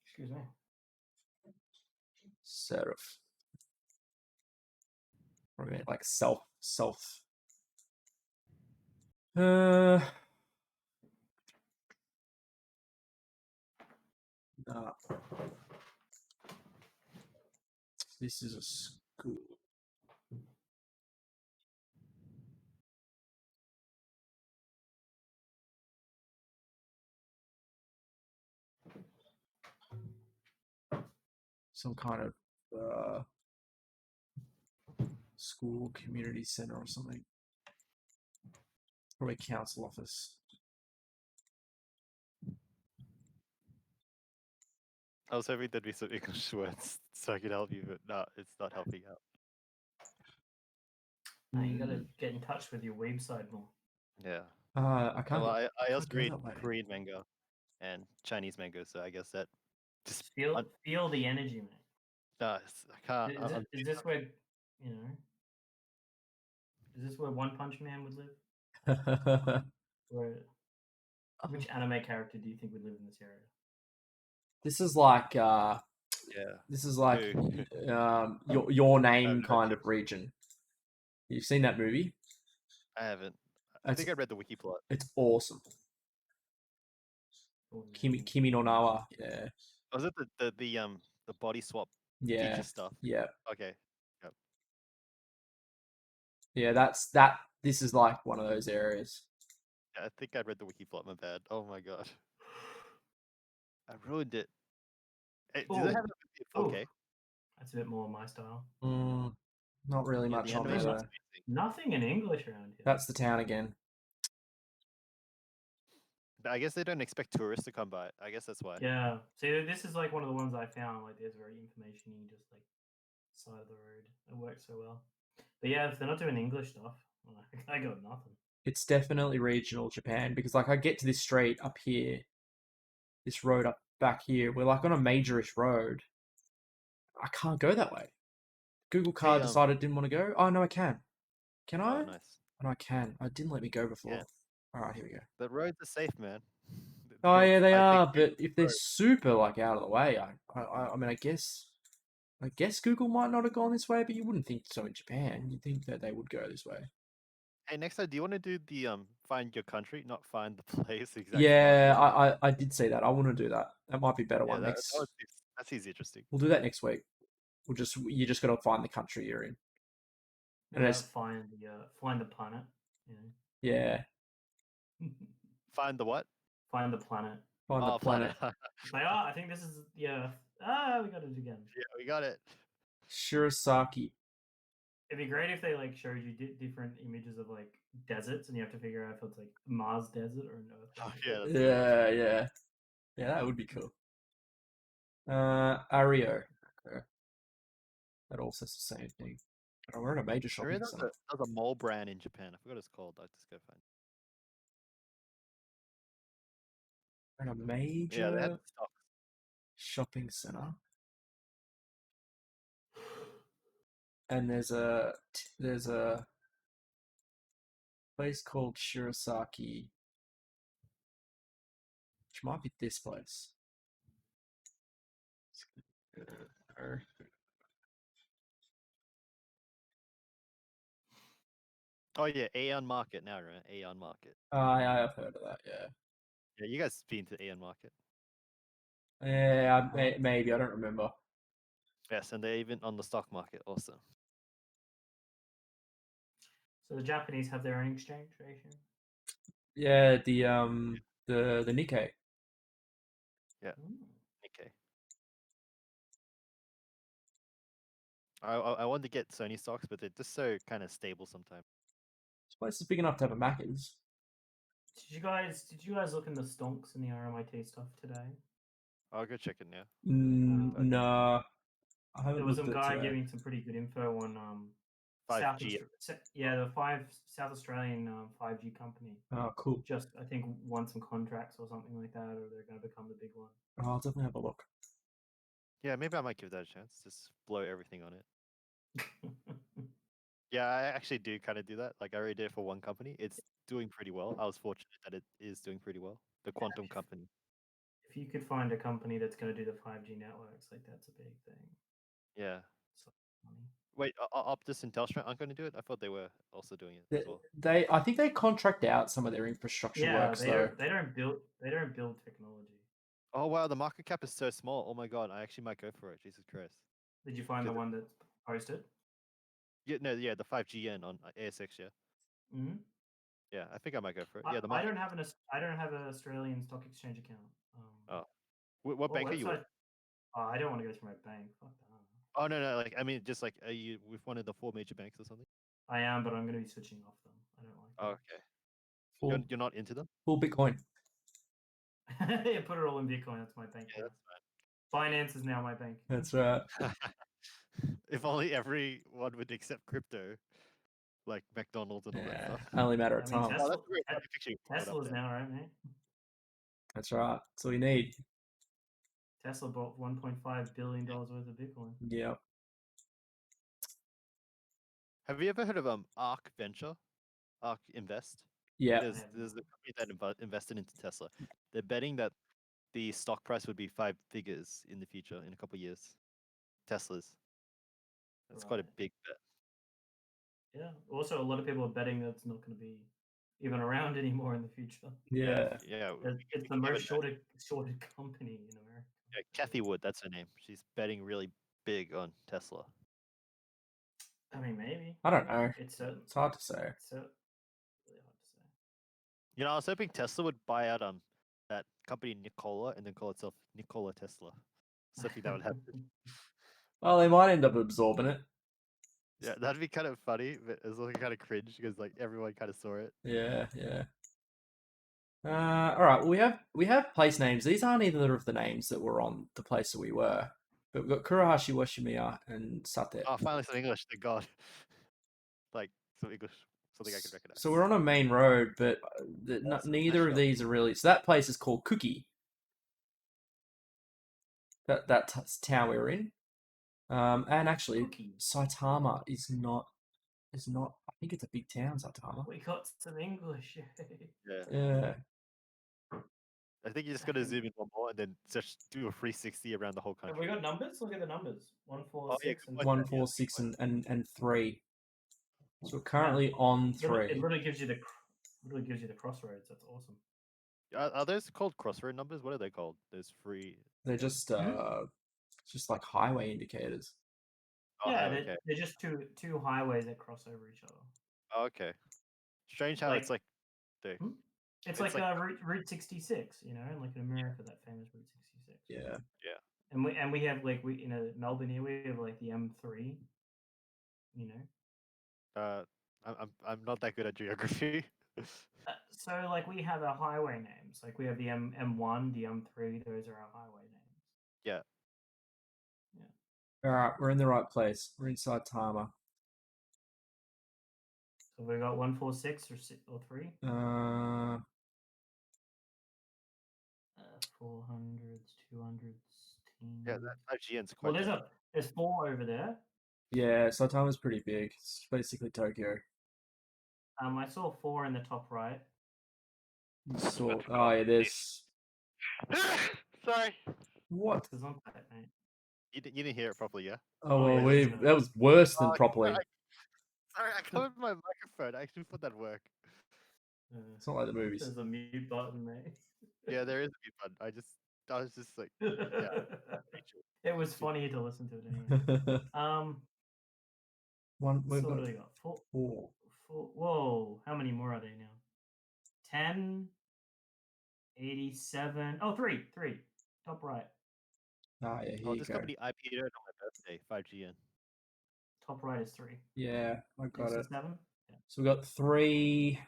Excuse me. Serif. Or like self. Uh. Nah. This is a school. Some kind of school community center or something. Probably council office. I was hoping there'd be some English words so I could help you, but no, it's not helping out. You gotta get in touch with your website more. Yeah. I can't. Well, I also go read that way. Korean manga and Chinese manga, so I guess that just Feel the energy, man. I can't. Is this where you know? Is this where One Punch Man would live? Where which anime character do you think would live in this area? This is like yeah. this is like Who? your name no kind idea. of region. You've seen that movie? I haven't. I It's think I read the wiki plot. it's awesome. Oh, Kimi no Nawa. Yeah. Was it the body swap Yeah. teacher stuff? Yeah. Okay. Yeah, that's that. This is like one of those areas. Yeah, I think I read the wiki plot. My bad. Oh my god. I ruined it. Hey, do they have it in 4K? That's a bit more my style. Not really Yeah, much the on there. animation Though. looks amazing. Nothing in English around here. That's the town again. But I guess they don't expect tourists to come by. I guess that's why. Yeah. See, this is like one of the ones I found. Like, there's very information-y, just like side of the road. It works so well. But yeah, if they're not doing English stuff, I got nothing. It's definitely regional Japan because like I get to this street up here, this road up back here. We're like on a majorish road. I can't go that way. Google Car decided it didn't want to go. Oh no, I can. Can I? Oh, nice. Oh, I can. I didn't let me go before. Yeah. All right, here we go. The roads are safe, man. Oh yeah, they I are. think But if they're super like out of the way, I mean, I guess Google might not have gone this way, but you wouldn't think so in Japan. You'd think that they would go this way. Hey, next time, do you want to do the find your country, not find the place exactly? Yeah, I did see that. I want to do that. That might be a better one that next. that seems interesting. We'll do that next week. You just got to find the country you're in. And find the planet. Yeah. Find the what? Find the planet. Find the planet. Like, I think this is we got it again. Yeah, we got it. Shirasaki. It'd be great if they like showed you different images of like deserts, and you have to figure out if it's like Mars desert or an Earth. Oh, yeah. Yeah, that would be cool. Ario. Okay. That all says the same thing. But we're in a major shopping center. There's a mole brand in Japan. I forgot what it's called. I'll just go find it. We're in a major Yeah, they have stock. shopping center. And there's a place called Shirasaki, which might be this place. Oh yeah, Aeon Market now, right? Aeon Market. I have heard of that. Yeah. Yeah, you guys been to Aeon Market? Yeah, maybe I don't remember. Yes, and they're even on the stock market also. So the Japanese have their own exchange ratio. Yeah, the Nikkei. Mm. Okay. I want to get Sony stocks, but they're just so kind of stable sometimes. This place is big enough to have a Macca's. Did you guys look in the stonks and the RMIT stuff today? I'll go check it now. Nah, I haven't There was looked some at it guy today. giving some pretty good info on 5G. the South Australian 5G company. Oh, cool. Just I think won some contracts or something like that, or they're going to become the big one. Oh, I'll definitely have a look. Yeah, maybe I might give that a chance. Just blow everything on it. Yeah, I actually do kind of do that. Like I already did it for one company. It's doing pretty well. I was fortunate that it is doing pretty well. The quantum company. If you could find a company that's going to do the 5G networks, like that's a big thing. Yeah. So, money. Wait, Optus and Telstra aren't going to do it? I thought they were also doing it as well. I think they contract out some of their infrastructure Yeah, works they though. don't build technology. Oh wow, the market cap is so small. Oh my god, I actually might go for it. Jesus Christ. Did you find the Did it- one that's posted? Yeah, no, yeah, the 5GN on ASX. Yeah, Mm-hmm. yeah, I think I might go for it. I Yeah, the don't market. have I don't have an Australian stock exchange account. Oh, what bank are you with? website? Oh, I don't want to go through my bank. Fuck that. Oh no, like I mean, just like are you with one of the 4 major banks or something? I am, but I'm going to be switching off them. I don't like Oh, them. okay. Full, You're not into them? full Bitcoin. Yeah, put it all in Bitcoin. That's my bank. Yeah, now. Finance is now my bank. That's right. If only everyone would accept crypto, like McDonald's and all that Yeah, stuff. only a matter of I mean, time. Oh, that's a great picture you put up Tesla's there. now, right, mate? That's right. That's all you need. Tesla bought $1.5 billion worth of Bitcoin. Yeah. Have you ever heard of Ark Venture, Ark Invest? Yeah. There's the company that invested into Tesla. They're betting that the stock price would be 5 figures in the future in a couple of years. Tesla's. That's quite a Right. big bet. Yeah. Also, a lot of people are betting that it's not going to be even around anymore in the future. Yeah. Yeah. It's the most shorted company in America. Yeah, Kathy Wood, that's her name. She's betting really big on Tesla. I mean, maybe. I don't know. It's It's hard to say. really hard to say. You know, I was hoping Tesla would buy out that company Nikola and then call itself Nikola Tesla. So I think that would happen. Well, they might end up absorbing it. Yeah, that'd be kind of funny, but it's also kind of cringe because like everyone kind of saw it. Yeah, yeah. All right. Well, we have place names. These aren't either of the names that were on the place that we were. But we've got Kurohashi, Washimiya, and Sate. Oh, finally some English, thank God. Like some English, something I can recognize. So we're on a main road, but neither of these are really. So that place is called Cookie. That town we were in. And actually, Cookie. Saitama is not. I think it's a big town, Saitama. We got some English. Yeah. Yeah. I think you just gotta zoom in one more and then just do a 360 around the whole Have country. we got numbers? Look at the numbers. 1, 4, Oh, yeah, 6, and good 1, point. 4, 6, and 3. So we're currently on It 3. literally gives you the crossroads. That's awesome. Are those called crossroad numbers? What are they called? Those free. They're just like highway indicators. Oh, Yeah, okay. they're just two highways that cross over each other. Oh, okay. Strange how it's like. The, It's It's like like- Route 66, you know, like in America, that famous Route 66. Yeah. And we have like in Melbourne here we have like the M3, you know. I'm not that good at geography. So like we have our highway names, like we have the M1, the M3. Those are our highway names. Yeah. All right, we're in the right place. We're inside Tama. So we got 146 or 3. 400s, 200s. Yeah, that 5GN's Well, quite. there's 4 over there. Yeah, Saitama's pretty big. It's basically Tokyo. I saw 4 in the top right. So, oh yeah, there's Sorry. what? There's on that, mate. You didn't hear it properly, yeah? Oh well, yeah, that was worse than Oh, properly. Sorry, I covered my microphone. I actually thought that'd work. It's not like the movies. There's a mute button, mate. Yeah, there is a mute button. I just I was just like, Rachel. It was funny to listen to it anyway. One, we've So what got do they got? Four. four. Whoa, how many more are they now? 10, 87. Oh, three. Top right. Ah, yeah, here Oh, you this go. company IPO'd on my birthday, 5GN. Top right is 3. Yeah, I got it. 7. So we got 3.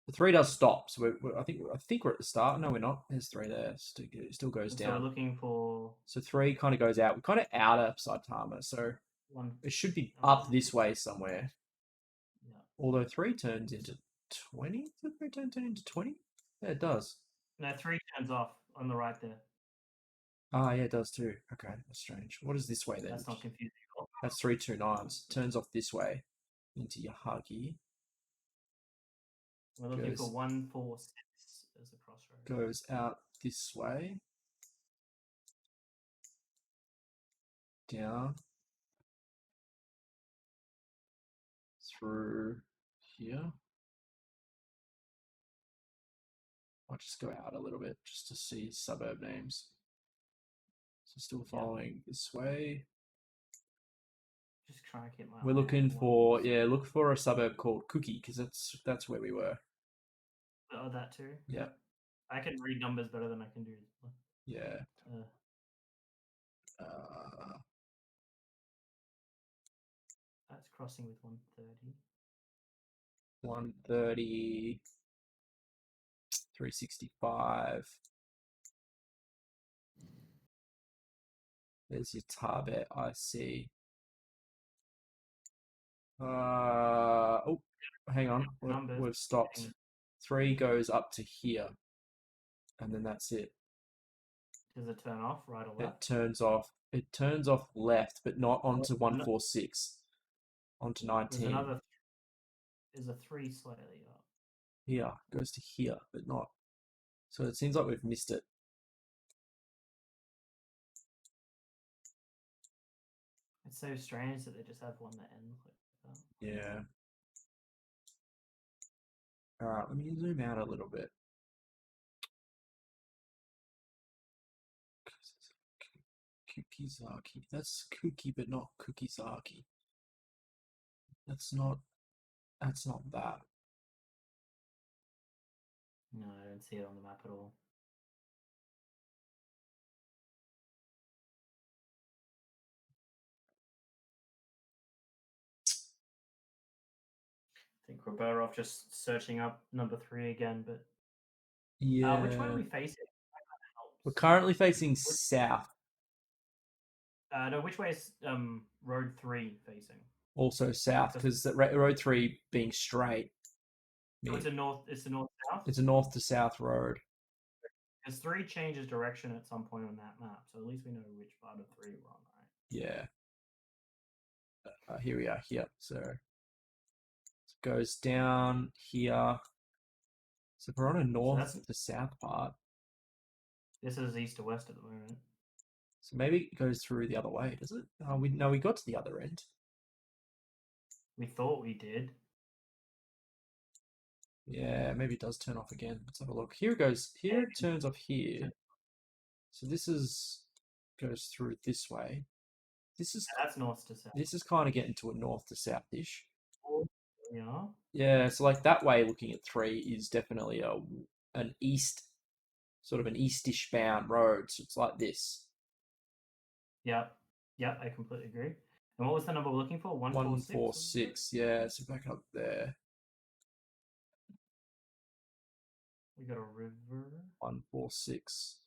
The 3 does stop, so I think we're at the start. No, we're not. There's 3 there. It still goes So we're down. looking for So 3 kind of goes out. We're kind of out of Saitama, so 1. it should be Oh, up this way somewhere. Yeah. Although 3 turns into 20. Does 3 turn into 20? Yeah, it does. No, 3 turns off on the right there. Ah, yeah, it does too. Okay, that's strange. What is this way then? That's not confusing at all. That's 329s. Turns off this way into Yahagi. We're looking for Goes- 146 as a crossroad. Goes out this way. Down. Through here. I'll just go out a little bit just to see suburb names. So still following this way. Just trying to keep my We're eye on looking one. for look for a suburb called Cookie because that's where we were. Oh, that too. Yeah. I can read numbers better than I can do. Yeah. That's crossing with 130. 130, 365. There's your Tarbet IC. Oh, hang on. Numbers. We've stopped. 3 goes up to here. And then that's it. Does it turn off right or It left? turns off. It turns off left, but not onto 146. Onto 19. There's a 3 slightly up. Here. Goes to here, but not. So it seems like we've missed it. It's so strange that they just have one that ends like that. Yeah. Alright, let me zoom out a little bit. Kukizaki. That's Cookie, but not Cookizaki. That's not that. No, I don't see it on the map at all. I think we're better off just searching up number 3 again, but Yeah. which way are we facing? That kind of helps. We're currently facing south. No, which way is road 3 facing? Also south, because road 3 being straight. So it's a north. It's the north south. It's a north to south road. Because 3 changes direction at some point on that map, so at least we know which part of 3 we're on, right? Yeah. Here we are here. So it goes down here. So we're on a north to south part. This is east to west at the moment. So maybe it goes through the other way, does it? We got to the other end. We thought we did. Yeah, maybe it does turn off again. Let's have a look. Here it goes. Here it turns off here. So this goes through this way. That's north to south. This is kind of getting to a north to south-ish. Yeah. Yeah, so like that way looking at 3 is definitely an east, sort of an eastish bound road. So it's like this. Yep, I completely agree. And what was the number we're looking for? 146? 146, yeah, so back up there. We got a river. 146.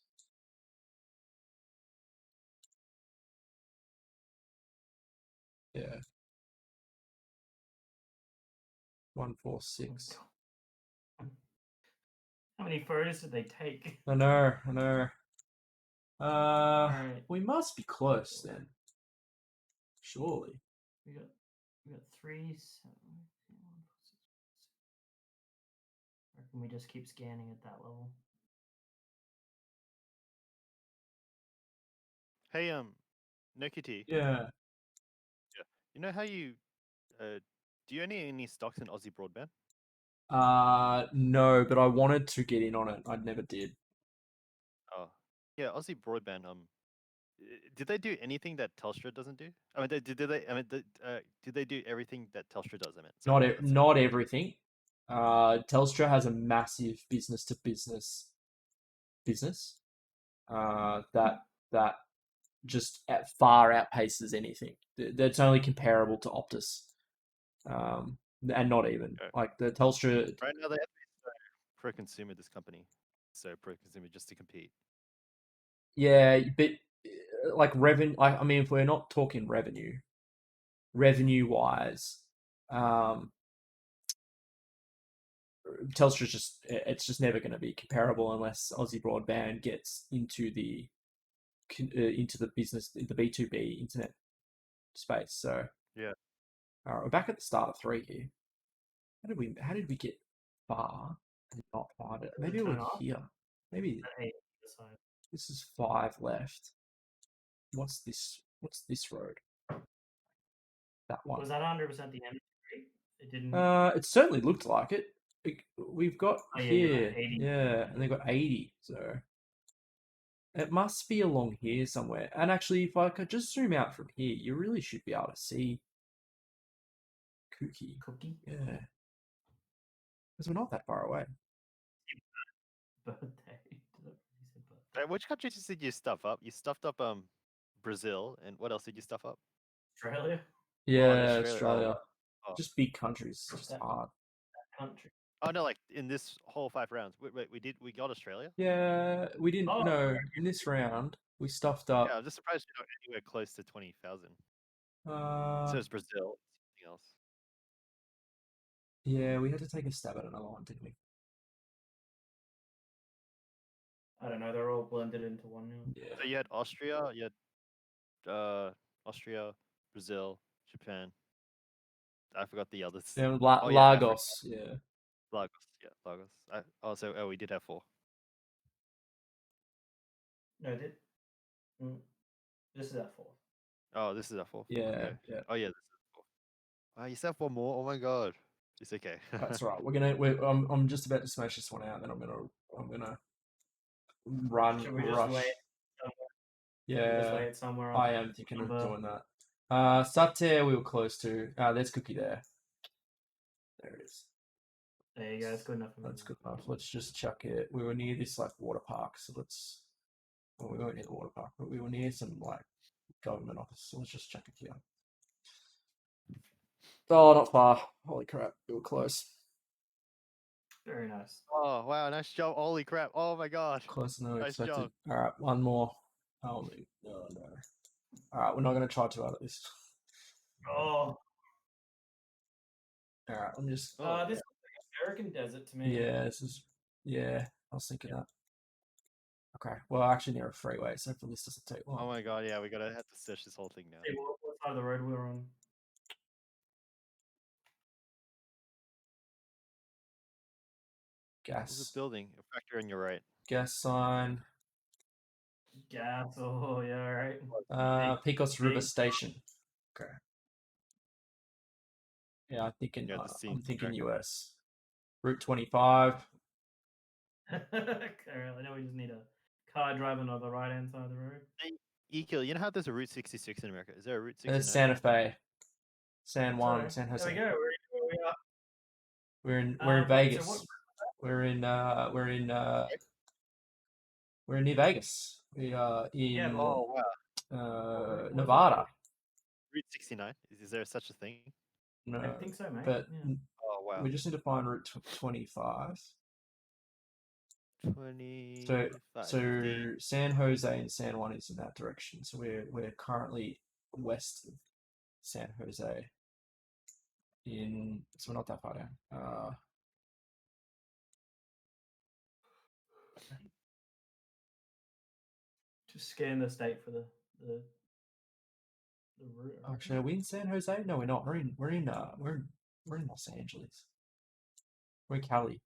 Yeah. 146. How many photos did they take? I know. Alright. We must be close then. Surely. We got 3, 7, 1, 4, 6. I reckon we just keep scanning at that level. Hey, Nokiti. Yeah. You know how you do you own any stocks in Aussie Broadband? No, but I wanted to get in on it. I never did. Oh, yeah, Aussie Broadband. Did they do anything that Telstra doesn't do? I mean, did they? I mean, did they do everything that Telstra does? I meant. Sorry, that's it. Not everything. Telstra has a massive business to business that just far outpaces anything. That's only comparable to Optus, and not even Okay. like the Telstra. Right now they have to be so pro-consumer. This company, so pro-consumer just to compete. Yeah, but like revenue. I mean, if we're not talking revenue wise, Telstra's it's just never going to be comparable unless Aussie Broadband gets into the business, the B2B internet space. So Yeah. all right, we're back at the start of 3 here. How did we get far and not find it? Maybe turn we're off? here. Maybe At 8 this side. this is 5 left. What's this road? That one. Was that 100% the M3? It didn't. It certainly looked like it. We've got Oh, yeah, you're here, right, 80. yeah, and they've got 80. So it must be along here somewhere. And actually, if I could just zoom out from here, you really should be able to see Cookie. Cookie Yeah, because we're not that far away. birthday. Did I already say birthday? Which countries did you stuff up? You stuffed up Brazil, and what else did you stuff up? Australia? Yeah, Australia. Australia. Oh. Just big countries. Just That- hard. Country. Oh no, like in this whole 5 rounds. Wait, we got Australia? Yeah, we didn't. Oh, No, in this round we stuffed up. Yeah, I'm just surprised you're not anywhere close to 20,000. Uh, So it's Brazil. Something else. yeah, we had to take a stab at another one, didn't we? I don't know. They're all blended into one now. Yeah. So you had Austria, you had Austria, Brazil, Japan. I forgot the others. Yeah, Oh, yeah, Africa. Lagos. Yeah. Lagos, yeah, Lagos. We did have 4. No, it did. This is at 4. Oh, this is our 4th. Yeah. Okay. Yeah. Oh yeah, this is 4th. Wow, you still have 1 more. Oh my god. It's okay. That's right. I'm just about to smash this one out. Then I'm gonna run. Should we just rush. lay it somewhere? Should we just Yeah, lay it somewhere I on am thinking of number- doing that. Satare we were close to. There's Cookie there. There it is. There you go. It's good enough for me. That's good enough. Let's just chuck it. We were near this like water park, so let's. Well, we weren't near the water park, but we were near some like government office. So let's just chuck it here. Oh, not far. Holy crap, we were close. Very nice. Oh wow, nice job. Holy crap. Oh my god. Closer than I Nice expected. job. All right, one more. Oh no. All right, we're not going to try too hard at this. Oh, All right, I'm just. this looks like American desert to me. Yeah, this is. Yeah, I was thinking that. Okay, well, actually near a freeway, so hopefully this doesn't take long. Oh my god, yeah, we gotta have to search this whole thing now. Hey, what side of the road we were on? There's Gas, a building, a factory on your right. gas sign. Gas. Oh, yeah, right. Pecos River big- Station. Okay. Yeah, I'm thinking. Yeah, the I'm scene, thinking okay. US. Route 25. Currently, now we just need a car driving on the right hand side of the road. Ekil, you know how there's a Route 66 in America? Is there a Route 69? There's Santa Fe, San Juan, Sorry. San Jose. There we go. We are. We're in So Vegas. what- We're near Vegas. We are in Yeah, Oh wow. Nevada. Route 69. Is there such a thing? No, I think so, mate. but yeah. Oh wow. we just need to find Route 25. 25. So 15. San Jose and San Juan is in that direction. So we're currently west of San Jose. So we're not that far down. Just scan the state for the route. I Actually, are we in San Jose? No, we're not. We're in Los Angeles. We're in Cali.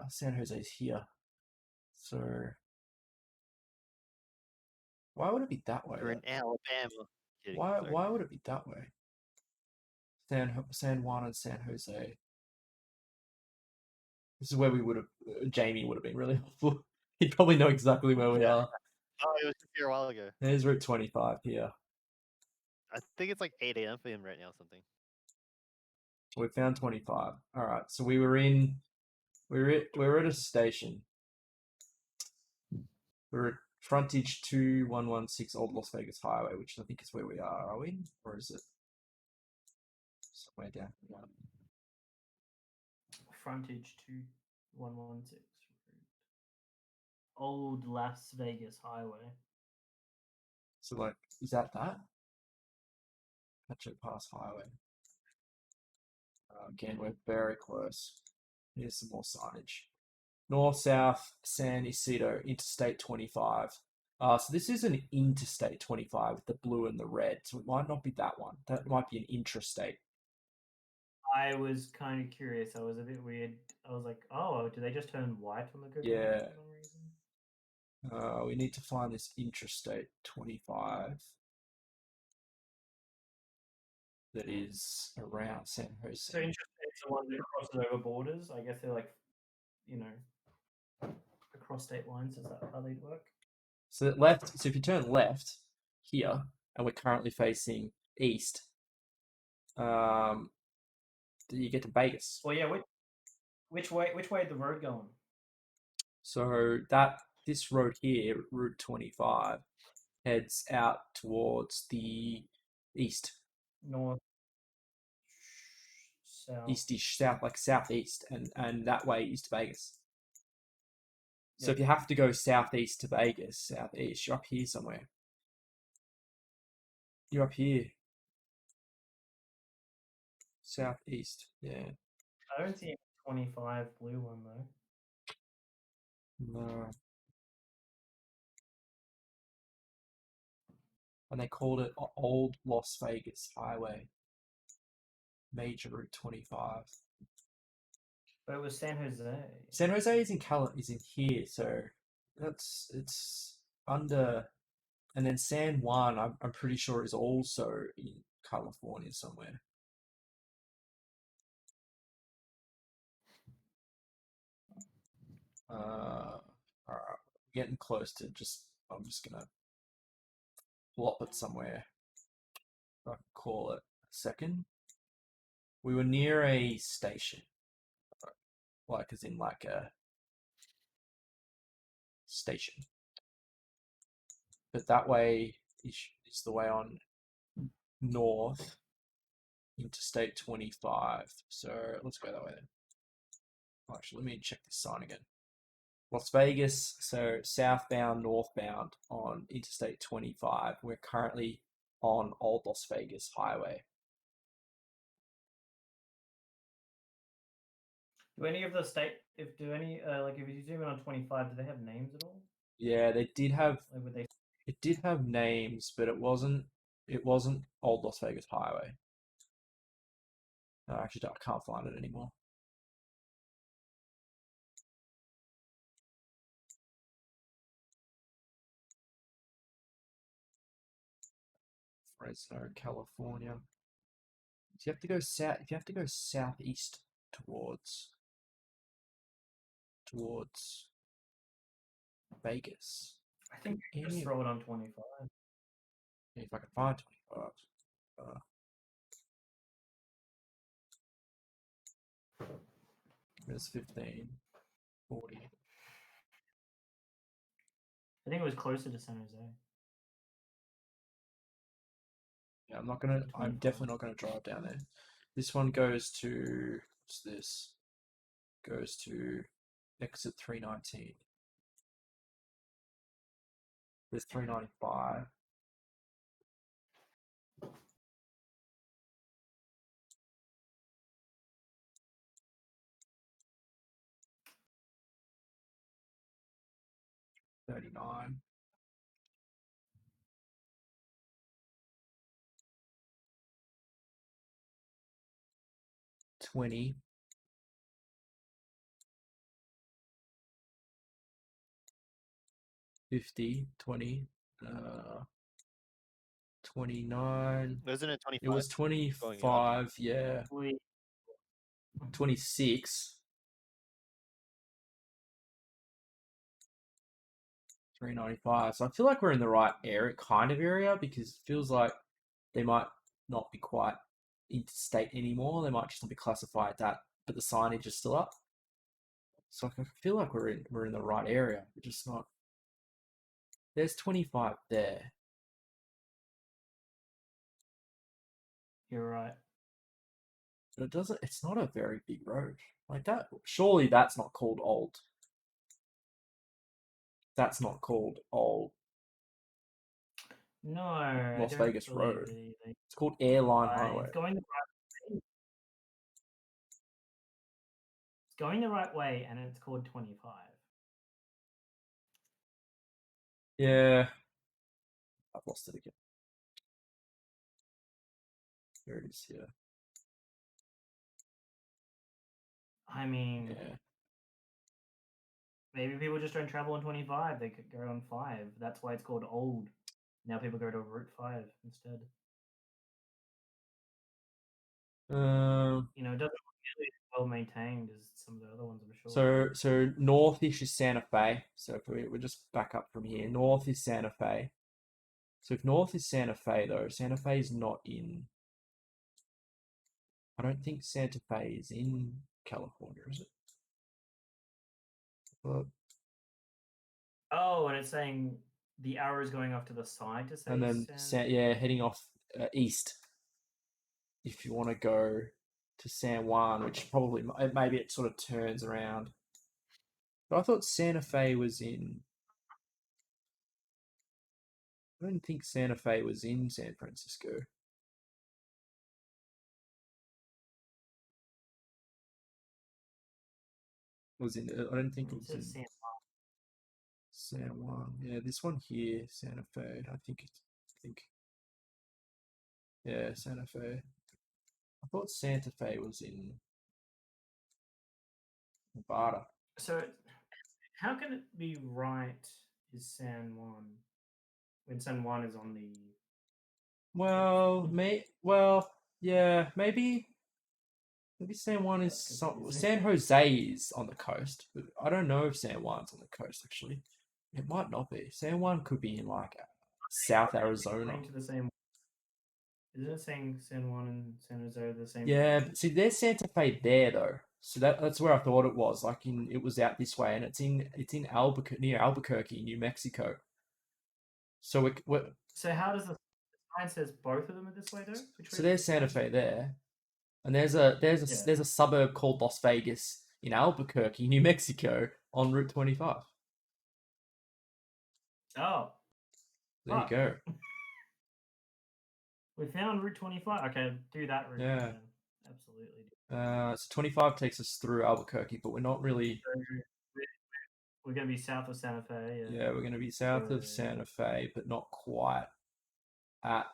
San Jose's here. So why would it be that way? We're in though? Alabama. Kidding, Why sorry. why would it be that way? San Juan and San Jose. This is where we would have Jamie would have been really helpful. He'd probably know exactly where we Yeah. are. Oh, it was just here a while ago. There's Route 25 here. I think it's like 8 a.m. for him right now or something. We found 25. All right, so we were at a station. We're at frontage 2116 Old Las Vegas Highway, which I think is where we are we? Or is it somewhere down here? Frontage 2116. Old Las Vegas Highway. So, like, is that? Patchogue Pass Highway. Again, we're very close. Here's some more signage. North, South, San Isidro, Interstate 25. So this is an Interstate 25 with the blue and the red. So it might not be that one. That might be an intrastate. I was kind of curious. I was a bit weird. I was like, oh, do they just turn white on the Google Yeah. Maps for some reason? We need to find this Interstate 25 that is around San Jose. So Interstate's the one that crosses over borders. I guess they're like, across state lines. Is that how they work? So that left. So if you turn left here, and we're currently facing east, you get to Vegas. Well, yeah. Which way is the road going? So this road here, Route 25, heads out towards the east, North, south. eastish, south, like southeast, and that way is to Vegas. So Yep. if you have to go southeast to Vegas, southeast, you're up here somewhere. You're up here. Southeast, yeah. I don't see a 25 blue one though. No. And they called it Old Las Vegas Highway. Major Route 25. But it was San Jose. San Jose is in here, so it's under, and then San Juan I'm pretty sure is also in California somewhere. All right, getting close to I'm just gonna plop it somewhere. I can call it a second. We were near a station, like as in like a station, but that way is the way on north, Interstate 25. So let's go that way then. Actually, let me check this sign again. Las Vegas, so southbound, northbound on Interstate 25. We're currently on Old Las Vegas Highway. Do any of the if you zoom in on 25, do they have names at all? Yeah, they did have. Like would they? It did have names, but it wasn't Old Las Vegas Highway. No, actually, I can't find it anymore. Fresno, California. So you have to go south. If you have to go southeast towards Vegas. I think you just throw it on 25. If I can find 25. There's 15, 40. I think it was closer to San Jose. Yeah, I'm definitely not gonna drive down there. This one goes to, what's this? Goes to exit 319. There's 395. $39. 20. 50, 20, 29. Wasn't it 25? It was 25, yeah. 26. 395. So I feel like we're in the right area, kind of area, because it feels like they might not be quite interstate anymore. They might just not be classified that, but the signage is still up. So I feel like we're in the right area. We're just not. There's 25 there. You're right. But it doesn't. It's not a very big road like that. Surely that's not called old. That's not called old No, I Las don't Vegas believe Road. it either. It's called Airline Right, Highway. It's going the right way. It's going the right way, and it's called 25. Yeah, I've lost it again. There it is here. I mean, Yeah. maybe people just don't travel on 25. They could go on 5. That's why it's called old. Now people go to Route 5 instead. You know, it doesn't look nearly as well maintained as some of the other ones, I'm sure. So northish is Santa Fe. So if we just back up from here, north is Santa Fe. So if north is Santa Fe, though, Santa Fe is not in. I don't think Santa Fe is in California, is it? But, Oh, and it's saying the arrow is going off to the side to say and then yeah, heading off east. If you want to go to San Juan, which probably maybe it sort of turns around. But I thought Santa Fe was in. I don't think Santa Fe was in San Francisco. Was in. I don't think it It was says in San San Juan. Yeah, this one here, Santa Fe. I think. Yeah, Santa Fe. I thought Santa Fe was in Nevada. So, how can it be right is San Juan when San Juan is on the. Well, yeah, maybe San Juan is That's some, confusing. San Jose is on the coast, but I don't know if San Juan's on the coast actually. It might not be. San Juan could be in like South Arizona. Going to the same. Isn't it saying San Juan and San Jose are the same? Yeah, but see, there's Santa Fe there though, so that's where I thought it was. Like it was out this way, and it's in Albuquerque, near Albuquerque, New Mexico. So we're So how does the sign says both of them are this way though? Which way so is there's the Santa sign? Fe there, and there's a Yeah. there's a suburb called Las Vegas in Albuquerque, New Mexico, on Route 25. Oh, There you fuck. go. We found Route 25. Okay, do that route. Yeah. Then. Absolutely. So 25 takes us through Albuquerque, but we're not really. So we're going to be south of Santa Fe. Yeah, we're going to be south of So- Santa Fe, but not quite at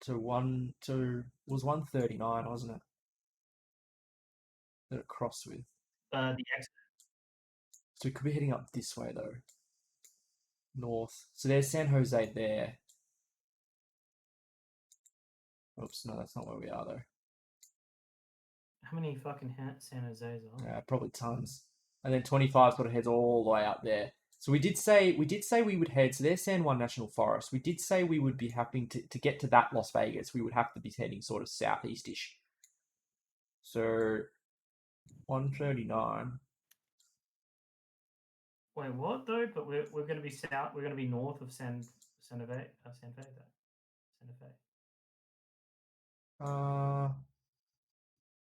to was 139, wasn't it? That it crossed with. The exit. So we could be heading up this way though. North. So there's San Jose there. Oops, no, that's not where we are though. How many fucking San Jose's are? Yeah, probably tons. And then 25's got to head all the way up there. So we did say we would head. So there's San Juan National Forest. We did say we would be having to get to that Las Vegas. We would have to be heading sort of southeast-ish. So 139. Wait, what though? But we're going to be south. We're going to be north of Santa Fe. Santa Fe.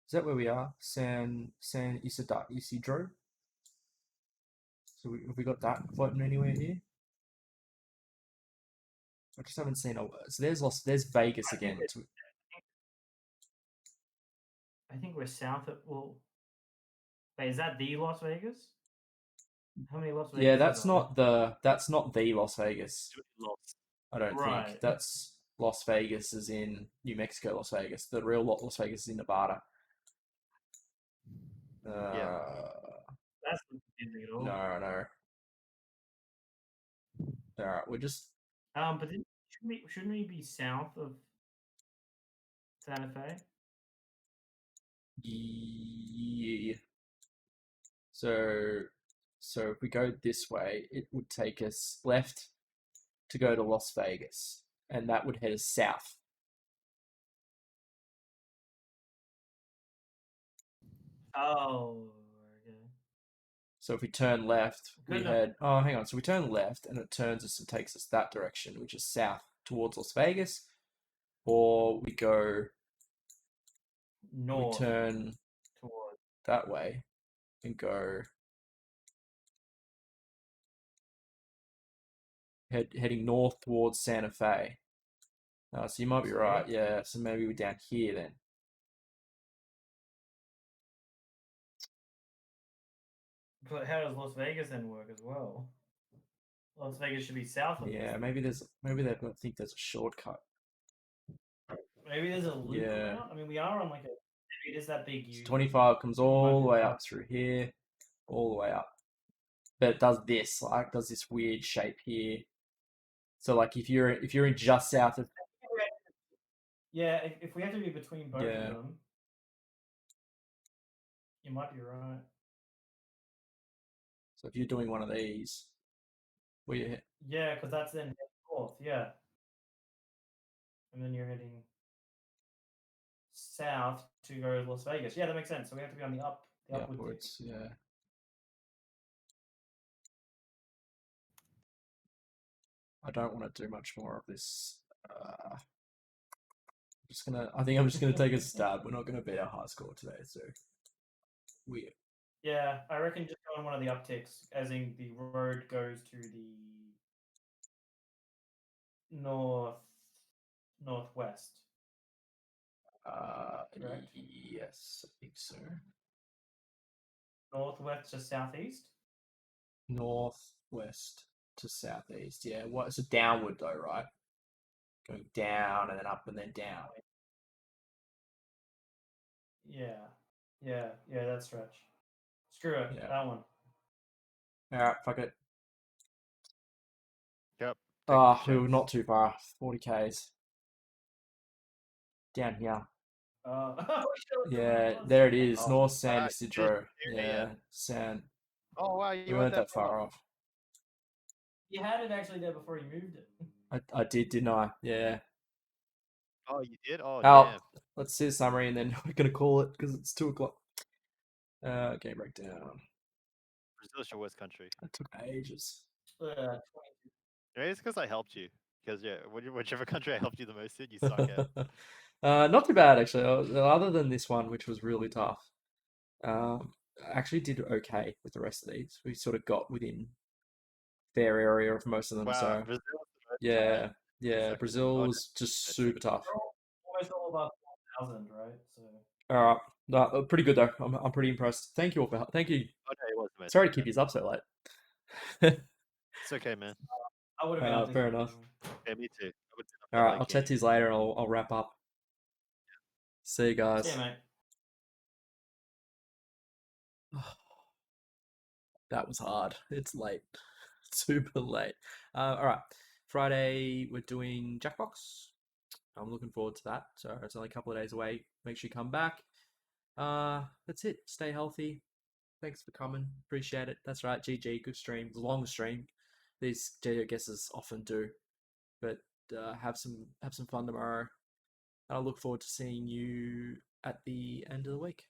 Is that where we are? San Isidro. So have we got that floating anywhere here? I just haven't seen a. So there's Vegas again. I think we're south of. Well, wait, is that the Las Vegas? How many Las Vegas? Yeah, that's not the Las Vegas. I don't Right. think that's Las Vegas is in New Mexico, Las Vegas. The real Las Vegas is in Nevada. That's not confusing at all. No. All right, we're just. But then shouldn't we be south of Santa Fe? Yeah. So So if we go this way, it would take us left to go to Las Vegas, and that would head us south. Oh, okay. So if we turn left, we Good enough. head. Oh, hang on. So we turn left, and it turns us and takes us that direction, which is south towards Las Vegas, or we go. North We turn towards. that way and go heading north towards Santa Fe. So you might be right. See? Yeah. So maybe we're down here then. But how does Las Vegas then work as well? Las Vegas should be south of Yeah. this. Maybe they don't think there's a shortcut. Maybe there's a loop Yeah. around. I mean, we are on like a. Maybe it is that big So U. 25 comes all the be way right. up through here, all the way up. But it does this, like, does this weird shape here. So like if you're in just south of Yeah, if we have to be between both Yeah. of them, you might be right. so if you're doing one of these, where you hit, Yeah, because that's then north. Yeah, and then you're heading south to go to Las Vegas. Yeah, that makes sense. So we have to be on the upward tick. upwards, yeah. I don't want to do much more of this. I think I'm just gonna take a stab. We're not gonna beat our high score today, so we Yeah, I reckon just go on one of the upticks, as in the road goes to the northwest. Correct. yes, I think so. Northwest to southeast. Northwest to southeast, yeah. What? It's a downward though, right? Going down and then up and then down. Yeah, that stretch. Screw it, Yeah. that one. All right, fuck it. Yep. Ah, Take the we're not chance. too far. 40 k's. Down here. Yeah, there it is. Oh, North San wow, Isidro. yeah. Yeah, San. Oh wow, We you weren't went that far off. You had it actually there before you moved it. I did, didn't I? Yeah. Oh, you did? Oh, Al, damn. let's see the summary and then we're gonna call it because it's 2 o'clock. Game breakdown. Brazil's your worst country. That took ages. 22. Maybe it's because I helped you. Because yeah, whichever country I helped you the most in, you suck at. Not too bad actually. Other than this one, which was really tough. I actually did okay with the rest of these. We sort of got within fair area of most of them. Wow, So Brazil. yeah, yeah. Second. Brazil Oh, was just that's super tough. Almost all above 1,000, right? So All right, no, pretty good though. I'm pretty impressed. Thank you all for thank you. Oh, no, it was amazing. Sorry to keep you up so late. It's okay, man. I would have been up fair this enough. evening. Yeah, me too. I would sit up All at, right, like, I'll chat to you later and I'll wrap up. See you guys. See ya, mate. That was hard. It's late. Super late. All right. Friday, we're doing Jackbox. I'm looking forward to that. So it's only a couple of days away. Make sure you come back. That's it. Stay healthy. Thanks for coming. Appreciate it. That's right. GG. Good stream. Long stream. These guesses often do. But have some fun tomorrow. And I look forward to seeing you at the end of the week.